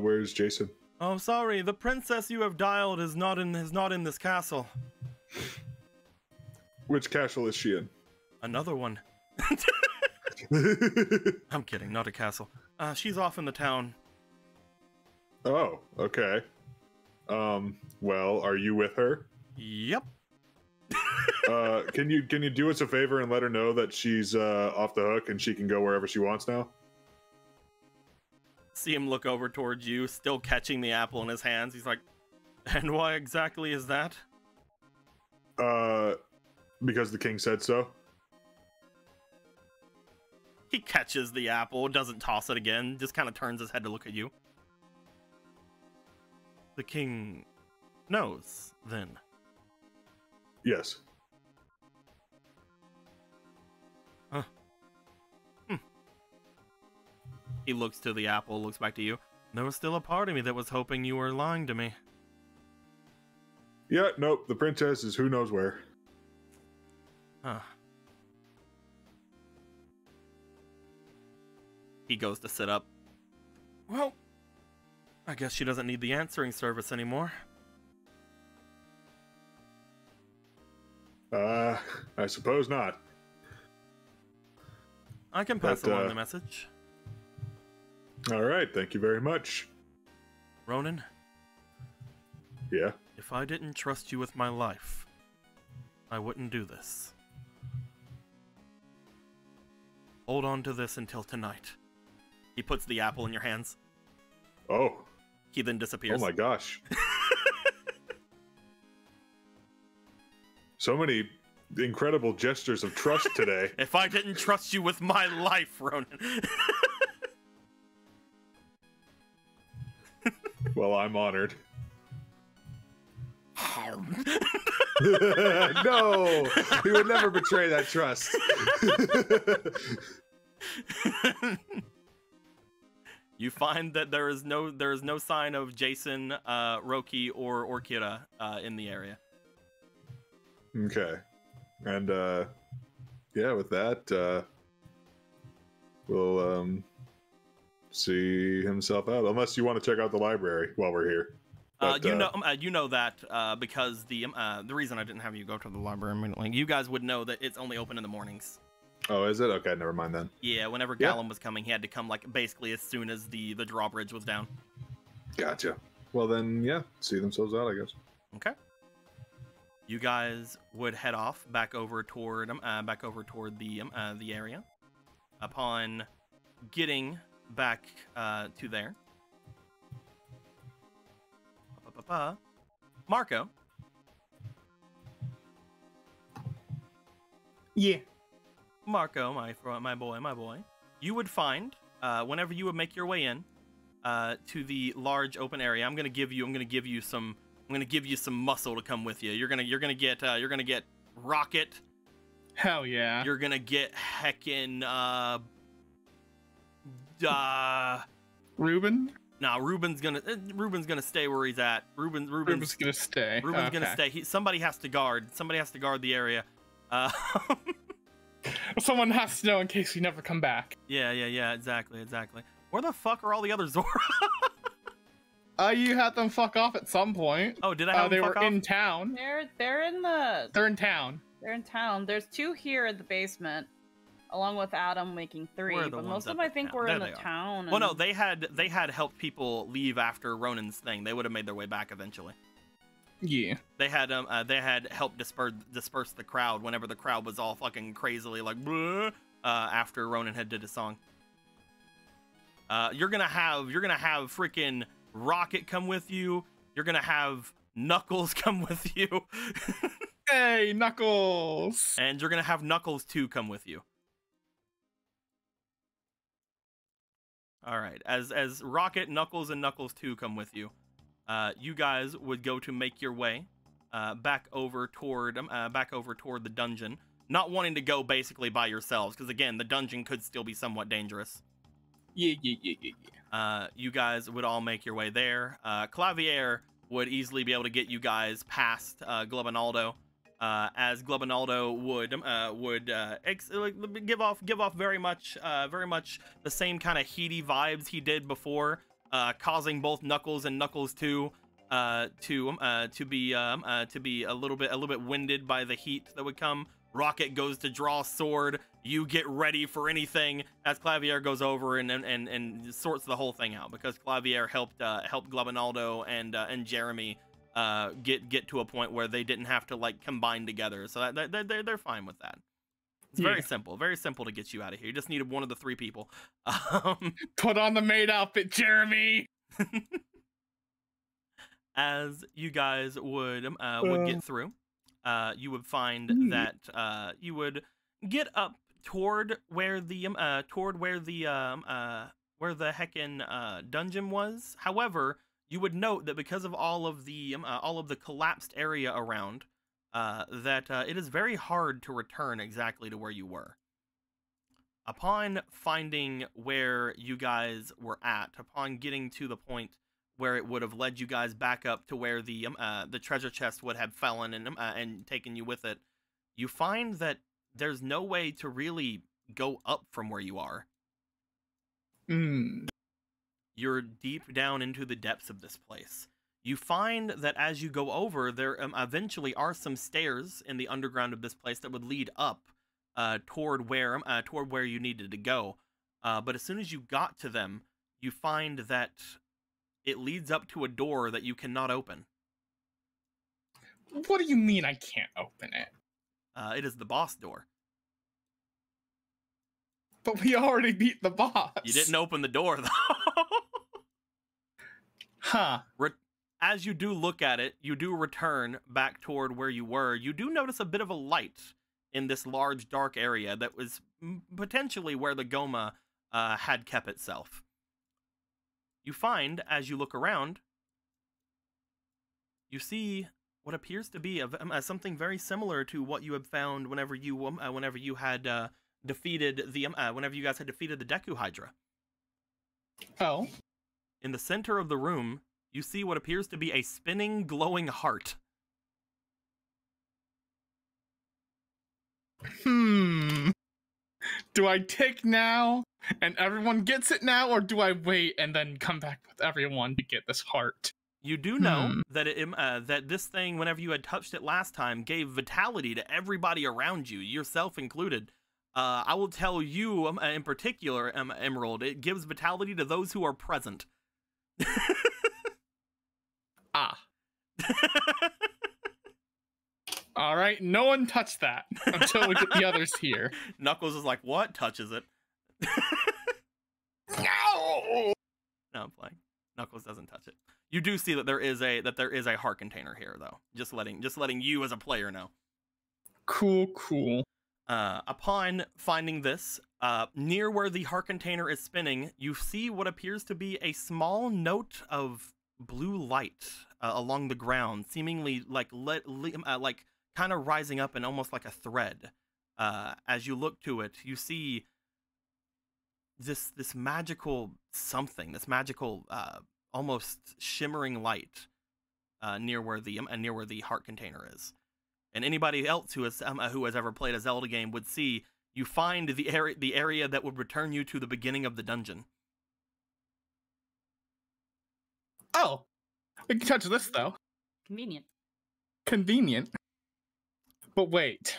[SPEAKER 6] Where's Jason?
[SPEAKER 1] Oh, sorry, the princess you have dialed is not in this castle.
[SPEAKER 6] Which castle is she in?
[SPEAKER 1] Another one. I'm kidding, not a castle. She's off in the town.
[SPEAKER 6] Oh, okay. Well, are you with her?
[SPEAKER 1] Yep.
[SPEAKER 6] Can you do us a favor and let her know that she's off the hook and she can go wherever she wants now?
[SPEAKER 1] See him look over towards you, still catching the apple in his hands. He's like, and why exactly is that?
[SPEAKER 6] Because the king said so.
[SPEAKER 1] He catches the apple, doesn't toss it again, just kind of turns his head to look at you. The king knows, then.
[SPEAKER 6] Yes.
[SPEAKER 1] Huh. He looks to the apple, looks back to you. There was still a part of me that was hoping you were lying to me.
[SPEAKER 6] Yeah, nope, the princess is who knows where.
[SPEAKER 1] Huh. He goes to sit up. Well, I guess she doesn't need the answering service anymore.
[SPEAKER 6] I suppose not.
[SPEAKER 1] I can pass along the message.
[SPEAKER 6] All right, thank you very much.
[SPEAKER 1] Ronan?
[SPEAKER 6] Yeah?
[SPEAKER 1] If I didn't trust you with my life, I wouldn't do this. Hold on to this until tonight. He puts the apple in your hands.
[SPEAKER 6] Oh.
[SPEAKER 1] He then disappears.
[SPEAKER 6] Oh my gosh. So many incredible gestures of trust today.
[SPEAKER 1] If I didn't trust you with my life, Ronan.
[SPEAKER 6] Well, I'm honored. No! He would never betray that trust.
[SPEAKER 1] You find that there is no sign of Jason, Roki, or Kira in the area.
[SPEAKER 6] Okay. And yeah, with that, we'll see himself out. Unless you want to check out the library while we're here. But,
[SPEAKER 1] you know that because the reason I didn't have you go to the library immediately, you guys would know that it's only open in the mornings.
[SPEAKER 6] Oh, is it? Okay, never mind then.
[SPEAKER 1] Yeah, whenever Gallum was coming, he had to come like basically as soon as the drawbridge was down.
[SPEAKER 6] Gotcha. Well then, yeah, see themselves out, I guess.
[SPEAKER 1] Okay. You guys would head off back over toward the area. Upon getting back to there, Marco.
[SPEAKER 8] Yeah.
[SPEAKER 1] Marco, my boy. You would find whenever you would make your way in to the large open area. I'm gonna give you some muscle to come with you. You're gonna get Rocket.
[SPEAKER 8] Hell yeah.
[SPEAKER 1] You're gonna get heckin'
[SPEAKER 8] Ruben?
[SPEAKER 1] Nah, Ruben's gonna stay where he's at. Ruben's
[SPEAKER 8] gonna stay.
[SPEAKER 1] Ruben's gonna stay. Somebody has to guard. Somebody has to guard the area.
[SPEAKER 8] Someone has to know in case we never come back.
[SPEAKER 1] Yeah, exactly. Where the fuck are all the other Zora?
[SPEAKER 8] You had them fuck off at some point.
[SPEAKER 1] Oh, did I have them fuck off?
[SPEAKER 8] They were in town.
[SPEAKER 4] They're in the.
[SPEAKER 8] They're in town.
[SPEAKER 4] They're in town. There's 2 here at the basement, along with Adam making 3. But most of them, I think, were in the town.
[SPEAKER 1] Well, no, they had helped people leave after Ronan's thing. They would have made their way back eventually.
[SPEAKER 8] Yeah.
[SPEAKER 1] They had helped disperse the crowd whenever the crowd was all fucking crazily like after Ronan had did his song. You're gonna have freaking Rocket come with you. You're gonna have Knuckles come with you.
[SPEAKER 8] Hey, Knuckles!
[SPEAKER 1] And you're gonna have Knuckles 2 come with you. All right, as Rocket, Knuckles, and Knuckles 2 come with you, you guys would go to make your way back over toward the dungeon, not wanting to go basically by yourselves, because again, the dungeon could still be somewhat dangerous.
[SPEAKER 8] Yeah.
[SPEAKER 1] You guys would all make your way there. Clavier would easily be able to get you guys past Glubinaldo, as Glubinaldo would give off very much the same kind of heaty vibes he did before, causing both Knuckles and Knuckles 2 to be a little bit winded by the heat that would come. Rocket goes to draw sword. You get ready for anything as Clavier goes over and sorts the whole thing out, because Clavier helped Glubinaldo and Jeremy get to a point where they didn't have to like combine together, so they're fine with that. It's very simple to get you out of here. You just needed one of the 3 people.
[SPEAKER 8] Put on the maid outfit, Jeremy.
[SPEAKER 1] As you guys would get through, you would find that you would get up toward where the heckin' dungeon was. However, you would note that because of all of the collapsed area around, that it is very hard to return exactly to where you were. Upon finding where you guys were at, upon getting to the point where it would have led you guys back up to where the treasure chest would have fallen and taken you with it, you find that there's no way to really go up from where you are. You're deep down into the depths of this place. You find that as you go over, there eventually are some stairs in the underground of this place that would lead up toward where you needed to go. But as soon as you got to them, you find that it leads up to a door that you cannot open.
[SPEAKER 8] What do you mean I can't open it?
[SPEAKER 1] It is the boss door.
[SPEAKER 8] But we already beat the boss.
[SPEAKER 1] You didn't open the door, though.
[SPEAKER 8] Huh.
[SPEAKER 1] As you do look at it, you do return back toward where you were. You do notice a bit of a light in this large, dark area that was potentially where the Goma had kept itself. You find, as you look around, you see what appears to be something very similar to what you had found whenever you had defeated whenever you guys had defeated the Deku Hydra.
[SPEAKER 8] Oh.
[SPEAKER 1] In the center of the room, you see what appears to be a spinning, glowing heart.
[SPEAKER 8] Do I take now and everyone gets it now, or do I wait and then come back with everyone to get this heart?
[SPEAKER 1] You do know that that this thing, whenever you had touched it last time, gave vitality to everybody around you, yourself included. I will tell you in particular, Emerald, it gives vitality to those who are present.
[SPEAKER 8] All right, no one touched that until we get the others here.
[SPEAKER 1] Knuckles is like, what touches it?
[SPEAKER 8] No!
[SPEAKER 1] No, I'm playing. Knuckles doesn't touch it. You do see that there is a heart container here, though. Just letting you as a player know.
[SPEAKER 8] Cool.
[SPEAKER 1] Upon finding this, near where the heart container is spinning, you see what appears to be a small note of blue light along the ground, seemingly like kind of rising up in almost like a thread. As you look to it, you see this magical something, this magical almost shimmering light near where the heart container is. And anybody else who has ever played a Zelda game would see you find the area that would return you to the beginning of the dungeon.
[SPEAKER 8] Oh, we can touch this though.
[SPEAKER 4] Convenient.
[SPEAKER 8] Convenient. But wait.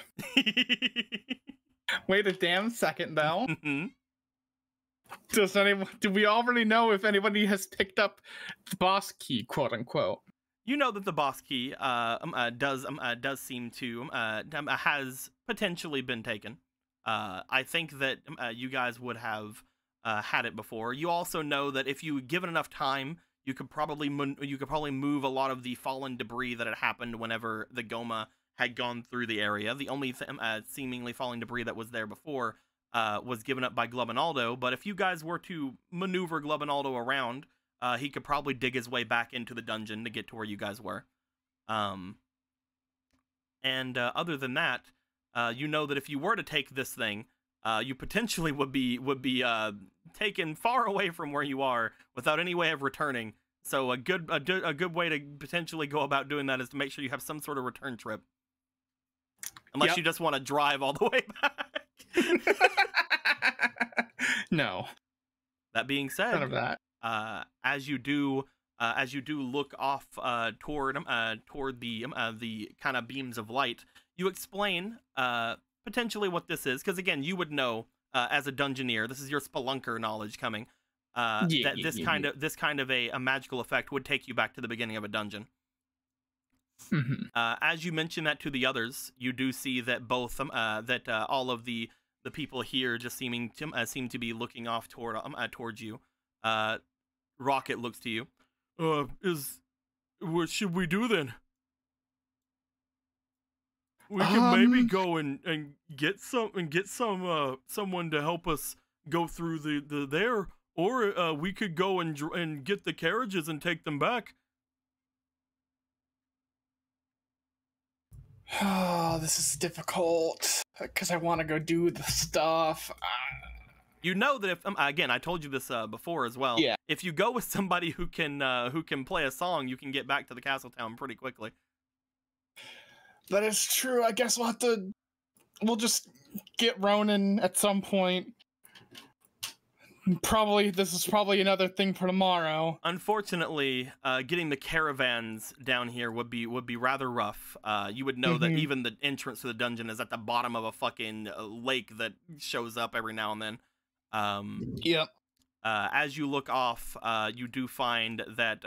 [SPEAKER 8] Wait a damn second though. Do we already know if anybody has picked up the boss key, quote unquote?
[SPEAKER 1] You know that the boss key does seem to has potentially been taken. I think that you guys would have had it before. You also know that if you given enough time, you could probably move a lot of the fallen debris that had happened whenever the Goma had gone through the area. The only seemingly falling debris that was there before was given up by Glubinaldo. But if you guys were to maneuver Glubinaldo around, he could probably dig his way back into the dungeon to get to where you guys were. And other than that, you know that if you were to take this thing, you potentially would be taken far away from where you are without any way of returning. So a good way to potentially go about doing that is to make sure you have some sort of return trip. Unless you just want to drive all the way back.
[SPEAKER 8] No.
[SPEAKER 1] That being said,
[SPEAKER 8] none of that.
[SPEAKER 1] As you do look off toward the kind of beams of light, you explain potentially what this is, because again, you would know as a dungeoneer, this is your spelunker knowledge coming. This kind of a magical effect would take you back to the beginning of a dungeon.
[SPEAKER 8] Mm-hmm.
[SPEAKER 1] As you mention that to the others, you do see that both all of the people here just seem to be looking off towards you. Rocket looks to you. What should we do then? We can maybe go and get someone to help us go through the there, or we could go and get the carriages and take them back.
[SPEAKER 8] Oh, this is difficult because I want to go do the stuff.
[SPEAKER 1] You know that if again, I told you this before as well.
[SPEAKER 8] Yeah.
[SPEAKER 1] If you go with somebody who can play a song, you can get back to the castle town pretty quickly.
[SPEAKER 8] That is true. I guess we'll just get Ronan at some point. This is probably another thing for tomorrow.
[SPEAKER 1] Unfortunately, getting the caravans down here would be rather rough. You would know that even the entrance to the dungeon is at the bottom of a fucking lake that shows up every now and then.
[SPEAKER 8] Yep.
[SPEAKER 1] As you look off, you do find that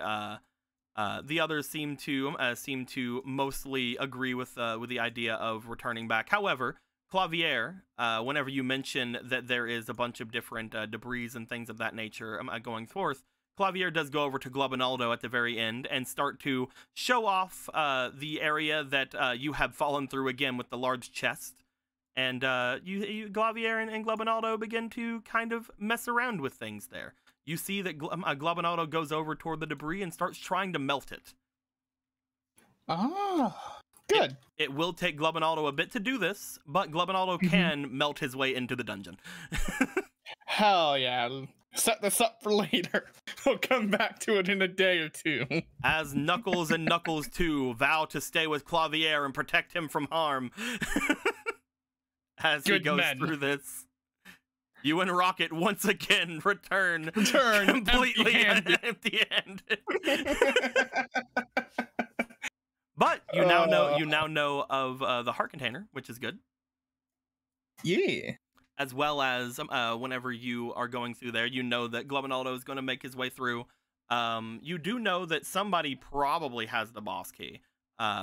[SPEAKER 1] the others seem to mostly agree with the idea of returning back. However, Clavier, whenever you mention that there is a bunch of different debris and things of that nature going forth, Clavier does go over to Glubinaldo at the very end and start to show off the area that you have fallen through again with the large chest. And Clavier and Glubinaldo begin to kind of mess around with things there. You see that Glubinaldo goes over toward the debris and starts trying to melt it.
[SPEAKER 8] Ah, good.
[SPEAKER 1] It will take Glubinaldo a bit to do this, but Glubinaldo can melt his way into the dungeon.
[SPEAKER 8] Hell yeah. Set this up for later. We'll come back to it in a day or two.
[SPEAKER 1] As Knuckles and Knuckles 2 vow to stay with Clavier and protect him from harm. As he goes through this. You and Rocket once again return completely empty-handed. But you now know of the heart container, which is good.
[SPEAKER 8] Yeah.
[SPEAKER 1] As well as whenever you are going through there, you know that Glubinaldo is going to make his way through. You do know that somebody probably has the boss key.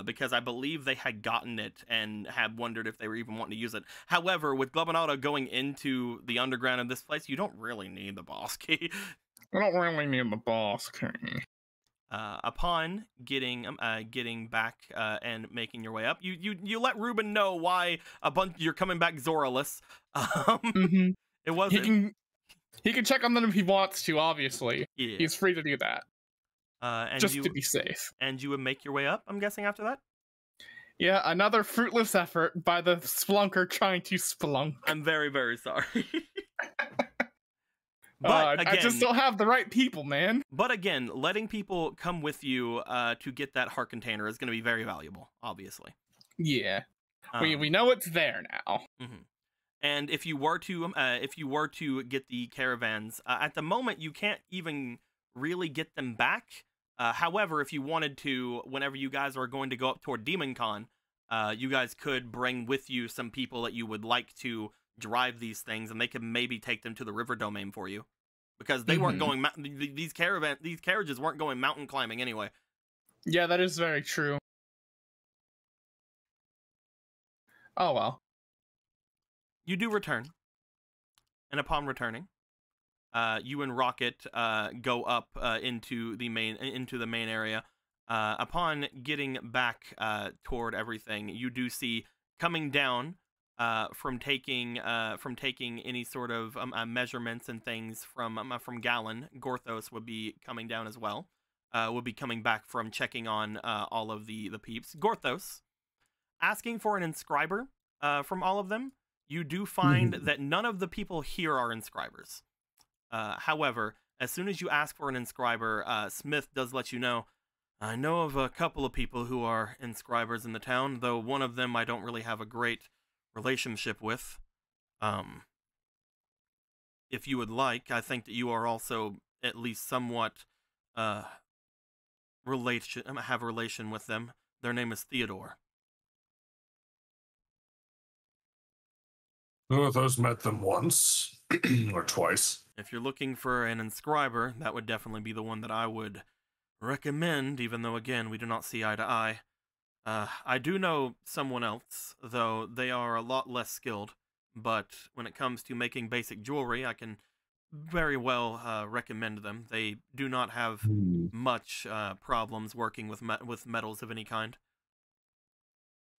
[SPEAKER 1] Because I believe they had gotten it and had wondered if they were even wanting to use it. However, with Glubinaldo going into the underground of this place, you don't really need the boss key.
[SPEAKER 8] I don't really need the boss key.
[SPEAKER 1] Upon getting back and making your way up, you let Ruben know why you're coming back Zoraless. It wasn't.
[SPEAKER 8] He can check on them if he wants to. Obviously,
[SPEAKER 1] yeah.
[SPEAKER 8] He's free to do that. Just to be safe.
[SPEAKER 1] And you would make your way up, I'm guessing, after that?
[SPEAKER 8] Yeah, another fruitless effort by the Splunker trying to splunk.
[SPEAKER 1] I'm very, very sorry. But
[SPEAKER 8] I just don't have the right people, man.
[SPEAKER 1] But again, letting people come with you to get that heart container is going to be very valuable, obviously.
[SPEAKER 8] Yeah, we know it's there now.
[SPEAKER 1] Mm-hmm. And if you were to get the caravans, at the moment you can't even really get them back. However, if you wanted to, whenever you guys are going to go up toward Demon Con, you guys could bring with you some people that you would like to drive these things, and they could maybe take them to the river domain for you, because they weren't going. These carriages weren't going mountain climbing anyway.
[SPEAKER 8] Yeah, that is very true. Oh well.
[SPEAKER 1] You do return, and upon returning, you and Rocket go up into the main area. Upon getting back toward everything, you do see coming down from taking any sort of measurements and things from Gallon. Gorthos would be coming down as well. Would be coming back from checking on all of the peeps. Gorthos asking for an inscriber from all of them. You do find that none of the people here are inscribers. However, as soon as you ask for an inscriber, Smith does let you know, I know of a couple of people who are inscribers in the town, though one of them I don't really have a great relationship with. If you would like, I think that you are also at least somewhat have a relation with them. Their name is Theodore.
[SPEAKER 5] Those met them once or twice.
[SPEAKER 1] If you're looking for an inscriber, that would definitely be the one that I would recommend, even though, again, we do not see eye to eye. I do know someone else, though they are a lot less skilled, but when it comes to making basic jewelry, I can very well recommend them. They do not have much problems working with metals of any kind.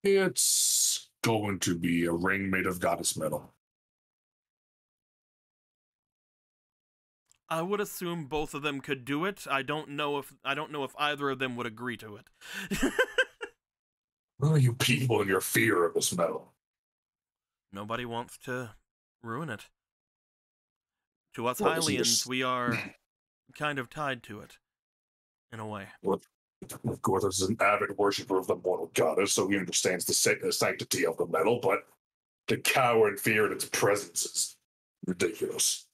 [SPEAKER 5] It's going to be a ring made of goddess metal.
[SPEAKER 1] I would assume both of them could do it. I don't know if either of them would agree to it.
[SPEAKER 5] Oh, you people and your fear of this metal.
[SPEAKER 1] Nobody wants to ruin it. To us Hylians, we are kind of tied to it, in a way.
[SPEAKER 5] Of course, is an avid worshiper of the mortal goddess, so he understands the sanctity of the metal, but to cower in fear in its presence is ridiculous.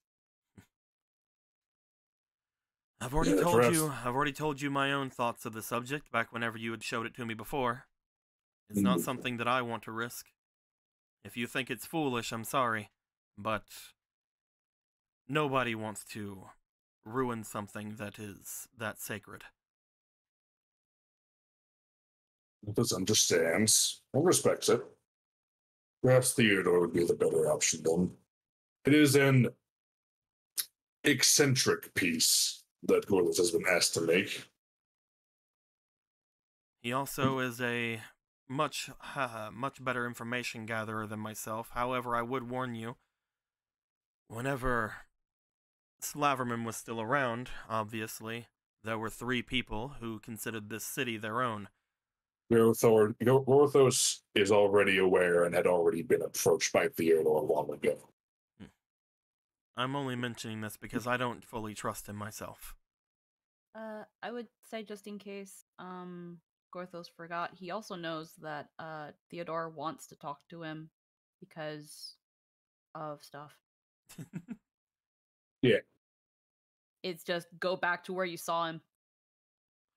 [SPEAKER 1] I've already told you my own thoughts of the subject back whenever you had showed it to me before. It's not something that I want to risk. If you think it's foolish, I'm sorry, but nobody wants to ruin something that is that sacred.
[SPEAKER 5] This understands and respects it. Perhaps Theodore would be the better option then. It is an eccentric piece that Gorlitz has been asked to make.
[SPEAKER 1] He also is a much better information gatherer than myself. However, I would warn you, whenever Slaverman was still around, obviously, there were 3 people who considered this city their own.
[SPEAKER 5] Gorthos is already aware and had already been approached by Theodore long ago.
[SPEAKER 1] I'm only mentioning this because I don't fully trust him myself.
[SPEAKER 4] I would say, just in case Gorthos forgot, he also knows that Theodore wants to talk to him because of stuff.
[SPEAKER 5] Yeah.
[SPEAKER 4] It's just go back to where you saw him.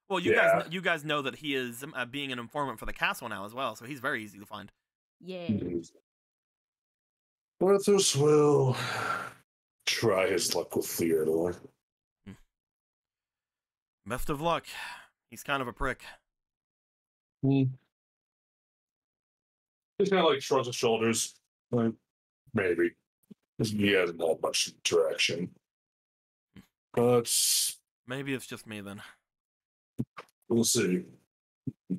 [SPEAKER 1] Well, you guys know that he is being an informant for the castle now as well, so he's very easy to find.
[SPEAKER 4] Yeah.
[SPEAKER 5] Gorthos will try his luck with Theodore.
[SPEAKER 1] Best of luck. He's kind of a prick.
[SPEAKER 5] He's kind of like shrugs his shoulders. Like, maybe. He hasn't had much interaction. But
[SPEAKER 1] maybe it's just me then.
[SPEAKER 5] We'll see.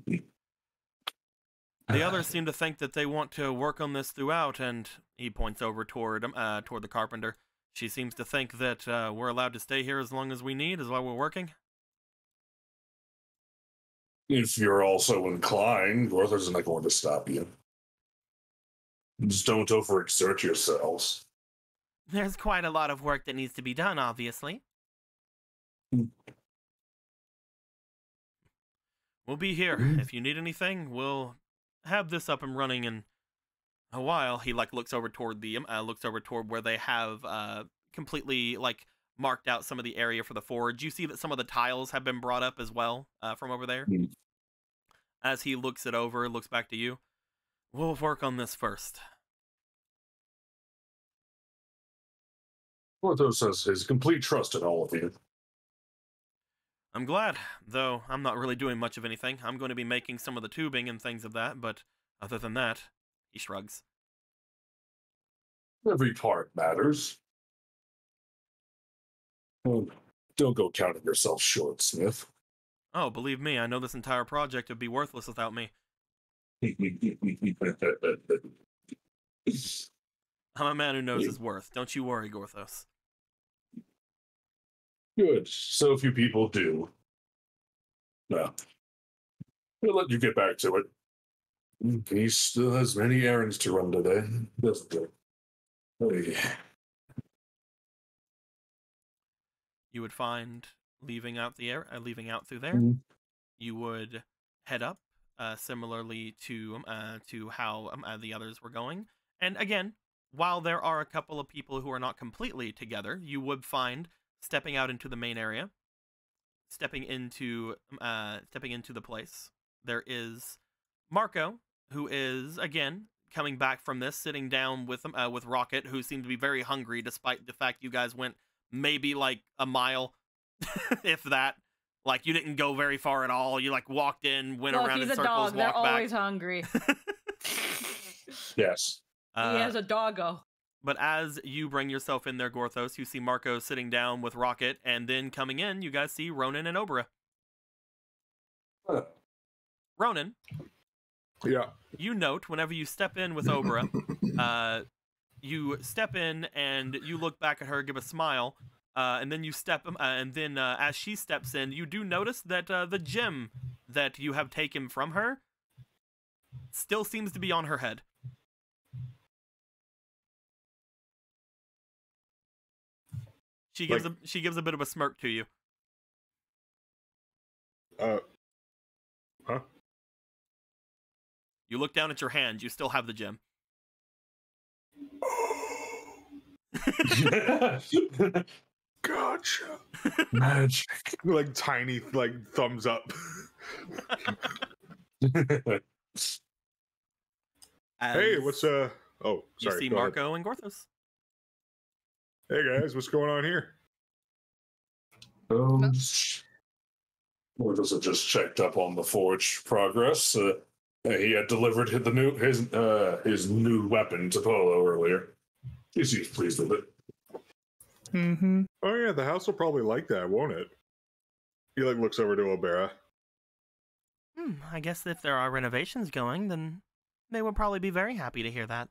[SPEAKER 1] The others seem to think that they want to work on this throughout, and he points over toward the carpenter. She seems to think that we're allowed to stay here as long as we need, is why we're working.
[SPEAKER 5] If you're also inclined, Gorthos isn't going to stop you. Just don't overexert yourselves.
[SPEAKER 1] There's quite a lot of work that needs to be done, obviously. We'll be here. If you need anything, we'll have this up and running in a while. He like looks over toward where they have completely like marked out some of the area for the forge. You see that some of the tiles have been brought up as well from over there. As he looks it over, looks back to you. We'll work on this first.
[SPEAKER 5] Porthos has his complete trust in all of you.
[SPEAKER 1] I'm glad, though I'm not really doing much of anything. I'm going to be making some of the tubing and things of that, but other than that, he shrugs.
[SPEAKER 5] Every part matters. Oh, don't go counting yourself short, Smith.
[SPEAKER 1] Oh, believe me, I know this entire project would be worthless without me. I'm a man who knows his worth. Don't you worry, Gorthos.
[SPEAKER 5] Good. So few people do. Well, we'll let you get back to it. He still has many errands to run today, doesn't he? Hey.
[SPEAKER 1] You would find leaving out through there. You would head up, similarly to how the others were going. And again, while there are a couple of people who are not completely together, you would find stepping out into the main area, stepping into the place. There is Marco, who is again coming back from this, sitting down with Rocket, who seemed to be very hungry, despite the fact you guys went maybe like a mile, if that. Like you didn't go very far at all. You like walked in, went around in circles,
[SPEAKER 4] dog. They're
[SPEAKER 1] walked back.
[SPEAKER 4] always hungry.
[SPEAKER 5] Yes.
[SPEAKER 4] He has a doggo.
[SPEAKER 1] But as you bring yourself in there, Gorthos, you see Marco sitting down with Rocket, and then coming in, you guys see Ronan and Obra. Ronan.
[SPEAKER 6] Yeah.
[SPEAKER 1] You note whenever you step in with Obra, you step in and you look back at her, give a smile, and then you as she steps in, you do notice that the gem that you have taken from her still seems to be on her head. She gives a bit of a smirk to you.
[SPEAKER 6] Huh?
[SPEAKER 1] You look down at your hand. You still have the gem.
[SPEAKER 6] Gotcha.
[SPEAKER 5] Magic.
[SPEAKER 6] Like tiny, like thumbs up. Hey, what's Oh, sorry.
[SPEAKER 1] You see Marco and Gorthos.
[SPEAKER 6] Hey guys, what's going on here?
[SPEAKER 5] Porthos had just checked up on the forge progress. He had delivered his new weapon to Polo earlier. He seems pleased with it.
[SPEAKER 8] Mm-hmm.
[SPEAKER 6] Oh yeah, the house will probably like that, won't it? He like looks over to Obera.
[SPEAKER 1] I guess if there are renovations going, then they will probably be very happy to hear that.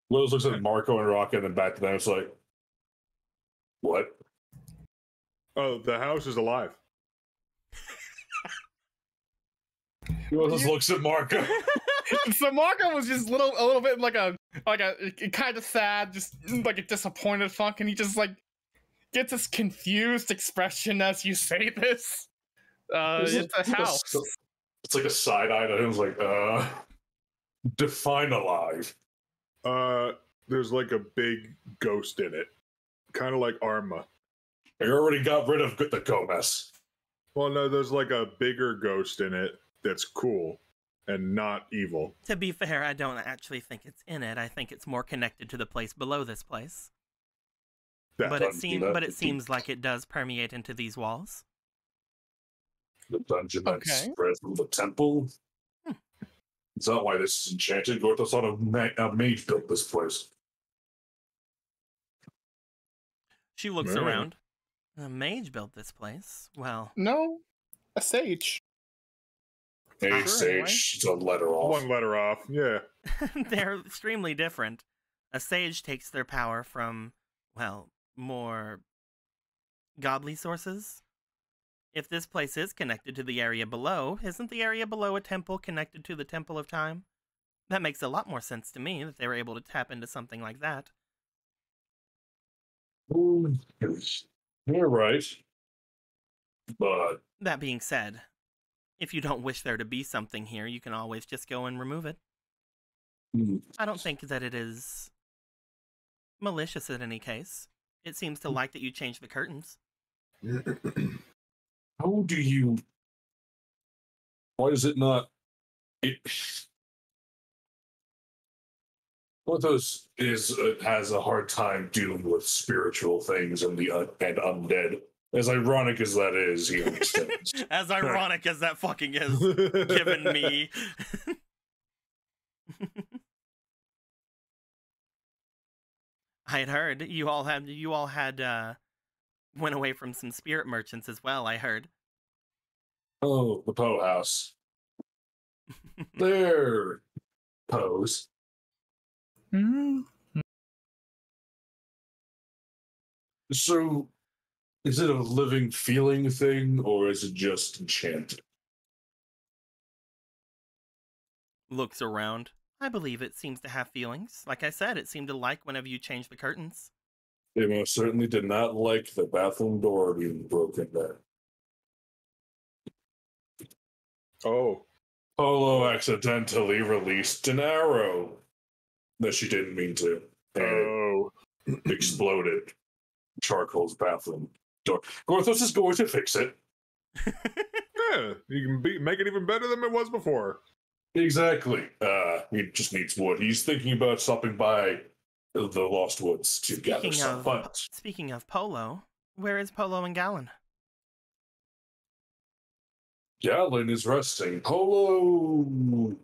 [SPEAKER 5] Willis looks at Marco and Rocket and then back to them. It's like, what?
[SPEAKER 6] Oh, the house is alive.
[SPEAKER 5] Willis looks at Marco.
[SPEAKER 8] So Marco was just a little bit like a kind of sad, just like a disappointed funk, and he just like gets this confused expression as you say this. It's a house.
[SPEAKER 5] It's like a side eye to him. It's like, define alive.
[SPEAKER 6] There's like a big ghost in it, kind of like Arma.
[SPEAKER 5] You already got rid of the Gomez.
[SPEAKER 6] Well, no, there's like a bigger ghost in it that's cool and not evil.
[SPEAKER 1] To be fair, I don't actually think it's in it. I think it's more connected to the place below this place. But it seems like it does permeate into these walls.
[SPEAKER 5] The dungeon that spread from the temple. It's not why this is enchanted. Gorthos thought a mage built this place.
[SPEAKER 1] She looks around. A mage built this place? Well...
[SPEAKER 8] No, a sage.
[SPEAKER 5] Hey, sage. It's a letter off.
[SPEAKER 6] One letter off, yeah.
[SPEAKER 1] They're extremely different. A sage takes their power from, well, more godly sources. If this place is connected to the area below, isn't the area below a temple connected to the Temple of Time? That makes a lot more sense to me that they were able to tap into something like that.
[SPEAKER 5] You're right. But
[SPEAKER 1] That being said, if you don't wish there to be something here, you can always just go and remove it. I don't think that it is malicious in any case. It seems to like that you changed the curtains.
[SPEAKER 5] how do you? Why is it not? It. Porthos has a hard time dealing with spiritual things and and undead. As ironic as that is, he understands.
[SPEAKER 1] As ironic as that fucking is, given me. I had heard you all had went away from some spirit merchants as well. I heard.
[SPEAKER 5] Oh, the Poe House. They're Poes. So, is it a living, feeling thing, or is it just enchanted?
[SPEAKER 1] Looks around. I believe it seems to have feelings. Like I said, it seemed to like whenever you changed the curtains.
[SPEAKER 5] They most certainly did not like the bathroom door being broken there.
[SPEAKER 6] Oh.
[SPEAKER 5] Polo accidentally released an arrow that she didn't mean to. And it exploded. Charcoal's bathroom door. Gorthos is going to fix it.
[SPEAKER 6] Yeah, you can make it even better than it was before.
[SPEAKER 5] Exactly. He just needs wood. He's thinking about stopping by the Lost Woods to gather some funds.
[SPEAKER 1] Speaking of Polo, where is Polo and Gallon?
[SPEAKER 5] Gallon is resting. Polo.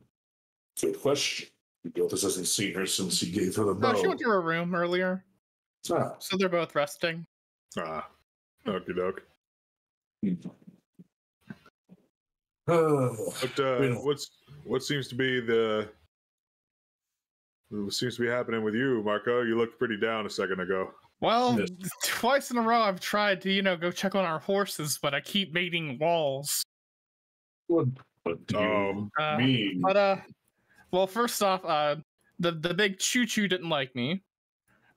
[SPEAKER 5] Good question. Gorthos hasn't seen her since he gave her the bow.
[SPEAKER 8] No, she went to her room earlier.
[SPEAKER 5] Ah.
[SPEAKER 8] So they're both resting.
[SPEAKER 6] Okie doke. What seems to be happening with you, Marco? You looked pretty down a second ago.
[SPEAKER 8] Well, twice in a row I've tried to, go check on our horses, but I keep mating walls.
[SPEAKER 5] What do you mean?
[SPEAKER 8] But well, first off, the big choo-choo didn't like me.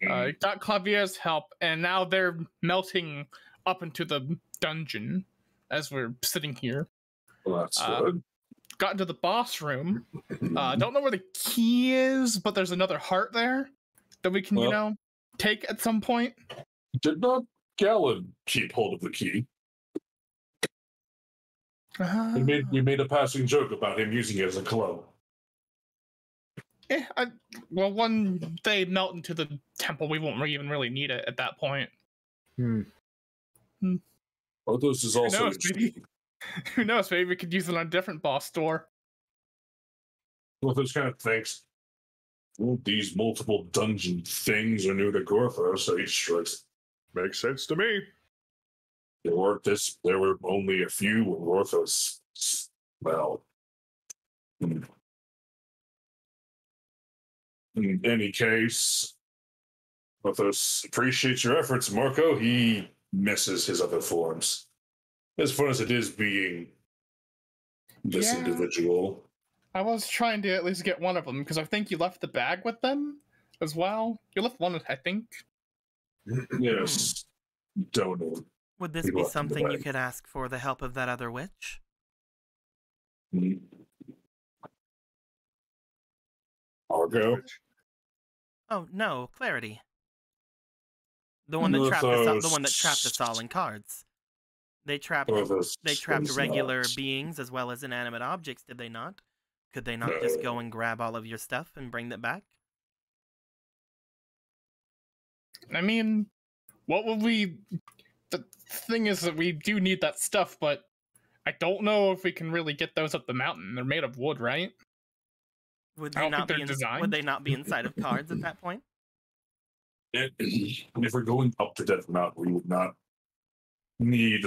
[SPEAKER 8] Got Clavier's help, and now they're melting up into the dungeon as we're sitting here.
[SPEAKER 5] Well, that's good.
[SPEAKER 8] Got into the boss room. Don't know where the key is, but there's another heart there that we can, take at some point.
[SPEAKER 5] Did not Gallon keep hold of the key? We made a passing joke about him using it as a club.
[SPEAKER 8] Well, when they melt into the temple, we won't even really need it at that point.
[SPEAKER 5] Porthos is also
[SPEAKER 8] Who knows? Maybe we could use it on a different boss door.
[SPEAKER 5] Porthos kind of thinks, well, these multiple dungeon things are new to Gorthos, so he shrugs.
[SPEAKER 6] Makes sense to me.
[SPEAKER 5] There were only a few when Gorthos, well. In any case, Porthos appreciates your efforts, Marco. He misses his other forms. As fun as it is being this individual.
[SPEAKER 8] I was trying to at least get one of them, because I think you left the bag with them as well. You left one, I think.
[SPEAKER 5] Yes. Don't know.
[SPEAKER 1] Would this be something you could ask for the help of that other witch?
[SPEAKER 5] Argo?
[SPEAKER 1] Oh, no, Clarity. The one that trapped us all in cards. They trapped regular beings as well as inanimate objects, did they not? Could they not just go and grab all of your stuff and bring that back?
[SPEAKER 8] I mean, what would we... The thing is that we do need that stuff, but I don't know if we can really get those up the mountain. They're made of wood, right?
[SPEAKER 1] Would they not be inside of cards at that point?
[SPEAKER 5] If we're going up the Death Mountain, we would not need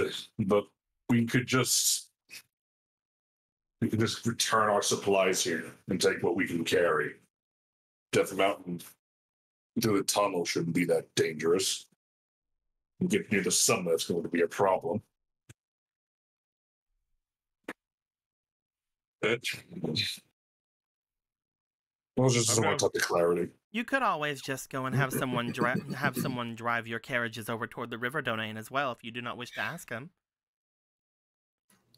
[SPEAKER 5] we could just return our supplies here and take what we can carry. Death Mountain through the tunnel shouldn't be that dangerous. We get near the sun, that's going to be a problem. I was just want to talk to Clarity.
[SPEAKER 1] You could always just go and have someone drive your carriages over toward the river domain as well, if you do not wish to ask him.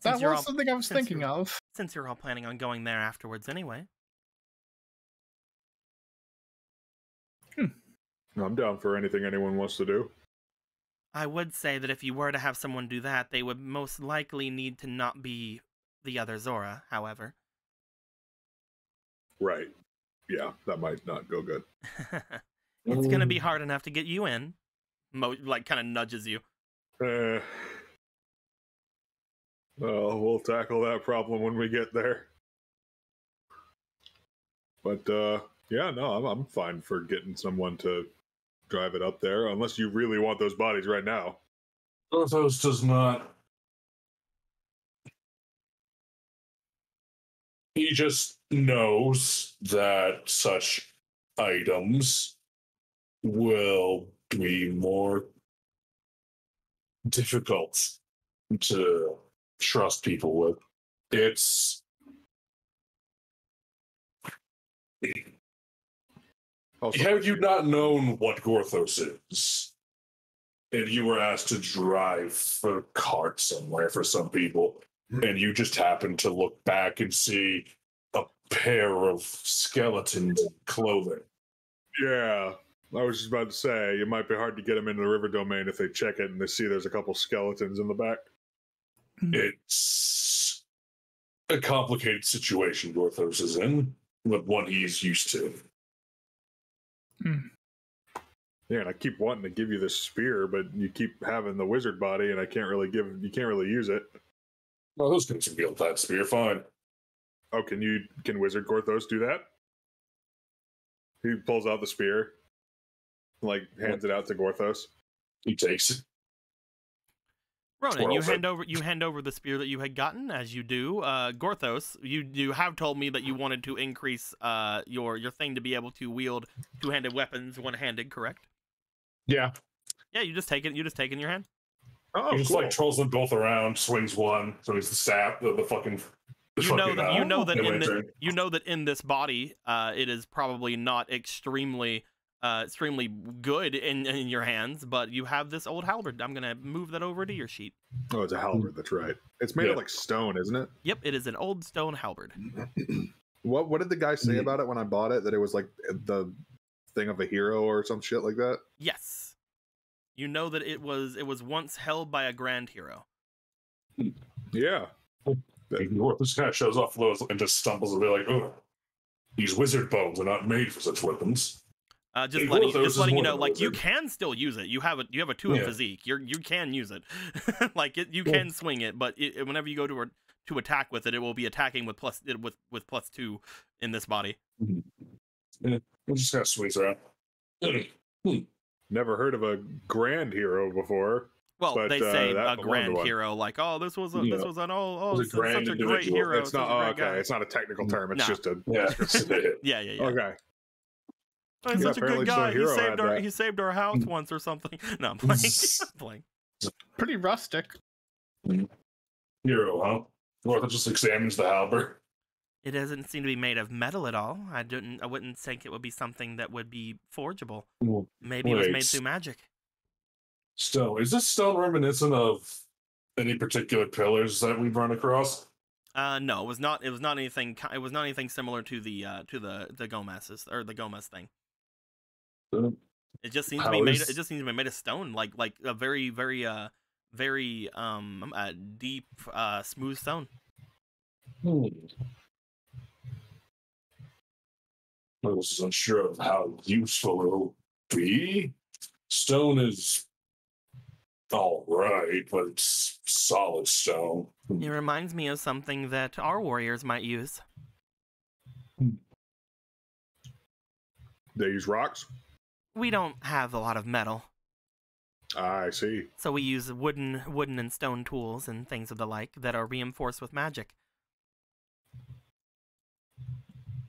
[SPEAKER 8] That was something I was thinking of.
[SPEAKER 1] Since you're all planning on going there afterwards anyway.
[SPEAKER 6] I'm down for anything anyone wants to do.
[SPEAKER 1] I would say that if you were to have someone do that, they would most likely need to not be the other Zora, however.
[SPEAKER 6] Right. Yeah, that might not go good.
[SPEAKER 1] It's going to be hard enough to get you in. Like, kind of nudges you.
[SPEAKER 6] Well, we'll tackle that problem when we get there. But, yeah, no, I'm fine for getting someone to drive it up there, unless you really want those bodies right now.
[SPEAKER 5] Orthos does not. He just knows that such items will be more difficult to trust people with. It's had you not known what Gorthos is, and you were asked to drive a cart somewhere for some people, and you just happen to look back and see a pair of skeletons in clothing.
[SPEAKER 6] Yeah, I was just about to say, it might be hard to get them into the river domain if they check it and they see there's a couple skeletons in the back.
[SPEAKER 5] It's a complicated situation Gorthos is in, but one he's used to.
[SPEAKER 6] Yeah, and I keep wanting to give you this spear, but you keep having the wizard body, and you can't really use it.
[SPEAKER 5] Well, those guys can wield that spear fine.
[SPEAKER 6] Oh, can Wizard Gorthos do that? He pulls out the spear, like hands it out to Gorthos.
[SPEAKER 5] He takes it.
[SPEAKER 1] Ronan, you hand over the spear that you had gotten, as you do. Gorthos, you have told me that you wanted to increase your thing to be able to wield two-handed weapons one-handed, correct?
[SPEAKER 5] Yeah.
[SPEAKER 1] Yeah, you just take it. You just take it in your hand.
[SPEAKER 6] Oh,
[SPEAKER 5] he just
[SPEAKER 6] cool.
[SPEAKER 5] like twirls them both around, swings one, so he's the staff, the fucking.
[SPEAKER 1] You know that in this body, it is probably not extremely good in your hands, but you have this old halberd. I'm gonna move that over to your sheet.
[SPEAKER 6] Oh, it's a halberd. That's right. It's made of like stone, isn't it?
[SPEAKER 1] Yep, it is an old stone halberd.
[SPEAKER 6] What did the guy say about it when I bought it? That it was like the thing of a hero or some shit like that?
[SPEAKER 1] Yes. You know that it was once held by a grand hero.
[SPEAKER 6] Yeah.
[SPEAKER 5] This guy shows off and just stumbles a bit like, oh, these wizard bones are not made for such weapons.
[SPEAKER 1] Just letting you know, like, you can still use it. You have a 2 in physique. You can use it. Like, you can swing it, but whenever you go to attack with it, it will be attacking with +2 in this body.
[SPEAKER 5] Yeah, it just kind of swings around.
[SPEAKER 6] Never heard of a grand hero before.
[SPEAKER 1] Well,
[SPEAKER 6] but,
[SPEAKER 1] they say a grand hero, like, oh, this was such a great hero.
[SPEAKER 6] It's not okay. It's not a technical term. It's just a
[SPEAKER 5] yeah.
[SPEAKER 6] Okay.
[SPEAKER 1] Oh, he's such a good guy. He saved our house once or something. No, I'm playing. I'm playing.
[SPEAKER 8] Pretty rustic.
[SPEAKER 5] Hero, huh? Gorthos just examines the halberd.
[SPEAKER 1] It doesn't seem to be made of metal at all. I wouldn't think it would be something that would be forgeable. Maybe it was made through magic.
[SPEAKER 5] Stone. Is this stone reminiscent of any particular pillars that we've run across?
[SPEAKER 1] No, it was not. It was not anything. It was not anything similar to the Gomez's or the Gomez thing. It just seems to be made. It just seems to be made of stone, like a very deep, smooth stone.
[SPEAKER 5] I was unsure of how useful it will be. Stone is all right, but it's solid stone.
[SPEAKER 1] It reminds me of something that our warriors might use.
[SPEAKER 6] They use rocks?
[SPEAKER 1] We don't have a lot of metal.
[SPEAKER 6] I see.
[SPEAKER 1] So we use wooden and stone tools and things of the like that are reinforced with magic.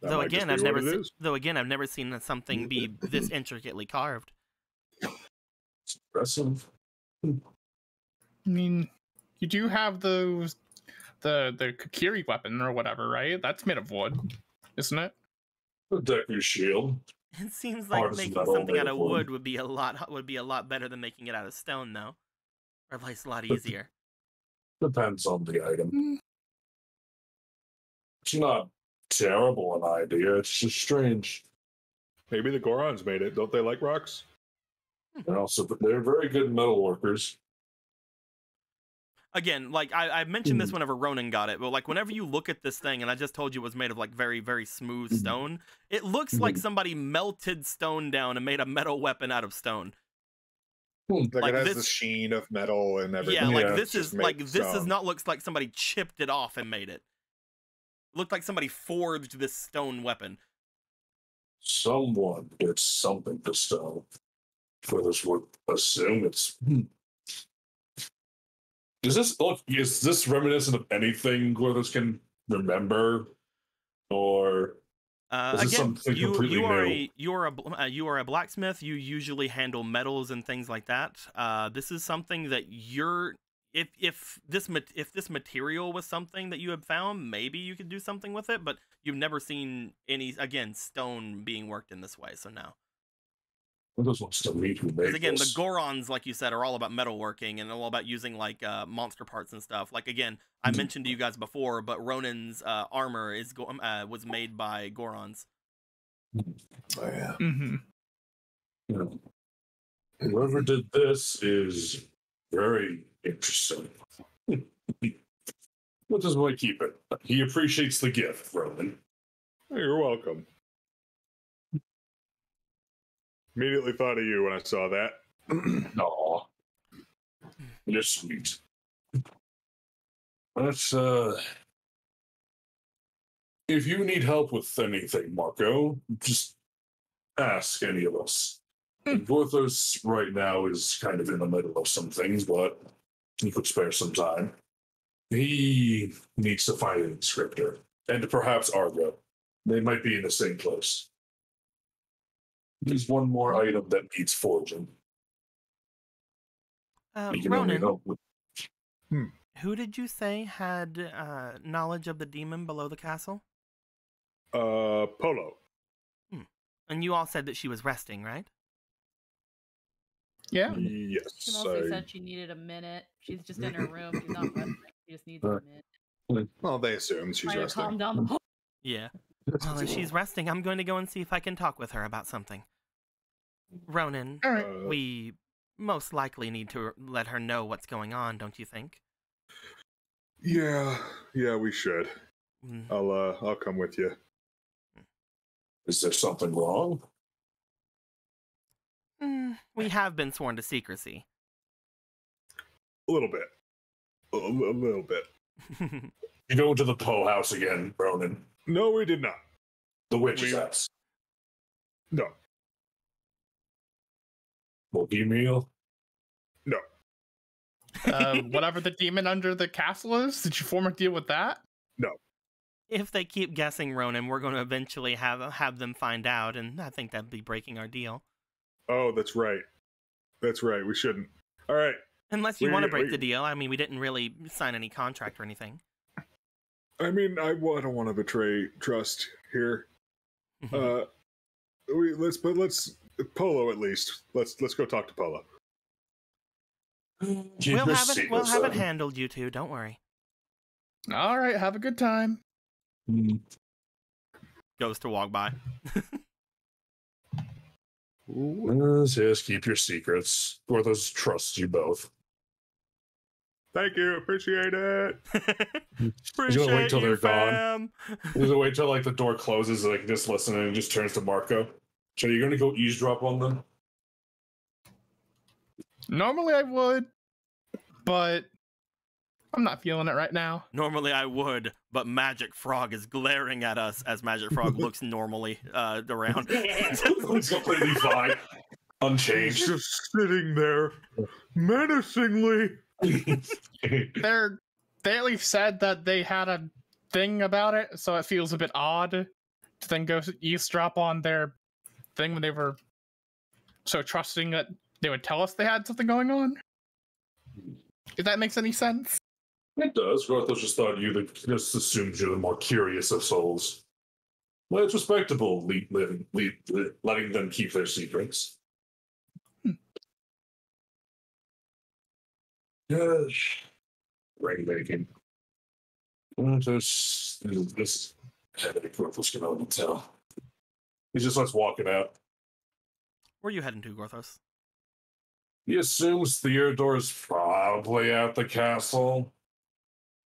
[SPEAKER 1] Though again, I've never seen something be this intricately carved.
[SPEAKER 5] It's impressive.
[SPEAKER 8] I mean, you do have the Kakiri weapon or whatever, right? That's made of wood, isn't it?
[SPEAKER 5] Protect your shield.
[SPEAKER 1] It seems
[SPEAKER 5] Hard
[SPEAKER 1] like
[SPEAKER 5] as
[SPEAKER 1] making
[SPEAKER 5] metal,
[SPEAKER 1] something
[SPEAKER 5] made
[SPEAKER 1] out
[SPEAKER 5] of
[SPEAKER 1] of
[SPEAKER 5] wood.
[SPEAKER 1] wood would be a lot better than making it out of stone, though. Or at least a lot easier.
[SPEAKER 5] Depends on the item.
[SPEAKER 8] Mm.
[SPEAKER 5] It's not terrible an idea. It's just strange.
[SPEAKER 6] Maybe the Gorons made it. Don't they like rocks?
[SPEAKER 5] And also, they're very good metal workers.
[SPEAKER 1] Again, like I mentioned this whenever Ronan got it, but like whenever you look at this thing, and I just told you it was made of like very, very smooth stone, it looks like somebody melted stone down and made a metal weapon out of stone.
[SPEAKER 6] Like,
[SPEAKER 1] Like
[SPEAKER 6] it has
[SPEAKER 1] this-
[SPEAKER 6] the sheen of metal and everything.
[SPEAKER 1] Yeah, like
[SPEAKER 5] Yeah,
[SPEAKER 1] this
[SPEAKER 6] Just
[SPEAKER 1] is
[SPEAKER 6] made
[SPEAKER 1] like this does
[SPEAKER 6] stone.
[SPEAKER 1] not looks like somebody chipped it off and made it. Looked like somebody forged this stone weapon.
[SPEAKER 5] Someone did something to stone. For this would assume it's. Is this reminiscent of anything Gorthos can remember, or is this
[SPEAKER 1] Again,
[SPEAKER 5] something completely new?
[SPEAKER 1] you are a blacksmith. You usually handle metals and things like that. This is something that if this material was something that you had found, maybe you could do something with it. But you've never seen any stone being worked in this way. So no.
[SPEAKER 5] Gorthos wants to meet who made
[SPEAKER 1] Because again,
[SPEAKER 5] this.
[SPEAKER 1] the Gorons, like you said, are all about metalworking and all about using like monster parts and stuff. Like again, I mentioned to you guys before, but Ronan's armor was made by Gorons.
[SPEAKER 2] Oh, yeah.
[SPEAKER 8] Mm-hmm.
[SPEAKER 5] Yeah. Whoever did this is very interesting. What does Boy keep it? He appreciates the gift, Ronan.
[SPEAKER 6] You're welcome. Immediately thought of you when I saw that.
[SPEAKER 5] Aw. You're sweet. Let's, if you need help with anything, Marco, just ask any of us. And Gorthos right now is kind of in the middle of some things, but he could spare some time. He needs to find an inscriptor, and perhaps Argo. They might be in the same place. There's one more item that needs forging. You can only
[SPEAKER 1] Ronan,
[SPEAKER 5] help with.
[SPEAKER 1] who did you say had knowledge of the demon below the castle?
[SPEAKER 6] Polo.
[SPEAKER 1] And you all said that she was resting, right?
[SPEAKER 8] Yeah.
[SPEAKER 6] Yes.
[SPEAKER 4] She mostly said she needed a minute. She's just in her room. She's not resting. She just needs a minute.
[SPEAKER 6] Well, they assume she's
[SPEAKER 4] Trying to
[SPEAKER 6] resting.
[SPEAKER 4] calm down the whole.
[SPEAKER 1] Yeah. Well, if she's resting, I'm going to go and see if I can talk with her about something. Ronan,
[SPEAKER 8] All right.
[SPEAKER 1] we most likely need to let her know what's going on, don't you think?
[SPEAKER 6] Yeah, we should.
[SPEAKER 1] Mm.
[SPEAKER 6] I'll come with you.
[SPEAKER 5] Is there something wrong?
[SPEAKER 1] We have been sworn to secrecy.
[SPEAKER 6] A little bit. A little bit.
[SPEAKER 5] You go to the Poe house again, Ronan.
[SPEAKER 6] No, we did not.
[SPEAKER 5] The witch's house.
[SPEAKER 6] No.
[SPEAKER 5] Boogie meal?
[SPEAKER 6] No.
[SPEAKER 8] Whatever the demon under the castle is, did you form a deal with that?
[SPEAKER 6] No.
[SPEAKER 1] If they keep guessing, Ronan, we're going to eventually have them find out, and I think that'd be breaking our deal.
[SPEAKER 6] Oh, that's right. That's right. We shouldn't. All right.
[SPEAKER 1] Unless you want to break the deal. I mean, we didn't really sign any contract or anything.
[SPEAKER 6] I mean, I don't want to betray trust here. Let's Polo at least. Let's go talk to Polo.
[SPEAKER 1] We'll have it handled, you two. Don't worry.
[SPEAKER 8] All right. Have a good time.
[SPEAKER 1] Goes to walk by.
[SPEAKER 5] Yes, keep your secrets. Gorthos trusts you both.
[SPEAKER 6] Thank you. Appreciate it.
[SPEAKER 5] He's gonna wait till they're gone. He's gonna wait till like the door closes, like just listen, and just turns to Marco. So you're gonna go eavesdrop on them?
[SPEAKER 8] Normally I would, but I'm not feeling it right now.
[SPEAKER 1] Normally I would, but Magic Frog is glaring at us as Magic Frog looks normally around.
[SPEAKER 5] It's completely fine. Unchanged.
[SPEAKER 6] He's just sitting there menacingly.
[SPEAKER 8] They at least said that they had a thing about it, so it feels a bit odd to then go eavesdrop on their thing when they were so trusting that they would tell us they had something going on. If that makes any sense.
[SPEAKER 5] It does. Gorthos just thought you just assumed you're the more curious of souls. Well, it's respectable letting them keep their secrets. Yes. Rainmaking. This headache Gorthos can only tell. He just starts walking out.
[SPEAKER 1] Where are you heading to, Gorthos?
[SPEAKER 5] He assumes Theodore's probably at the castle.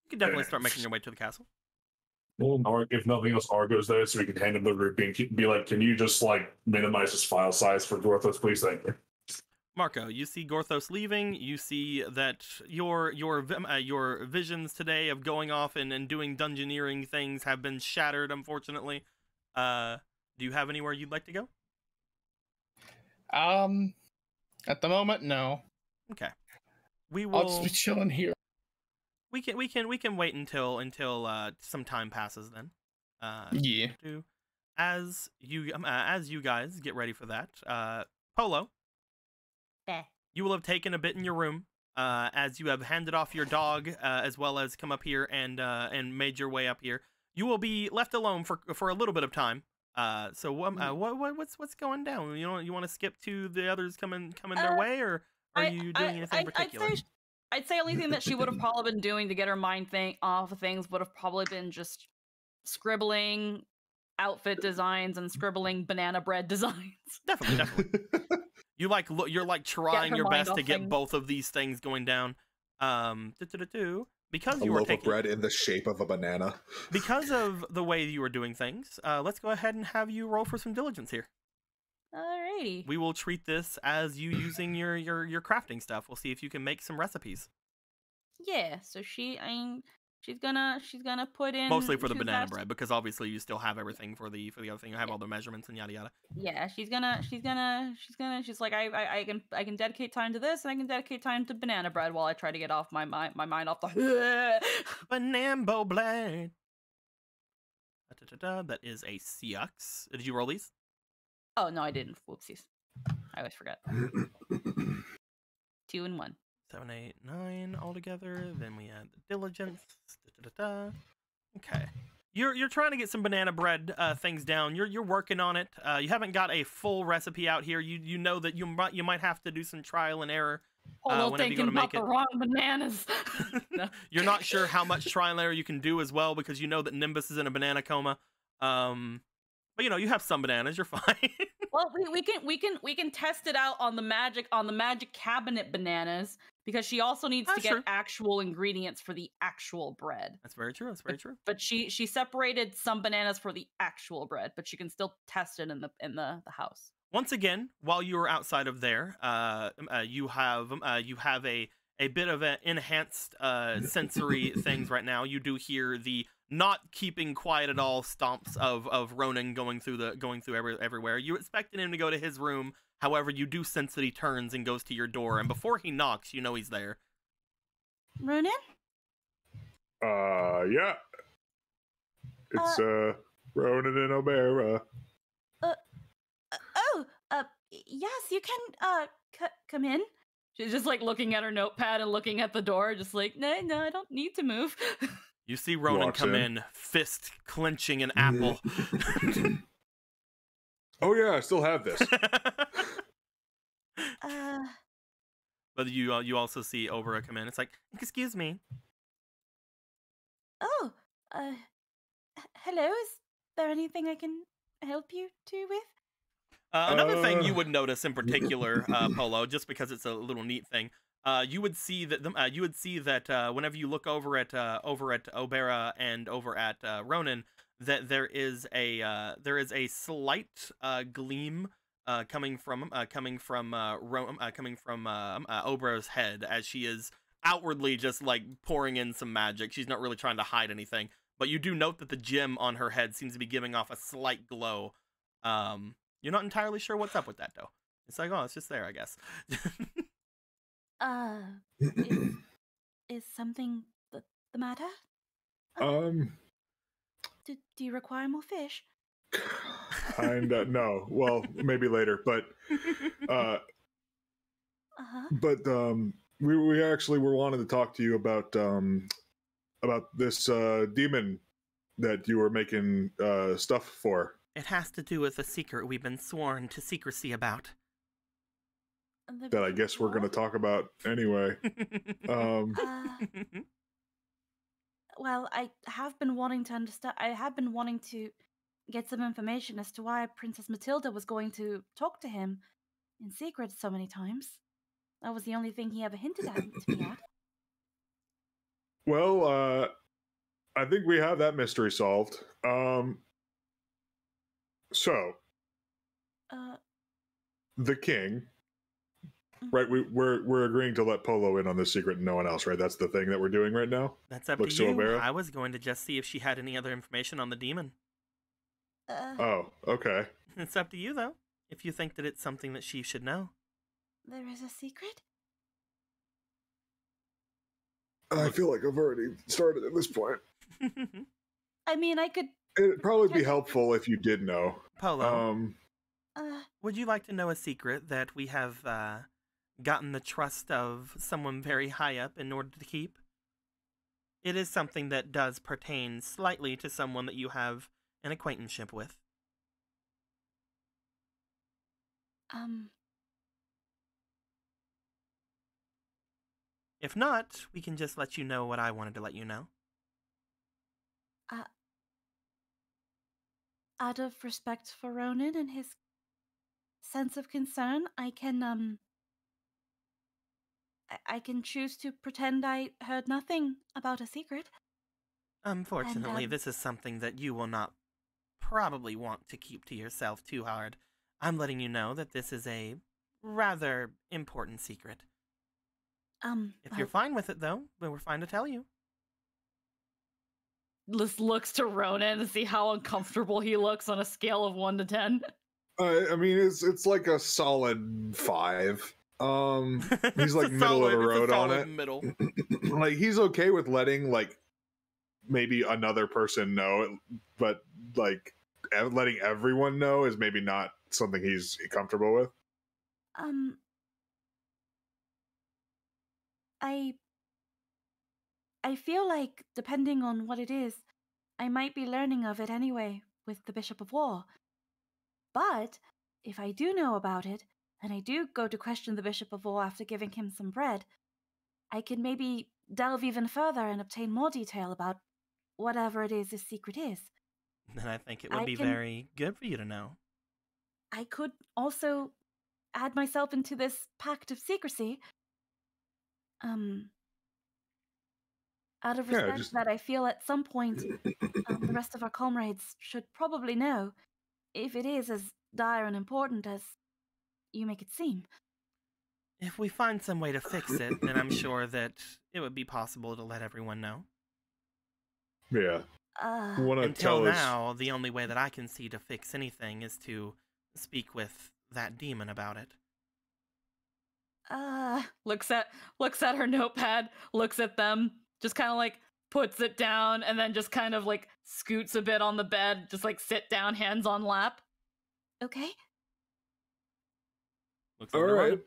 [SPEAKER 1] You can definitely start making your way to the castle.
[SPEAKER 5] Or if nothing else, Argo's there, so we can hand him the ruby and be like, "Can you just minimize his file size for Gorthos, please? Thank you."
[SPEAKER 1] Marco, you see Gorthos leaving. You see that your visions today of going off and doing dungeoneering things have been shattered, unfortunately. Do you have anywhere you'd like to go?
[SPEAKER 8] At the moment, no.
[SPEAKER 1] Okay. I'll
[SPEAKER 8] just be chilling here.
[SPEAKER 1] We can wait until some time passes then.
[SPEAKER 8] Yeah.
[SPEAKER 1] As you guys get ready for that, Polo. You will have taken a bit in your room, as you have handed off your dog, as well as come up here and made your way up here. You will be left alone for a little bit of time. So what's going down? You want to skip to the others coming their way, or are you doing anything particular?
[SPEAKER 4] I'd say only thing that she would have probably been doing to get her mind off of things would have probably been just scribbling outfit designs and scribbling banana bread designs.
[SPEAKER 1] Definitely. You're trying your best to get both of these things going down. Because you were taking
[SPEAKER 2] a loaf of bread in the shape of a banana.
[SPEAKER 1] Because of the way you were doing things, let's go ahead and have you roll for some diligence here.
[SPEAKER 4] Alrighty.
[SPEAKER 1] We will treat this as you using your crafting stuff. We'll see if you can make some recipes.
[SPEAKER 4] Yeah, so she's gonna put in
[SPEAKER 1] mostly for the banana bread, because obviously you still have everything for the other thing. You have all the measurements and yada yada.
[SPEAKER 4] Yeah, she's like I can dedicate time to this, and I can dedicate time to banana bread while I try to get off my mind off the
[SPEAKER 1] banana bread. That is a Cux. Did you roll these?
[SPEAKER 4] Oh no, I didn't. Whoopsies. I always forget. 2 and 1.
[SPEAKER 1] 7, 8, 9 altogether. Then we add the diligence. Okay. You're trying to get some banana bread things down. You're working on it. You haven't got a full recipe out here. You know that you might have to do some trial and error.
[SPEAKER 4] Whenever you go to make it. The wrong bananas.
[SPEAKER 1] No. You're not sure how much trial and error you can do as well, because you know that Nimbus is in a banana coma. But you have some bananas. You're fine.
[SPEAKER 4] Well, we can test it out on the magic cabinet bananas, because she also needs to get actual ingredients for the actual bread.
[SPEAKER 1] That's very true.
[SPEAKER 4] But she separated some bananas for the actual bread, but she can still test it in the house.
[SPEAKER 1] Once again, while you are outside of there, you have a bit of an enhanced sensory things right now. You do hear the not keeping quiet at all stomps of Ronan going through everywhere. You expected him to go to his room, however, you do sense that he turns and goes to your door, and before he knocks, you know he's there.
[SPEAKER 7] Ronan?
[SPEAKER 6] Yeah. It's Ronan and Obera.
[SPEAKER 7] Yes, you can come in.
[SPEAKER 4] She's just looking at her notepad and looking at the door, just like, no, I don't need to move.
[SPEAKER 1] You see Ronan come in, fist clenching an apple.
[SPEAKER 6] Oh yeah, I still have this.
[SPEAKER 1] But you also see Obera come in. It's like, excuse me.
[SPEAKER 7] Oh, hello. Is there anything I can help you two with?
[SPEAKER 1] Another thing you would notice in particular, Polo, just because it's a little neat thing, you would see that whenever you look over at Obera and over at Ronan, that there is a slight gleam coming from Obera's head, as she is outwardly just pouring in some magic. She's not really trying to hide anything, but you do note that the gem on her head seems to be giving off a slight glow. You're not entirely sure what's up with that, though. It's like, oh, it's just there, I guess.
[SPEAKER 7] Is something the matter? Do you require more fish?
[SPEAKER 6] No. Well, maybe later, but we actually were wanting to talk to you about this demon that you were making stuff for.
[SPEAKER 1] It has to do with a secret we've been sworn to secrecy about.
[SPEAKER 6] That I guess we're going to talk about anyway.
[SPEAKER 7] Well, I have been wanting to understand. I have been wanting to get some information as to why Princess Matilda was going to talk to him in secret so many times. That was the only thing he ever hinted at to me at.
[SPEAKER 6] Well, I think we have that mystery solved. So, the king, right? We're agreeing to let Polo in on this secret and no one else, right? That's the thing that we're doing right now.
[SPEAKER 1] That's up
[SPEAKER 6] Looks
[SPEAKER 1] to you.
[SPEAKER 6] Silvera?
[SPEAKER 1] I was going to just see if she had any other information on the demon.
[SPEAKER 6] Oh, okay.
[SPEAKER 1] It's up to you, though, if you think that it's something that she should know.
[SPEAKER 7] There is a secret?
[SPEAKER 6] I feel like I've already started at this point.
[SPEAKER 7] I mean, I could...
[SPEAKER 6] It'd probably be helpful if you did know.
[SPEAKER 1] Polo, would you like to know a secret that we have gotten the trust of someone very high up in order to keep? It is something that does pertain slightly to someone that you have an acquaintanceship with. If not, we can just let you know what I wanted to let you know.
[SPEAKER 7] Out of respect for Ronan and his sense of concern, I can choose to pretend I heard nothing about a secret.
[SPEAKER 1] Unfortunately,
[SPEAKER 7] And,
[SPEAKER 1] this is something that you will not probably want to keep to yourself too hard. I'm letting you know that this is a rather important secret. If you're fine with it, though, then we're fine to tell you.
[SPEAKER 4] Just looks to Ronan to see how uncomfortable he looks on a scale of 1 to 10.
[SPEAKER 6] I mean, it's like a solid 5. He's like
[SPEAKER 1] It's a
[SPEAKER 6] middle of the
[SPEAKER 1] solid- it's a
[SPEAKER 6] road on
[SPEAKER 1] solid
[SPEAKER 6] it.
[SPEAKER 1] middle.
[SPEAKER 6] Like he's okay with letting like maybe another person know it, but like letting everyone know is maybe not something he's comfortable with.
[SPEAKER 7] I feel like, depending on what it is, I might be learning of it anyway with the Bishop of War. But if I do know about it, and I do go to question the Bishop of War after giving him some bread, I can maybe delve even further and obtain more detail about whatever it is this secret is.
[SPEAKER 1] Then I think it would be very good for you to know.
[SPEAKER 7] I could also add myself into this pact of secrecy. Out of respect that I feel at some point the rest of our comrades should probably know if it is as dire and important as you make it seem.
[SPEAKER 1] If we find some way to fix it, then I'm sure that it would be possible to let everyone know.
[SPEAKER 6] Yeah.
[SPEAKER 1] Until now, the only way that I can see to fix anything is to speak with that demon about it.
[SPEAKER 4] Looks at her notepad, looks at them, just kind of like puts it down, and then just kind of like scoots a bit on the bed, just like sit down, hands on lap.
[SPEAKER 7] Okay.
[SPEAKER 6] All right.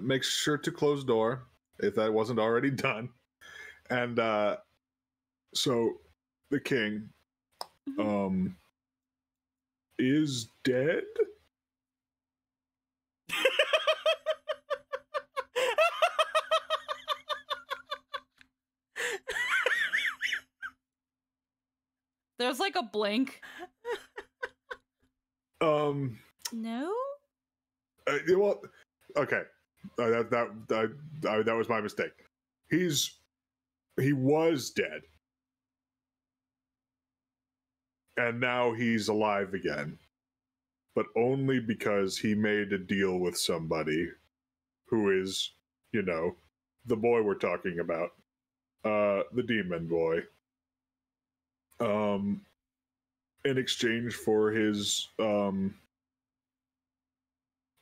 [SPEAKER 6] Make sure to close door if that wasn't already done. And so the king is dead.
[SPEAKER 4] There's like a blink.
[SPEAKER 7] No?
[SPEAKER 6] Well, okay. That was my mistake. He was dead. And now he's alive again. But only because he made a deal with somebody who is, the boy we're talking about. The demon boy. In exchange for his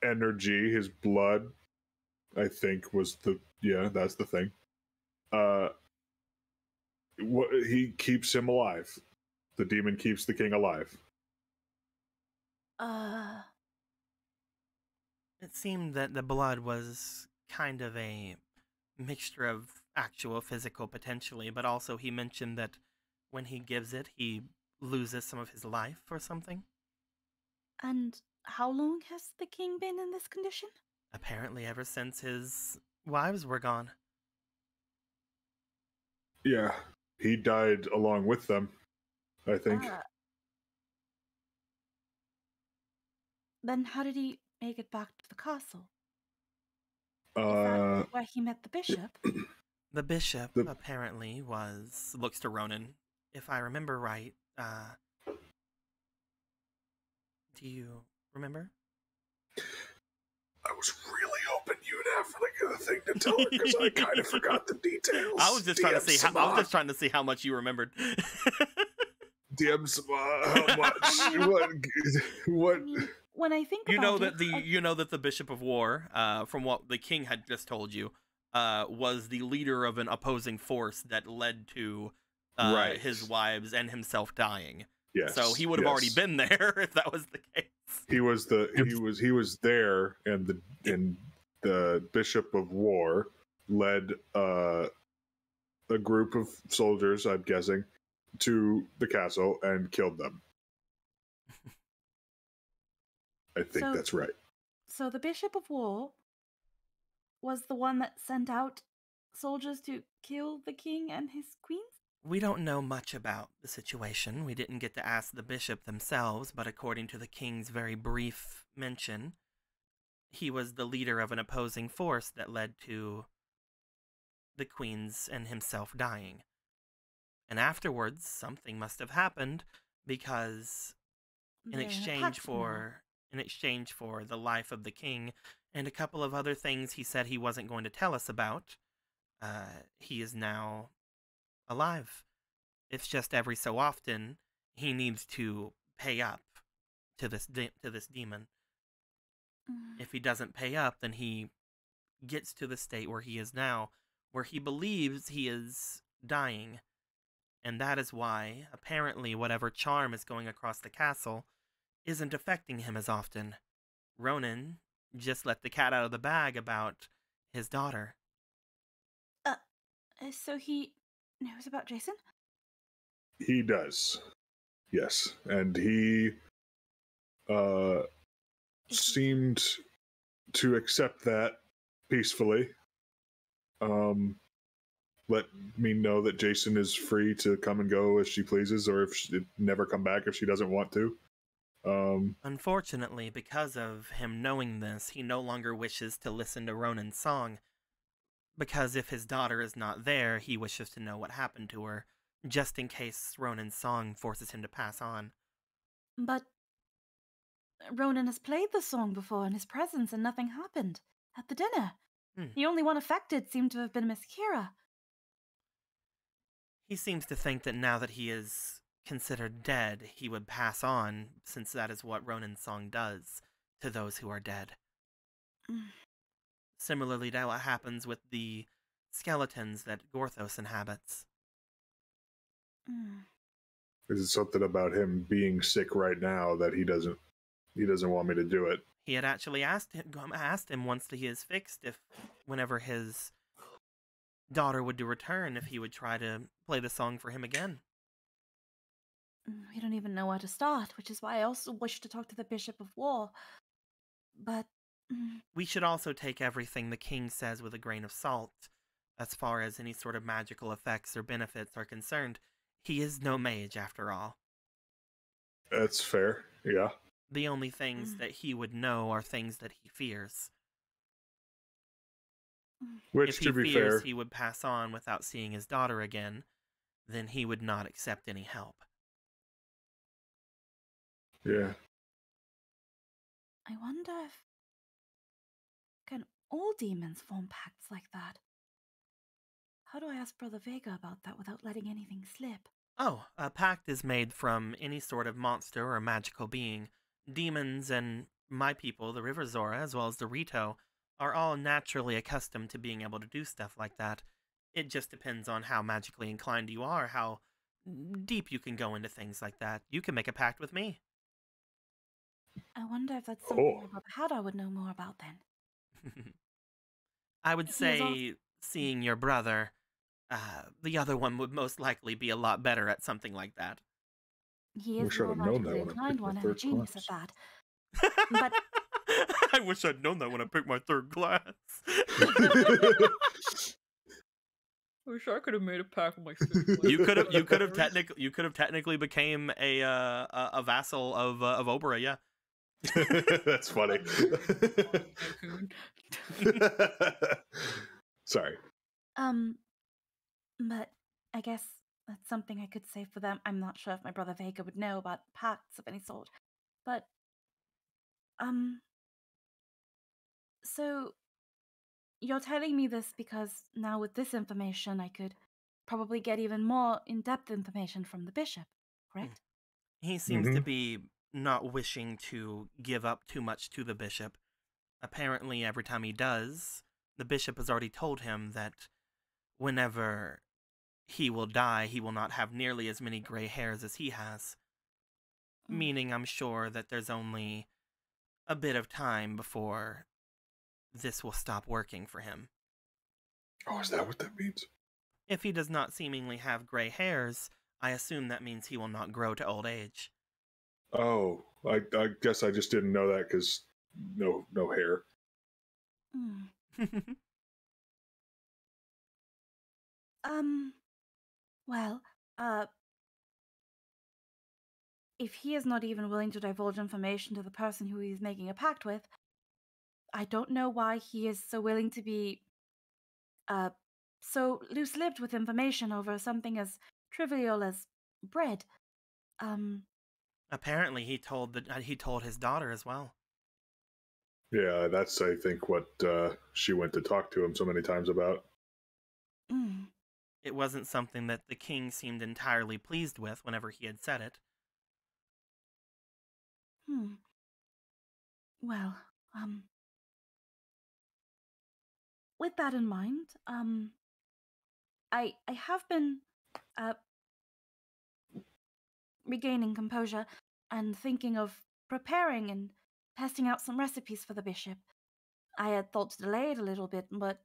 [SPEAKER 6] energy, his blood, I think that's the thing. He keeps him alive. The demon keeps the king alive.
[SPEAKER 1] It seemed that the blood was kind of a mixture of actual physical potentially, but also he mentioned that when he gives it, he loses some of his life or something.
[SPEAKER 7] And how long has the king been in this condition?
[SPEAKER 1] Apparently ever since his wives were gone.
[SPEAKER 6] Yeah, he died along with them, I think.
[SPEAKER 7] Then how did he make it back to the castle? Is that where he met the bishop?
[SPEAKER 1] The bishop apparently looks to Ronan. If I remember right, do you remember?
[SPEAKER 6] I was really hoping you'd have like a thing to tell her because I kind of forgot the details.
[SPEAKER 1] I was just trying to see how much you remembered.
[SPEAKER 6] DM how much? What?
[SPEAKER 7] When I think
[SPEAKER 1] you
[SPEAKER 7] about
[SPEAKER 1] know that you know that the Bishop of War, from what the king had just told you, was the leader of an opposing force that led to his wives and himself dying.
[SPEAKER 6] Yes.
[SPEAKER 1] So he would have already been there if that was the case. He was
[SPEAKER 6] there, and the Bishop of War led a group of soldiers, I'm guessing, to the castle and killed them. I think that's right.
[SPEAKER 7] So the Bishop of War was the one that sent out soldiers to kill the king and his queens?
[SPEAKER 1] We don't know much about the situation. We didn't get to ask the bishop themselves, but according to the king's very brief mention, he was the leader of an opposing force that led to the queens and himself dying. And afterwards, something must have happened because in exchange for the life of the king and a couple of other things he said he wasn't going to tell us about, he is now alive. It's just every so often he needs to pay up to this demon. If he doesn't pay up, then he gets to the state where he is now, where he believes he is dying. And that is why, apparently, whatever charm is going across the castle isn't affecting him as often. Ronan just let the cat out of the bag about his daughter.
[SPEAKER 7] So he knows about Jason?
[SPEAKER 6] He does. Yes. And he seemed to accept that peacefully. Let me know that Jason is free to come and go as she pleases, or if she never come back if she doesn't want to.
[SPEAKER 1] Unfortunately, because of him knowing this, he no longer wishes to listen to Ronan's song, because if his daughter is not there, he wishes to know what happened to her, just in case Ronan's song forces him to pass on.
[SPEAKER 7] But Ronan has played the song before in his presence and nothing happened at the dinner. The only one affected seemed to have been Miss Kira.
[SPEAKER 1] He seems to think that now that he is considered dead, he would pass on, since that is what Ronan's song does to those who are dead. Similarly to what happens with the skeletons that Gorthos inhabits.
[SPEAKER 6] Is it something about him being sick right now that he doesn't want me to do it?
[SPEAKER 1] He had actually asked him once that he is fixed, if whenever his daughter would return, if he would try to play the song for him again.
[SPEAKER 7] We don't even know where to start, which is why I also wish to talk to the Bishop of War. But
[SPEAKER 1] we should also take everything the king says with a grain of salt, as far as any sort of magical effects or benefits are concerned. He is no mage, after all.
[SPEAKER 6] That's fair, yeah.
[SPEAKER 1] The only things that he would know are things that he fears.
[SPEAKER 6] Which, to be fair,
[SPEAKER 1] he would pass on without seeing his daughter again, then he would not accept any help.
[SPEAKER 6] Yeah.
[SPEAKER 7] I wonder if... Can all demons form pacts like that? How do I ask Brother Vega about that without letting anything slip?
[SPEAKER 1] Oh, a pact is made from any sort of monster or magical being. Demons and my people, the River Zora, as well as the Rito, are all naturally accustomed to being able to do stuff like that. It just depends on how magically inclined you are, how deep you can go into things like that. You can make a pact with me.
[SPEAKER 7] I wonder if that's something Brother Hadar would know more about then.
[SPEAKER 1] I would say, seeing your brother, The other one would most likely be a lot better at something like that.
[SPEAKER 7] He is
[SPEAKER 2] Wish
[SPEAKER 7] the
[SPEAKER 2] I'd
[SPEAKER 7] more
[SPEAKER 2] have known that
[SPEAKER 7] magically
[SPEAKER 2] when I
[SPEAKER 7] inclined
[SPEAKER 2] picked my
[SPEAKER 7] one and a
[SPEAKER 2] third
[SPEAKER 7] genius at
[SPEAKER 2] class.
[SPEAKER 7] that. But
[SPEAKER 1] I wish I'd known that when I picked my third class.
[SPEAKER 4] I wish I could have made a pact with my
[SPEAKER 1] you could have technically became a vassal of Obra, yeah.
[SPEAKER 6] That's funny. Sorry.
[SPEAKER 7] but I guess that's something I could say for them. I'm not sure if my brother Vega would know about pacts of any sort. But, so you're telling me this because now with this information I could probably get even more in-depth information from the bishop, correct?
[SPEAKER 1] He seems to be not wishing to give up too much to the bishop. Apparently, every time he does, the bishop has already told him that whenever he will die, he will not have nearly as many gray hairs as he has. Meaning, I'm sure that there's only a bit of time before this will stop working for him.
[SPEAKER 6] Oh, is that what that means?
[SPEAKER 1] If he does not seemingly have gray hairs, I assume that means he will not grow to old age.
[SPEAKER 6] Oh, I guess I just didn't know that because no hair.
[SPEAKER 7] Well, if he is not even willing to divulge information to the person who he's making a pact with, I don't know why he is so willing to be, so loose-lipped with information over something as trivial as bread.
[SPEAKER 1] Apparently, he told his daughter as well.
[SPEAKER 6] Yeah, that's, I think, what she went to talk to him so many times about.
[SPEAKER 1] It wasn't something that the king seemed entirely pleased with whenever he had said it.
[SPEAKER 7] Well, with that in mind, I have been, regaining composure and thinking of preparing and testing out some recipes for the bishop. I had thought to delay it a little bit, but,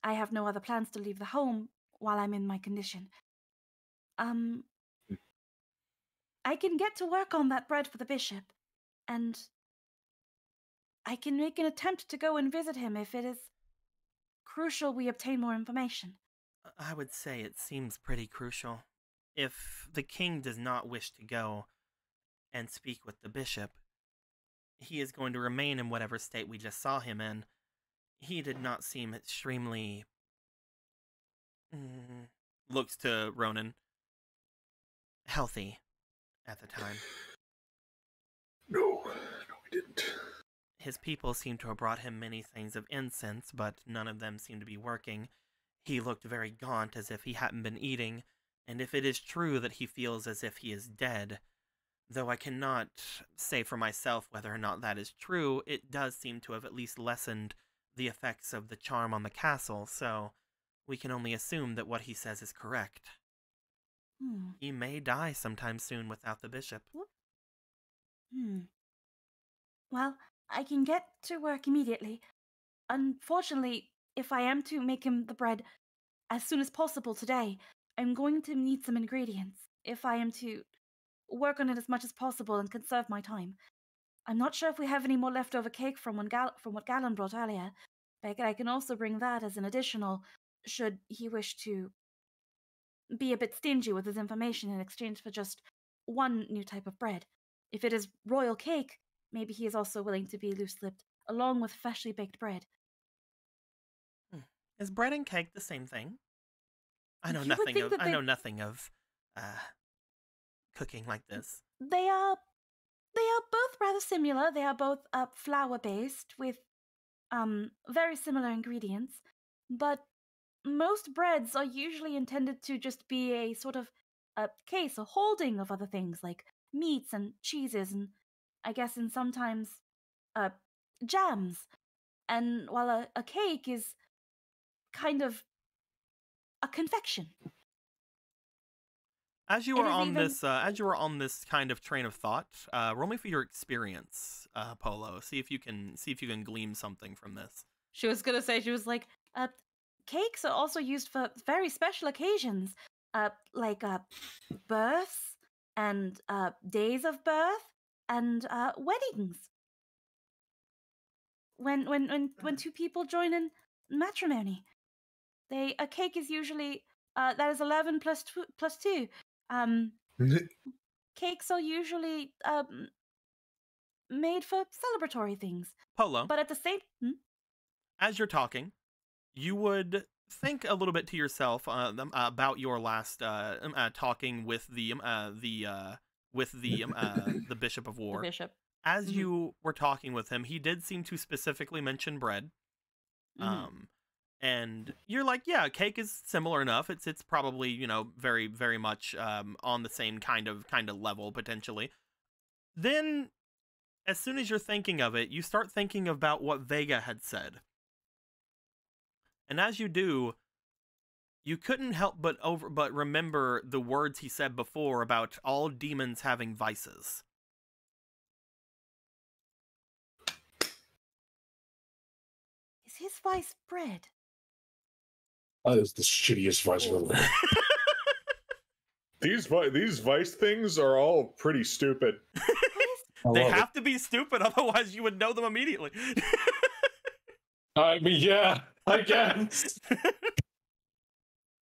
[SPEAKER 7] I have no other plans to leave the home while I'm in my condition. I can get to work on that bread for the bishop, and I can make an attempt to go and visit him if it is crucial we obtain more information.
[SPEAKER 1] I would say it seems pretty crucial. If the king does not wish to go and speak with the bishop, he is going to remain in whatever state we just saw him in. He did not seem extremely... looks to Ronan. Healthy at the time.
[SPEAKER 6] No, he didn't.
[SPEAKER 1] His people seem to have brought him many things of incense, but none of them seemed to be working. He looked very gaunt, as if he hadn't been eating, and if it is true that he feels as if he is dead, though I cannot say for myself whether or not that is true, it does seem to have at least lessened the effects of the charm on the castle, so we can only assume that what he says is correct. He may die sometime soon without the bishop.
[SPEAKER 7] Well, I can get to work immediately. Unfortunately, if I am to make him the bread as soon as possible today, I'm going to need some ingredients if I am to work on it as much as possible and conserve my time. I'm not sure if we have any more leftover cake from what Galen brought earlier, but I can also bring that as an additional, should he wish to be a bit stingy with his information in exchange for just one new type of bread. If it is royal cake, maybe he is also willing to be loose-lipped, along with freshly baked bread.
[SPEAKER 1] Is bread and cake the same thing? I know
[SPEAKER 7] You would think that
[SPEAKER 1] I know nothing of cooking like this.
[SPEAKER 7] They are both rather similar. They are both flour-based with very similar ingredients, but most breads are usually intended to just be a sort of a case, a holding of other things like meats and cheeses, and I guess in sometimes jams. And while a cake is kind of a confection.
[SPEAKER 1] As you were on this kind of train of thought, roll me for your experience, Polo. See if you can glean something from this.
[SPEAKER 4] She was gonna say, she was like,
[SPEAKER 7] cakes are also used for very special occasions, like births and days of birth and weddings. When two people join in matrimony, a cake is usually that is 11 plus 2. Cakes are usually made for celebratory things.
[SPEAKER 1] Polo,
[SPEAKER 7] But at the same
[SPEAKER 1] as you're talking, you would think a little bit to yourself about your last talking with the Bishop of War.
[SPEAKER 4] The bishop.
[SPEAKER 1] As you were talking with him, he did seem to specifically mention bread. And you're like, yeah, cake is similar enough. It's probably, you know, very, very much on the same kind of level potentially. Then, as soon as you're thinking of it, you start thinking about what Vega had said. And as you do, you couldn't help but remember the words he said before about all demons having vices.
[SPEAKER 7] Is his vice bread?
[SPEAKER 5] That is the shittiest vice ever.
[SPEAKER 6] These vice things are all pretty stupid.
[SPEAKER 1] They have to be stupid, otherwise you would know them immediately.
[SPEAKER 5] I mean, yeah, I guess.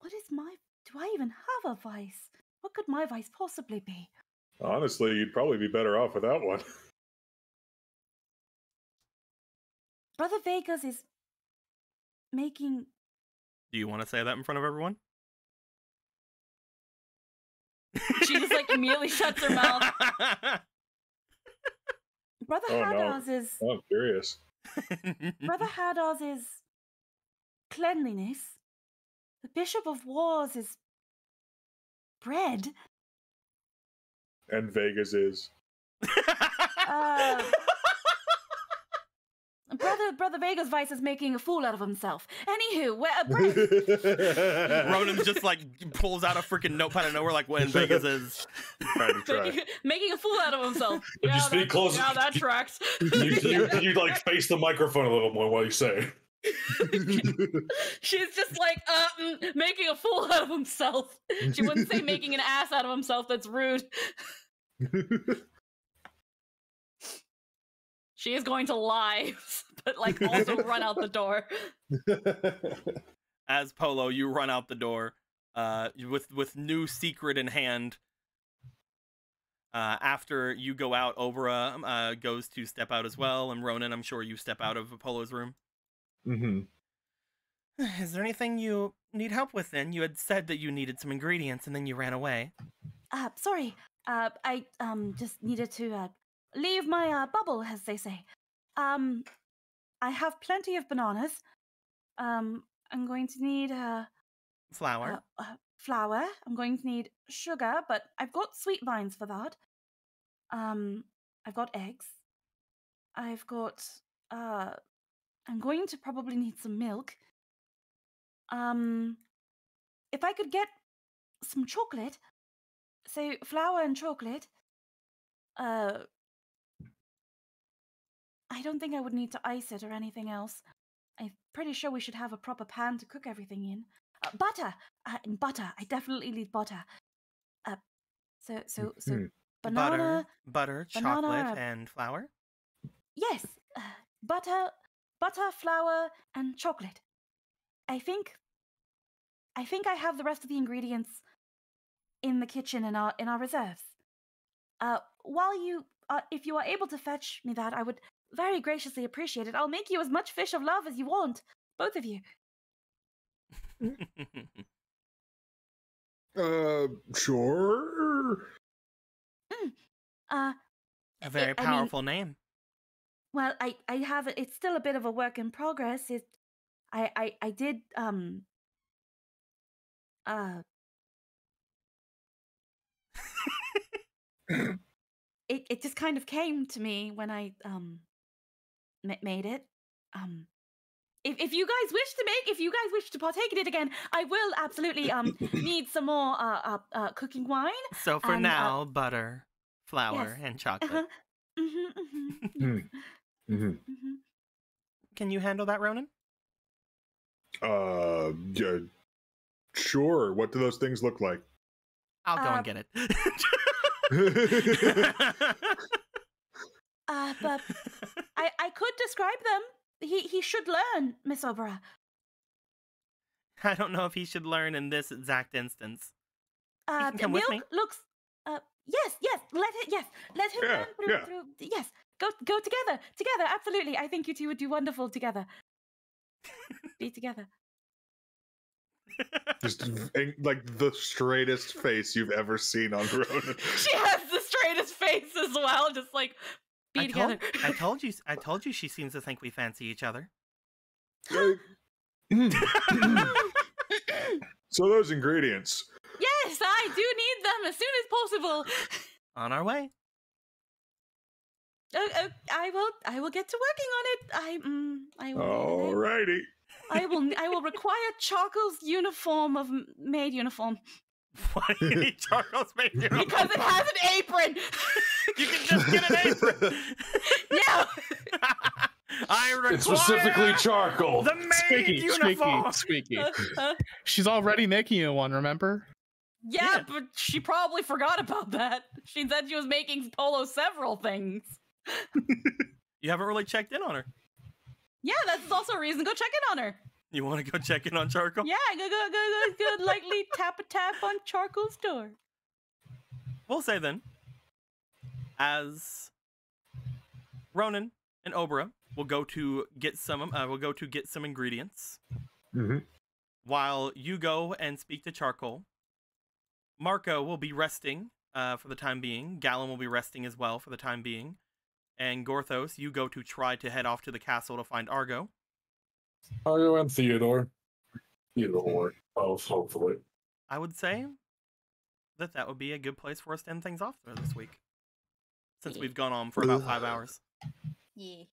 [SPEAKER 7] What is my... Do I even have a vice? What could my vice possibly be?
[SPEAKER 6] Honestly, you'd probably be better off without one.
[SPEAKER 7] Brother Vegas is making...
[SPEAKER 1] Do you want to say that in front of everyone?
[SPEAKER 4] She just like immediately shuts her mouth.
[SPEAKER 7] Brother Haddar's is...
[SPEAKER 6] Oh, I'm curious.
[SPEAKER 7] Brother Haddar's is cleanliness. The Bishop of Wars is bread.
[SPEAKER 6] And Vegas is.
[SPEAKER 7] Brother Vega's vice is making a fool out of himself. Anywho, bread.
[SPEAKER 1] Ronan just like pulls out a freaking notepad of nowhere, like when Vegas is
[SPEAKER 4] making a fool out of himself. Yeah,
[SPEAKER 5] Just be close.
[SPEAKER 4] Yeah, that tracks.
[SPEAKER 5] You like face the microphone a little more while you say.
[SPEAKER 4] She's just like making a fool out of himself. She wouldn't say making an ass out of himself. That's rude. She is going to lie, but like also run out the door.
[SPEAKER 1] As Polo, you run out the door, with new secret in hand. After you go out, Obra goes to step out as well, and Ronan, I'm sure you step out of Polo's room.
[SPEAKER 6] Mm-hmm.
[SPEAKER 1] Is there anything you need help with then? You had said that you needed some ingredients and then you ran away.
[SPEAKER 7] Sorry. I just needed to leave my bubble, as they say. I have plenty of bananas. I'm going to need
[SPEAKER 1] Flour.
[SPEAKER 7] Flour. I'm going to need sugar, but I've got sweet vines for that. I've got eggs. I've got I'm going to probably need some milk. If I could get some chocolate, so flour and chocolate, I don't think I would need to ice it or anything else. I'm pretty sure we should have a proper pan to cook everything in. Butter! Butter. I definitely need butter. So banana...
[SPEAKER 1] Butter,
[SPEAKER 7] banana,
[SPEAKER 1] chocolate, and flour?
[SPEAKER 7] Yes. Butter, flour, and chocolate. I think I have the rest of the ingredients in the kitchen in our reserves. If you are able to fetch me that, I would very graciously appreciate it. I'll make you as much fish of love as you want, both of you.
[SPEAKER 6] Sure.
[SPEAKER 1] A very powerful name.
[SPEAKER 7] Well, I have it. It's still a bit of a work in progress. I did it just kind of came to me when I made it. If you guys wish to partake in it again, I will absolutely need some more cooking wine.
[SPEAKER 1] So for now, butter, flour,
[SPEAKER 7] yes.
[SPEAKER 1] and chocolate.
[SPEAKER 7] Mm-hmm.
[SPEAKER 1] Can you handle that, Ronan?
[SPEAKER 6] Yeah, sure. What do those things look like?
[SPEAKER 1] I'll go and get it.
[SPEAKER 7] But I could describe them. He should learn, Miss Obra.
[SPEAKER 1] I don't know if he should learn in this exact instance. can come with
[SPEAKER 7] Milk
[SPEAKER 1] me.
[SPEAKER 7] looks. Yes. Let him
[SPEAKER 6] Yeah,
[SPEAKER 7] learn through. Yes, go together. Absolutely. I think you two would do wonderful together. Be together.
[SPEAKER 6] Just like the straightest face you've ever seen on Ronan.
[SPEAKER 4] She has the straightest face as well, just like be together.
[SPEAKER 1] I told you she seems to think we fancy each other.
[SPEAKER 6] So those ingredients.
[SPEAKER 4] Yes, I do need them as soon as possible.
[SPEAKER 1] On our way.
[SPEAKER 7] I will get to working on it. I will.
[SPEAKER 6] Alrighty.
[SPEAKER 7] I will require Charcoal's maid uniform.
[SPEAKER 1] Why do you need Charcoal's maid uniform?
[SPEAKER 4] Because it has an apron.
[SPEAKER 1] You can just get an apron.
[SPEAKER 4] Yeah.
[SPEAKER 1] I require
[SPEAKER 5] It's specifically charcoal.
[SPEAKER 1] the maid uniform.
[SPEAKER 8] Squeaky. She's already making you one, remember?
[SPEAKER 4] Yeah, but she probably forgot about that. She said she was making Polo several things.
[SPEAKER 1] You haven't really checked in on her.
[SPEAKER 4] Yeah, that's also a reason to go check in on her.
[SPEAKER 1] You want to go check in on Charcoal?
[SPEAKER 7] Yeah, go. Lightly tap on Charcoal's door.
[SPEAKER 1] We'll say then, as Ronan and Obra will go to get some ingredients, while you go and speak to Charcoal. Marco will be resting for the time being. Gallon will be resting as well for the time being. And Gorthos, you go to try to head off to the castle to find Argo.
[SPEAKER 5] Argo and Theodore. Theodore, hopefully.
[SPEAKER 1] I would say that would be a good place for us to end things off there this week. Since we've gone on for about 5 hours.
[SPEAKER 4] Yeah.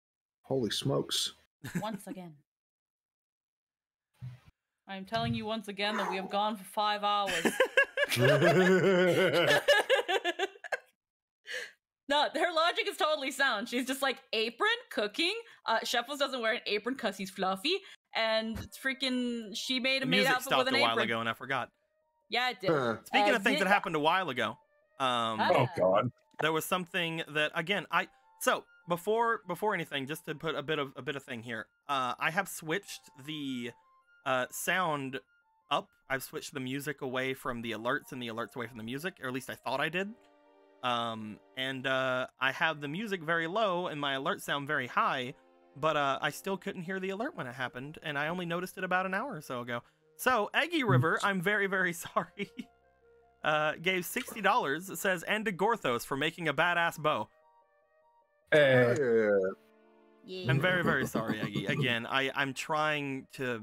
[SPEAKER 2] Holy smokes.
[SPEAKER 4] Once again. I'm telling you once again that we have gone for 5 hours. No, her logic is totally sound. She's just like, apron, cooking. Sheffels doesn't wear an apron because he's fluffy. And freaking, she made a maid outfit with an apron.
[SPEAKER 1] Music stopped a while ago and I forgot.
[SPEAKER 4] Yeah, it did.
[SPEAKER 1] Speaking of things that happened a while ago.
[SPEAKER 5] Oh, God.
[SPEAKER 1] There was something that, again, so before anything, just to put a bit of thing here, I have switched the sound up. I've switched the music away from the alerts and the alerts away from the music, or at least I thought I did. And I have the music very low and my alerts sound very high, but I still couldn't hear the alert when it happened, and I only noticed it about an hour or so ago. So, Eggy River, I'm very, very sorry. Gave $60, says, and to Gorthos for making a badass bow.
[SPEAKER 2] Yeah.
[SPEAKER 1] I'm very, very sorry, Eggy. Again, I'm trying to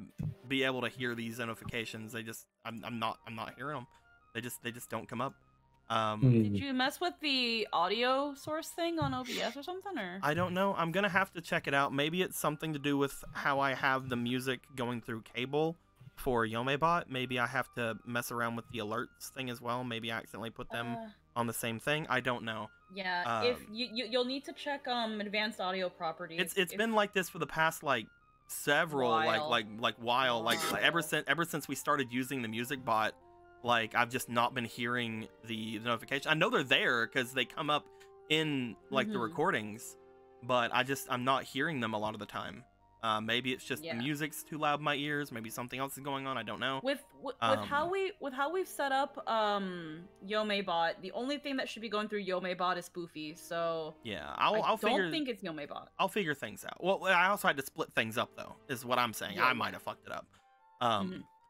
[SPEAKER 1] be able to hear these notifications. I'm not hearing them. They just don't come up.
[SPEAKER 4] Did you mess with the audio source thing on OBS or something, or?
[SPEAKER 1] I don't know. I'm gonna have to check it out. Maybe it's something to do with how I have the music going through cable for Yomebot. Maybe I have to mess around with the alerts thing as well. Maybe I accidentally put them on the same thing. I don't know.
[SPEAKER 4] Yeah, if you'll need to check advanced audio properties.
[SPEAKER 1] It's been like this for the past like several while ever since we started using the music bot. Like, I've just not been hearing the notification. I know they're there because they come up in like the recordings, but I'm not hearing them a lot of the time. Maybe it's just the music's too loud in my ears. Maybe something else is going on. I don't know.
[SPEAKER 4] With how we've set up Yomebot, the only thing that should be going through Yomebot is Spoofy. So
[SPEAKER 1] yeah,
[SPEAKER 4] I don't think it's Yomebot.
[SPEAKER 1] I'll figure things out. Well, I also had to split things up though, is what I'm saying. I might have fucked it up.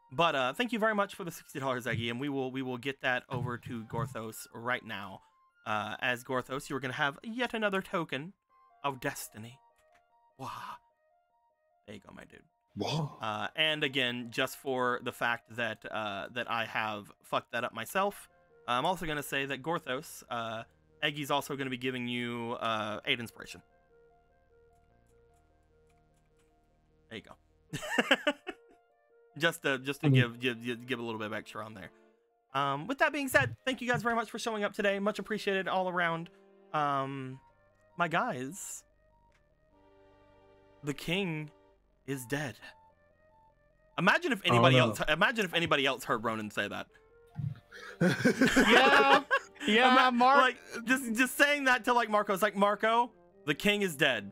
[SPEAKER 1] But thank you very much for the $60, Eggy, and we will get that over to Gorthos right now. As Gorthos, you're gonna have yet another token of destiny. Wow. There you go, my dude.
[SPEAKER 2] Wow.
[SPEAKER 1] And again, just for the fact that that I have fucked that up myself, I'm also gonna say that Gorthos, Eggy's also gonna be giving you 8 inspiration. There you go. Just to give a little bit of extra on there. With that being said, thank you guys very much for showing up today. Much appreciated all around. My guys, the king is dead. Imagine if anybody else. Imagine if anybody else heard Ronan say that.
[SPEAKER 8] Yeah, Mark.
[SPEAKER 1] Like just saying that to like Marco. It's like, Marco, the king is dead.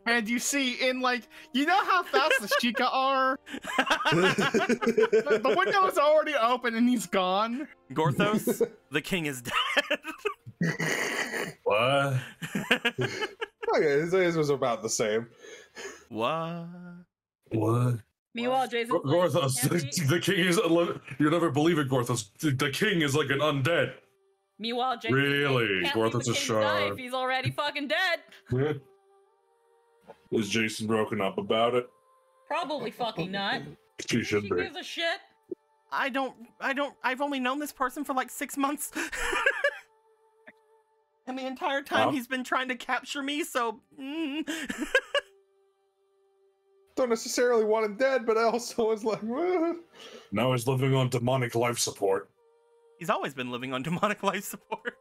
[SPEAKER 8] And you see, in like, you know how fast the Chica are? The window is already open and he's gone.
[SPEAKER 1] Gorthos, the king is dead.
[SPEAKER 5] What?
[SPEAKER 2] Okay, his was about the same.
[SPEAKER 1] What?
[SPEAKER 4] Meanwhile, Jason.
[SPEAKER 5] Gorthos, the king is. You never believe it, Gorthos. The king is like an undead.
[SPEAKER 4] Meanwhile, Jason.
[SPEAKER 5] Really?
[SPEAKER 4] Can't leave
[SPEAKER 5] Gorthos
[SPEAKER 4] the
[SPEAKER 5] is
[SPEAKER 4] king to die
[SPEAKER 5] sharp.
[SPEAKER 4] if he's already fucking dead.
[SPEAKER 5] Yeah. Is Jason broken up about it?
[SPEAKER 4] Probably fucking not.
[SPEAKER 5] She should
[SPEAKER 4] She
[SPEAKER 5] be.
[SPEAKER 4] gives a shit.
[SPEAKER 1] I've only known this person for like 6 months. And the entire time he's been trying to capture me, so...
[SPEAKER 2] Don't necessarily want him dead, but I also was like,
[SPEAKER 5] Now he's living on demonic life support.
[SPEAKER 1] He's always been living on demonic life support.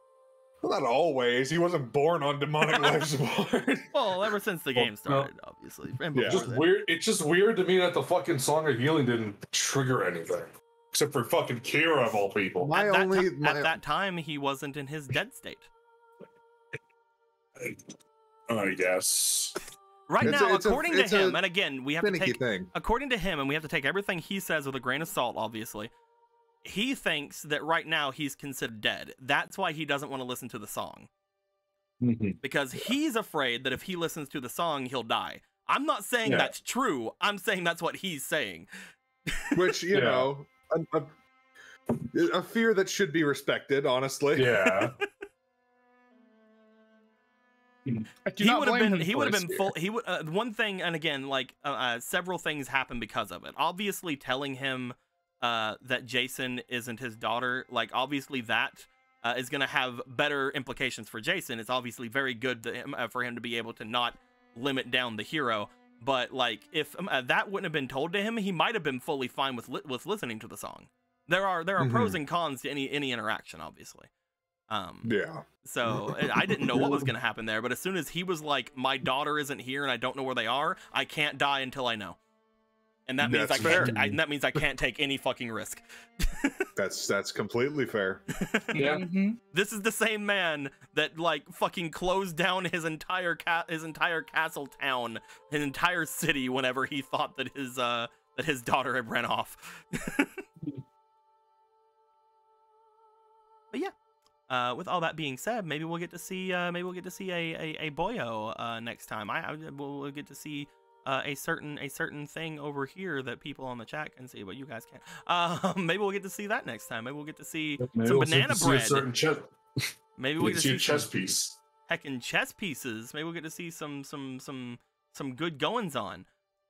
[SPEAKER 2] Well, not always. He wasn't born on demonic life support.
[SPEAKER 1] Well, ever since the game started, obviously. And
[SPEAKER 2] Yeah.
[SPEAKER 1] before
[SPEAKER 5] Just
[SPEAKER 1] then.
[SPEAKER 5] weird. It's just weird to me that the fucking Song of Healing didn't trigger anything, except for fucking Kira of all people.
[SPEAKER 2] My only,
[SPEAKER 1] At that time, he wasn't in his dead state.
[SPEAKER 5] I guess.
[SPEAKER 1] Right
[SPEAKER 2] It's
[SPEAKER 1] now,
[SPEAKER 2] a- it's a-
[SPEAKER 1] according to
[SPEAKER 2] it's a
[SPEAKER 1] him, and again, we have to
[SPEAKER 2] finicky
[SPEAKER 1] take,
[SPEAKER 2] thing.
[SPEAKER 1] according to him, and we have to take everything he says with a grain of salt, obviously, he thinks that right now he's considered dead. That's why he doesn't want to listen to the song. Because he's afraid that if he listens to the song, he'll die. I'm not saying that's true. I'm saying that's what he's saying.
[SPEAKER 2] Which, you know, a fear that should be respected, honestly.
[SPEAKER 5] Yeah.
[SPEAKER 1] He would have been full. He would one thing, and again, like several things happen because of it. Obviously, telling him that Jason isn't his daughter, like obviously that is going to have better implications for Jason. It's obviously very good for him to be able to not limit down the hero. But like, if that wouldn't have been told to him, he might have been fully fine with listening to the song. There are pros and cons to any interaction, obviously.
[SPEAKER 2] Yeah.
[SPEAKER 1] So I didn't know what was going to happen there, but as soon as he was like, my daughter isn't here and I don't know where they are, I can't die until I know. And that means that means I can't take any fucking risk.
[SPEAKER 2] That's completely fair.
[SPEAKER 5] Yeah.
[SPEAKER 1] This is the same man that like fucking closed down his entire castle town, his entire city whenever he thought that his daughter had ran off. But yeah. With all that being said, maybe we'll get to see a boyo next time. We'll get to see a certain thing over here that people on the chat can see, but you guys can't. Maybe we'll get to see that next time. Maybe we'll get to see some banana bread. Maybe we'll get to see
[SPEAKER 5] a chess piece.
[SPEAKER 1] Heckin' chess pieces. Maybe we'll get to see some good goings on.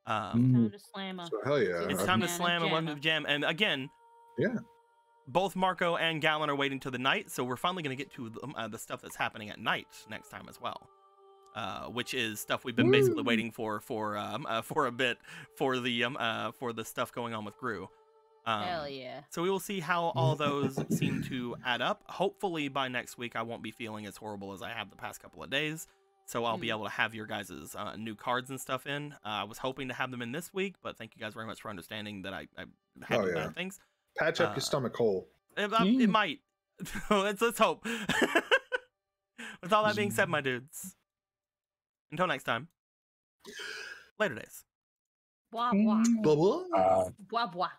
[SPEAKER 4] Time to slam a.
[SPEAKER 2] So, hell yeah.
[SPEAKER 1] It's time to slam and welcome to the jam. And again, both Marco and Gallon are waiting till the night, so we're finally going to get to the stuff that's happening at night next time as well, which is stuff we've been basically waiting for a bit for the stuff going on with Gru.
[SPEAKER 4] Hell yeah!
[SPEAKER 1] So we will see how all those seem to add up. Hopefully by next week I won't be feeling as horrible as I have the past couple of days, so I'll be able to have your guys' new cards and stuff in. I was hoping to have them in this week, but thank you guys very much for understanding that I had bad things.
[SPEAKER 2] Patch up your stomach hole.
[SPEAKER 1] It might. let's hope. With all that being said, my dudes, until next time, later days.
[SPEAKER 4] Blah blah.
[SPEAKER 2] Blah blah.
[SPEAKER 4] Blah blah.